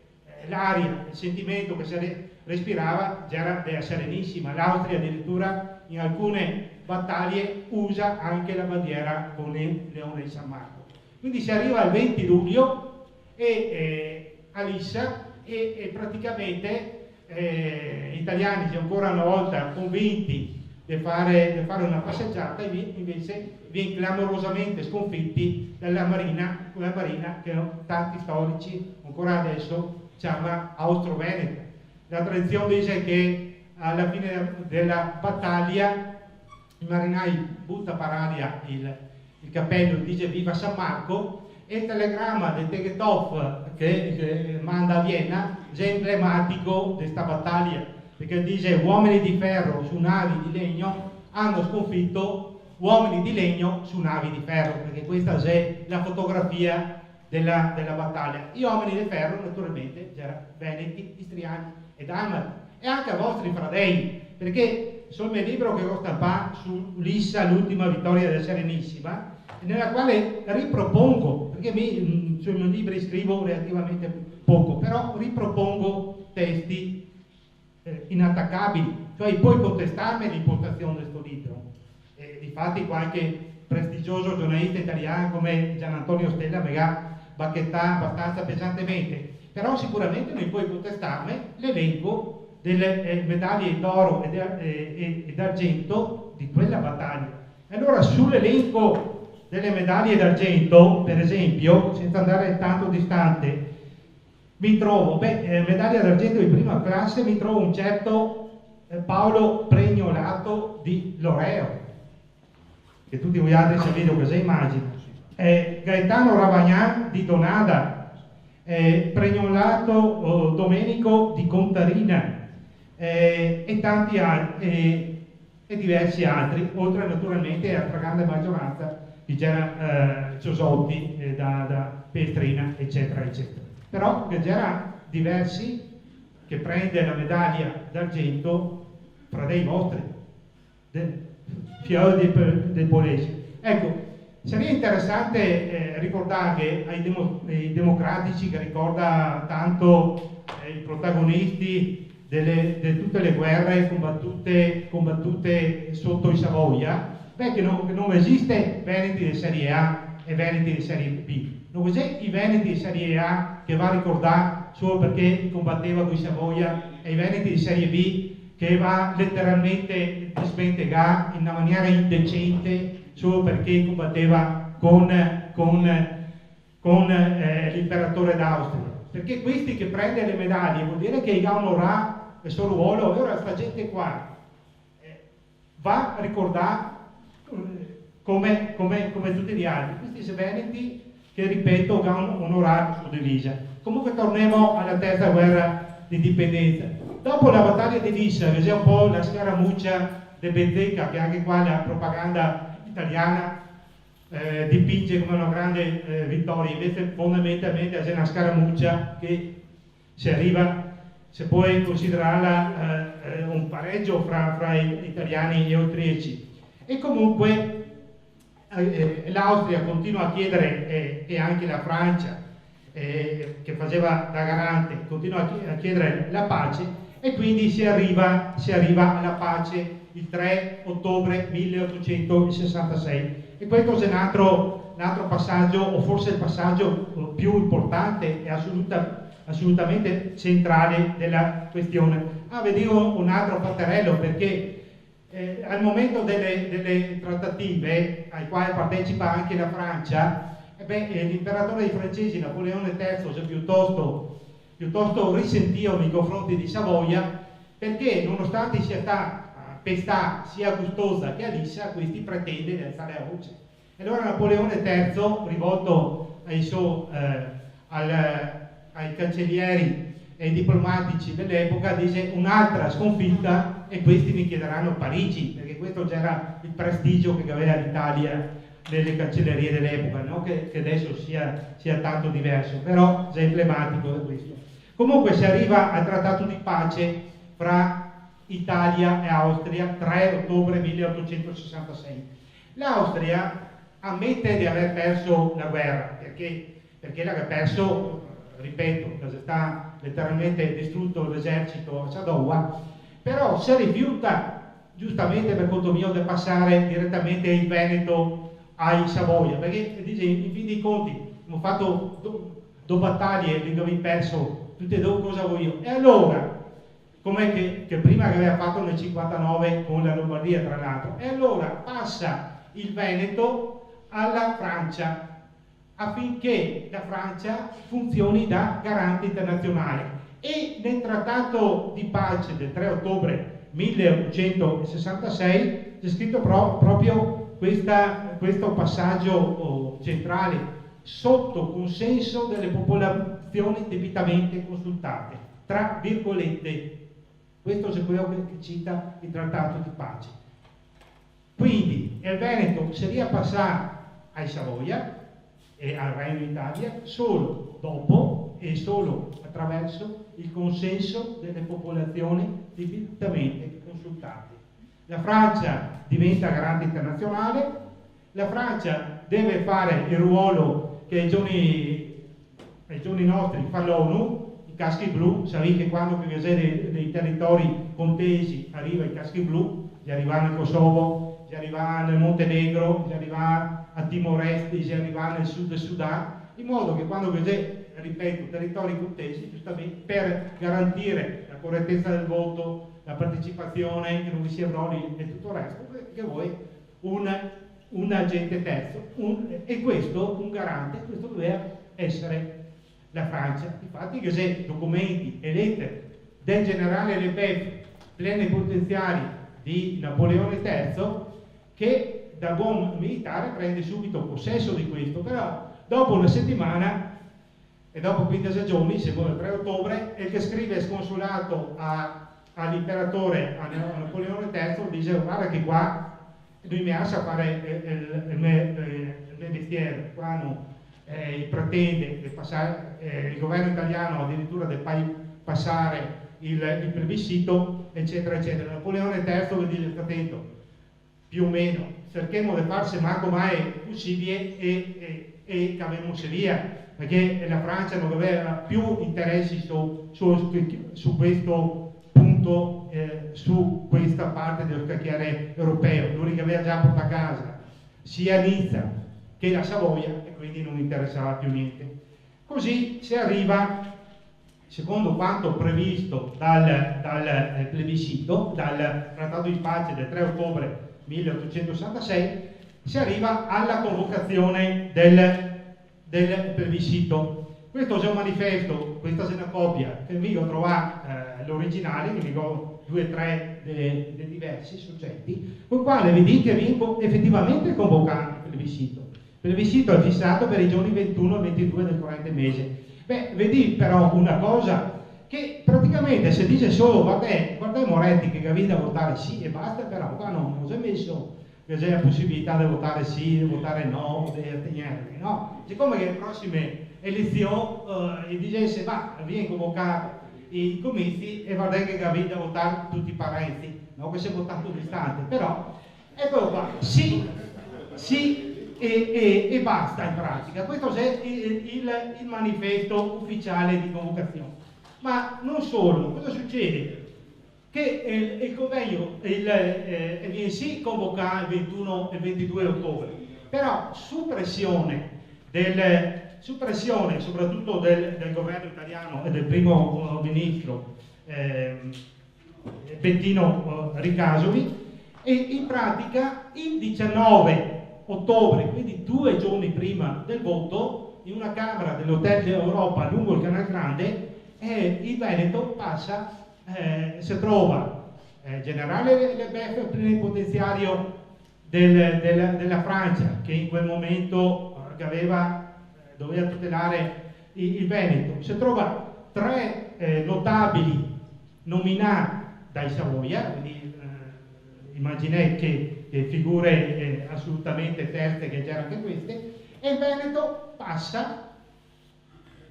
l'aria, il sentimento che si respirava già era della Serenissima. L'Austria addirittura in alcune battaglie usa anche la bandiera con il leone di San Marco. Quindi si arriva al 20 luglio a Lissa e praticamente gli italiani sono ancora una volta convinti di fare una passeggiata, e invece viene clamorosamente sconfitti dalla marina, quella marina che tanti storici ancora adesso chiama Austro-Veneta. La tradizione dice che alla fine della battaglia i marinai buttano per aria il cappello, dice viva San Marco, e il telegramma del Tegethoff che manda a Vienna è emblematico di questa battaglia, perché dice uomini di ferro su navi di legno hanno sconfitto uomini di legno su navi di ferro, perché questa è la fotografia della battaglia. Gli uomini di ferro naturalmente erano veneti, istriani e dalmati, e anche i vostri fradei, perché sul mio libro che ho stampato su Lissa, l'ultima vittoria della Serenissima, nella quale ripropongo, perché sui miei libri scrivo relativamente poco, però ripropongo testi inattaccabili, cioè puoi contestarmi l'impostazione di questo libro. Difatti qualche prestigioso giornalista italiano come Gian Antonio Stella mi ha bacchettato abbastanza pesantemente, però sicuramente non puoi contestarmi l'elenco delle medaglie d'oro e d'argento di quella battaglia. Allora sull'elenco delle medaglie d'argento, per esempio, senza andare tanto distante, mi trovo, medaglia d'argento di prima classe, mi trovo un certo Paolo Pregnolato di Loreo, che tutti voi altri sapete cosa immagino, Gaetano Ravagnan di Donada, Pregnolato Domenico di Contarina, e tanti altri, e diversi altri, oltre naturalmente alla stragrande maggioranza di c'era Ciosotti da Pestrina, eccetera, eccetera. Però che c'era diversi che prende la medaglia d'argento fra dei vostri, Fiori del Polese. Ecco, sarebbe interessante ricordare ai democratici, che ricorda tanto i protagonisti di tutte le guerre combattute sotto i Savoia, che non esiste Veneti di Serie A e Veneti di Serie B. Non c'è i Veneti di Serie A che va a ricordare solo perché combatteva con i Savoia, e i Veneti di Serie B che va letteralmente a smentegare in una maniera indecente solo perché combatteva con l'imperatore d'Austria. Perché questi che prende le medaglie vuol dire che ha onorato il suo ruolo. E ora questa gente qua va a ricordare come tutti gli altri. Questi veneti che ripeto che hanno onorato la divisa. Comunque torniamo alla terza guerra di indipendenza. Dopo la battaglia di Lissa, che è un po' la scaramuccia di Benteca, che anche qua la propaganda italiana dipinge come una grande vittoria, invece fondamentalmente è una scaramuccia che se puoi considerarla un pareggio fra italiani e austriaci. E comunque l'Austria continua a chiedere, e anche la Francia, che faceva da garante, continua a chiedere la pace, e quindi si arriva alla pace il 3 ottobre 1866. E questo è un altro passaggio, o forse il passaggio più importante e assolutamente centrale della questione. Vi dico un altro fatterello, perché al momento delle trattative, ai quali partecipa anche la Francia, l'imperatore dei francesi, Napoleone III, si è piuttosto risentito nei confronti di Savoia, perché nonostante sia stata Pestà sia a Gustosa che a Lissa, questi pretende di alzare la voce. E allora Napoleone III, rivolto ai cancellieri e ai diplomatici dell'epoca, dice: un'altra sconfitta e questi mi chiederanno Parigi, perché questo già era il prestigio che aveva l'Italia nelle cancellerie dell'epoca, non che adesso sia tanto diverso, però è emblematico di questo. Comunque si arriva al trattato di pace fra Italia e Austria 3 ottobre 1866. L'Austria ammette di aver perso la guerra, perché l'ha perso, ripeto, che sta letteralmente distrutto l'esercito a Sadowa, però si rifiuta, giustamente per conto mio, di passare direttamente il Veneto ai Savoia, perché dice, in fin dei conti, abbiamo fatto due battaglie, li avevo perso tutte e due, cosa vuoi io? E allora, come che prima che aveva fatto nel 59 con la Lombardia, tra l'altro, e allora passa il Veneto alla Francia, affinché la Francia funzioni da garante internazionale. E nel trattato di pace del 3 ottobre 1866 c'è scritto proprio questo passaggio centrale: sotto consenso delle popolazioni debitamente consultate, tra virgolette. Questo è quello che cita il trattato di pace. Quindi il Veneto si riappassa ai Savoia e al Regno d'Italia solo dopo e solo attraverso il consenso delle popolazioni debitamente consultate. La Francia diventa garante internazionale, la Francia deve fare il ruolo che ai giorni nostri fa l'ONU, i caschi blu. Sapete che quando dei territori contesi arriva i caschi blu, gli arrivano in Kosovo, gli arrivano in Montenegro, gli arrivano a Timor-Est, gli arrivano nel sud del Sudan, in modo che quando ripeto, territori contesi, giustamente per garantire la correttezza del voto, la partecipazione, che non vi sia brogli e tutto il resto, che vuoi un agente terzo, e questo, un garante, questo doveva essere la Francia. Infatti che se documenti e lettere del generale Lefebvre, plenipotenziario di Napoleone III, che da buon militare prende subito possesso di questo, però dopo una settimana e dopo 15 giorni, secondo il 3 ottobre, il che scrive sconsolato all'imperatore, a Napoleone III, dice: guarda che qua lui mi lascia fare il mio mestiere, qua no. Pretende il governo italiano addirittura deve passare il plebiscito, eccetera eccetera. Napoleone III dice: attento, più o meno cerchiamo di farsi manco mai possibile e che avevamo via, perché la Francia non aveva più interessi su questo punto, su questa parte dello scacchiere europeo. Lui che aveva già portato a casa sia Nizza che la Savoia, e quindi non interessava più niente. Così si arriva, secondo quanto previsto dal plebiscito, dal trattato di pace del 3 ottobre 1866, si arriva alla convocazione del plebiscito. Questo è un manifesto, questa è una copia che vi ho trovato l'originale, che vi ho 2 o 3 dei diversi soggetti, con il quale vi dico che vengo effettivamente convocato il plebiscito. plebiscito è fissato per i giorni 21 e 22 del corrente mese. Beh, vedi però una cosa, che praticamente se dice solo guarda Moretti che Gavin da votare sì e basta, però qua non si è messo che c'è la possibilità di votare sì, di votare no, di astenersi, no? Siccome che le prossime elezioni dicesse va, viene convocato i comizi e guarda che Gavin da votare tutti i parenti, no? Che si è votato distante, però eccolo qua, sì e basta in pratica. Questo è il manifesto ufficiale di convocazione. Ma non solo, cosa succede? Che il convegno viene sì convocato il 21 e 22 ottobre, però su pressione soprattutto del governo italiano e del primo ministro Bettino Ricasoli, e in pratica il 19 ottobre, quindi 2 giorni prima del voto, in una camera dell'Hotel Europa lungo il Canal Grande, il Veneto passa, si trova generale Leboeuf, plenipotenziario della Francia, che in quel momento doveva tutelare il Veneto, si trova 3 notabili nominati dai Savoia, quindi immaginate che figure assolutamente terze che c'erano anche queste, e il Veneto passa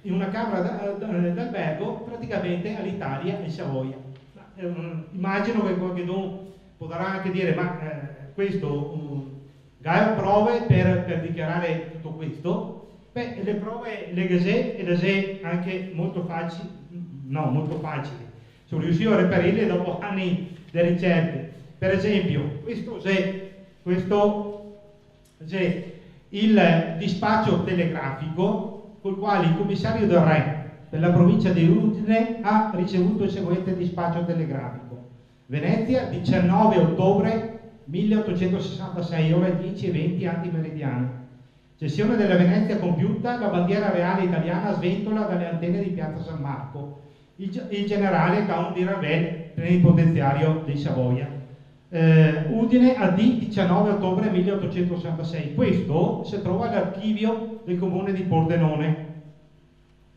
in una camera d'albergo praticamente all'Italia e Savoia. Immagino che qualcuno potrà anche dire ma questo ha prove per dichiarare tutto questo? Beh, le prove le gase anche molto facili, sono riuscito a reperirle dopo anni di ricerche. Per esempio, questo è il dispaccio telegrafico col quale il commissario del Re per la provincia di Udine ha ricevuto il seguente dispaccio telegrafico. Venezia, 19 ottobre 1866, ore 10:20 antimeridiane. Cessione della Venezia compiuta, la bandiera reale italiana sventola dalle antenne di Piazza San Marco. Il generale Count di Ravel, plenipotenziario di Savoia. Udine AD 19 ottobre 1866. Questo si trova all'archivio del comune di Pordenone.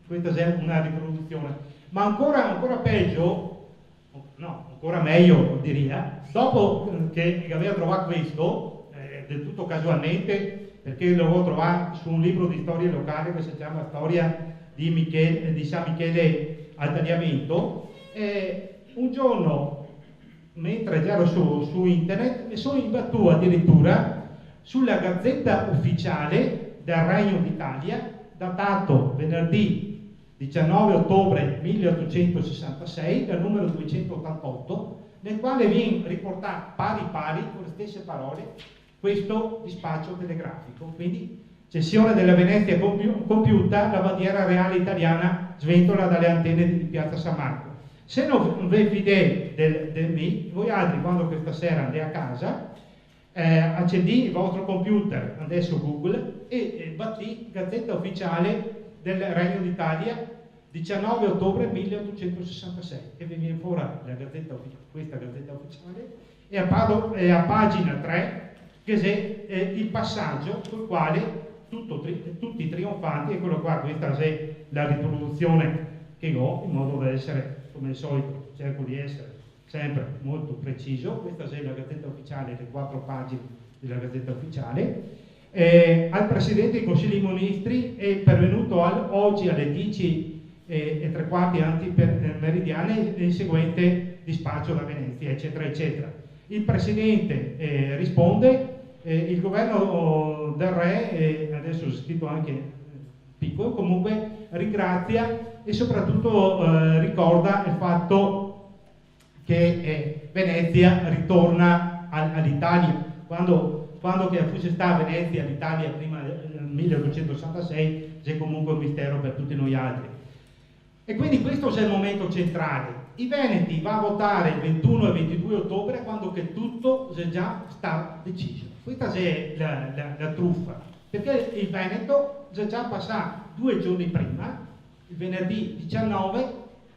Questa è una riproduzione. Ma ancora peggio, no, ancora meglio direi, dopo che aveva trovato questo, del tutto casualmente, perché lo avevo trovato su un libro di storia locale che si chiama Storia di San Michele al Tagliamento, un giorno mentre ero su internet mi sono imbattuto addirittura sulla Gazzetta Ufficiale del Regno d'Italia, datato venerdì 19 ottobre 1866, dal numero 288, nel quale viene riportato pari con le stesse parole questo dispaccio telegrafico. Quindi cessione della Venezia compiuta, la bandiera reale italiana sventola dalle antenne di Piazza San Marco. Se non vi fidate di me, voi altri quando questa sera andate a casa, accendi il vostro computer, adesso Google, e batti Gazzetta Ufficiale del Regno d'Italia 19 ottobre 1866 e vi viene fuori questa Gazzetta Ufficiale, e a pagina 3 che è il passaggio col quale tutti trionfanti, eccolo qua, questa è la riproduzione che ho, in modo da essere, come al solito, cerco di essere sempre molto preciso. Questa è la Gazzetta Ufficiale, le 4 pagine della Gazzetta Ufficiale. Al Presidente del Consiglio dei Ministri è pervenuto oggi alle 10:03 antimeridiane il seguente dispaccio da Venezia, eccetera, eccetera. Il Presidente risponde, il governo del Re, adesso ho scritto anche piccolo, comunque ringrazia e soprattutto ricorda il fatto che Venezia ritorna all'Italia. Quando che fu stata Venezia all'Italia prima del 1866 c'è comunque un mistero per tutti noi altri. E quindi questo è il momento centrale. I Veneti va a votare il 21 e 22 ottobre quando che tutto è già stato deciso. Questa è la truffa, perché il Veneto è già passato 2 giorni prima, il venerdì 19,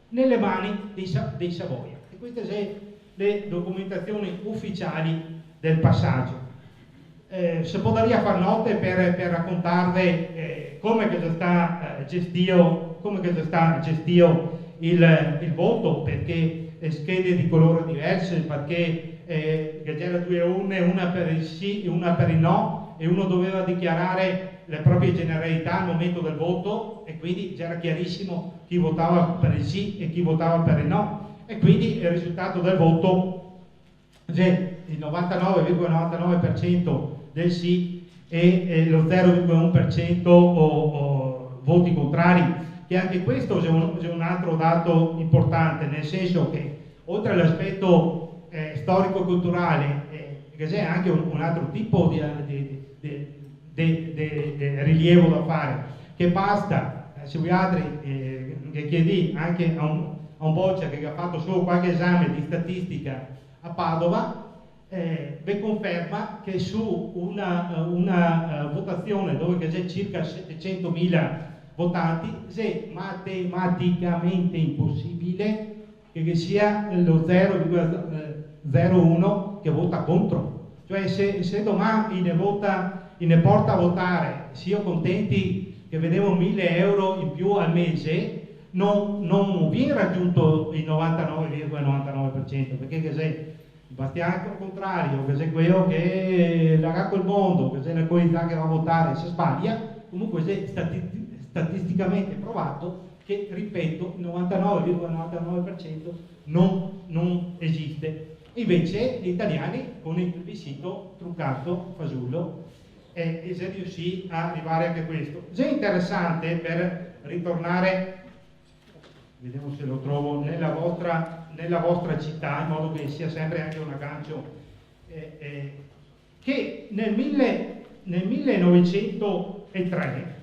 nelle mani dei Savoia. E queste sono le documentazioni ufficiali del passaggio. se potrà fare notte per raccontarvi come che sta gestito il voto, perché schede di colore diverse, perché c'era due urne, una per il sì e una per il no, e uno doveva dichiarare le proprie generalità al momento del voto, e quindi c'era chiarissimo chi votava per il sì e chi votava per il no, e quindi il risultato del voto c'è il 99,99% del sì e lo 0,1% voti contrari, che anche questo è un altro dato importante, nel senso che oltre all'aspetto storico-culturale c'è anche un altro tipo di rilievo da fare, che basta, se voi altri che chiedi anche a un Boccia che ha fatto solo qualche esame di statistica a Padova, vi conferma che su una votazione dove c'è circa 700.000 votanti è matematicamente impossibile che sia lo 0,01 che vota contro. Cioè se domani ne porta a votare, sia contenti che vedevo 1.000 euro in più al mese, non viene raggiunto il 99,99%, perché se Bastiano al contrario, che se quello che la col mondo, che se la qualità che va a votare se sbaglia, comunque è statisticamente provato che, ripeto, il 99,99% non esiste. Invece gli italiani con il plebiscito truccato, fasullo, e si riuscì a arrivare anche a questo. È interessante, per ritornare, vediamo se lo trovo, nella vostra città, in modo che sia sempre anche un aggancio, che nel 1903,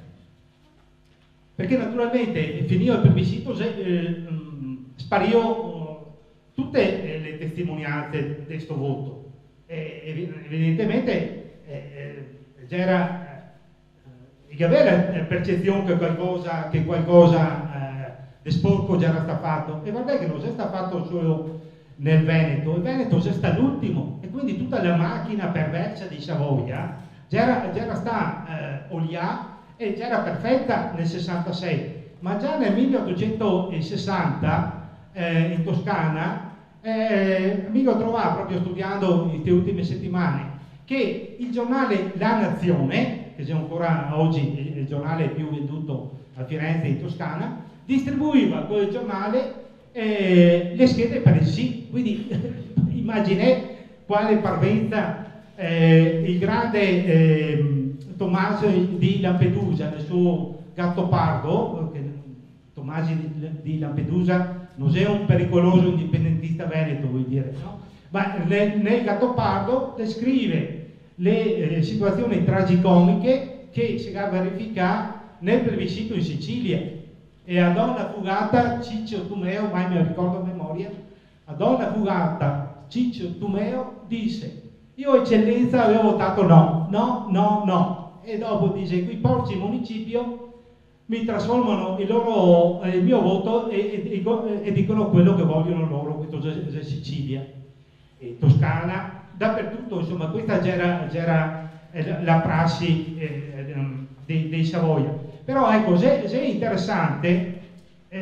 perché naturalmente finito il plebiscito, spariò tutte le testimonianze di questo voto. Evidentemente c'era la percezione che qualcosa di sporco già era stato fatto, e guardate che non è stato fatto solo nel Veneto, il Veneto è stato l'ultimo, e quindi tutta la macchina perversa di Savoia già era stata oliata e già era perfetta nel 66, ma già nel 1860 in Toscana mi ho trovato, proprio studiando in queste ultime settimane, che il giornale La Nazione, che è ancora oggi il giornale più venduto a Firenze in Toscana, distribuiva con il giornale le schede per il sì. Quindi immaginate quale parvenza il grande Tommaso di Lampedusa nel suo Gattopardo, che Tommaso di Lampedusa non è un pericoloso indipendentista veneto, vuol dire, no? Ma nel Gattopardo descrive le situazioni tragicomiche che si va a verificare nel plebiscito in Sicilia. E a donna fugata Ciccio Tumeo, mai me lo ricordo a memoria, a donna fugata Ciccio Tumeo disse: io eccellenza avevo votato no, e dopo dice: qui porci municipio mi trasformano il mio voto e dicono quello che vogliono loro. Questo è Sicilia e Toscana, dappertutto, insomma. Questa era la prassi dei Savoia. Però ecco, è interessante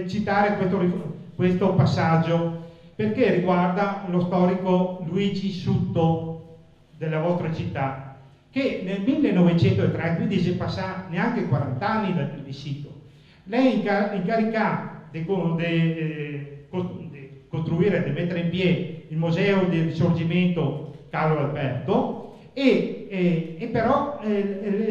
citare questo passaggio, perché riguarda lo storico Luigi Sutto della vostra città, che nel 1903, quindi si passa neanche 40 anni dal plebiscito, lei incarica di costruire, di mettere in piedi il Museo del Risorgimento Carlo Alberto, e però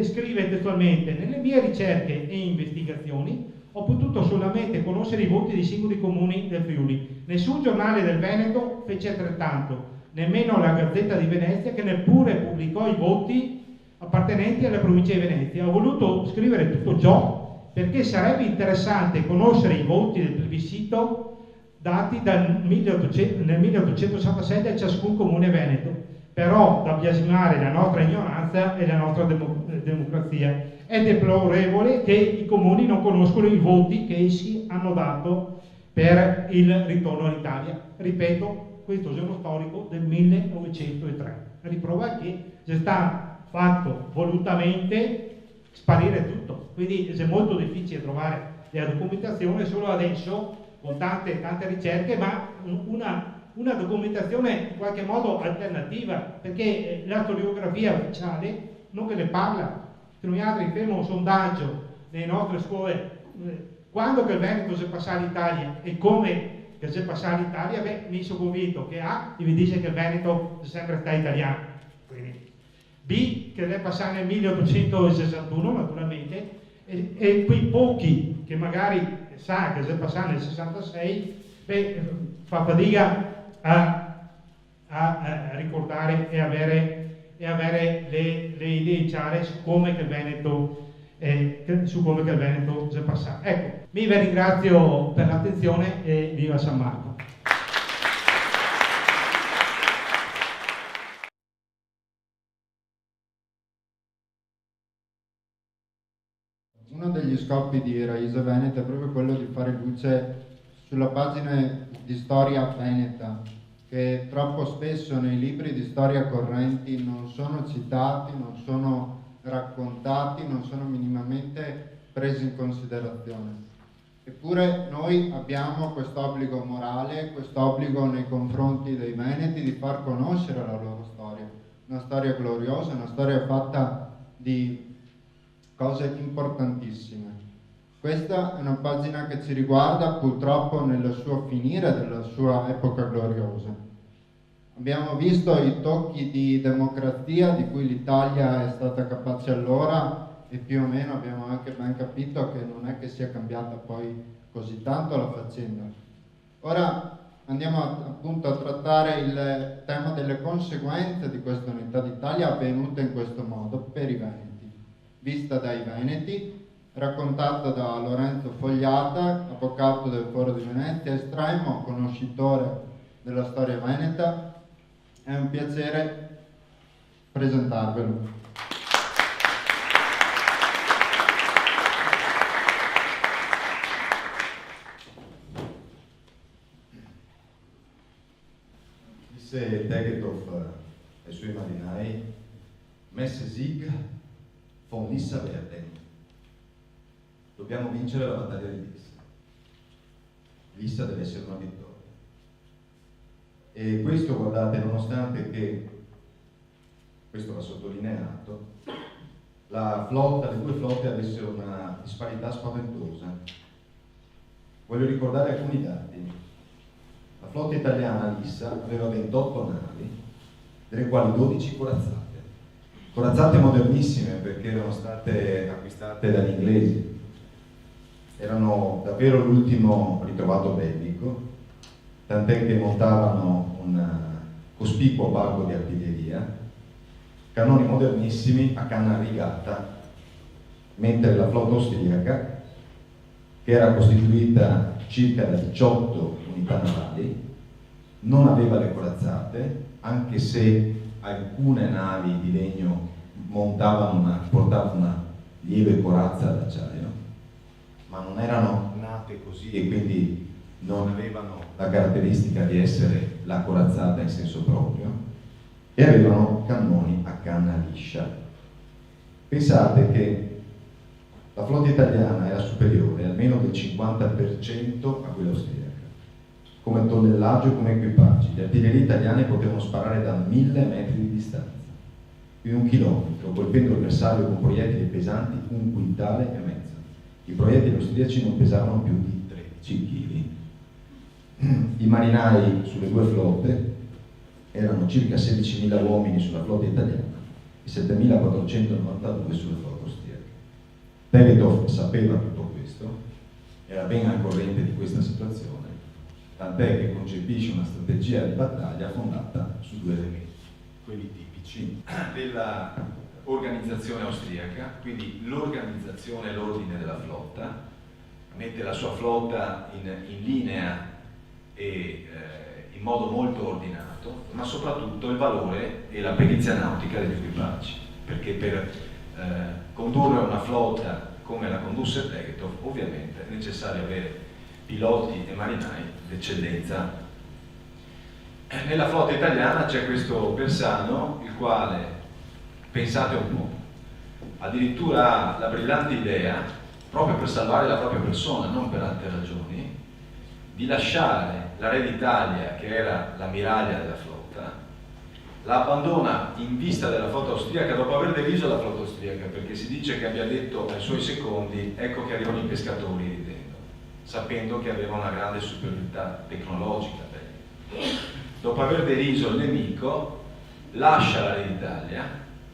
scrive testualmente: nelle mie ricerche e investigazioni ho potuto solamente conoscere i voti dei singoli comuni del Friuli. Nessun giornale del Veneto fece altrettanto, nemmeno la Gazzetta di Venezia, che neppure pubblicò i voti appartenenti alla provincia di Venezia. Ho voluto scrivere tutto ciò perché sarebbe interessante conoscere i voti del plebiscito dati nel 1867 a ciascun comune veneto. Però da biasimare la nostra ignoranza e la nostra democrazia. È deplorevole che i comuni non conoscono i voti che essi hanno dato per il ritorno all'Italia. Ripeto, questo è uno storico del 1903. Riprova che c'è stato fatto volutamente sparire tutto, quindi è molto difficile trovare la documentazione solo adesso con tante ricerche, ma una documentazione in qualche modo alternativa, perché la storiografia ufficiale non che ne parla. Se noi altri facciamo un sondaggio nelle nostre scuole, quando che il Veneto si passa all'Italia e come che si passa all'Italia, mi sono convinto che A, vi dice che il Veneto è sempre stato italiano, quindi B, che è passato nel 1861 naturalmente, e quei pochi che magari sa che si è passato nel 66, fa fatica a ricordare e avere le idee chiare su come che il Veneto si è passato. Ecco, vi ringrazio per l'attenzione e viva San Marco. Uno degli scopi di Raíces Venete è proprio quello di fare luce sulla pagina di storia veneta, che troppo spesso nei libri di storia correnti non sono citati, non sono raccontati, non sono minimamente presi in considerazione. Eppure noi abbiamo quest'obbligo morale, quest'obbligo nei confronti dei veneti di far conoscere la loro storia, una storia gloriosa, una storia fatta di cose importantissime. Questa è una pagina che ci riguarda purtroppo nel suo finire della sua epoca gloriosa. Abbiamo visto i tocchi di democrazia di cui l'Italia è stata capace allora e più o meno abbiamo anche ben capito che non è che sia cambiata poi così tanto la faccenda. Ora andiamo appunto a trattare il tema delle conseguenze di questa unità d'Italia avvenuta in questo modo per i Veneti, vista dai Veneti, raccontata da Lorenzo Fogliata, avvocato del Foro di Venezia, estremo conoscitore della storia veneta. È un piacere presentarvelo. Disse Tegethoff ai suoi marinai: Messe Sieg von Lissa werden. Dobbiamo vincere la battaglia di Lissa. Lissa deve essere una vittoria. E questo, guardate, nonostante che, questo va sottolineato, le due flotte avessero una disparità spaventosa. Voglio ricordare alcuni dati. La flotta italiana Lissa aveva 28 navi, delle quali 12 corazzate modernissime perché erano state acquistate dagli inglesi. Erano davvero l'ultimo ritrovato bellico, tant'è che montavano un cospicuo barco di artiglieria, cannoni modernissimi a canna rigata, mentre la flotta austriaca, che era costituita circa da 18 unità navali, non aveva le corazzate, anche se alcune navi di legno portavano una lieve corazza d'acciaio, ma non erano nate così e quindi non avevano la caratteristica di essere la corazzata in senso proprio, e avevano cannoni a canna liscia. Pensate che la flotta italiana era superiore almeno del 50% a quella austriaca, come tonnellaggio e come equipaggi. Le artiglierie italiane potevano sparare da 1000 metri di distanza, più di 1 chilometro, colpendo l'avversario con proiettili pesanti 1,5 quintali. I proiettili austriaci non pesavano più di 13 kg. I marinai sulle due flotte erano circa 16.000 uomini sulla flotta italiana e 7.492 sulla flotta austriaca. Tegethoff sapeva tutto questo, era ben al corrente di questa situazione, tant'è che concepisce una strategia di battaglia fondata su 2 elementi, quelli tipici della organizzazione austriaca, quindi l'organizzazione e l'ordine della flotta, mette la sua flotta in linea e in modo molto ordinato, ma soprattutto il valore e la perizia nautica degli equipaggi, perché per condurre una flotta come la condusse Tegethoff ovviamente è necessario avere piloti e marinai d'eccellenza. Nella flotta italiana c'è questo Persano, il quale Pensate un po', addirittura ha la brillante idea, proprio per salvare la propria persona, non per altre ragioni, di lasciare la Re d'Italia, che era l'ammiraglia della flotta, la abbandona in vista della flotta austriaca dopo aver deriso la flotta austriaca, perché si dice che abbia detto ai suoi secondi: ecco che arrivano i pescatori, ridendo, sapendo che aveva una grande superiorità tecnologica. Dopo aver deriso il nemico, lascia la Re d'Italia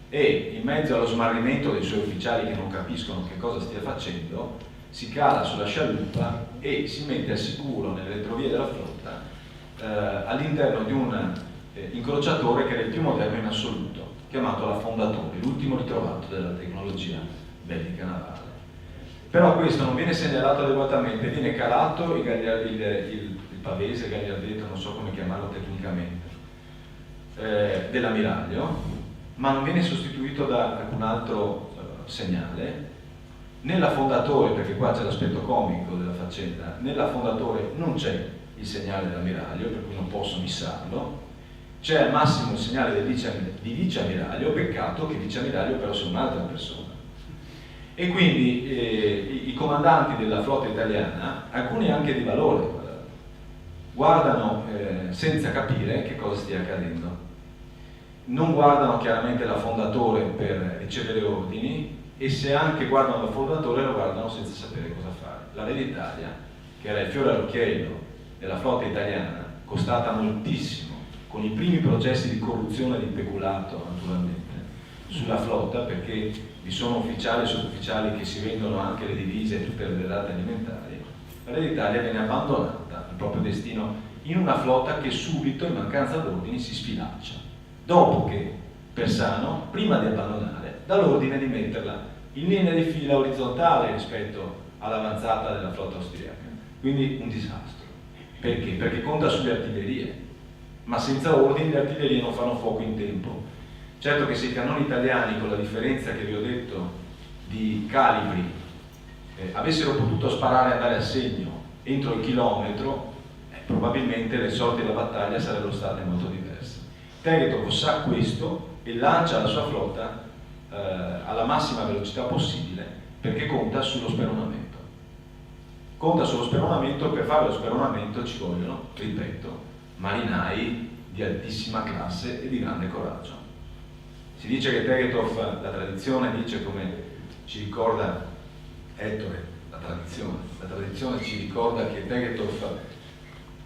e, in mezzo allo smarrimento dei suoi ufficiali che non capiscono che cosa stia facendo, si cala sulla scialuppa e si mette al sicuro nelle retrovie della flotta all'interno di un incrociatore che era il più moderno in assoluto, chiamato la Fondatore, l'ultimo ritrovato della tecnologia bellica navale. Però questo non viene segnalato adeguatamente, viene calato il pavese, gagliardetto, non so come chiamarlo tecnicamente, dell'ammiraglio, ma non viene sostituito da alcun altro segnale. Nella Fondatore, perché qua c'è l'aspetto comico della faccenda, nella Fondatore non c'è il segnale dell'ammiraglio, per cui non posso missarlo, c'è al massimo il segnale di viceammiraglio, peccato che viceammiraglio però sia un'altra persona. E quindi i comandanti della flotta italiana, alcuni anche di valore, guardano senza capire che cosa stia accadendo. Non guardano chiaramente la Fondatore per ricevere ordini, e se anche guardano la Fondatore lo guardano senza sapere cosa fare. La Re d'Italia, che era il fiore all'occhiello della flotta italiana, costata moltissimo, con i primi processi di corruzione e di peculato naturalmente sulla flotta, perché vi sono ufficiali e sottufficiali che si vendono anche le divise e tutte le derrate alimentari. La Re d'Italia viene abbandonata al proprio destino in una flotta che subito, in mancanza d'ordini, si sfilaccia, dopo che Persano, prima di abbandonare, dà l'ordine di metterla in linea di fila orizzontale rispetto all'avanzata della flotta austriaca. Quindi un disastro. Perché? Perché conta sulle artiglierie, ma senza ordini le artiglierie non fanno fuoco in tempo. Certo che se i cannoni italiani, con la differenza che vi ho detto di calibri, avessero potuto sparare e andare a segno entro il chilometro, probabilmente le sorti della battaglia sarebbero state molto diverse. Tegetov sa questo e lancia la sua flotta alla massima velocità possibile, perché conta sullo speronamento. Conta sullo speronamento. Per fare lo speronamento ci vogliono, ripeto, marinai di altissima classe e di grande coraggio. Si dice che Tegetov, la tradizione dice, come ci ricorda Ettore, la tradizione ci ricorda che Tegetov,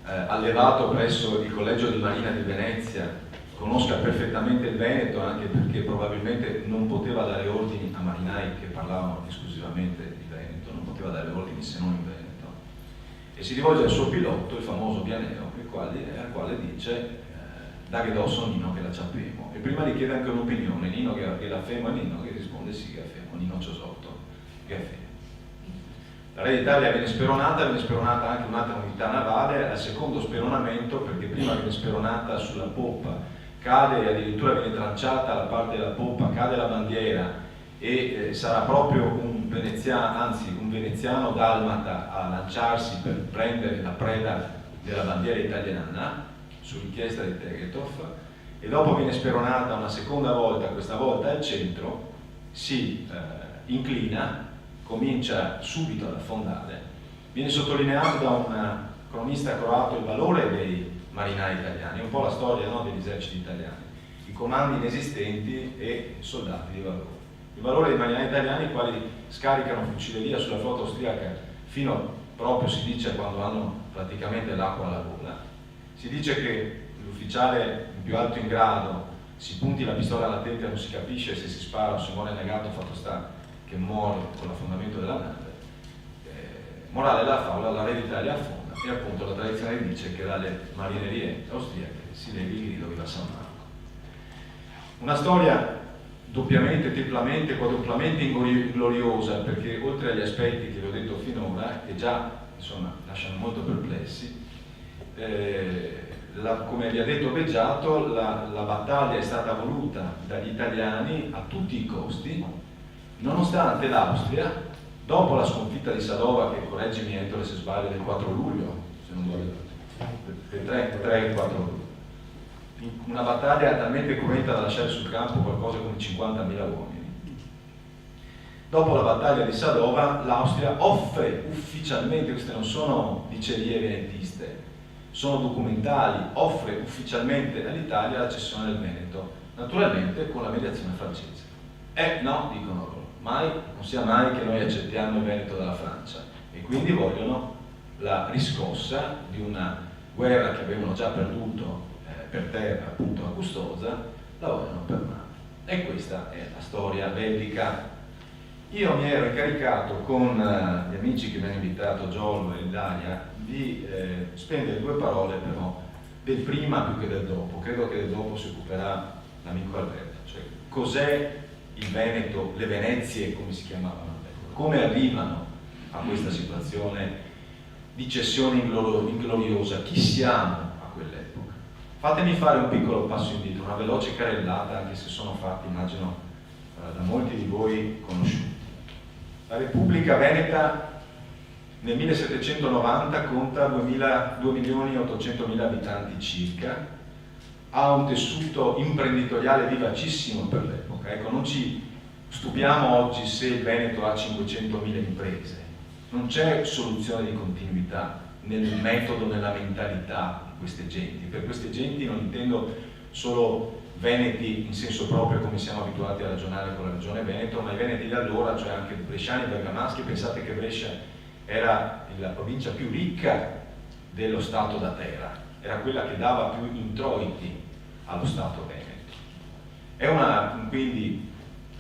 allevato presso il Collegio di Marina di Venezia, conosca perfettamente il Veneto, anche perché probabilmente non poteva dare ordini a marinai che parlavano esclusivamente di Veneto, non poteva dare ordini se non in Veneto, e si rivolge al suo pilota, il famoso Bianeo, al quale dice daghe dosso Nino che la ciappemo, e prima gli chiede anche un'opinione, Nino che la femo, e Nino che risponde sì che la femo, Nino Ciosotto che la femo. La Re d'Italia viene speronata anche un'altra unità navale al secondo speronamento, perché prima viene speronata sulla poppa, cade e addirittura viene tranciata la parte della poppa, cade la bandiera e sarà proprio un veneziano dalmata a lanciarsi per prendere la preda della bandiera italiana su richiesta di Tegetov, e dopo viene speronata una seconda volta, questa volta al centro, si inclina, comincia subito ad affondare. Viene sottolineato da un cronista croato il valore dei marinai italiani, un po' la storia, no, degli eserciti italiani, i comandi inesistenti e soldati di valore. Il valore dei marinai italiani, i quali scaricano fucileria sulla flotta austriaca fino proprio, si dice, quando hanno praticamente l'acqua alla gola. Si dice che l'ufficiale più alto in grado si punti la pistola alla tempia e non si capisce se si spara o se muore negato, fatto sta che muore con l'affondamento della nave. Morale della favola, la Re d'Italia affonda, e appunto la tradizione dice che dalle marinerie austriache si levi il grido Viva San Marco. Una storia doppiamente, triplamente, quadruplamente ingloriosa, perché oltre agli aspetti che vi ho detto finora, che già insomma lasciano molto perplessi, come vi ha detto Beggiato, la battaglia è stata voluta dagli italiani a tutti i costi, nonostante l'Austria, dopo la sconfitta di Sadova, che correggimi Ettore se sbaglio, del 4 luglio, se non vado, del 3 e 4 luglio, una battaglia talmente cruenta da lasciare sul campo qualcosa come 50.000 uomini. Dopo la battaglia di Sadova, l'Austria offre ufficialmente, queste non sono dicerie venetiste, sono documentali, offre ufficialmente all'Italia la cessione del Veneto, naturalmente con la mediazione francese. No, dicono loro, non sia mai che noi accettiamo il Veneto dalla Francia, e quindi vogliono la riscossa di una guerra che avevano già perduto per terra, appunto a Custoza, la vogliono per mare. E questa è la storia bellica. Io mi ero incaricato con gli amici che mi hanno invitato, Giollo e Dalia, di spendere 2 parole però del prima più che del dopo. Credo che del dopo si occuperà l'amico Alberto. Cioè, cos'è il Veneto, le Venezie, come si chiamavano, come arrivano a questa situazione di cessione ingloriosa, chi siamo a quell'epoca. Fatemi fare un piccolo passo indietro, una veloce carrellata, anche se sono fatti, immagino, da molti di voi conosciuti. La Repubblica Veneta nel 1790 conta 2.800.000 abitanti circa, ha un tessuto imprenditoriale vivacissimo per l'epoca. Ecco, non ci stupiamo oggi se il Veneto ha 500.000 imprese, non c'è soluzione di continuità nel metodo, nella mentalità di queste genti. Per queste genti non intendo solo veneti in senso proprio, come siamo abituati a ragionare con la regione Veneto, ma i veneti di allora, cioè anche bresciani e bergamaschi. Pensate che Brescia era la provincia più ricca dello Stato da terra, era quella che dava più introiti allo Stato Veneto. È una, quindi,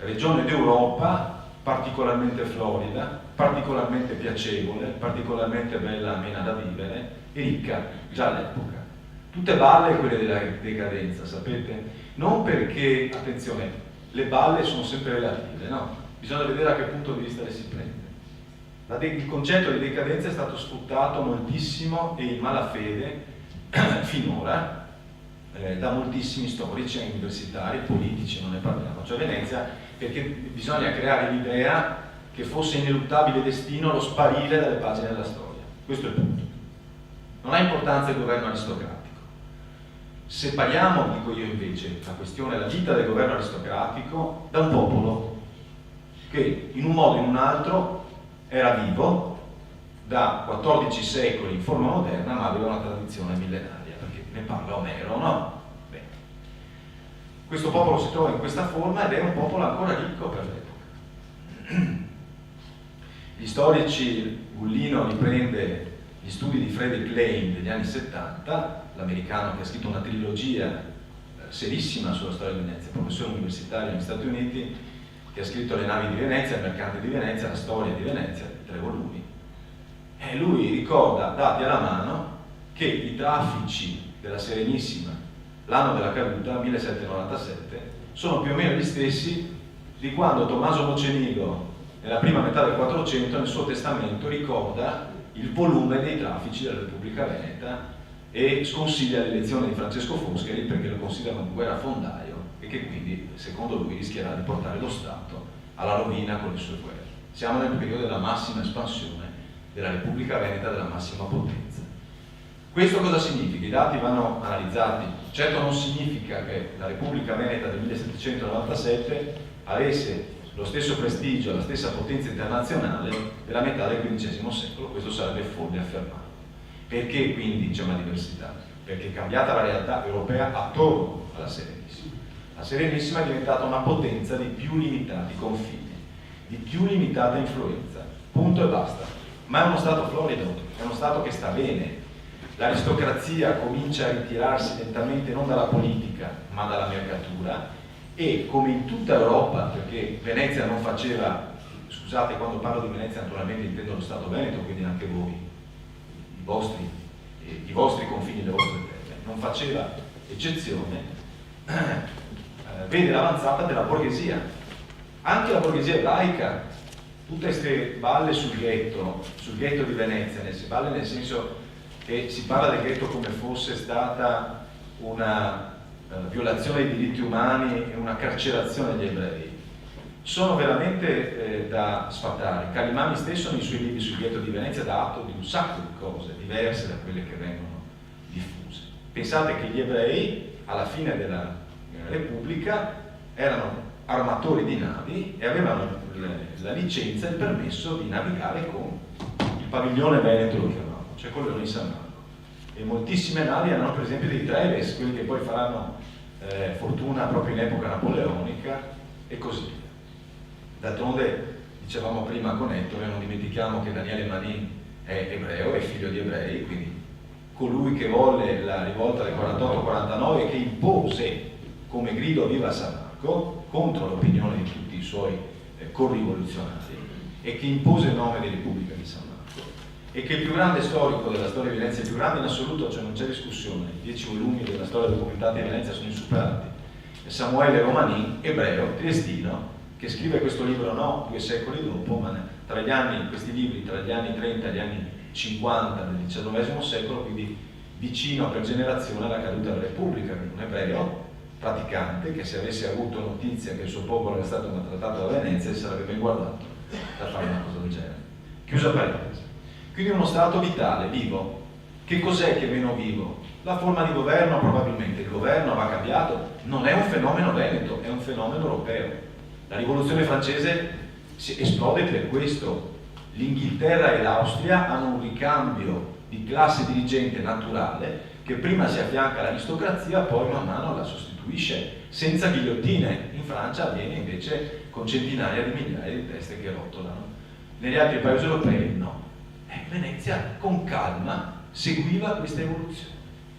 regione d'Europa particolarmente florida, particolarmente piacevole, particolarmente bella, amena da vivere e ricca già all'epoca. Tutte balle quelle della decadenza, sapete? Non perché, attenzione, le balle sono sempre relative, no? Bisogna vedere a che punto di vista le si prende. Il concetto di decadenza è stato sfruttato moltissimo e in malafede finora da moltissimi storici, universitari, politici, non ne parliamo, cioè Venezia, perché bisogna creare l'idea che fosse ineluttabile destino lo sparire dalle pagine della storia. Questo è il punto. Non ha importanza il governo aristocratico. Separiamo, dico io invece, la questione della vita del governo aristocratico da un popolo che in un modo o in un altro era vivo da 14 secoli in forma moderna, ma aveva una tradizione millenaria, perché ne parla Omero, no? Bene. Questo popolo si trova in questa forma ed è un popolo ancora ricco per l'epoca. Gli storici, Gullino riprende gli studi di Frederick Lane degli anni 70, l'americano che ha scritto una trilogia serissima sulla storia di Venezia, professore universitario negli Stati Uniti, che ha scritto Le navi di Venezia, Il mercante di Venezia, La storia di Venezia, 3 volumi. E lui ricorda, dati alla mano, che i traffici della Serenissima, l'anno della caduta, 1797, sono più o meno gli stessi di quando Tommaso Mocenigo, nella prima metà del 400, nel suo testamento ricorda il volume dei traffici della Repubblica Veneta e sconsiglia l'elezione di Francesco Foscari perché lo considera un guerrafondaio e che quindi, secondo lui, rischierà di portare lo Stato alla rovina con le sue guerre. Siamo nel periodo della massima espansione della Repubblica Veneta, della massima potenza. Questo cosa significa? I dati vanno analizzati. Certo non significa che la Repubblica Veneta del 1797 avesse lo stesso prestigio, la stessa potenza internazionale della metà del XV secolo, questo sarebbe folle affermarlo. Perché quindi c'è una diversità? Perché è cambiata la realtà europea attorno alla Serenissima. La Serenissima è diventata una potenza di più limitati confini, di più limitata influenza, punto e basta. Ma è uno Stato florido, è uno Stato che sta bene. L'aristocrazia comincia a ritirarsi lentamente non dalla politica, ma dalla mercatura, e come in tutta Europa, perché Venezia non faceva, scusate, quando parlo di Venezia naturalmente intendo lo Stato Veneto, quindi anche voi, i vostri confini, le vostre terre, non faceva eccezione, vede l'avanzata della borghesia, anche la borghesia ebraica, tutte queste balle sul ghetto di Venezia, balle nel senso che si parla del ghetto come fosse stata una violazione dei diritti umani e una carcerazione degli ebrei, sono veramente da sfatare. Calimani stesso nei suoi libri sul ghetto di Venezia dà atto di un sacco di cose diverse da quelle che vengono diffuse. Pensate che gli ebrei alla fine della Repubblica erano armatori di navi e avevano la licenza e il permesso di navigare con il padiglione veneto, lo chiamavano, cioè con Leone di San Marco. E moltissime navi erano per esempio dei Treves, quelli che poi faranno fortuna proprio in epoca napoleonica e così via. D'altronde, dicevamo prima con Ettore, non dimentichiamo che Daniele Manin è ebreo, è figlio di ebrei, quindi colui che volle la rivolta del 48-49 e che impose come grido viva San Marco contro l'opinione di tutti i suoi corrivoluzionari e che impose il nome di Repubblica di San Marco, e che il più grande storico della storia di Venezia, il più grande in assoluto, cioè non c'è discussione, i 10 volumi della storia documentata di Venezia sono insuperati, è Samuele Romanin, ebreo, triestino, che scrive questo libro 2 secoli dopo, ma questi libri tra gli anni 30 e gli anni 50 del XIX secolo, quindi vicino per generazione alla caduta della Repubblica, un ebreo praticante che, se avesse avuto notizia che il suo popolo era stato maltrattato da Venezia, si sarebbe ben guardato da fare una cosa del genere. Chiusa parentesi. Quindi uno Stato vitale, vivo. Che cos'è che è meno vivo? La forma di governo, probabilmente. Il governo va cambiato. Non è un fenomeno veneto, è un fenomeno europeo. La rivoluzione francese esplode per questo. L'Inghilterra e l'Austria hanno un ricambio di classe dirigente naturale che prima si affianca all'aristocrazia, poi man mano la sostituisce senza ghigliottine. In Francia avviene invece con centinaia di migliaia di teste che rotolano. Negli altri paesi europei no. Venezia con calma seguiva questa evoluzione.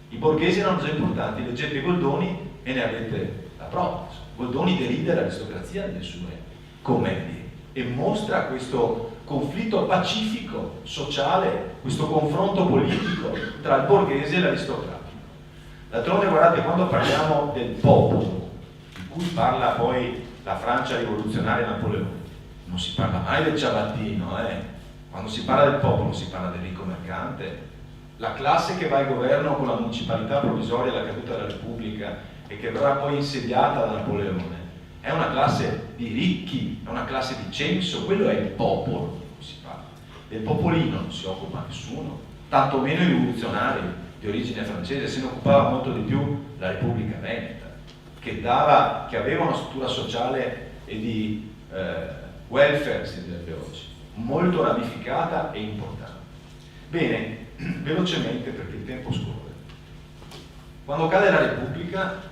I borghesi erano già importanti, leggete Goldoni e ne avete la prova. Goldoni deride l'aristocrazia nelle sue commedie e mostra questo conflitto pacifico, sociale, questo confronto politico tra il borghese e l'aristocratico. D'altronde, guardate, quando parliamo del popolo, di cui parla poi la Francia rivoluzionaria Napoleone, non si parla mai del ciabattino, Quando si parla del popolo si parla del ricco mercante, la classe che va al governo con la municipalità provvisoria alla caduta della Repubblica e che verrà poi insediata da Napoleone, è una classe di ricchi, è una classe di censo, quello è il popolo di cui si parla. Del popolino non si occupa nessuno, tantomeno i rivoluzionari di origine francese, se ne occupava molto di più la Repubblica Veneta, che aveva una struttura sociale e di welfare, si direbbe oggi, molto ramificata e importante. Bene, velocemente perché il tempo scorre. Quando cade la Repubblica,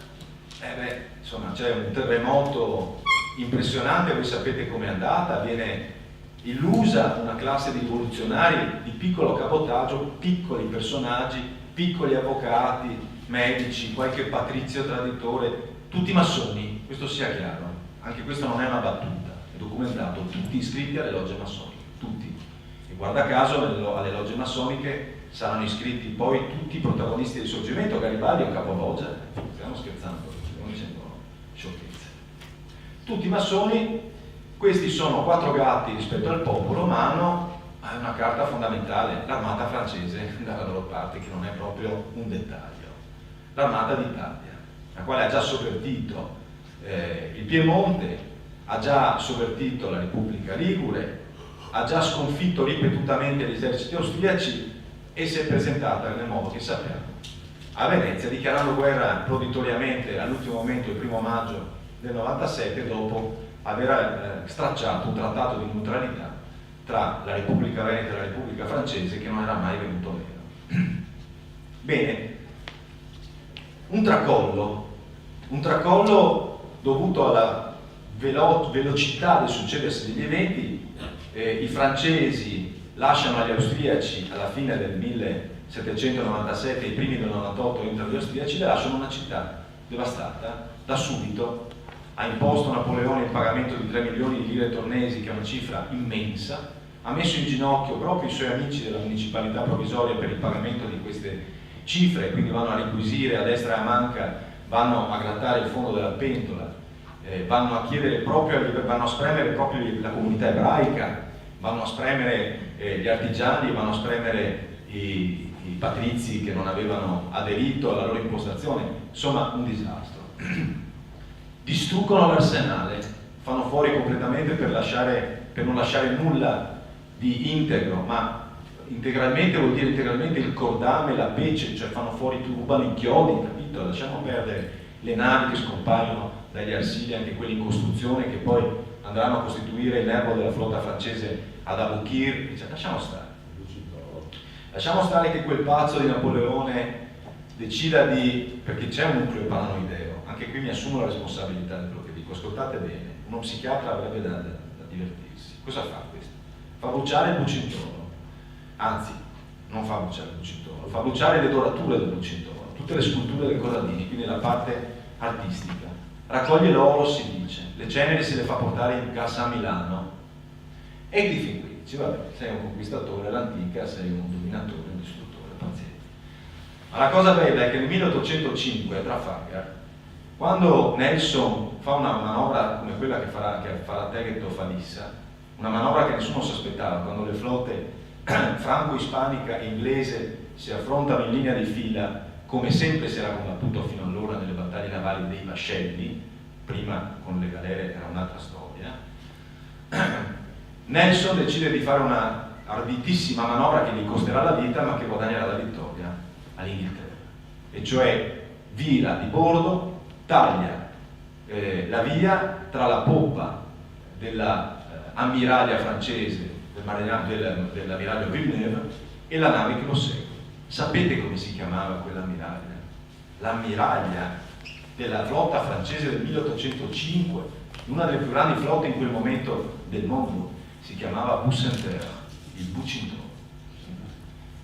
insomma, c'è un terremoto impressionante, voi sapete com'è andata, viene illusa una classe di rivoluzionari di piccolo cabotaggio, piccoli personaggi, piccoli avvocati, medici, qualche patrizio traditore, tutti massoni, questo sia chiaro, anche questo non è una battuta, è documentato, tutti iscritti alle logge massoniche, tutti. E guarda caso alle logge massoniche saranno iscritti poi tutti i protagonisti del Risorgimento. Garibaldi è un capologgia, stiamo scherzando, stiamo dicendo sciocchezze. Tutti massoni, questi sono 4 gatti rispetto al popolo, ma hanno una carta fondamentale, l'armata francese dalla loro parte, che non è proprio un dettaglio. L'armata d'Italia, la quale ha già sovvertito il Piemonte, ha già sovvertito la Repubblica Ligure, ha già sconfitto ripetutamente gli eserciti austriaci e si è presentata nel modo che sappiamo a Venezia, dichiarando guerra proditoriamente all'ultimo momento, il 1° maggio del 97, dopo aver stracciato un trattato di neutralità tra la Repubblica Veneta e la Repubblica Francese che non era mai venuto meno. Bene, un tracollo dovuto alla velocità del succedersi degli eventi. I francesi lasciano agli austriaci alla fine del 1797, i primi del 98 entrano gli austriaci, le lasciano una città devastata. Da subito ha imposto Napoleone il pagamento di 3 milioni di lire tornesi, che è una cifra immensa, ha messo in ginocchio proprio i suoi amici della municipalità provvisoria per il pagamento di queste cifre, quindi vanno a riquisire a destra e a manca, vanno a grattare il fondo della pentola, vanno a chiedere vanno a spremere proprio la comunità ebraica, vanno a spremere gli artigiani, vanno a spremere i patrizi che non avevano aderito alla loro impostazione, insomma un disastro. Distruggono l'arsenale, fanno fuori completamente per non lasciare nulla di integro, ma integralmente vuol dire integralmente il cordame, la pece, cioè rubano i chiodi, capito? Lasciamo perdere le navi che scompaiono dagli arsili, anche quelli in costruzione, che poi andranno a costituire il nervo della flotta francese ad Aboukir, cioè, lasciamo stare che quel pazzo di Napoleone decida perché c'è un nucleo paranoideo, anche qui mi assumo la responsabilità di quello che dico, ascoltate bene, uno psichiatra avrebbe da divertirsi. Cosa fa questo? Fa bruciare il Bucintoro, anzi, non fa bruciare il Bucintoro, fa bruciare le dorature del Bucintoro, tutte le sculture del Corradini, quindi la parte artistica. Raccoglie l'oro, si dice, le ceneri se le fa portare in cassa a Milano, e di fin qui dice, vabbè, sei un conquistatore all'antica, sei un dominatore, un distruttore, paziente. Ma la cosa bella è che nel 1805 a Trafalgar, quando Nelson fa una manovra come quella che farà Teget o Falissa, una manovra che nessuno si aspettava, quando le flotte franco-ispanica e inglese si affrontano in linea di fila, come sempre si era combattuto fino allora nelle battaglie navali dei vascelli, prima con le galere era un'altra storia, Nelson decide di fare una arditissima manovra che gli costerà la vita ma che guadagnerà la vittoria all'Inghilterra, e cioè vira di bordo, taglia la via tra la poppa dell'ammiraglia francese, dell'ammiraglio Villeneuve, e la nave che lo segue. Sapete come si chiamava quell'ammiraglia? L'ammiraglia della flotta francese del 1805, una delle più grandi flotte in quel momento del mondo, si chiamava Bucentaure, il Bucintoro.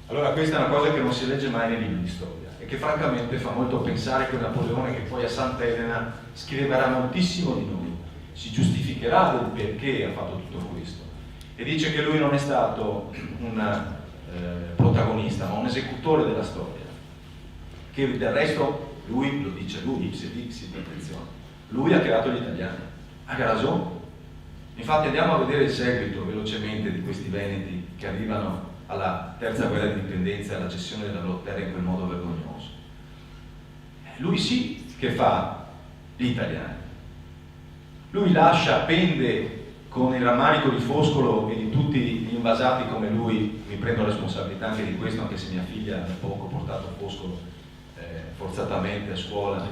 Allora questa è una cosa che non si legge mai nei libri di storia e che francamente fa molto pensare che Napoleone, che poi a Sant'Elena scriverà moltissimo di noi, si giustificherà del perché ha fatto tutto questo e dice che lui non è stato un protagonista ma un esecutore della storia, che del resto lui, lo dice lui, attenzione, lui ha creato gli italiani, ha ragione. Infatti andiamo a vedere il seguito velocemente di questi veneti che arrivano alla terza guerra di indipendenza e alla cessione della Volterra in quel modo vergognoso. Lui sì che fa gli italiani, lui pende con il rammarico di Foscolo e di tutti gli invasati come lui, mi prendo la responsabilità anche di questo, anche se mia figlia da poco ha portato Foscolo forzatamente a scuola,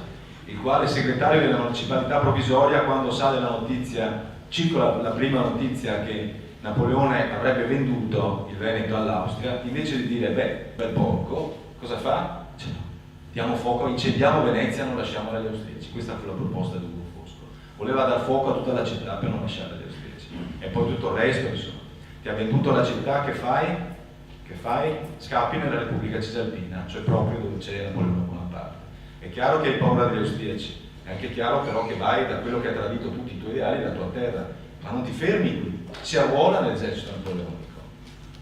il quale segretario della municipalità provvisoria, quando sale la notizia, circola la prima notizia che Napoleone avrebbe venduto il Veneto all'Austria, invece di dire bel porco, cosa fa? Cioè, diamo fuoco, incendiamo Venezia, non lasciamola agli austriaci. Questa fu la proposta di Ugo Foscolo, voleva dar fuoco a tutta la città per non lasciare agli austriaci, e poi tutto il resto, insomma, ti ha venduto la città, che fai? Scappi nella Repubblica Cisalpina, cioè proprio dove c'è Napoleone Bonaparte. È chiaro che hai paura degli austriaci, è anche chiaro però che vai da quello che ha tradito tutti i tuoi ideali, la tua terra, ma non ti fermi qui, si arruola nell'esercito napoleonico,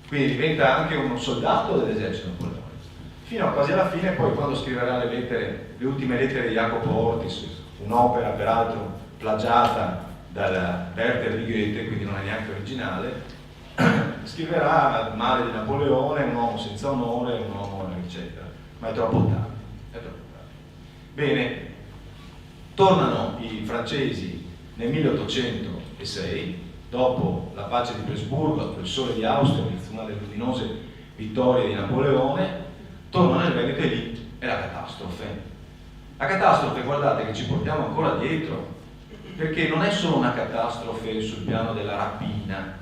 quindi diventa anche un soldato dell'esercito napoleonico, fino a quasi alla fine. Poi quando scriverà le ultime lettere di Jacopo Ortis, un'opera peraltro plagiata dal Werther di Goethe, quindi non è neanche originale, scriverà male di Napoleone, un uomo senza onore, un uomo eccetera, ma è troppo tardi, Bene, tornano i francesi nel 1806, dopo la pace di Presburgo, il sole di Austria, una delle luminose vittorie di Napoleone, tornano nel Veneto e lì è la catastrofe. La catastrofe, guardate che ci portiamo ancora dietro, perché non è solo una catastrofe sul piano della rapina,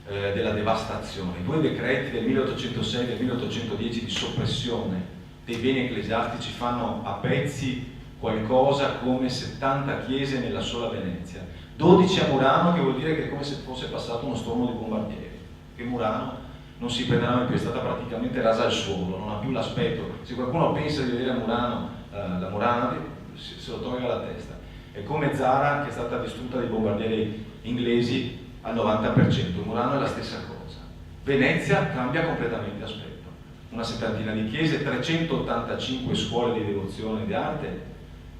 della devastazione. I due decreti del 1806 e del 1810 di soppressione dei beni ecclesiastici fanno a pezzi qualcosa come 70 chiese nella sola Venezia, 12 a Murano, che vuol dire che è come se fosse passato uno stormo di bombardieri, che Murano non si prenderà mai più, è stata praticamente rasa al suolo, non ha più l'aspetto. Se qualcuno pensa di vedere Murano, la Murano se lo tolga la testa. È come Zara, che è stata distrutta dai bombardieri inglesi al 90%, Murano è la stessa cosa. Venezia cambia completamente aspetto, una settantina di chiese, 385 scuole di devozione e di arte,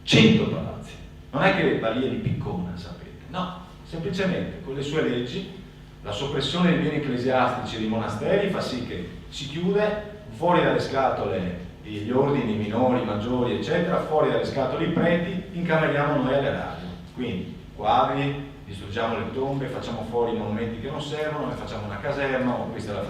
100 palazzi. Non è che Balia di Piccona, sapete, no, semplicemente con le sue leggi la soppressione dei beni ecclesiastici e dei monasteri fa sì che si chiude, fuori dalle scatole gli ordini minori, maggiori, eccetera, fuori dalle scatole i preti, incameriamo noi alle radio. Quindi quadri, distruggiamo le tombe, facciamo fuori i monumenti che non servono, ne facciamo una caserma, o questa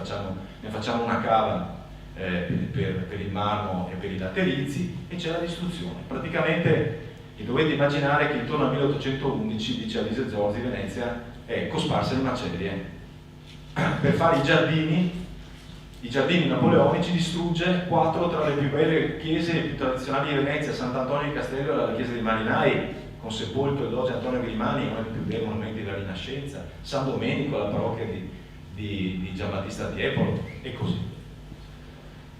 ne facciamo una cava per il marmo e per i laterizi, e c'è la distruzione. Praticamente dovete immaginare che intorno al 1811, dice Alise Zorzi, Venezia è cosparsa di macerie. Per fare i giardini napoleonici distrugge 4 tra le più belle chiese e più tradizionali di Venezia: Sant'Antonio di Castello, la chiesa dei Marinai, con sepolcro e doge Antonio Grimani, uno dei più bei monumenti della Rinascenza, San Domenico, la parrocchia di Giambattista Tiepolo, e così.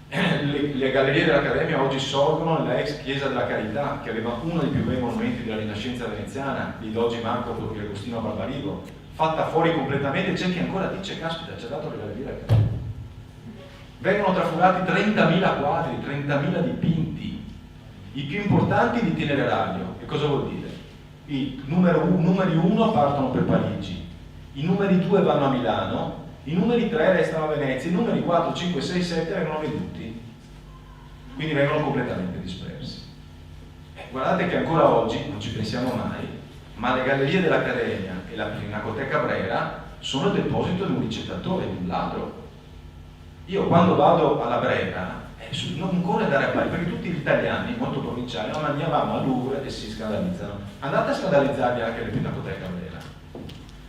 Le gallerie dell'Accademia oggi sorgono nella ex chiesa della Carità, che aveva uno dei più bei monumenti della Rinascenza veneziana, di Dogi Marco di Agostino Barbarigo, fatta fuori completamente. C'è chi ancora dice: caspita, ci ha dato le gallerie dell'Accademia. Vengono trafugati 30.000 quadri, 30.000 dipinti, i più importanti di itinerario. E cosa vuol dire? I numeri 1 partono per Parigi, i numeri 2 vanno a Milano, i numeri 3 restano a Venezia, i numeri 4, 5, 6, 7 vengono venduti, quindi vengono completamente dispersi. Guardate che ancora oggi, non ci pensiamo mai, ma le gallerie dell'Accademia e la Pinacoteca Brera sono il deposito di un ricettatore, di un ladro. Io quando vado alla Brera non corre andare a Parigi, perché tutti gli italiani, molto provinciali, non andiamo a Louvre e si scandalizzano. Andate a scandalizzarvi anche le Pinacoteca Brera.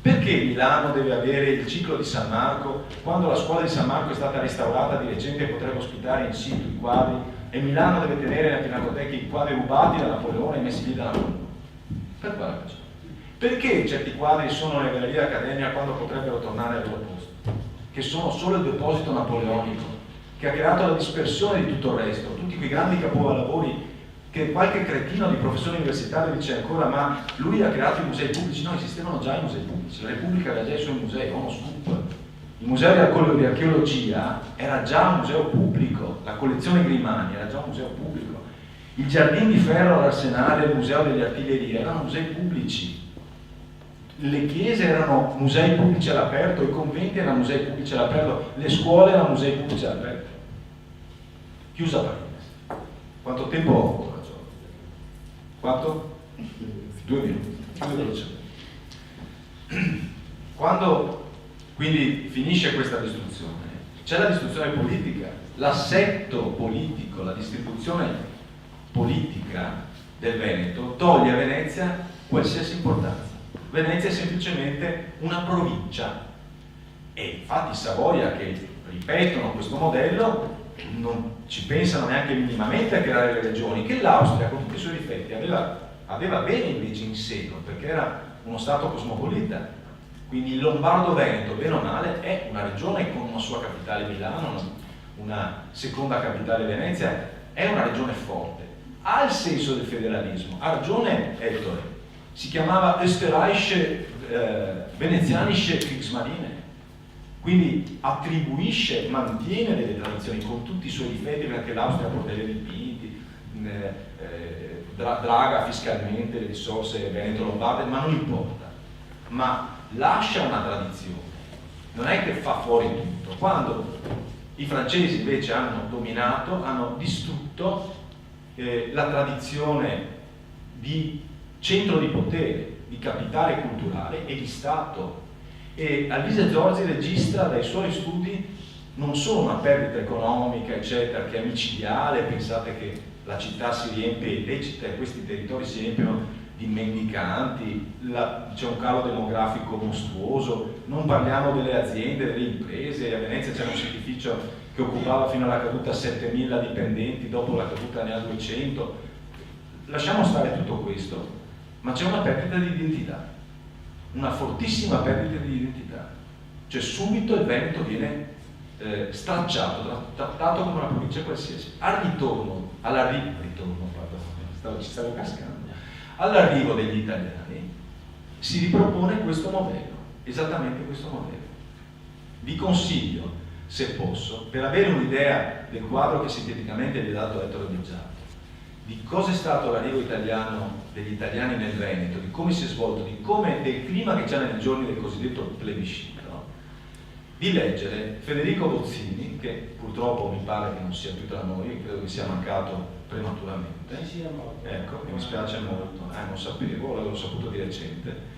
Perché Milano deve avere il ciclo di San Marco, quando la scuola di San Marco è stata restaurata di recente e potrebbe ospitare in situ i quadri, e Milano deve tenere nella Pinacoteca i quadri rubati da Napoleone e messi lì da Napoleone? Per quale ragione? Perché certi quadri sono nelle gallerie dell'Accademia quando potrebbero tornare al loro posto? Che sono solo il deposito napoleonico, che ha creato la dispersione di tutto il resto, tutti quei grandi capolavori che qualche cretino di professore universitario dice ancora: ma lui ha creato i musei pubblici. No, esistevano già i musei pubblici, la Repubblica aveva già i suoi musei, uno scoop. Il museo di archeologia era già un museo pubblico, la collezione Grimani era già un museo pubblico, il Giardino di Ferro all'Arsenale, il museo delle artiglierie erano musei pubblici, le chiese erano musei pubblici all'aperto, i conventi erano musei pubblici all'aperto, le scuole erano musei pubblici all'aperto. Chiusa parentesi. Quanto tempo ho? Quanto? 2 minuti. Quando quindi finisce questa distruzione, c'è la distruzione politica, l'assetto politico, la distribuzione politica del Veneto toglie a Venezia qualsiasi importanza. Venezia è semplicemente una provincia, e infatti Savoia, che ripetono questo modello, non ci pensano neanche minimamente a creare le regioni, che l'Austria con tutti i suoi difetti aveva bene invece in seno, perché era uno stato cosmopolita. Quindi il Lombardo-Veneto, bene o male, è una regione con una sua capitale Milano, una seconda capitale Venezia, è una regione forte, ha il senso del federalismo, ha ragione Ettore, si chiamava Österreichische Venezianische Kriegsmarine, quindi attribuisce, mantiene delle tradizioni con tutti i suoi difetti, perché l'Austria porta dei dipinti, draga fiscalmente le risorse veneto-lombarde, ma non importa, ma lascia una tradizione, non è che fa fuori tutto. Quando i francesi invece hanno dominato, hanno distrutto la tradizione di centro di potere, di capitale culturale e di Stato. E Alise Zorzi registra dai suoi studi non solo una perdita economica, eccetera, che è micidiale. Pensate che la città si riempie, le città, questi territori si riempiono di mendicanti, c'è un calo demografico mostruoso, non parliamo delle aziende, delle imprese. A Venezia c'era un setificio che occupava fino alla caduta 7.000 dipendenti, dopo la caduta ne ha 200. Lasciamo stare tutto questo, ma c'è una perdita di identità, una fortissima perdita di identità, cioè subito il Veneto viene stracciato, trattato come una provincia qualsiasi. Stavo cascando. All'arrivo degli italiani si ripropone questo modello, esattamente questo modello. Vi consiglio, se posso, per avere un'idea del quadro che sinteticamente vi ha dato Ettore Beggiato, di cosa è stato l'arrivo italiano degli italiani nel Veneto, di come si è svolto, del clima che c'è nei giorni del cosiddetto plebiscito, di leggere Federico Bozzini, che purtroppo mi pare che non sia più tra noi, credo che sia mancato prematuramente. Ecco, mi spiace molto, non sapevo, l'ho saputo di recente.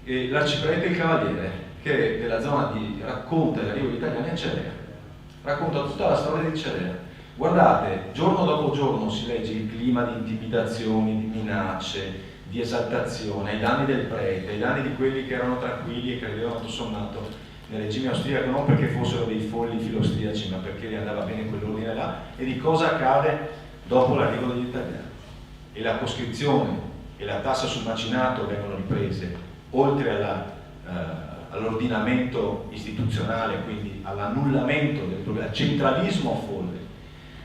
l'arciprete Il Cavaliere, che della zona racconta l'arrivo degli italiani a Celea, racconta tutta la storia di Celea. Guardate, giorno dopo giorno si legge il clima di intimidazioni, di minacce, di esaltazione, ai danni del prete, ai danni di quelli che erano tranquilli e credevano tutto sommato nel regime austriaco, non perché fossero dei folli filostriaci, ma perché gli andava bene quell'ordine là, e di cosa accade dopo l'arrivo degli italiani. E la coscrizione e la tassa sul macinato vengono riprese, oltre all'ordinamento istituzionale, quindi all'annullamento del centralismo folle,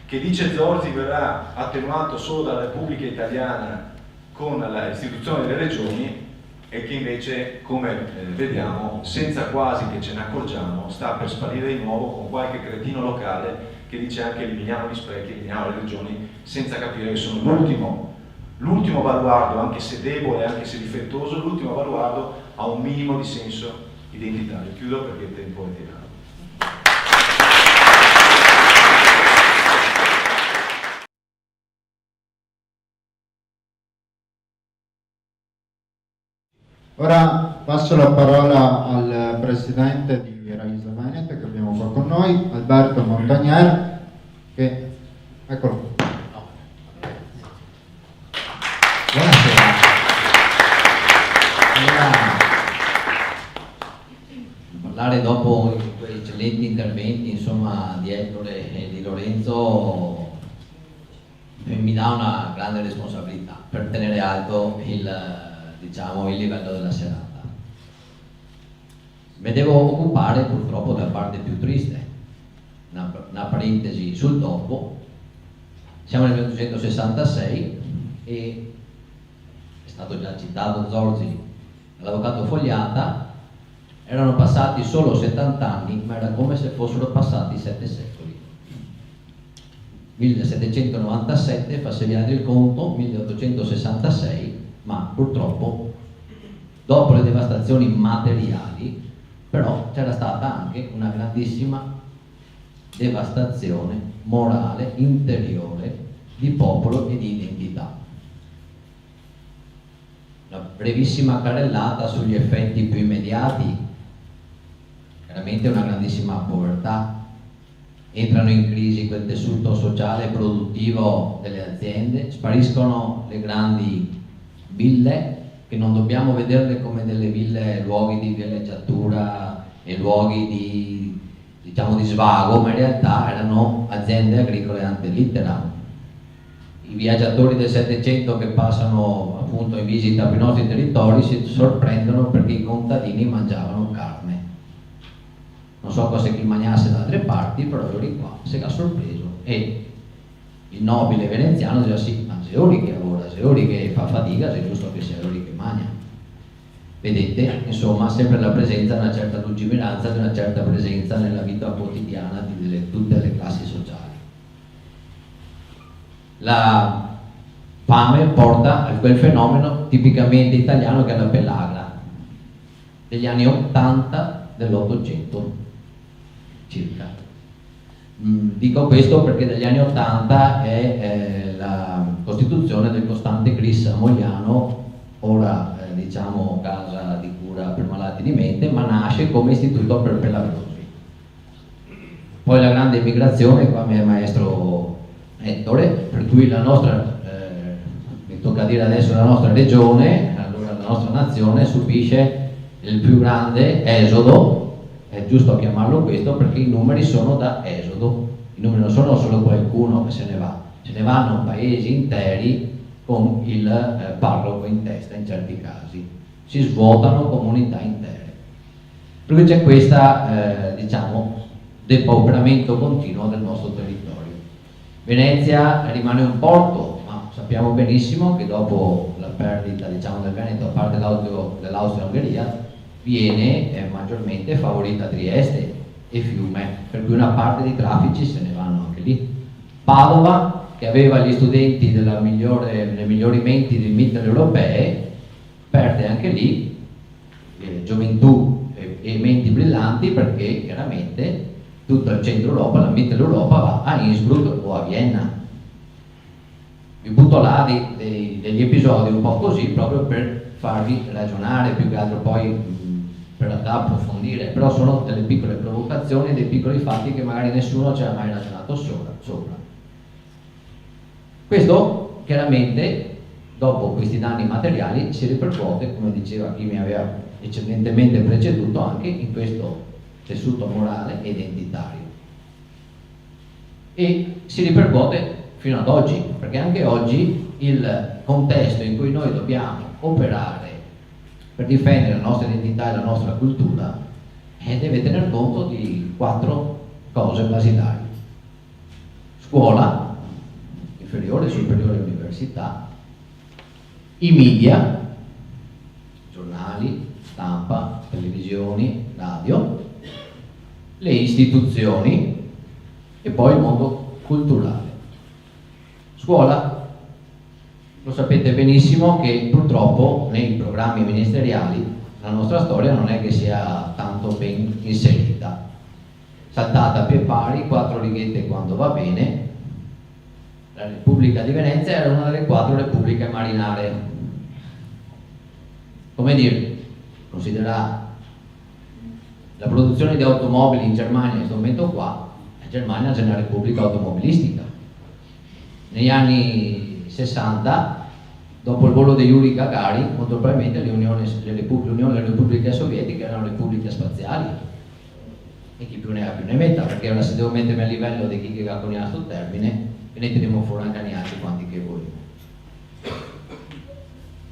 che dice Zorzi verrà attenuato solo dalla Repubblica Italiana con l'istituzione delle regioni, e che invece, come vediamo, senza quasi che ce ne accorgiamo, sta per sparire di nuovo con qualche cretino locale che dice anche eliminiamo gli sprechi, eliminiamo le regioni, senza capire che sono l'ultimo baluardo, anche se debole, anche se difettoso, l'ultimo baluardo ha un minimo di senso identitario. Chiudo perché il tempo è tirato. Ora passo la parola al presidente di Raisa Veneto che abbiamo qua con noi, Alberto Montagnier, che eccolo. Buonasera. Parlare dopo quei eccellenti interventi, insomma, di Ettore e di Lorenzo mi dà una grande responsabilità per tenere alto il livello della serata. Me devo occupare purtroppo della parte più triste, una parentesi sul dopo. Siamo nel 1966 e è stato già citato Zorzi, l'avvocato Fogliata, erano passati solo 70 anni, ma era come se fossero passati 7 secoli. 1797 fa segnare il conto, 1866, ma purtroppo dopo le devastazioni materiali però c'era stata anche una grandissima devastazione morale, interiore, di popolo e di identità. Una brevissima carrellata sugli effetti più immediati: chiaramente una grandissima povertà, entrano in crisi quel tessuto sociale e produttivo delle aziende, spariscono le grandi ville, che non dobbiamo vederle come delle ville luoghi di villeggiatura e luoghi di svago, ma in realtà erano aziende agricole ante litteram. I viaggiatori del Settecento che passano appunto in visita per i nostri territori si sorprendono perché i contadini mangiavano carne. Non so cosa chi mangiasse da altre parti, però ero qua, se l'ha sorpreso, e il nobile veneziano diceva sì, ma se ori che lavora, se ori che fa fatica, è giusto che sia ori che mangia. Vedete, insomma, sempre la presenza di una certa lungimiranza, di una certa presenza nella vita quotidiana di tutte le classi sociali. La fame porta a quel fenomeno tipicamente italiano che è la pellagra degli anni 80 dell'800 circa. Dico questo perché negli anni 80 è la costituzione del Costante Cris a Mogliano, ora casa di cura per malati di mente, ma nasce come istituto per pelagrosi. Poi la grande immigrazione, qua mi è maestro Ettore, per cui la nostra, mi tocca dire adesso la nostra regione, allora la nostra nazione subisce il più grande esodo, è giusto chiamarlo questo perché i numeri sono da esodo, i numeri non sono solo qualcuno che se ne va, se ne vanno paesi interi con il parroco in testa in certi casi, si svuotano comunità intere. Per cui c'è questa, depauperamento continuo del nostro territorio. Venezia rimane un porto, ma sappiamo benissimo che dopo la perdita del Veneto da parte dell'Austria-Ungheria viene maggiormente favorita Trieste e Fiume, per cui una parte dei traffici se ne vanno anche lì. Padova, che aveva gli studenti delle migliori menti dei mitteleuropee, perde anche lì gioventù e menti brillanti, perché chiaramente tutto il centro Europa, la Mitteleuropa va a Innsbruck o a Vienna. Vi butto là degli episodi un po' così proprio per farvi ragionare, più che altro poi per approfondire, però sono delle piccole provocazioni, dei piccoli fatti che magari nessuno ci ha mai ragionato sopra. Questo chiaramente, dopo questi danni materiali, si ripercuote, come diceva chi mi aveva eccellentemente preceduto, anche in questo tessuto morale e identitario. E si ripercuote fino ad oggi, perché anche oggi il contesto in cui noi dobbiamo operare per difendere la nostra identità e la nostra cultura deve tener conto di 4 cose basilari: scuola, inferiore, superiore, università, i media, giornali, stampa, televisioni, radio, le istituzioni e poi il mondo culturale. Scuola, lo sapete benissimo che purtroppo nei programmi ministeriali la nostra storia non è che sia tanto ben inserita, saltata a pie pari, 4 righette quando va bene. La Repubblica di Venezia era una delle 4 repubbliche marinare. Come dire, considerate la produzione di automobili in Germania in questo momento qua, la Germania c'è una repubblica automobilistica. Negli anni 60, dopo il volo di Yuri Gagarin, molto probabilmente l'Unione delle Repubbliche Sovietiche erano repubbliche spaziali, e chi più ne ha più ne metta, perché ora se devo mettermi a livello di chi che ha coniato sto termine, e ne teniamo fuori anche altri quanti che vogliamo.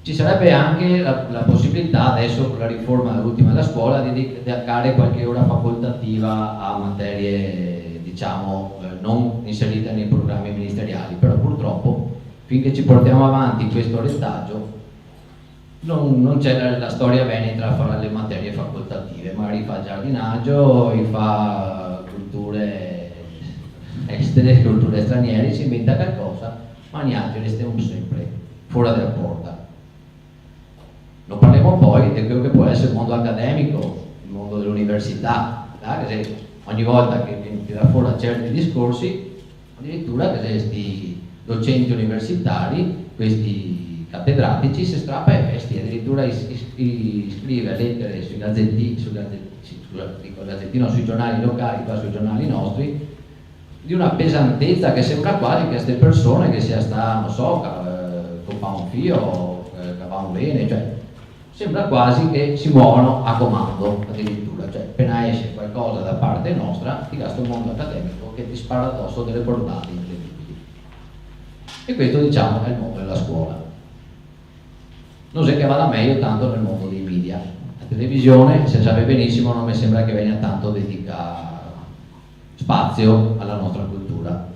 Ci sarebbe anche la possibilità adesso con la riforma dell'ultima della scuola di dedicare qualche ora facoltativa a materie diciamo non inserite nei programmi ministeriali, però purtroppo finché ci portiamo avanti questo retaggio non c'è la storia veneta a fare le materie facoltative, magari fa giardinaggio, fa culture estere, culture straniere, si inventa qualcosa, ma niente, restiamo sempre fuori dalla porta. Non parliamo poi di quello che può essere il mondo accademico, il mondo dell'università, che ogni volta che tira fuori certi discorsi, addirittura che questi docenti universitari, questi cattedratici, si strappa i vesti, addirittura scrive lettere sui gazzettino, sui giornali locali, qua sui giornali nostri, di una pesantezza che sembra quasi che queste persone che sia sta, non so, con un fio, che vanno bene, cioè sembra quasi che si muovono a comando addirittura, cioè appena esce qualcosa da parte nostra ti gasta un mondo accademico che ti spara addosso delle portate incredibili. E questo diciamo è il mondo della scuola. Non so che vada meglio tanto nel mondo dei media. La televisione, se sape benissimo, non mi sembra che venga tanto dedica spazio alla nostra cultura.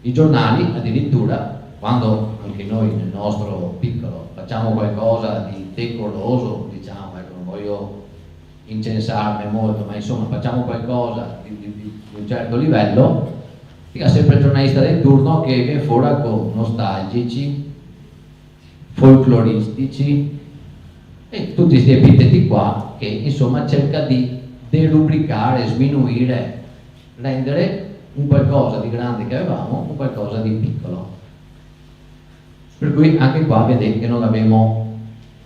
I giornali addirittura, quando anche noi nel nostro piccolo facciamo qualcosa di decoroso, diciamo, ecco, non voglio incensarmi molto, ma insomma facciamo qualcosa di un certo livello, dica sempre il giornalista del turno che viene fuori con nostalgici, folcloristici e tutti questi epiteti qua che insomma cerca di derubricare, sminuire, rendere un qualcosa di grande che avevamo un qualcosa di piccolo. Per cui anche qua vedete che non abbiamo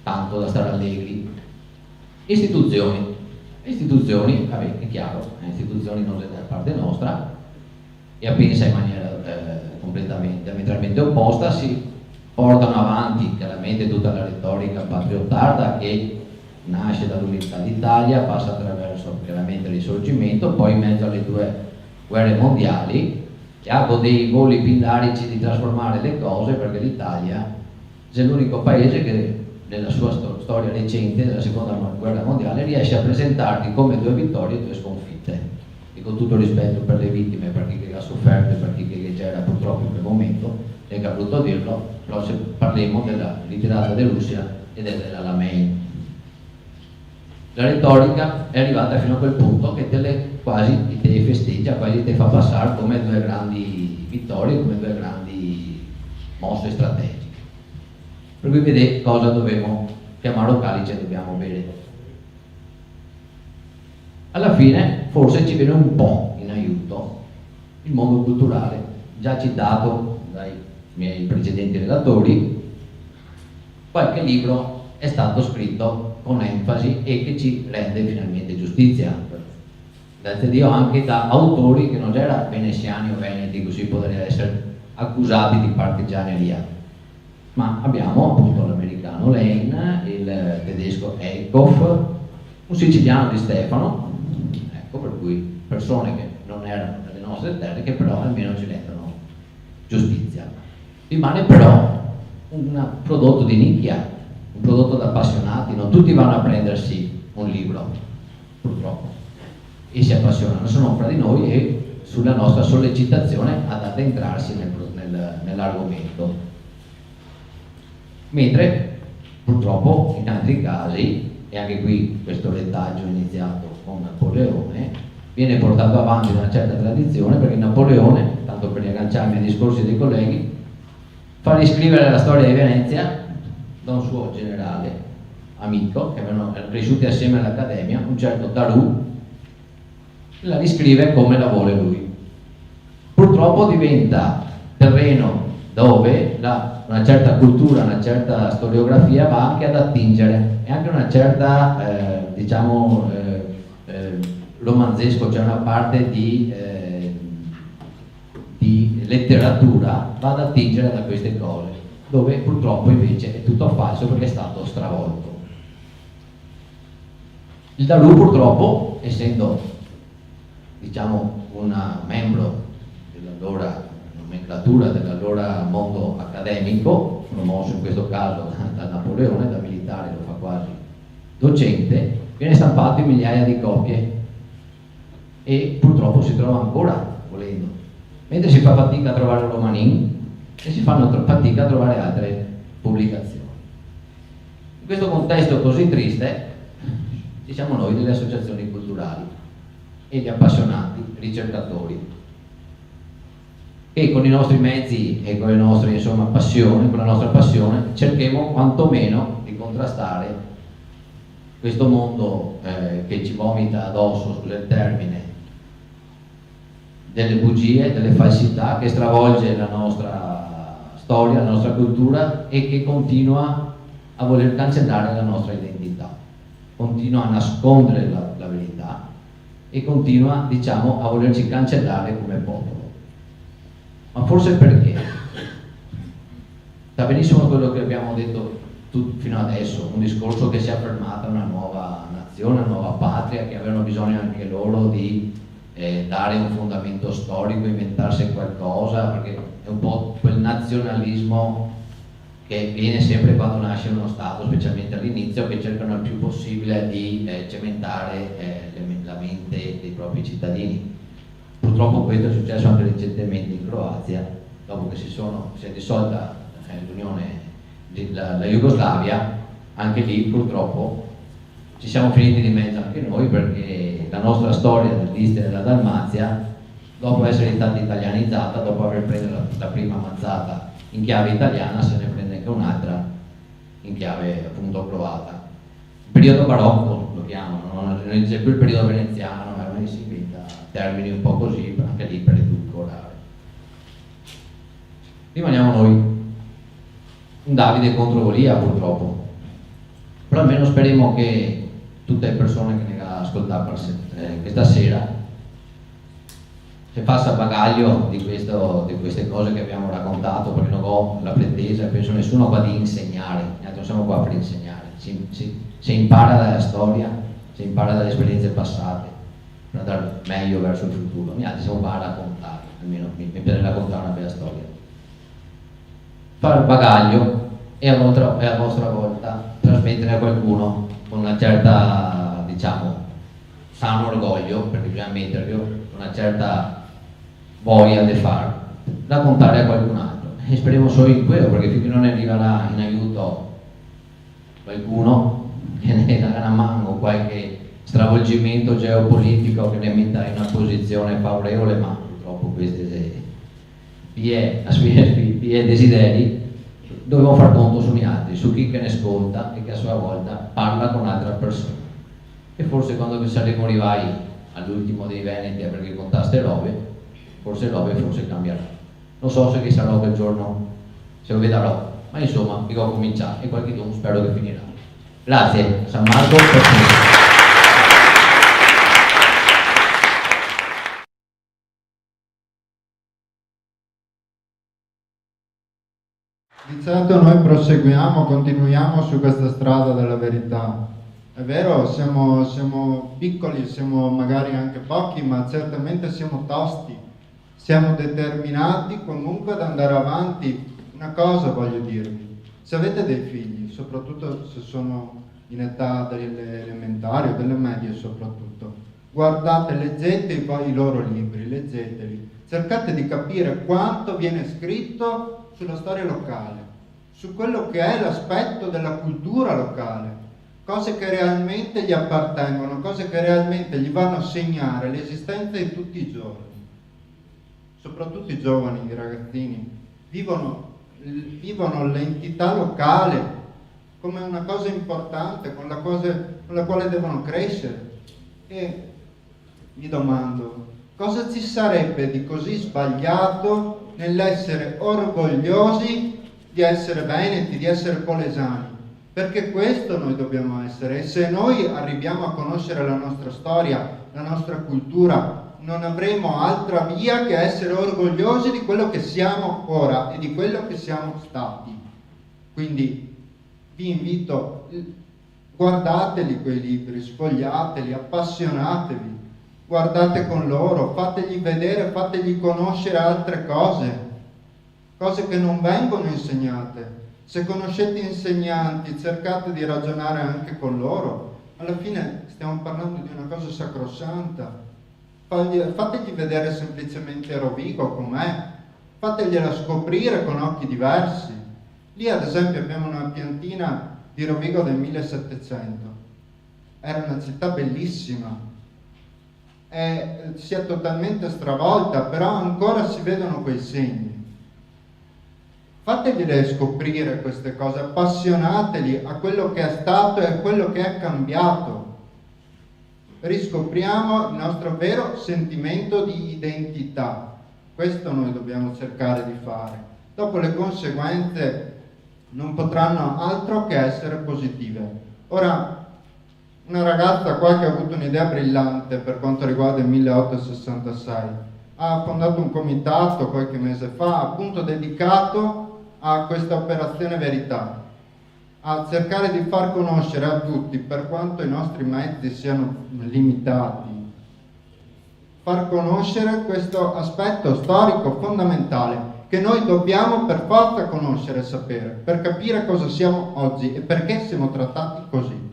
tanto da stare allegri. Istituzioni, vabbè, è chiaro, le istituzioni non sono da parte nostra e a pensa in maniera completamente, diametralmente opposta, si portano avanti chiaramente tutta la retorica patriottarda che nasce dall'Unità d'Italia, passa attraverso chiaramente il Risorgimento, poi in mezzo alle 2 guerre mondiali, che ha dei voli pindarici di trasformare le cose, perché l'Italia è l'unico paese che nella sua storia recente della seconda guerra mondiale riesce a presentarti come 2 vittorie e 2 sconfitte, e con tutto rispetto per le vittime, per chi che ha sofferto e per chi che c'era purtroppo in quel momento, è brutto dirlo, però se parliamo della ritirata di Russia e dell'Alamein. La retorica è arrivata fino a quel punto che quasi te festeggia, quasi te fa passare come 2 grandi vittorie, come 2 grandi mosse strategiche. Per cui vedete cosa dobbiamo chiamare calice e dobbiamo bere. Alla fine forse ci viene un po' in aiuto il mondo culturale, già citato dai miei precedenti relatori, qualche libro è stato scritto con enfasi e che ci rende finalmente giustizia, grazie a Dio, anche da autori che non erano veneziani o veneti, così potrebbero essere accusati di partigianeria, ma abbiamo appunto l'americano Lane, il tedesco Eickhoff, un siciliano di Stefano, ecco, per cui persone che non erano delle nostre terre, che però almeno ci rendono giustizia. Rimane però un prodotto di nicchia, un prodotto da appassionati, non tutti vanno a prendersi un libro, purtroppo, e si appassionano, sono fra di noi e sulla nostra sollecitazione ad addentrarsi nell'argomento. Mentre purtroppo in altri casi, e anche qui questo retaggio iniziato con Napoleone, viene portato avanti da una certa tradizione, perché Napoleone, tanto per riagganciarmi ai discorsi dei colleghi, fa riscrivere la storia di Venezia da un suo generale amico, che erano cresciuti assieme all'Accademia, un certo Darù, la riscrive come la vuole lui. Purtroppo diventa terreno dove una certa cultura, una certa storiografia va anche ad attingere, e anche una certa, romanzesco, cioè una parte di letteratura va ad attingere da queste cose, dove purtroppo invece è tutto falso perché è stato stravolto. Il Darù purtroppo, essendo un membro dell'allora nomenclatura, dell'allora mondo accademico, promosso in questo caso da Napoleone, da militare lo fa quasi docente, viene stampato in migliaia di copie e purtroppo si trova ancora, volendo, mentre si fa fatica a trovare Romanin e si fanno fatica a trovare altre pubblicazioni. In questo contesto così triste ci siamo noi delle associazioni culturali e gli appassionati ricercatori, che con i nostri mezzi e con le nostre passioni, con la nostra passione, cerchiamo quantomeno di contrastare questo mondo che ci vomita addosso sul termine delle bugie, delle falsità, che stravolge la nostra storia, la nostra cultura e che continua a voler cancellare la nostra identità, continua a nascondere la verità e continua, a volerci cancellare come popolo. Ma forse perché? Sta benissimo quello che abbiamo detto fino adesso, un discorso che si è affermata una nuova nazione, una nuova patria, che avevano bisogno anche loro di dare un fondamento storico, inventarsi qualcosa, perché è un po' quel nazionalismo che viene sempre quando nasce uno Stato, specialmente all'inizio, che cercano il più possibile di cementare la mente dei propri cittadini. Purtroppo questo è successo anche recentemente in Croazia, dopo che si è dissolta l'Unione, la Jugoslavia, anche lì purtroppo ci siamo finiti di mezzo anche noi, perché la nostra storia dell'Istria e della Dalmazia, dopo essere stata italianizzata, dopo aver preso la prima mazzata in chiave italiana, se ne prende anche un'altra in chiave appunto croata. Il periodo barocco lo chiamano, non c'è più il periodo veneziano, ma si inventa termini un po' così, anche lì per edulcorare. Rimaniamo noi, un Davide contro Golia purtroppo, però almeno speriamo che tutte le persone che ne ascoltano questa sera se passa bagaglio di queste cose che abbiamo raccontato, perché non ho la pretesa, penso nessuno qua di insegnare, non siamo qua per insegnare, si impara dalla storia, si impara dalle esperienze passate per andare meglio verso il futuro. Noi altri siamo qua a raccontare, almeno mi piace raccontare una bella storia. Fare bagaglio e a vostra volta trasmettere a qualcuno con una certa, sano orgoglio, perché bisogna metterlo, una certa voglia di far raccontare a qualcun altro, e speriamo solo in quello, perché finché non arriverà in aiuto qualcuno che ne dà una mano, qualche stravolgimento geopolitico che ne metta in una posizione favorevole, ma purtroppo questi vie desideri, dobbiamo far conto sugli altri, su chi che ne ascolta e che a sua volta parla con altre persone. E forse quando saremo arrivati all'ultimo dei Veneti a perché contaste forse cambierà. Non so se sarà quel giorno, se lo vedrò, ma insomma dico cominciare e qualche giorno spero che finirà. Grazie San Marco per tutto. Di certo noi proseguiamo, continuiamo su questa strada della verità. È vero, siamo piccoli, siamo magari anche pochi, ma certamente siamo tosti, siamo determinati comunque ad andare avanti. Una cosa voglio dirvi, se avete dei figli, soprattutto se sono in età delle elementari o delle medie soprattutto, guardate, leggete i loro libri, leggeteli, cercate di capire quanto viene scritto sulla storia locale, su quello che è l'aspetto della cultura locale, cose che realmente gli appartengono, cose che realmente gli vanno a segnare l'esistenza di tutti i giorni. Soprattutto i giovani, i ragazzini, vivono l'entità locale come una cosa importante, con la quale devono crescere. E mi domando, cosa ci sarebbe di così sbagliato nell'essere orgogliosi di essere veneti, di essere polesani? Perché questo noi dobbiamo essere, e se noi arriviamo a conoscere la nostra storia, la nostra cultura, non avremo altra via che essere orgogliosi di quello che siamo ora e di quello che siamo stati. Quindi vi invito, guardateli quei libri, sfogliateli, appassionatevi, guardate con loro, fategli vedere, fategli conoscere altre cose che non vengono insegnate. Se conoscete insegnanti, cercate di ragionare anche con loro. Alla fine stiamo parlando di una cosa sacrosanta. Fategli vedere semplicemente Rovigo com'è, fategliela scoprire con occhi diversi. Lì ad esempio abbiamo una piantina di Rovigo del 1700. Era una città bellissima, si è totalmente stravolta, però ancora si vedono quei segni. Fategliele scoprire queste cose, appassionateli a quello che è stato e a quello che è cambiato. Riscopriamo il nostro vero sentimento di identità. Questo noi dobbiamo cercare di fare. Dopo le conseguenze non potranno altro che essere positive. Ora, una ragazza qua che ha avuto un'idea brillante per quanto riguarda il 1866 ha fondato un comitato qualche mese fa, appunto dedicato a questa operazione verità, a cercare di far conoscere a tutti, per quanto i nostri mezzi siano limitati, far conoscere questo aspetto storico fondamentale che noi dobbiamo per forza conoscere e sapere, per capire cosa siamo oggi e perché siamo trattati così.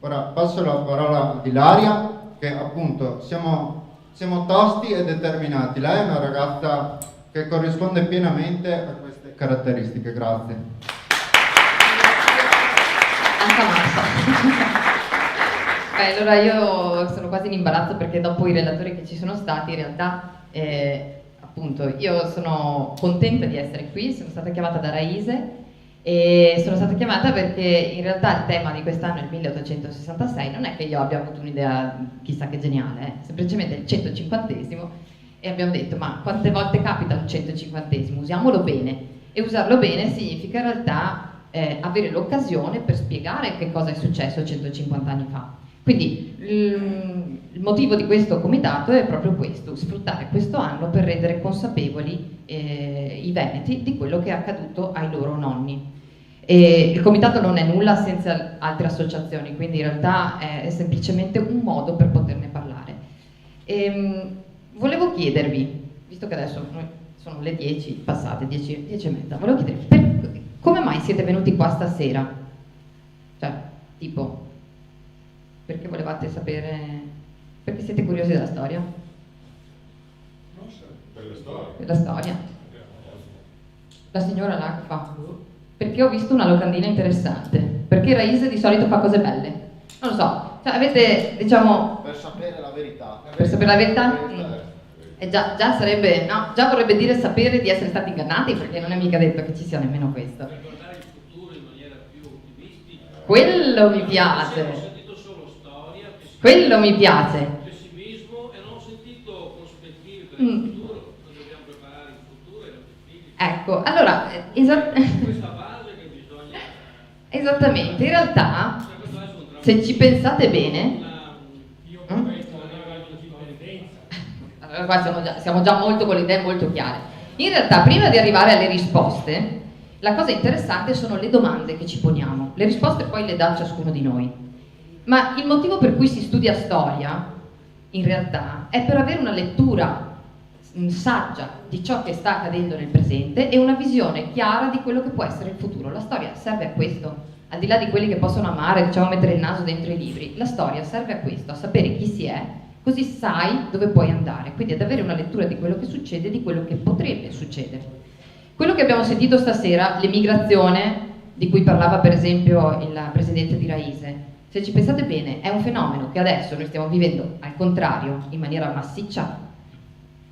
Ora passo la parola ad Ilaria, che appunto siamo tosti e determinati. Lei è una ragazza che corrisponde pienamente a queste caratteristiche. Grazie. Allora io sono quasi in imbarazzo perché dopo i relatori che ci sono stati in realtà appunto io sono contenta di essere qui, sono stata chiamata da Raise e sono stata chiamata perché in realtà il tema di quest'anno è il 1866, non è che io abbia avuto un'idea chissà che geniale, semplicemente il 150esimo e abbiamo detto ma quante volte capita un 150esimo, usiamolo bene, e usarlo bene significa in realtà avere l'occasione per spiegare che cosa è successo 150 anni fa. Quindi il motivo di questo comitato è proprio questo, sfruttare questo anno per rendere consapevoli i veneti di quello che è accaduto ai loro nonni. E il comitato non è nulla senza altre associazioni, quindi in realtà è semplicemente un modo per poterne parlare. Volevo chiedervi, visto che adesso sono le 10 passate, 10 e mezza, volevo chiedervi come mai siete venuti qua stasera? Cioè, tipo, perché volevate sapere, perché siete curiosi della storia? Non so, per la storia. Per la storia. La signora Lacfa, perché ho visto una locandina interessante, perché Raise di solito fa cose belle, non lo so, cioè avete, diciamo... Per sapere la verità. Per sapere la verità? E già sarebbe, no, già vorrebbe dire sapere di essere stati ingannati, perché non è mica detto che ci sia nemmeno questo. Per guardare il futuro in maniera più ottimistica. Quello mi piace. Ho sentito solo storia, quello mi piace. Pessimismo e non ho sentito prospettive per il futuro, non dobbiamo preparare il futuro e i nostri figli. Ecco, allora, questa base Esattamente, in realtà, se ci pensate bene, allora qua siamo già molto con le idee molto chiare. In realtà, prima di arrivare alle risposte, la cosa interessante sono le domande che ci poniamo. Le risposte poi le dà ciascuno di noi. Ma il motivo per cui si studia storia, in realtà, è per avere una lettura saggia di ciò che sta accadendo nel presente e una visione chiara di quello che può essere il futuro. La storia serve a questo, al di là di quelli che possono amare, diciamo, mettere il naso dentro i libri. La storia serve a questo, a sapere chi si è, così sai dove puoi andare, quindi ad avere una lettura di quello che succede e di quello che potrebbe succedere. Quello che abbiamo sentito stasera, l'emigrazione, di cui parlava per esempio il presidente di Raise, se ci pensate bene è un fenomeno che adesso noi stiamo vivendo al contrario, in maniera massiccia.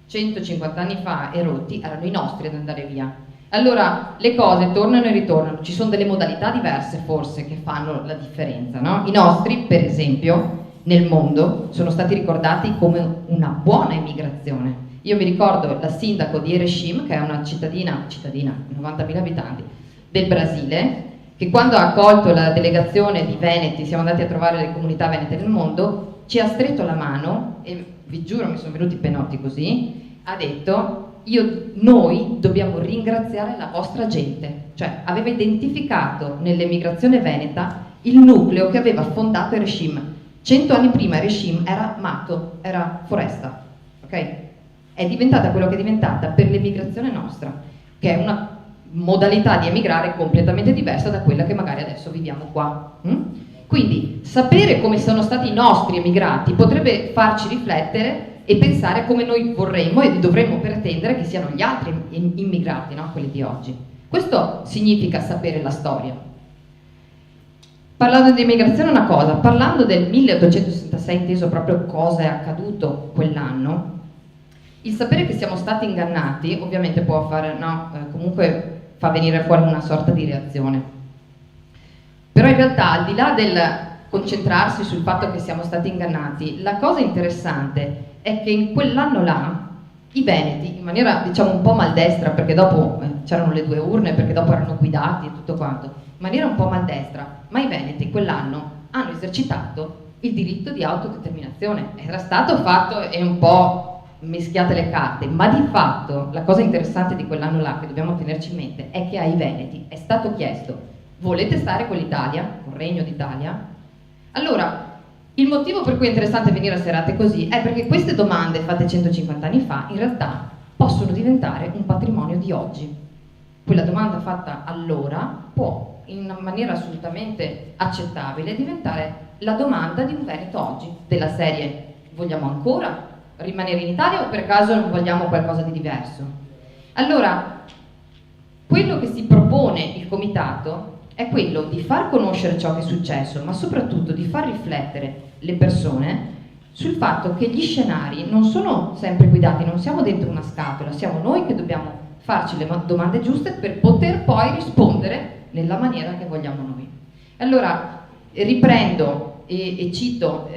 150 anni fa e rotti erano i nostri ad andare via. Allora le cose tornano e ritornano, ci sono delle modalità diverse forse che fanno la differenza, no? I nostri, per esempio, nel mondo sono stati ricordati come una buona immigrazione. Io mi ricordo la sindaco di Erechim, che è una cittadina, 90.000 abitanti, del Brasile, che quando ha accolto la delegazione di Veneti, siamo andati a trovare le comunità venete nel mondo, ci ha stretto la mano e vi giuro mi sono venuti i penotti così, ha detto noi dobbiamo ringraziare la vostra gente, cioè aveva identificato nell'emigrazione veneta il nucleo che aveva fondato Erechim. 100 anni prima Erechim era mato, era foresta, ok? È diventata quello che è diventata per l'emigrazione nostra, che è una modalità di emigrare completamente diversa da quella che magari adesso viviamo qua. Quindi sapere come sono stati i nostri emigrati potrebbe farci riflettere e pensare come noi vorremmo e dovremmo pretendere che siano gli altri immigrati, no? Quelli di oggi. Questo significa sapere la storia. Parlando di immigrazione una cosa, parlando del 1866, inteso proprio cosa è accaduto quell'anno, il sapere che siamo stati ingannati ovviamente può fare, comunque fa venire fuori una sorta di reazione. Però in realtà, al di là del concentrarsi sul fatto che siamo stati ingannati, la cosa interessante è che in quell'anno là i veneti, in maniera diciamo un po' maldestra, perché dopo c'erano le 2 urne, perché dopo erano guidati e tutto quanto, in maniera un po' maldestra, ma i veneti quell'anno hanno esercitato il diritto di autodeterminazione. Era stato fatto e un po' mischiate le carte, ma di fatto la cosa interessante di quell'anno là che dobbiamo tenerci in mente è che ai veneti è stato chiesto: volete stare con l'Italia, con il Regno d'Italia? Allora, il motivo per cui è interessante venire a serate così è perché queste domande fatte 150 anni fa in realtà possono diventare un patrimonio di oggi. Quella domanda fatta allora può, in una maniera assolutamente accettabile, diventare la domanda di un Veneto oggi, della serie: vogliamo ancora rimanere in Italia o per caso non vogliamo qualcosa di diverso? Allora, quello che si propone il comitato è quello di far conoscere ciò che è successo, ma soprattutto di far riflettere le persone sul fatto che gli scenari non sono sempre guidati, non siamo dentro una scatola, siamo noi che dobbiamo farci le domande giuste per poter poi rispondere nella maniera che vogliamo noi. Allora, riprendo e cito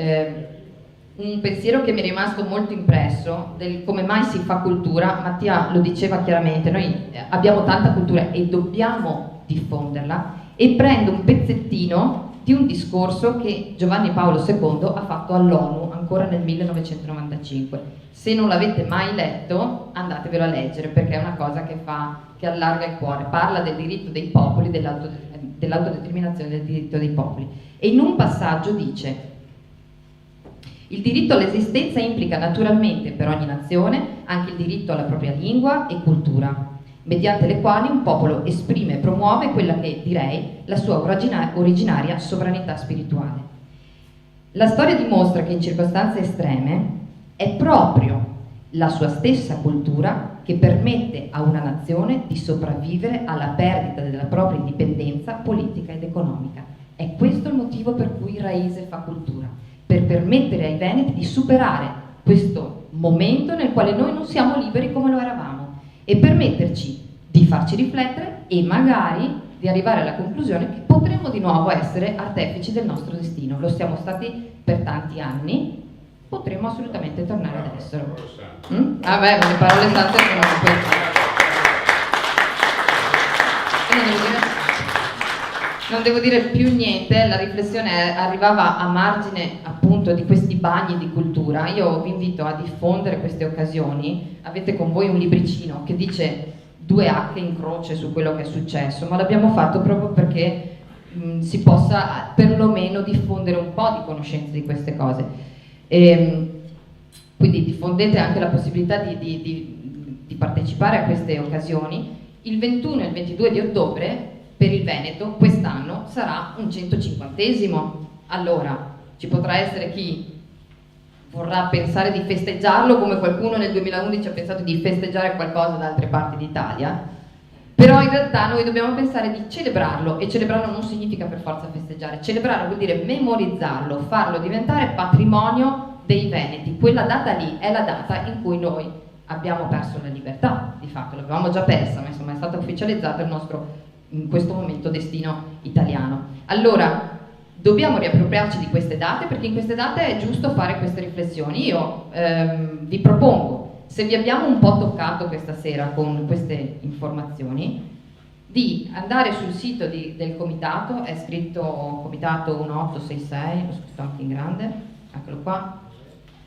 un pensiero che mi è rimasto molto impresso del come mai si fa cultura. Mattia lo diceva chiaramente, noi abbiamo tanta cultura e dobbiamo diffonderla, e prendo un pezzettino di un discorso che Giovanni Paolo II ha fatto all'ONU ancora nel 1995. Se non l'avete mai letto, andatevelo a leggere, perché è una cosa che allarga il cuore. Parla del diritto dei popoli, dell'autodeterminazione del diritto dei popoli, e in un passaggio dice: il diritto all'esistenza implica naturalmente per ogni nazione anche il diritto alla propria lingua e cultura, mediante le quali un popolo esprime e promuove quella che direi la sua originaria sovranità spirituale. La storia dimostra che in circostanze estreme è proprio la sua stessa cultura che permette a una nazione di sopravvivere alla perdita della propria indipendenza politica ed economica. È questo il motivo per cui Raise fa cultura, per permettere ai veneti di superare questo momento nel quale noi non siamo liberi come lo eravamo, e permetterci di farci riflettere e magari di arrivare alla conclusione che potremmo di nuovo essere artefici del nostro destino. Lo siamo stati per tanti anni, potremmo assolutamente tornare ad esserlo. Ma le parole sante sono queste. non devo dire più niente, la riflessione arrivava a margine appunto di questi bagni di cultura. Io vi invito a diffondere queste occasioni. Avete con voi un libricino che dice 2H in croce su quello che è successo, ma l'abbiamo fatto proprio perché si possa perlomeno diffondere un po' di conoscenza di queste cose. Quindi diffondete anche la possibilità di partecipare a queste occasioni. Il 21 e il 22 di ottobre per il Veneto quest'anno sarà un 150°. Allora ci potrà essere chi vorrà pensare di festeggiarlo come qualcuno nel 2011 ha pensato di festeggiare qualcosa da altre parti d'Italia, però in realtà noi dobbiamo pensare di celebrarlo, e celebrarlo non significa per forza festeggiare. Celebrarlo vuol dire memorizzarlo, farlo diventare patrimonio dei veneti. Quella data lì è la data in cui noi abbiamo perso la libertà, di fatto l'avevamo già persa, ma insomma è stato ufficializzato il nostro in questo momento destino italiano. Allora dobbiamo riappropriarci di queste date, perché in queste date è giusto fare queste riflessioni. Io vi propongo, se vi abbiamo un po' toccato questa sera con queste informazioni, di andare sul sito del comitato. È scritto comitato 1866, l'ho scritto anche in grande, eccolo qua,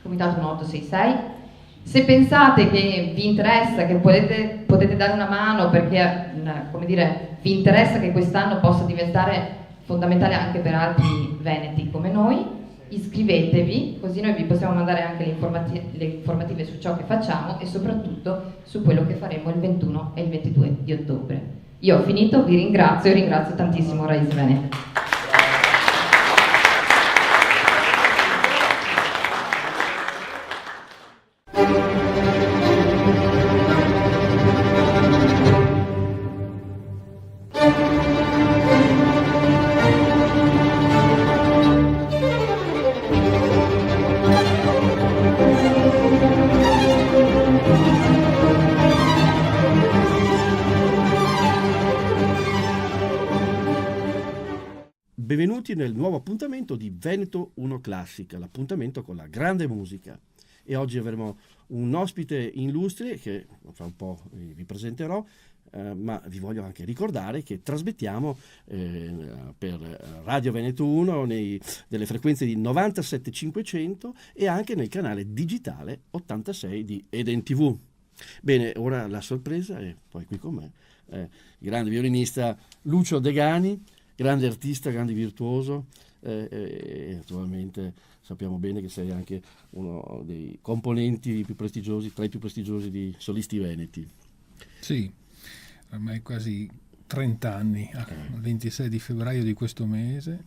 comitato 1866. Se pensate che vi interessa, che potete dare una mano, perché come dire, vi interessa che quest'anno possa diventare fondamentale anche per altri veneti come noi, iscrivetevi, così noi vi possiamo mandare anche le informative su ciò che facciamo e soprattutto su quello che faremo il 21 e il 22 di ottobre. Io ho finito, vi ringrazio e ringrazio tantissimo Raiz Veneto. Benvenuti nel nuovo appuntamento di Veneto 1 Classica, l'appuntamento con la grande musica. E oggi avremo un ospite illustre che fra un po' vi presenterò, ma vi voglio anche ricordare che trasmettiamo per Radio Veneto 1 delle frequenze di 97.500 e anche nel canale digitale 86 di Eden TV. Bene, ora la sorpresa è poi qui con me, il grande violinista Lucio Degani, grande artista, grande virtuoso, e naturalmente sappiamo bene che sei anche uno dei componenti più prestigiosi, tra i più prestigiosi di Solisti Veneti. Sì, ormai quasi 30 anni, il 26 di febbraio di questo mese.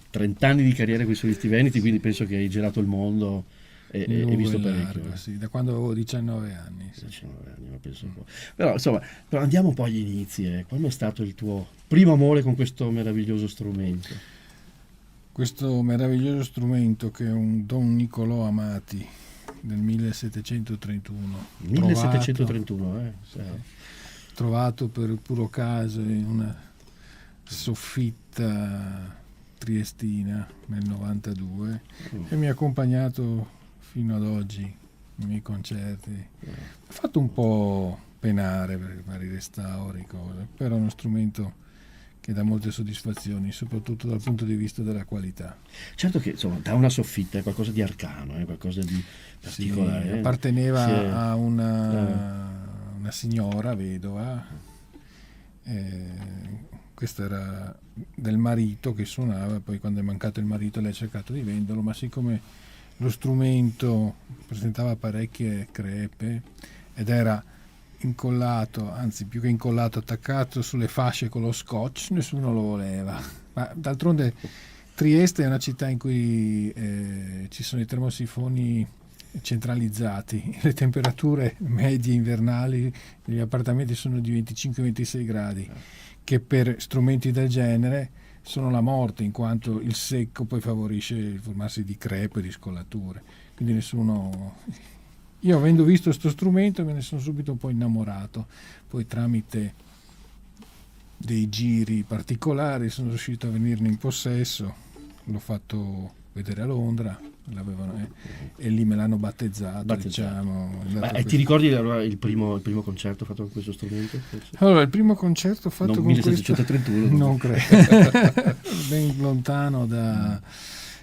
30 anni di carriera con i Solisti Veneti, quindi penso che hai girato il mondo e visto parecchio. Largo, sì, da quando avevo 19 anni. Sì. 19 anni, ma penso un po'. Però insomma, andiamo un po' agli inizi. Qual è stato il tuo primo amore con questo meraviglioso strumento? Questo meraviglioso strumento che è un Don Niccolò Amati del 1731. 1731, trovato per puro caso in una soffitta triestina nel 92 e mi ha accompagnato fino ad oggi nei miei concerti. Ha fatto un po' penare per vari restauri, cose, però è uno strumento che dà molte soddisfazioni, soprattutto dal punto di vista della qualità. Certo che insomma da una soffitta è qualcosa di arcano, è qualcosa di particolare. Sì, apparteneva a una signora vedova, questo era del marito che suonava, poi quando è mancato il marito lei ha cercato di venderlo, ma siccome lo strumento presentava parecchie crepe ed era incollato, anzi più che incollato, attaccato sulle fasce con lo scotch, nessuno lo voleva. Ma d'altronde Trieste è una città in cui ci sono i termosifoni centralizzati, le temperature medie invernali negli appartamenti sono di 25-26 gradi, che per strumenti del genere sono la morte, in quanto il secco poi favorisce il formarsi di crepe e di scollature. Quindi nessuno... Io avendo visto questo strumento me ne sono subito un po' innamorato, poi tramite dei giri particolari sono riuscito a venirne in possesso, l'ho fatto vedere a Londra, e lì me l'hanno battezzato. Diciamo. E ti ricordi allora il primo concerto fatto con questo strumento? Allora, il primo concerto fatto con 1731 questo... Non credo. Ben lontano da...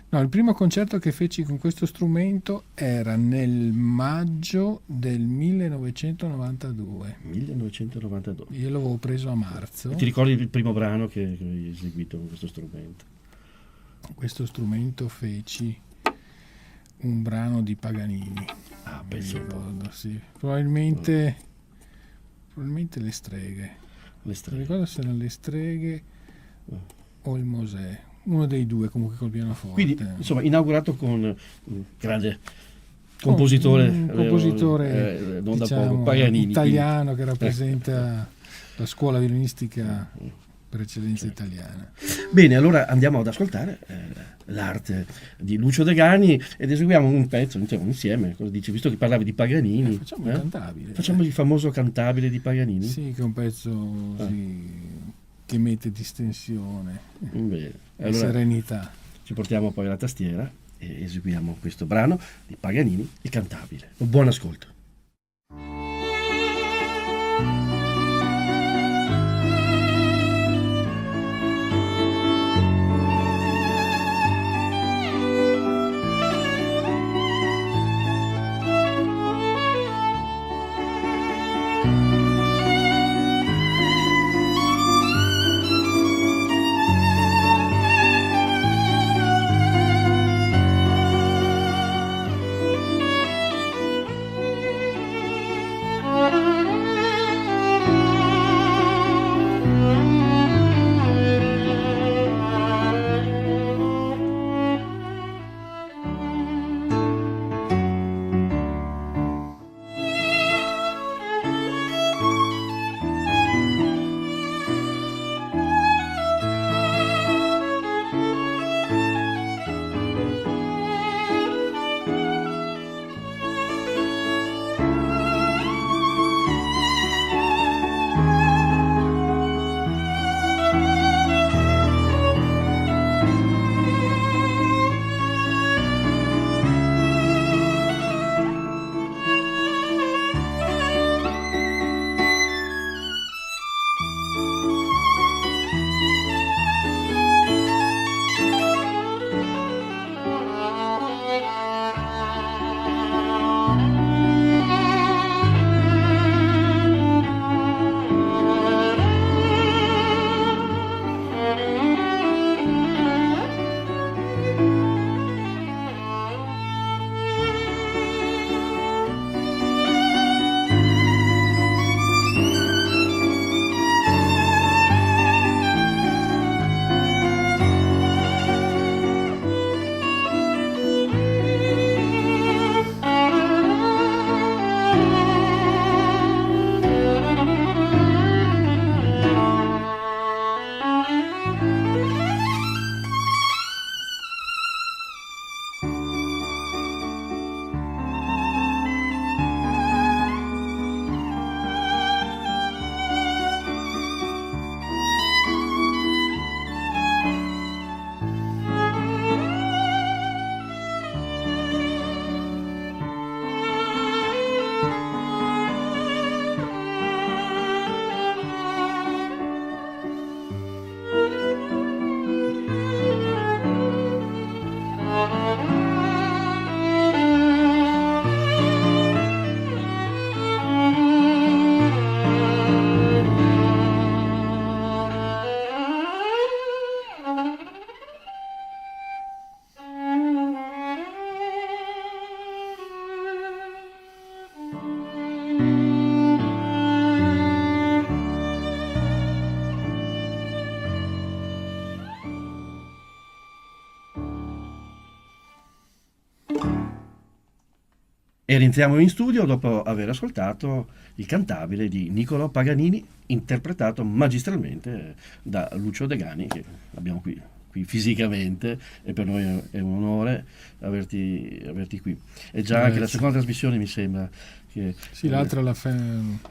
No, il primo concerto che feci con questo strumento era nel maggio del 1992. 1992. Io l'avevo preso a marzo. E ti ricordi il primo brano che hai eseguito con questo strumento? Con questo strumento feci un brano di Paganini. Ah, penso un po'. Sì. Probabilmente le streghe. Non ricordo se erano le streghe o il Mosè. Uno dei due, comunque col pianoforte. Quindi, insomma, inaugurato con un grande compositore, un compositore non diciamo, da poco, Paganini, italiano, che rappresenta la scuola violinistica per eccellenza italiana. Bene, allora andiamo ad ascoltare l'arte di Lucio Degani ed eseguiamo un pezzo, diciamo, insieme. Cosa dici? Visto che parlavi di Paganini, facciamo il cantabile. Facciamo il famoso cantabile di Paganini? Sì, che è un pezzo che mette distensione e serenità. Ci portiamo poi la tastiera e eseguiamo questo brano di Paganini, il cantabile. Buon ascolto. E rientriamo in studio dopo aver ascoltato il cantabile di Niccolò Paganini, interpretato magistralmente da Lucio Degani, che abbiamo qui fisicamente, e per noi è un onore averti qui. È già anche la seconda trasmissione, mi sembra. Che, sì, l'altra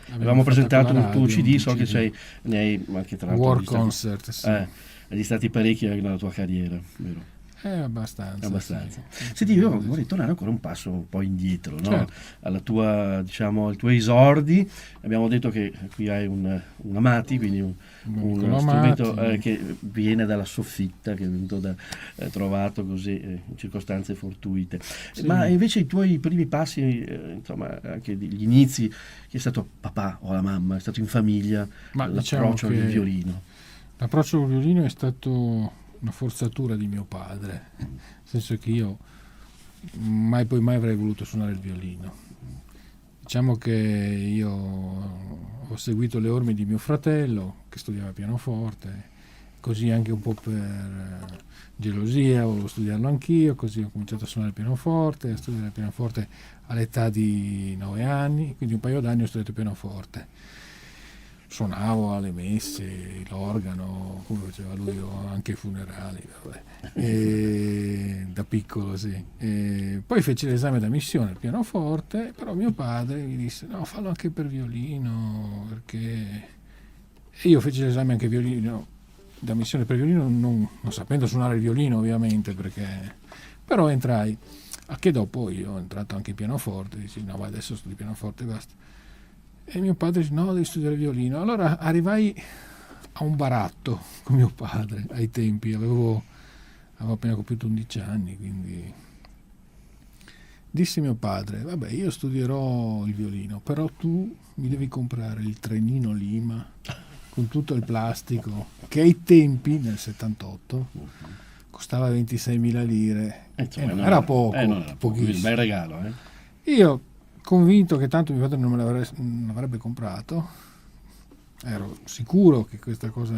avevamo presentato un tuo CD, so che ne hai anche tra l'altro War Concert, sì. Agli stati parecchi nella tua carriera, vero? Abbastanza. Sì. Senti, io vorrei tornare ancora un passo un po' indietro, no? Certo. Alla tua, diciamo, ai tuoi esordi. Abbiamo detto che qui hai un Amati, quindi uno strumento che viene dalla soffitta, che è venuto trovato così in circostanze fortuite. Sì. Ma invece i tuoi primi passi, insomma, anche gli inizi, chi è stato papà o la mamma? È stato in famiglia? L'approccio al violino? L'approccio al violino è stato una forzatura di mio padre, nel senso che io mai avrei voluto suonare il violino. Diciamo che io ho seguito le orme di mio fratello che studiava pianoforte, così anche un po' per gelosia volevo studiarlo anch'io, così ho cominciato a suonare il pianoforte, a studiare il pianoforte all'età di 9 anni, quindi un paio d'anni ho studiato il pianoforte. Suonavo alle messe, l'organo, come faceva lui, anche ai funerali, da piccolo, sì. Poi feci l'esame d'ammissione al pianoforte, però mio padre mi disse no, fallo anche per violino, perché... E io feci l'esame anche violino, d'ammissione per violino, non sapendo suonare il violino ovviamente, perché... Però entrai, a che dopo io ho entrato anche in pianoforte, dici no, ma adesso studi pianoforte e basta. E mio padre dice no, devi studiare violino. Allora arrivai a un baratto con mio padre ai tempi, avevo appena compiuto 11 anni, quindi dissi mio padre vabbè, io studierò il violino, però tu mi devi comprare il trenino Lima con tutto il plastico, che ai tempi, nel 78, costava 26.000 lire, era poco, pochissimo. Un bel regalo, Io, convinto che tanto mio padre non me l'avrebbe comprato, ero sicuro che questa cosa,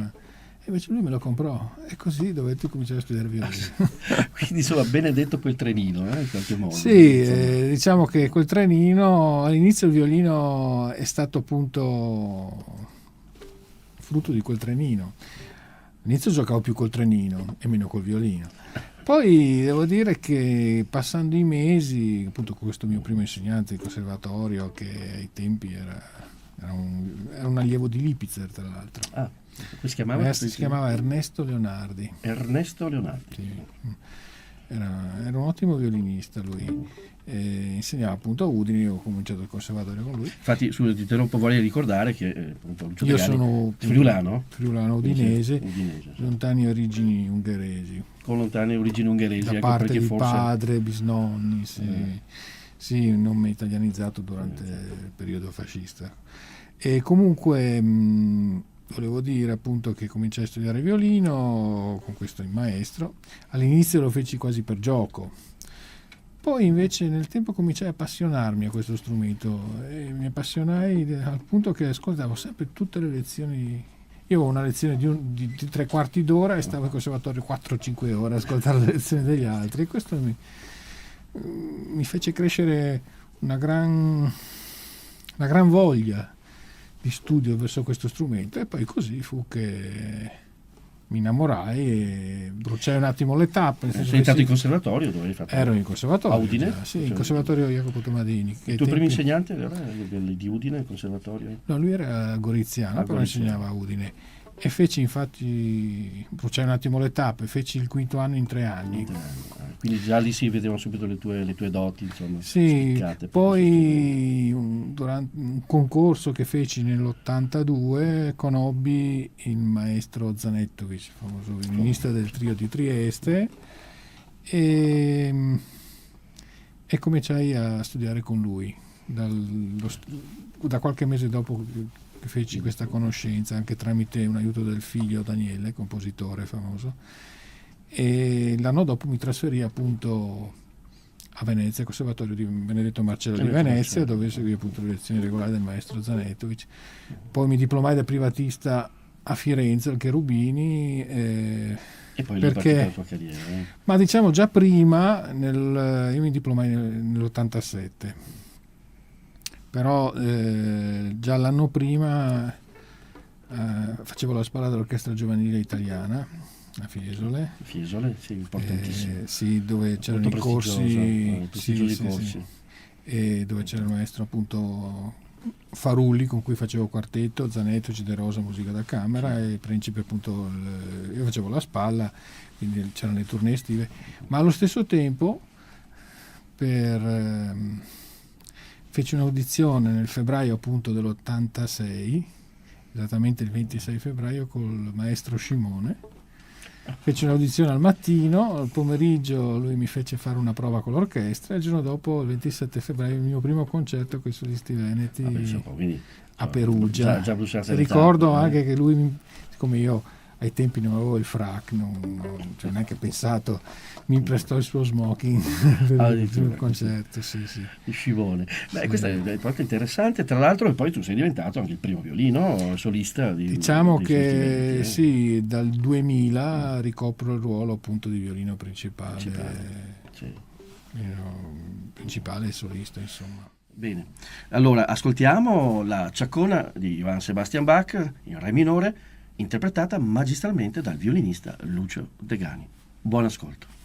e invece lui me lo comprò, e così dovetti cominciare a studiare violino. Quindi insomma, benedetto quel trenino, in qualche modo. Sì, diciamo che quel trenino, all'inizio il violino è stato appunto frutto di quel trenino. All'inizio giocavo più col trenino e meno col violino. Poi devo dire che passando i mesi, appunto con questo mio primo insegnante di conservatorio, che ai tempi era un allievo di Lipitzer, tra l'altro. Ah, si chiamava? Si chiamava Ernesto Leonardi. Ernesto Leonardi. Sì. Era un ottimo violinista lui. Insegnava appunto a Udine, io ho cominciato il conservatorio con lui. Infatti, ti interrompo, vorrei ricordare che appunto, Lucio io Degani, sono friulano udinese, lontani origini ungheresi. Con lontane origini ungheresi. Da ecco parte di forse... padre, bisnonni, sì, un nome italianizzato durante il periodo fascista. E comunque volevo dire appunto che cominciai a studiare violino con questo maestro. All'inizio lo feci quasi per gioco. Poi invece nel tempo cominciai a appassionarmi a questo strumento e mi appassionai al punto che ascoltavo sempre tutte le lezioni. Io avevo una lezione di 3/4 d'ora e stavo in conservatorio 4-5 ore a ascoltare le lezioni degli altri, e questo mi fece crescere una gran voglia di studio verso questo strumento, e poi così fu che mi innamorai e bruciai un attimo le tappe. Sei entrato in conservatorio? Dove hai fatto? Ero in conservatorio. A Udine? Sì, in conservatorio Jacopo Tomadini. Il tuo primo insegnante era di Udine, il conservatorio? No, lui era goriziano, però insegnava a Udine. E feci infatti, bruciai un attimo le tappe, feci il quinto anno in 3 anni. Quindi già lì si vedevano subito le tue doti, insomma. Sì, spiccate, poi durante un concorso che feci nell'82 conobbi il maestro Zanettovic, il famoso violinista del trio di Trieste, e cominciai a studiare con lui. Da qualche mese dopo che feci questa conoscenza, anche tramite un aiuto del figlio Daniele, compositore famoso, e l'anno dopo mi trasferì appunto a Venezia, al conservatorio di Benedetto Marcello di Venezia, dove seguì appunto le lezioni regolari del maestro Zanettovic. Poi mi diplomai da privatista a Firenze al Cherubini, e poi perché la tua carriera, ma diciamo già prima io mi diplomai nell'87, però già l'anno prima facevo la spalla dell'orchestra giovanile italiana a Fiesole. Fiesole, sì, importantissimo. Sì, dove c'erano i corsi, corsi. E dove c'era il maestro appunto Farulli con cui facevo quartetto, Zanetto, Ciderosa, musica da camera, e Principe appunto io facevo la spalla, quindi c'erano le tournée estive, ma allo stesso tempo feci un'audizione nel febbraio appunto dell'86, esattamente il 26 febbraio, col maestro Scimone. Feci un'audizione al mattino, al pomeriggio lui mi fece fare una prova con l'orchestra e il giorno dopo, il 27 febbraio, il mio primo concerto con i solisti veneti a Perugia. Ricordo anche che lui, siccome io ai tempi non avevo il frac, non ho neanche pensato, mi prestò il suo smoking per il concerto. Il Scimone. Questo è proprio interessante, tra l'altro, e poi tu sei diventato anche il primo violino solista diciamo che sì, dal 2000 ricopro il ruolo appunto di violino principale principale e solista, insomma. Bene, allora ascoltiamo la Ciaccona di Johann Sebastian Bach in re minore, interpretata magistralmente dal violinista Lucio Degani. Buon ascolto.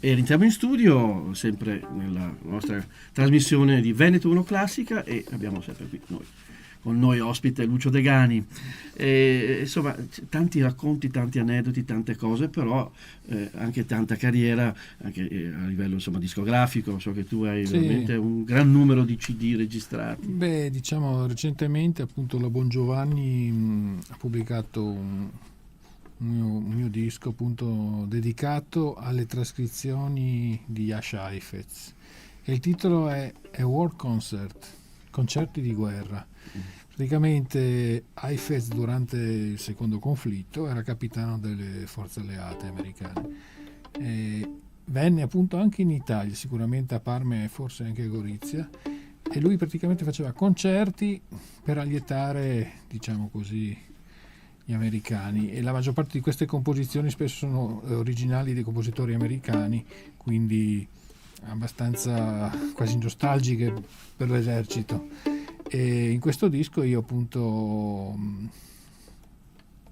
E rientriamo in studio, sempre nella nostra trasmissione di Veneto 1 Classica, e abbiamo sempre qui con noi ospite Lucio Degani. Insomma, tanti racconti, tanti aneddoti, tante cose, però anche tanta carriera, anche a livello insomma discografico. So che tu hai veramente un gran numero di CD registrati. Beh, diciamo recentemente appunto la Bongiovanni ha pubblicato un mio disco appunto dedicato alle trascrizioni di Jascha Heifetz, e il titolo è A War Concert, concerti di guerra. Praticamente Heifetz durante il secondo conflitto era capitano delle forze alleate americane, e venne appunto anche in Italia, sicuramente a Parma e forse anche a Gorizia, e lui praticamente faceva concerti per allietare, diciamo così, gli americani, e la maggior parte di queste composizioni spesso sono originali dei compositori americani, quindi abbastanza quasi nostalgiche per l'esercito. E in questo disco io appunto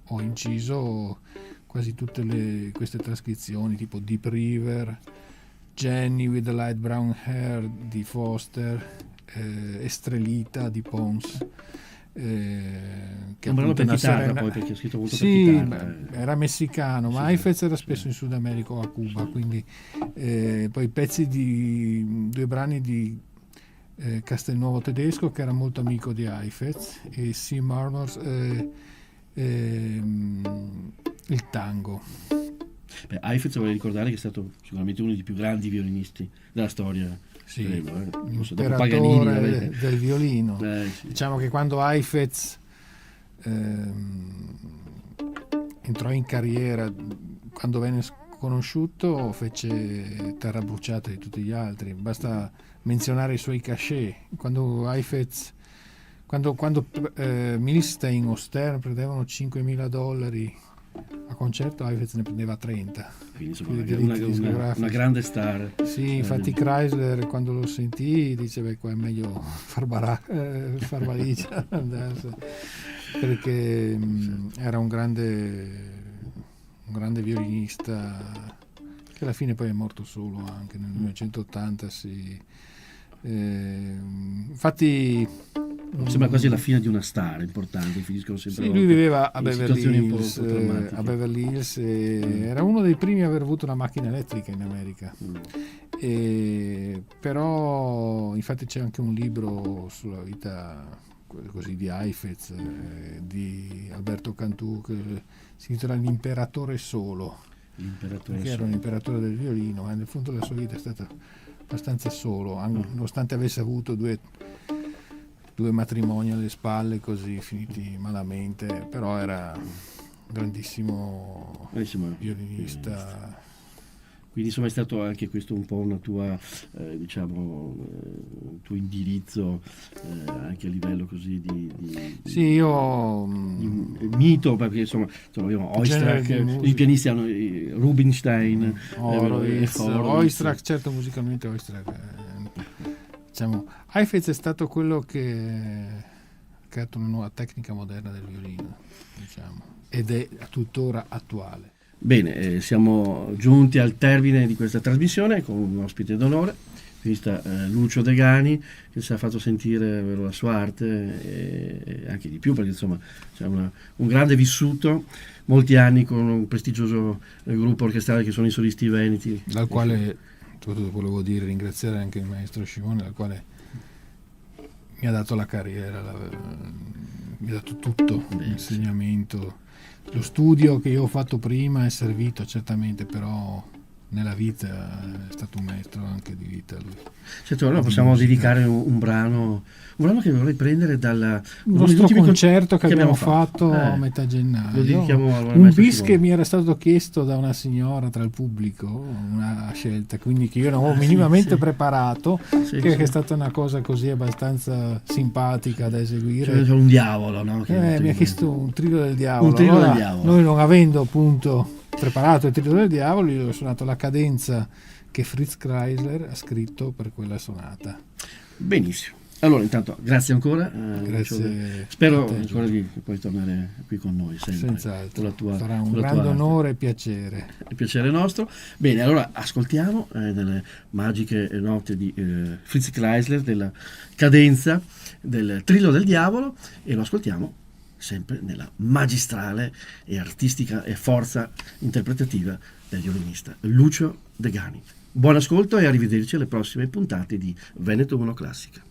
ho inciso quasi tutte queste trascrizioni, tipo Deep River, Jenny with the Light Brown Hair di Foster, Estrelita di Pons, che un brano per chitarra, poi, perché ha scritto molto per chitarra. Era messicano, ma Heifetz era spesso in Sud America o a Cuba, quindi poi pezzi di 2 brani di Castelnuovo Tedesco, che era molto amico di Heifetz, e Sea Murmurs, il tango. Heifetz, vorrei ricordare che è stato sicuramente uno dei più grandi violinisti della storia. Sì, dopo Paganini, del violino. Sì. Diciamo che quando Heifetz entrò in carriera, quando venne conosciuto, fece terra bruciata di tutti gli altri. Basta menzionare i suoi cachet. Quando Heifetz, quando Milstein o Stern prendevano $5.000 a concerto, Heifetz ne prendeva 30. Quindi insomma una grande star. Sì, infatti Chrysler quando lo sentì dice qua è meglio far valigia, perché era un grande violinista, che alla fine poi è morto solo anche nel 1980. Infatti sembra quasi la fine di una star importante, finiscono sempre. Sì, lui viveva a Beverly Hills, e era uno dei primi a aver avuto una macchina elettrica in America. Però infatti c'è anche un libro sulla vita così di Heifetz, di Alberto Cantù, che si intitola L'imperatore solo, perché era un imperatore del violino, ma nel fondo la sua vita è stata abbastanza solo, nonostante avesse avuto due matrimoni alle spalle, così finiti malamente, però era un grandissimo violinista. Quindi insomma è stato anche questo un po' una tua tuo indirizzo anche a livello così di mito, perché insomma abbiamo Oistrakh, i pianisti hanno Rubinstein, Oistrakh, certo, musicalmente Oistrakh. Diciamo, Heifetz è stato quello che ha creato una nuova tecnica moderna del violino, diciamo, ed è tuttora attuale. Bene, siamo giunti al termine di questa trasmissione con un ospite d'onore, Lucio Degani, che ci ha fatto sentire la sua arte e anche di più, perché insomma c'è un grande vissuto, molti anni con un prestigioso gruppo orchestrale che sono i Solisti Veneti, dal quale volevo ringraziare anche il maestro Scimone, dal quale mi ha dato la carriera, mi ha dato tutto, l'insegnamento. Lo studio che io ho fatto prima è servito certamente, però nella vita è stato un maestro anche di vita lui. Certo, allora possiamo dedicare un brano che vorrei prendere dal nostro concerto che abbiamo fatto a metà gennaio. Lo dedichiamo un bis che mi era stato chiesto da una signora tra il pubblico, una scelta quindi che io non avevo minimamente preparato, che è stata una cosa così abbastanza simpatica da eseguire. Cioè, un diavolo, no? Mi ha chiesto un trillo del diavolo. Noi, non avendo appunto preparato il trillo del diavolo, gli ho suonato la cadenza che Fritz Kreisler ha scritto per quella sonata. Benissimo. Allora, intanto, grazie ancora. Grazie. Spero ancora di puoi tornare qui con noi sempre. Senz'altro. Con la Sarà un con la grande tua arte. onore e piacere. Il piacere nostro. Bene, allora ascoltiamo delle magiche note di Fritz Kreisler, della cadenza del Trillo del Diavolo, e lo ascoltiamo sempre nella magistrale e artistica e forza interpretativa del violinista Lucio Degani. Buon ascolto e arrivederci alle prossime puntate di Veneto 1 Classica.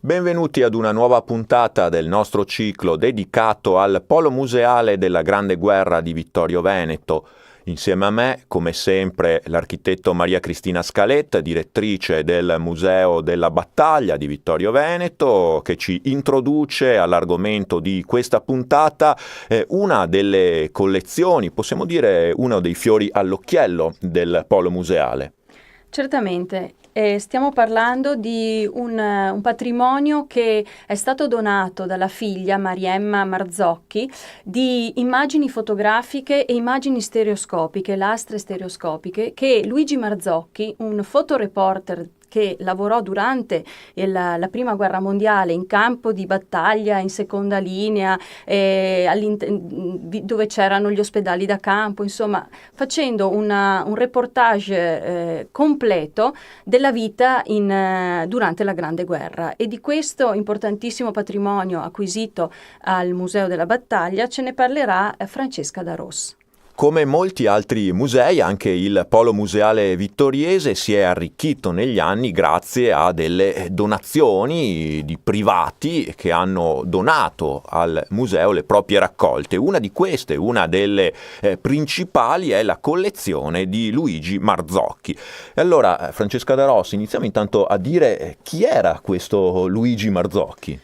Benvenuti ad una nuova puntata del nostro ciclo dedicato al Polo Museale della Grande Guerra di Vittorio Veneto. Insieme a me, come sempre, l'architetto Maria Cristina Scalet, direttrice del Museo della Battaglia di Vittorio Veneto, che ci introduce all'argomento di questa puntata, una delle collezioni, possiamo dire uno dei fiori all'occhiello del Polo Museale. Certamente, stiamo parlando di un patrimonio che è stato donato dalla figlia Mariemma Marzocchi di immagini fotografiche e immagini stereoscopiche, lastre stereoscopiche, che Luigi Marzocchi, un fotoreporter che lavorò durante la prima guerra mondiale in campo di battaglia, in seconda linea, dove c'erano gli ospedali da campo, insomma facendo un reportage completo della vita durante la Grande Guerra. E di questo importantissimo patrimonio acquisito al Museo della Battaglia ce ne parlerà Francesca D'Aros. Come molti altri musei, anche il Polo Museale Vittoriese si è arricchito negli anni grazie a delle donazioni di privati che hanno donato al museo le proprie raccolte. Una di queste, una delle principali, è la collezione di Luigi Marzocchi. E allora, Francesca D'Aros, iniziamo intanto a dire chi era questo Luigi Marzocchi.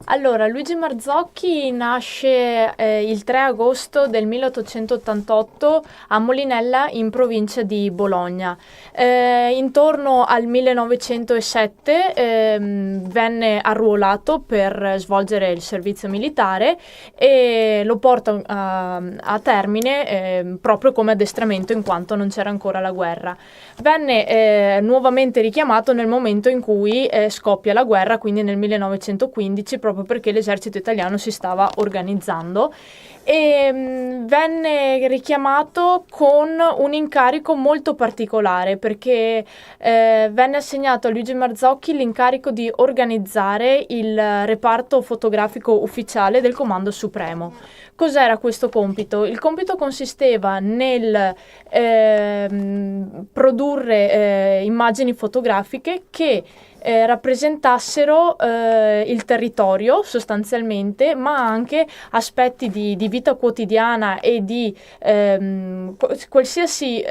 Allora, Luigi Marzocchi nasce il 3 agosto del 1888 a Molinella, in provincia di Bologna. Intorno al 1907 venne arruolato per svolgere il servizio militare e lo porta a termine proprio come addestramento, in quanto non c'era ancora la guerra. Venne nuovamente richiamato nel momento in cui scoppia la guerra, quindi nel 1915, proprio perché l'esercito italiano si stava organizzando, e venne richiamato con un incarico molto particolare, perché venne assegnato a Luigi Marzocchi l'incarico di organizzare il reparto fotografico ufficiale del Comando Supremo. Cos'era questo compito? Il compito consisteva nel produrre immagini fotografiche che rappresentassero il territorio sostanzialmente, ma anche aspetti di vita quotidiana e di qualsiasi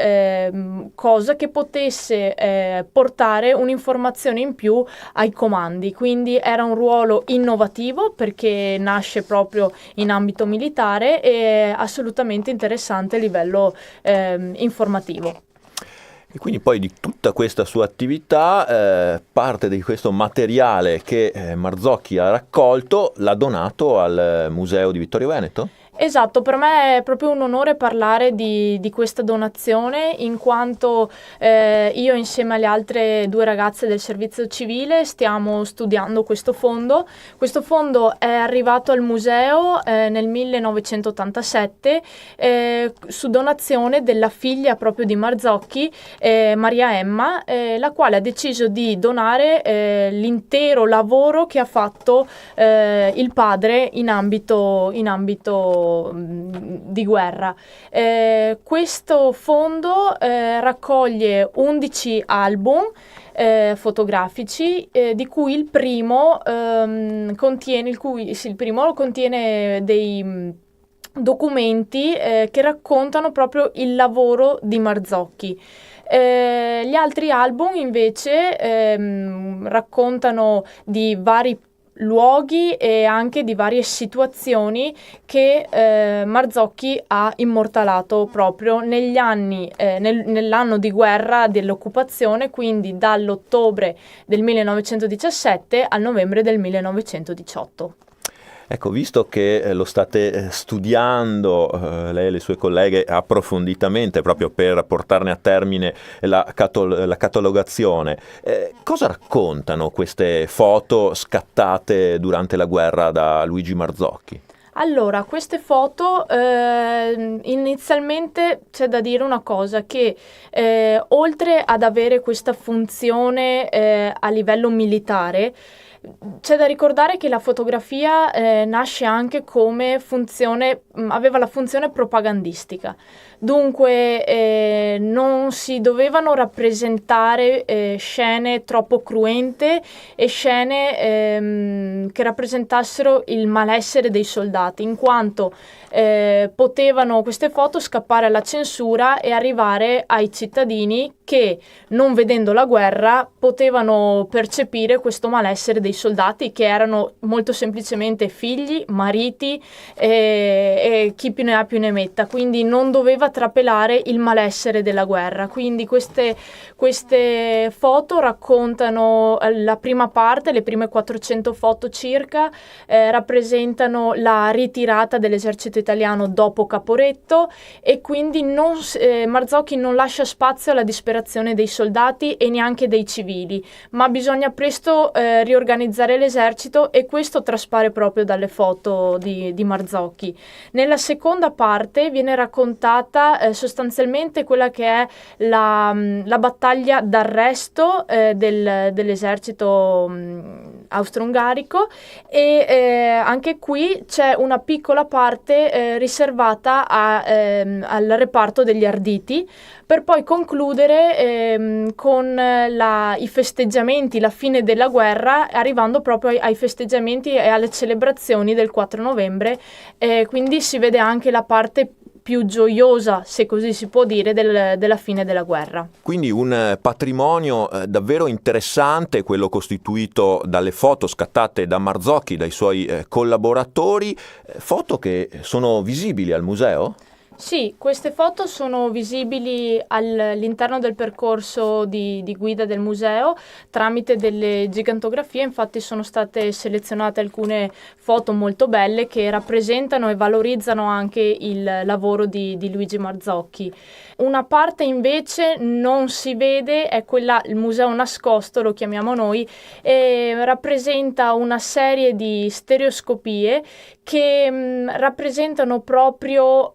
cosa che potesse portare un'informazione in più ai comandi. Quindi era un ruolo innovativo perché nasce proprio in ambito militare e assolutamente interessante a livello informativo. E quindi poi di tutta questa sua attività, parte di questo materiale che Marzocchi ha raccolto l'ha donato al Museo di Vittorio Veneto? Esatto, per me è proprio un onore parlare di questa donazione, in quanto io insieme alle altre 2 ragazze del servizio civile stiamo studiando questo fondo. Questo fondo è arrivato al museo nel 1987 su donazione della figlia proprio di Marzocchi, Maria Emma, la quale ha deciso di donare l'intero lavoro che ha fatto il padre in ambito di guerra. Questo fondo raccoglie 11 album fotografici, di cui il primo contiene dei documenti che raccontano proprio il lavoro di Marzocchi. Gli altri album invece raccontano di vari luoghi e anche di varie situazioni che Marzocchi ha immortalato proprio negli anni, nell'anno di guerra dell'occupazione, quindi dall'ottobre del 1917 al novembre del 1918. Ecco, visto che lo state studiando, lei e le sue colleghe, approfonditamente proprio per portarne a termine la catalogazione, cosa raccontano queste foto scattate durante la guerra da Luigi Marzocchi? Allora, queste foto, inizialmente c'è da dire una cosa, che oltre ad avere questa funzione a livello militare, c'è da ricordare che la fotografia nasce anche come funzione, aveva la funzione propagandistica. Dunque non si dovevano rappresentare scene troppo cruente e scene che rappresentassero il malessere dei soldati, in quanto potevano queste foto scappare alla censura e arrivare ai cittadini che, non vedendo la guerra, potevano percepire questo malessere dei soldati, che erano molto semplicemente figli, mariti e chi più ne ha più ne metta. Quindi non doveva faceva trapelare il malessere della guerra. Quindi queste foto raccontano la prima parte, le prime 400 foto circa, rappresentano la ritirata dell'esercito italiano dopo Caporetto, e quindi Marzocchi non lascia spazio alla disperazione dei soldati e neanche dei civili, ma bisogna presto riorganizzare l'esercito, e questo traspare proprio dalle foto di Marzocchi. Nella seconda parte viene raccontata sostanzialmente quella che è la battaglia d'arresto dell'esercito austro-ungarico, e anche qui c'è una piccola parte riservata al reparto degli arditi, per poi concludere con i festeggiamenti, la fine della guerra, arrivando proprio ai festeggiamenti e alle celebrazioni del 4 novembre, quindi si vede anche la parte più gioiosa, se così si può dire, della fine della guerra. Quindi un patrimonio davvero interessante, quello costituito dalle foto scattate da Marzocchi, dai suoi collaboratori, foto che sono visibili al museo? Sì, queste foto sono visibili all'interno del percorso di guida del museo tramite delle gigantografie. Infatti sono state selezionate alcune foto molto belle che rappresentano e valorizzano anche il lavoro di Luigi Marzocchi. Una parte invece non si vede, è quella, il museo nascosto lo chiamiamo noi, e rappresenta una serie di stereoscopie che rappresentano proprio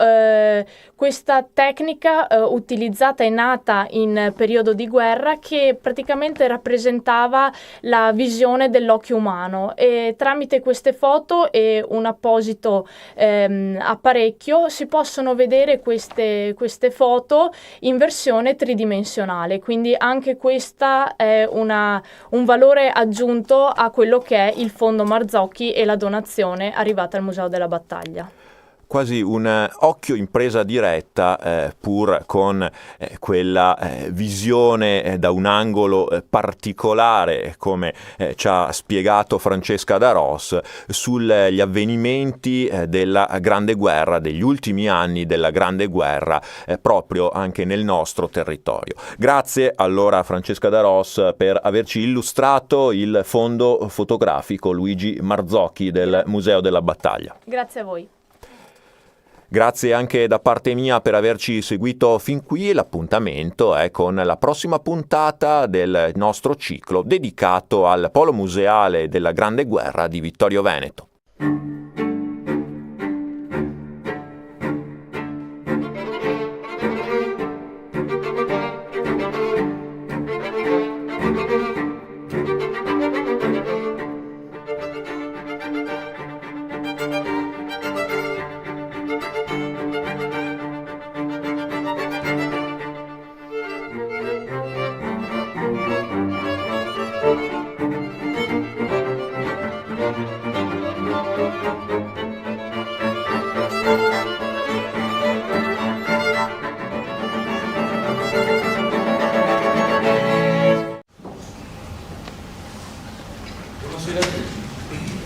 questa tecnica utilizzata e nata in periodo di guerra, che praticamente rappresentava la visione dell'occhio umano, e tramite queste foto e un apposito apparecchio si possono vedere queste foto in versione tridimensionale, quindi anche questa è un valore aggiunto a quello che è il fondo Marzocchi e la donazione arrivata al Museo della Battaglia. Quasi un occhio in presa diretta, pur con quella visione da un angolo particolare, come ci ha spiegato Francesca Darós, sugli avvenimenti della Grande Guerra, degli ultimi anni della Grande Guerra, proprio anche nel nostro territorio. Grazie allora a Francesca Darós per averci illustrato il fondo fotografico Luigi Marzocchi del Museo della Battaglia. Grazie a voi. Grazie anche da parte mia per averci seguito fin qui. L'appuntamento è con la prossima puntata del nostro ciclo dedicato al Polo Museale della Grande Guerra di Vittorio Veneto.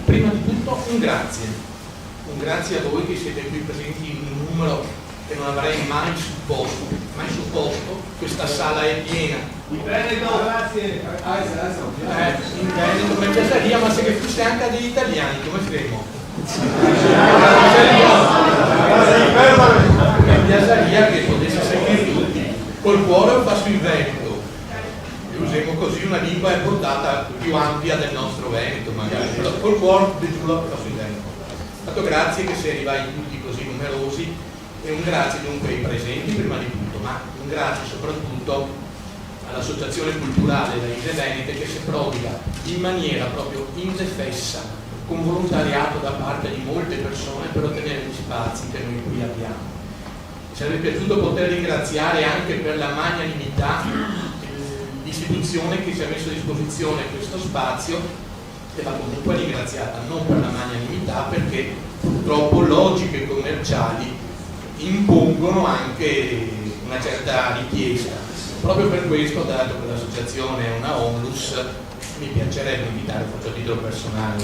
Prima di tutto un grazie a voi che siete qui presenti in un numero che non avrei mai supposto. Questa sala è piena. In Veneto, grazie. In Veneto, mi piacerebbe, ma se che fosse anche degli italiani, come faremo? Mi piacerebbe che potesse seguire tutti. Col cuore lo faccio in Veneto. Usiamo così una lingua a portata più ampia del nostro Veneto, magari. Però col cuore lo faccio in Veneto. Tanto grazie che si arrivai tutti così numerosi, e un grazie dunque ai presenti prima di tutto, ma un grazie soprattutto all'Associazione Culturale Raise Venete, che si prodiga in maniera proprio indefessa, con volontariato da parte di molte persone, per ottenere gli spazi che noi qui abbiamo. Mi sarebbe piaciuto poter ringraziare anche per la magnanimità l'istituzione che ci ha messo a disposizione questo spazio, e va comunque ringraziata non per la magnanimità, perché purtroppo logiche commerciali impongono anche una certa richiesta. Proprio per questo, dato che l'associazione è una onlus, mi piacerebbe invitare, faccio a titolo personale,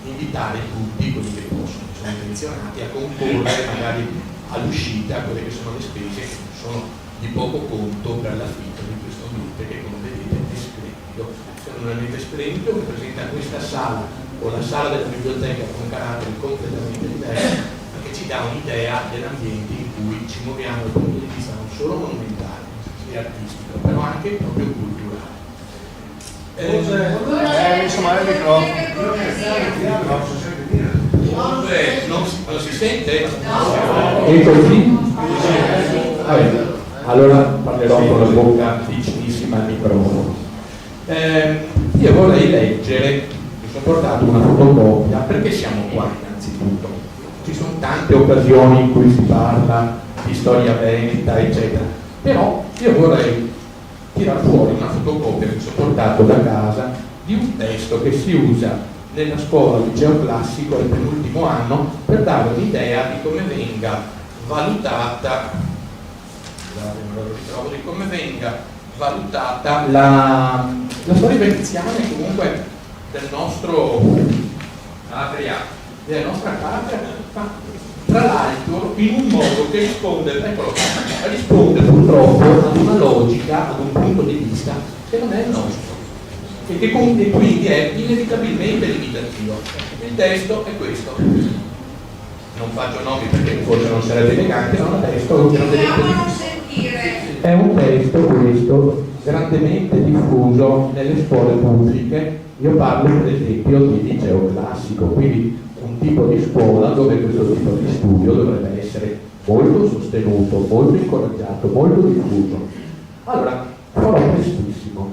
invitare tutti quelli che possono, sono intenzionati a concorrere magari all'uscita quelle che sono le spese che sono di poco conto per l'affitto di questo ambiente che, come vedete, è splendido. È un ambiente splendido che presenta questa sala o la sala della biblioteca con carattere completamente diverso, perché ci dà un'idea dell'ambiente in cui ci muoviamo dal punto di vista non solo monumentale e artistico, però anche proprio culturale. Insomma, il microfono. Non si sente? E così? Allora parlerò con la bocca vicinissima al microfono. Io vorrei leggere, mi sono portato una fotocopia, perché siamo qua innanzitutto. Ci sono tante occasioni in cui si parla di storia veneta, eccetera, però io vorrei tirar fuori una fotocopia che mi sono portato da casa di un testo che si usa nella scuola liceo classico al penultimo anno per dare un'idea di come venga valutata, di come venga valutata la storia veneziana e comunque del nostro della nostra patria, tra l'altro in un modo che risponde purtroppo ad una logica, ad un punto di vista che non è il nostro e che quindi è inevitabilmente limitativo. Il testo è questo, non faccio nomi perché forse non sarebbe elegante, ma è un testo questo grandemente diffuso nelle scuole pubbliche. Io parlo per esempio di liceo classico, quindi un tipo di scuola dove questo tipo di studio dovrebbe essere molto sostenuto, molto incoraggiato, molto diffuso. Allora, farò prestissimo.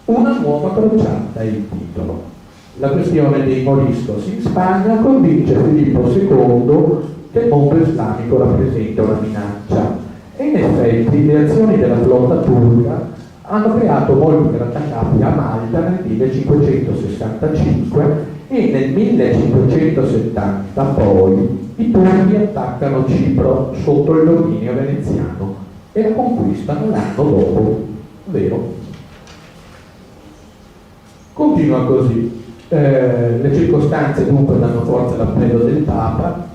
Una nuova crociata è il titolo. La questione dei moriscos in Spagna convince Filippo II che il mondo islamico rappresenta una minaccia e in effetti le azioni della flotta turca hanno creato molti grattacapi a Malta nel 1565 e nel 1570 poi i turchi attaccano Cipro sotto il dominio veneziano e la conquistano l'anno dopo, vero? Continua così. Le circostanze dunque danno forza all'appello del Papa,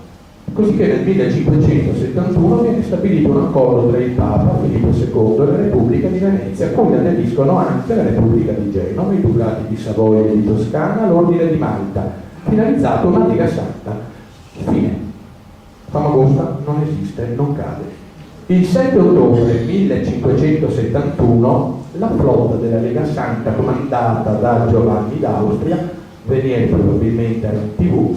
così che nel 1571 viene stabilito un accordo tra il Papa Filippo II e la Repubblica di Venezia, a cui aderiscono anche la Repubblica di Genova, i ducati di Savoia e di Toscana, l'Ordine di Malta, finalizzato a una Lega Santa. Fine. Famagosta non esiste, non cade. Il 7 ottobre 1571 la flotta della Lega Santa comandata da Giovanni d'Austria, Venier probabilmente era in TV,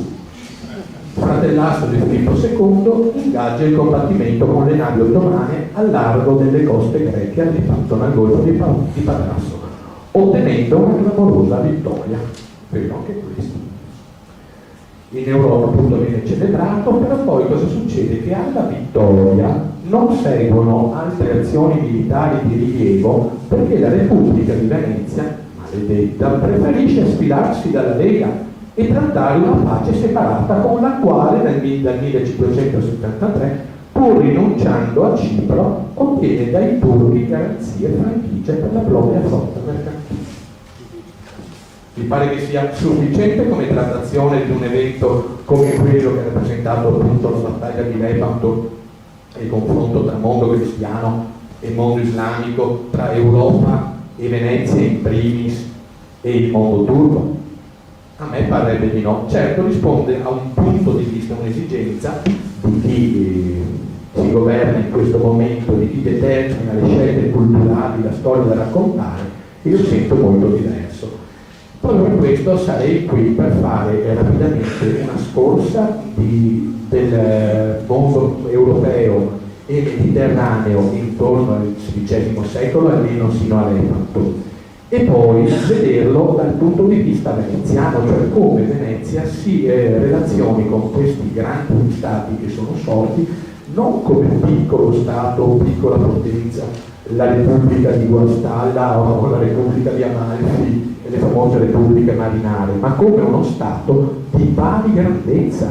fratellastro di Filippo II, ingaggia il combattimento con le navi ottomane al largo delle coste greche arrivando al golfo di Patrasso, ottenendo una clamorosa vittoria. Vero anche questo. In Europa appunto viene celebrato, però poi cosa succede? Che alla vittoria non seguono altre azioni militari di rilievo perché la Repubblica di Venezia, maledetta, preferisce sfidarsi dalla Lega e trattare una pace separata con la quale dal 1573, pur rinunciando a Cipro, ottiene dai turchi garanzie e franchigie per la propria flotta mercantile. Mi pare che sia sufficiente come trattazione di un evento come quello che ha rappresentato appunto la battaglia di Lepanto e il confronto tra mondo cristiano e mondo islamico, tra Europa e Venezia in primis e il mondo turco? A me parrebbe di no. Certo risponde a un punto di vista, un'esigenza di chi si governa in questo momento, di chi determina le scelte culturali, la storia da raccontare, e io sento molto diverso. Proprio per questo sarei qui per fare rapidamente una scorsa del mondo europeo e mediterraneo intorno al XVI secolo, almeno sino a Lepanto, e poi vederlo dal punto di vista veneziano, cioè come Venezia si relazioni con questi grandi stati che sono sorti non come piccolo stato o piccola potenza, la Repubblica di Guastalla o la Repubblica di Amalfi e le famose repubbliche marinare, ma come uno stato di pari grandezza,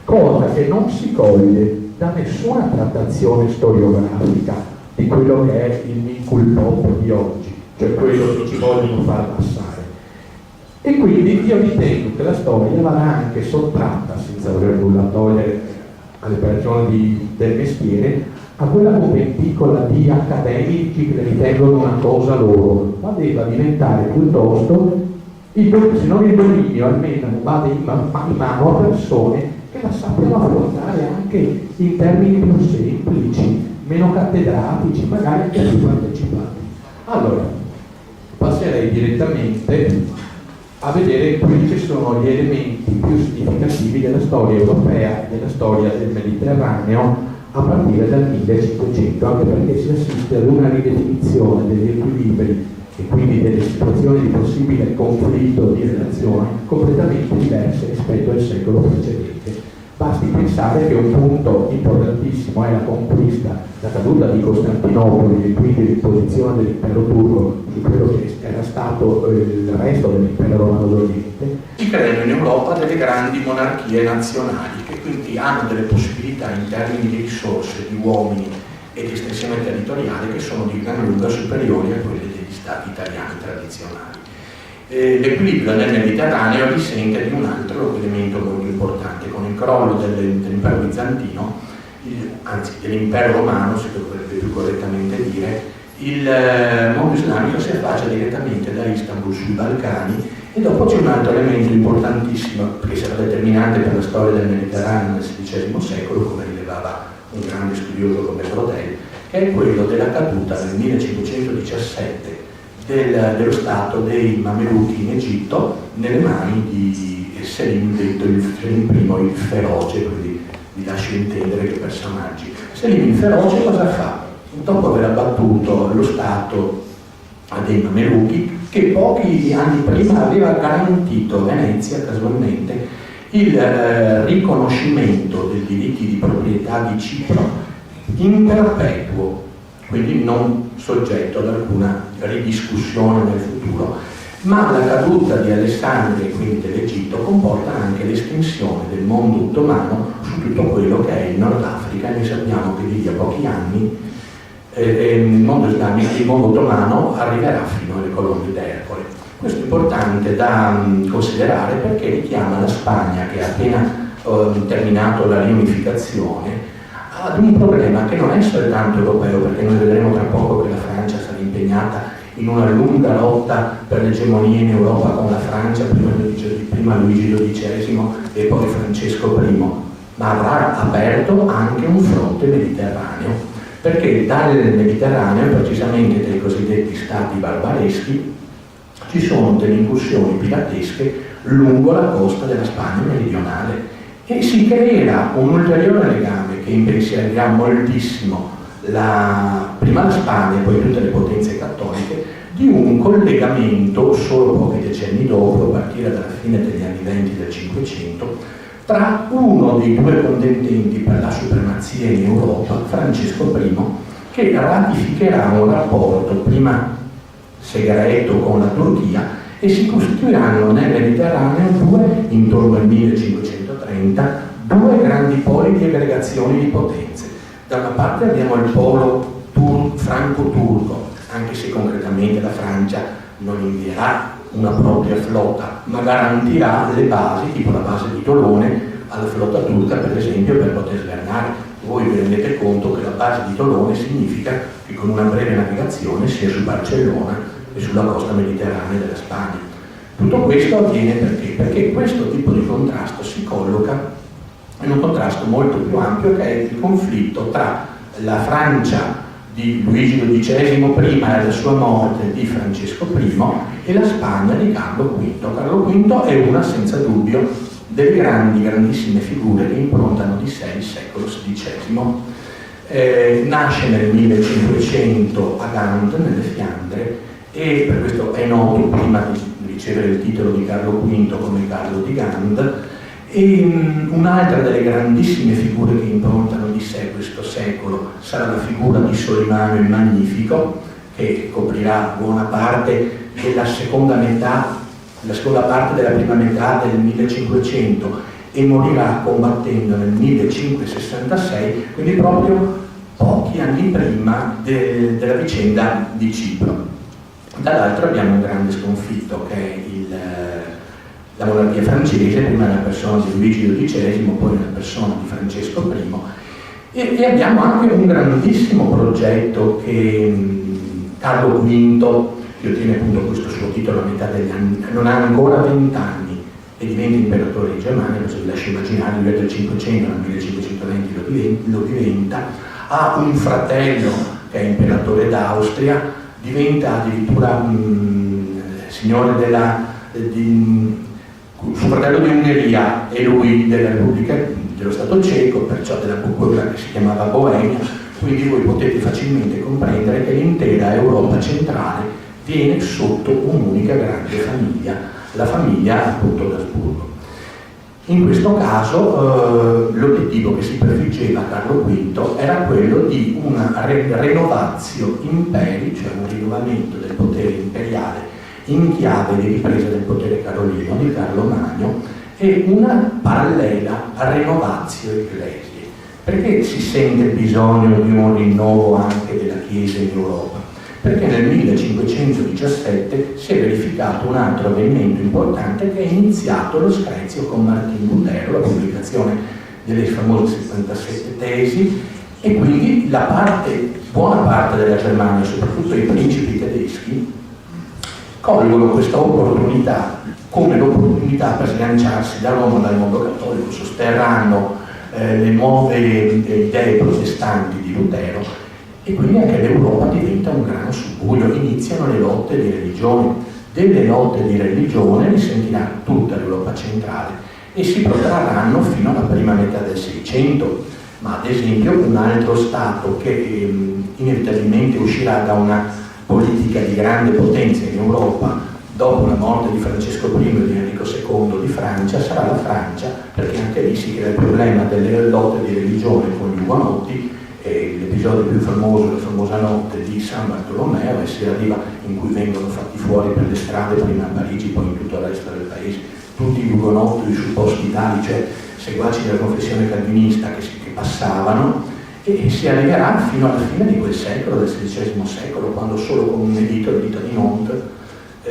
cosa che non si coglie da nessuna trattazione storiografica di quello che è il Mincul Pop di oggi, cioè quello che ci vogliono far passare. E quindi io ritengo che la storia vada anche sottratta, senza voler nulla togliere alle persone del mestiere, a quella conventicola di accademici che ritengono una cosa loro, ma debba diventare piuttosto, se non il dominio, almeno vada in mano a persone che la sappiano affrontare anche in termini più semplici, meno cattedratici, magari anche più partecipanti. Allora, passerei direttamente a vedere quelli che sono gli elementi più significativi della storia europea e della storia del Mediterraneo a partire dal 1500, anche perché si assiste ad una ridefinizione degli equilibri e quindi delle situazioni di possibile conflitto di relazioni completamente diverse rispetto al secolo precedente. Basti pensare che un punto importantissimo è la conquista, la caduta di Costantinopoli e quindi l'imposizione dell'impero turco su quello che era stato il resto dell'impero romano d'Oriente. Si creano in Europa delle grandi monarchie nazionali che quindi hanno delle possibilità in termini di risorse, di uomini e di estensione territoriale che sono di gran lunga superiori a quelle degli stati italiani tradizionali. L'equilibrio nel Mediterraneo risente di un altro elemento molto importante. Con il crollo dell'impero bizantino, anzi dell'impero romano si dovrebbe più correttamente dire, il mondo islamico si affaccia direttamente da Istanbul sui Balcani. E dopo c'è un altro elemento importantissimo che sarà determinante per la storia del Mediterraneo nel XVI secolo, come rilevava un grande studioso come Brodel, che è quello della caduta nel 1517 dello stato dei Mameluchi in Egitto nelle mani di Selim, detto il Selim I il feroce, quindi vi lascio intendere che personaggi. Selim il feroce cosa fa? Dopo aver abbattuto lo stato dei Mameluchi, che pochi anni prima aveva garantito a Venezia casualmente il riconoscimento dei diritti di proprietà di Cipro in perpetuo, quindi non soggetto ad alcuna ridiscussione nel futuro. Ma la caduta di Alessandria e quindi dell'Egitto comporta anche l'estensione del mondo ottomano su tutto quello che è il Nord Africa. Noi sappiamo che di lì a pochi anni il mondo islamico, il mondo ottomano arriverà fino alle colonne d'Ercole. Questo è importante da considerare perché richiama la Spagna, che ha appena terminato la riunificazione, ad un problema che non è soltanto europeo, perché noi vedremo tra poco che la Francia sarà impegnata in una lunga lotta per l'egemonia in Europa con la Francia, prima Luigi XII e poi Francesco I, ma avrà aperto anche un fronte mediterraneo, perché dal Mediterraneo, precisamente dai cosiddetti stati barbareschi, ci sono delle incursioni piratesche lungo la costa della Spagna meridionale e si creerà un ulteriore legame che impensierirà moltissimo prima la Spagna e poi tutte le potenze cattoliche, di un collegamento solo pochi decenni dopo, a partire dalla fine degli anni 20 del Cinquecento, tra uno dei due contendenti per la supremazia in Europa, Francesco I, che ratificherà un rapporto prima segreto con la Turchia e si costituiranno nel Mediterraneo intorno al 1530, due grandi poli di aggregazione di potenze. Da una parte abbiamo il polo franco-turco, anche se concretamente la Francia non invierà una propria flotta, ma garantirà le basi, tipo la base di Tolone, alla flotta turca, per esempio, per poter svernare. Voi vi rendete conto che la base di Tolone significa che con una breve navigazione sia su Barcellona e sulla costa mediterranea della Spagna. Tutto questo avviene perché questo tipo di contrasto si colloca in un contrasto molto più ampio, che è il conflitto tra la Francia di Luigi XII prima e la sua morte di Francesco I e la Spagna di Carlo V. Carlo V è una, senza dubbio, delle grandissime figure che improntano di sé il secolo XVI. Nasce nel 1500 a Gand, nelle Fiandre, e per questo è noto prima di ricevere il titolo di Carlo V come Carlo di Gand. E un'altra delle grandissime figure che improntano di sé questo secolo sarà la figura di Solimano il Magnifico, che coprirà buona parte della seconda parte della prima metà del 1500 e morirà combattendo nel 1566, quindi proprio pochi anni prima della vicenda di Cipro. Dall'altro abbiamo un grande sconfitto, che è la monarchia francese, prima nella persona di Luigi XII, poi nella persona di Francesco I, e abbiamo anche un grandissimo progetto che Carlo V, che ottiene appunto questo suo titolo a metà degli anni, non ha ancora 20 anni e diventa imperatore di Germania, se vi lascio immaginare, lui è del 500, nel 1520 lo diventa, ha un fratello che è imperatore d'Austria, diventa addirittura signore suo fratello di Ungheria e lui della Repubblica dello Stato Ceco, perciò della quella che si chiamava Boemia, quindi voi potete facilmente comprendere che l'intera Europa centrale viene sotto un'unica grande famiglia, la famiglia appunto d'Asburgo. In questo caso l'obiettivo che si prefiggeva Carlo V era quello di una renovatio imperi, cioè un rinnovamento del potere imperiale in chiave di ripresa del potere carolino di Carlo Magno e una parallela renovatio ecclesiae. Perché si sente bisogno di un rinnovo anche della Chiesa in Europa? Perché nel 1517 si è verificato un altro avvenimento importante, che è iniziato lo screzio con Martin Lutero, la pubblicazione delle famose 77 tesi, e quindi buona parte della Germania, soprattutto i principi tedeschi, colgono questa opportunità come l'opportunità per sganciarsi da Roma, dal mondo cattolico, sosterranno le nuove idee protestanti di Lutero, e quindi anche l'Europa diventa un gran subbuglio, iniziano le lotte di religione. Delle lotte di religione risentirà tutta l'Europa centrale e si protrarranno fino alla prima metà del Seicento, ma ad esempio un altro Stato che inevitabilmente uscirà da una politica di grande potenza in Europa dopo la morte di Francesco I e di Enrico II di Francia sarà la Francia, perché anche lì si crea il problema delle lotte di religione con gli Ugonotti. L'episodio più famoso, la famosa notte di San Bartolomeo, e si arriva in cui vengono fatti fuori per le strade, prima a Parigi, poi in tutto il resto del paese, tutti gli Ugonotti, i supposti tali, cioè seguaci della confessione calvinista che passavano, e si arriverà fino alla fine di quel secolo, del XVI secolo, quando solo con un editto, il dito di Nantes,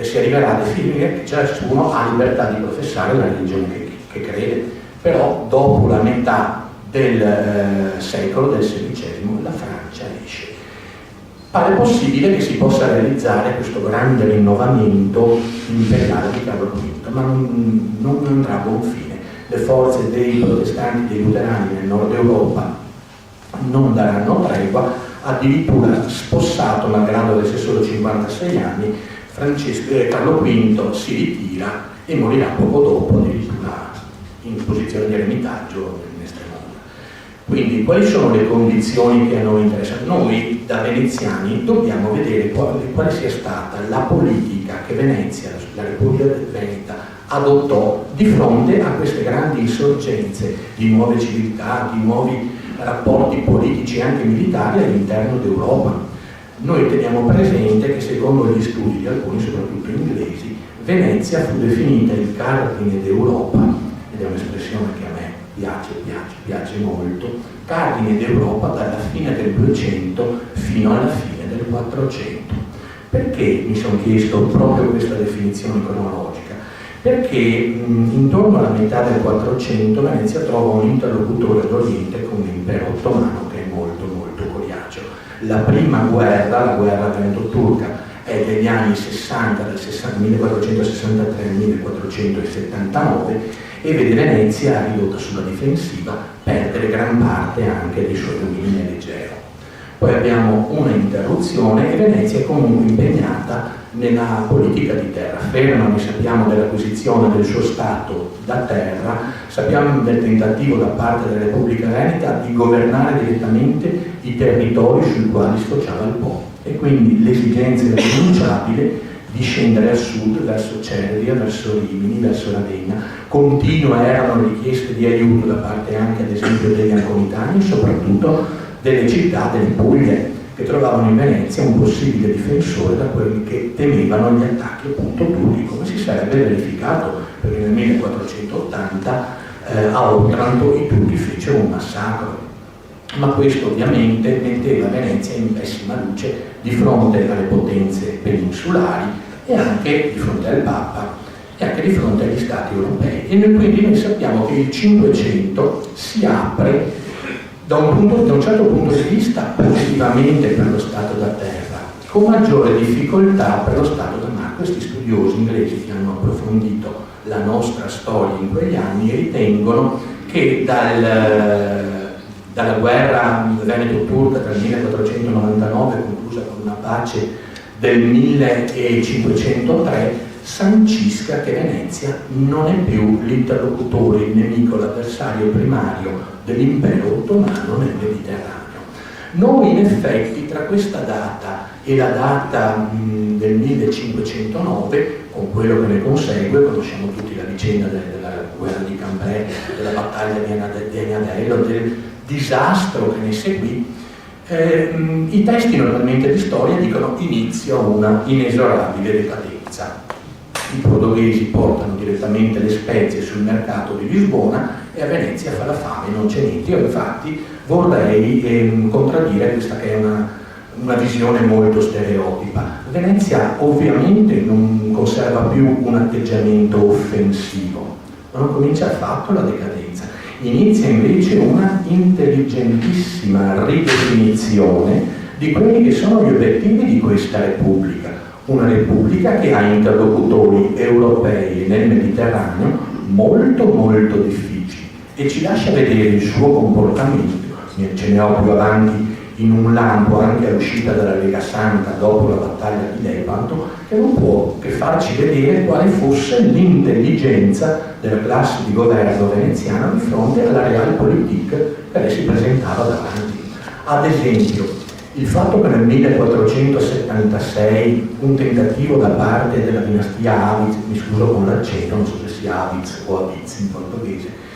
si arriverà a definire che ciascuno ha libertà di professare la religione che crede, però dopo la metà del secolo, del XVI, la Francia esce. Pare possibile che si possa realizzare questo grande rinnovamento imperiale di Carlo V, ma non andrà a buon fine. Le forze dei protestanti, dei luterani nel nord Europa non daranno tregua, addirittura spossato, malgrado avesse solo 56 anni, Carlo V si ritira e morirà poco dopo, addirittura in posizione di eremitaggio in Estremadura. Quindi quali sono le condizioni che a noi interessano? Noi da veneziani dobbiamo vedere quale sia stata la politica che Venezia, la Repubblica Veneta, adottò di fronte a queste grandi insorgenze di nuove civiltà, di nuovi rapporti politici e anche militari all'interno d'Europa. Noi teniamo presente che secondo gli studi di alcuni, soprattutto inglesi, Venezia fu definita il cardine d'Europa, ed è un'espressione che a me piace molto, cardine d'Europa dalla fine del 200 fino alla fine del 400. Perché mi sono chiesto proprio questa definizione cronologica? Perché intorno alla metà del 400 Venezia trova un interlocutore d'Oriente come l'impero ottomano, che è molto molto coriaceo. La prima guerra, la guerra veneto-turca, è degli anni 60, dal 1463 al 1479, e vede Venezia ridotta sulla difensiva, perdere gran parte anche dei suoi domini leggeri. Poi abbiamo una interruzione e Venezia è comunque impegnata nella politica di terraferma. Noi sappiamo dell'acquisizione del suo stato da terra, sappiamo del tentativo da parte della Repubblica Veneta di governare direttamente i territori sui quali sfociava il Po, e quindi l'esigenza irrinunciabile di scendere a sud verso Cervia, verso Rimini, verso Ravenna. Continue erano richieste di aiuto da parte anche ad esempio degli anconitani, soprattutto delle città delle Puglie, che trovavano in Venezia un possibile difensore da quelli che temevano gli attacchi appunto turchi, come si sarebbe verificato, perché nel 1480 a Otranto i turchi fecero un massacro. Ma questo ovviamente metteva Venezia in pessima luce di fronte alle potenze peninsulari e anche di fronte al Papa, e anche di fronte agli Stati europei. E quindi noi sappiamo che il Cinquecento si apre da un certo punto di vista positivamente per lo Stato da terra, con maggiore difficoltà per lo Stato da mare. Questi studiosi inglesi che hanno approfondito la nostra storia in quegli anni ritengono che dalla guerra veneto-turca tra il 1499, conclusa con una pace del 1503, sancisca che Venezia non è più l'interlocutore, il nemico, l'avversario primario dell'impero ottomano nel Mediterraneo. Noi in effetti tra questa data e la data del 1509, con quello che ne consegue, conosciamo tutti la vicenda della guerra di Cambrai, della battaglia di Anadello, del disastro che ne seguì, i testi normalmente di storia dicono inizio una inesorabile decadenza. I portoghesi portano direttamente le spezie sul mercato di Lisbona e a Venezia fa la fame, non c'è niente. Io infatti vorrei contraddire questa che è una visione molto stereotipa. Venezia ovviamente non conserva più un atteggiamento offensivo, ma non comincia affatto la decadenza. Inizia invece una intelligentissima ridefinizione di quelli che sono gli obiettivi di questa Repubblica. Una Repubblica che ha interlocutori europei nel Mediterraneo molto molto difficili e ci lascia vedere il suo comportamento. Ce ne ho più avanti in un lampo anche all'uscita dalla Lega Santa dopo la battaglia di Lepanto, che non può che farci vedere quale fosse l'intelligenza della classe di governo veneziana di fronte alla realpolitik che lei si presentava davanti. Ad esempio, il fatto che nel 1476 un tentativo da parte della dinastia Aviz, mi scuso con l'accento, non so se sia Aviz o Aviz in portoghese,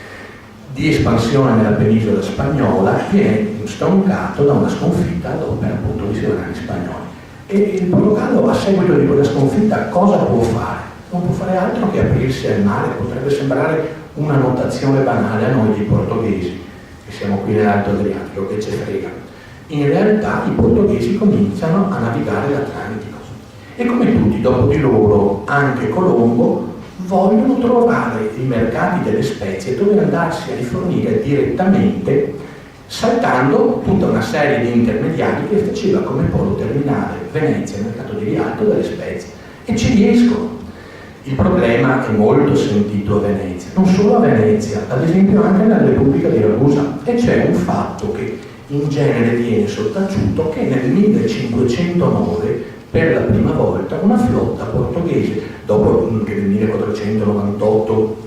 di espansione nella penisola spagnola viene stroncato da una sconfitta ad opera appunto di sovrani spagnoli. E il Portogallo a seguito di quella sconfitta cosa può fare? Non può fare altro che aprirsi al mare. Potrebbe sembrare una notazione banale a noi di portoghesi, che siamo qui nell'Alto Adriatico, che ce frega. In realtà i portoghesi cominciano a navigare l'Atlantico e come tutti dopo di loro anche Colombo vogliono trovare i mercati delle spezie dove andarsi a rifornire direttamente, saltando tutta una serie di intermediari che faceva come polo terminale Venezia, il mercato di Rialto delle spezie, e ci riescono. Il problema è molto sentito a Venezia, non solo a Venezia, ad esempio anche nella Repubblica di Ragusa, e c'è un fatto che in genere viene sottaciuto, che nel 1509 per la prima volta una flotta portoghese, dopo che nel 1498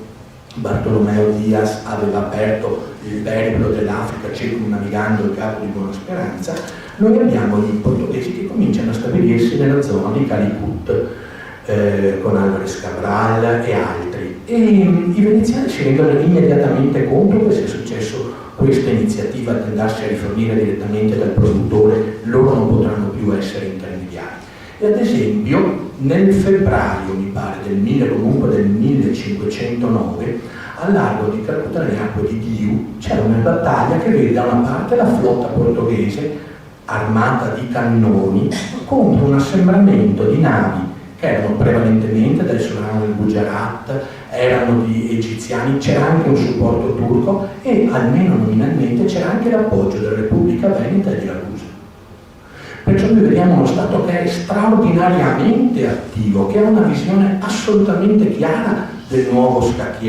Bartolomeo Dias aveva aperto il periplo dell'Africa circumnavigando il Capo di Buona Speranza, noi abbiamo i portoghesi che cominciano a stabilirsi nella zona di Calicut, con Álvarez Cabral e altri. E i veneziani si rendono immediatamente conto che se è successo questa iniziativa di andarsi a rifornire direttamente dal produttore, loro non potranno più essere intermediari. E ad esempio nel febbraio, mi pare, del 1509, al largo di Calcutta, nelle acque di Diu, c'è una battaglia che vede da una parte la flotta portoghese armata di cannoni contro un assembramento di navi che erano prevalentemente del Solano del Gujarat, erano di egiziani, c'era anche un supporto turco e almeno nominalmente c'era anche l'appoggio della Repubblica Veneta e di Ragusa. Perciò noi vediamo uno Stato che è straordinariamente attivo, che ha una visione assolutamente chiara del nuovo scacchiere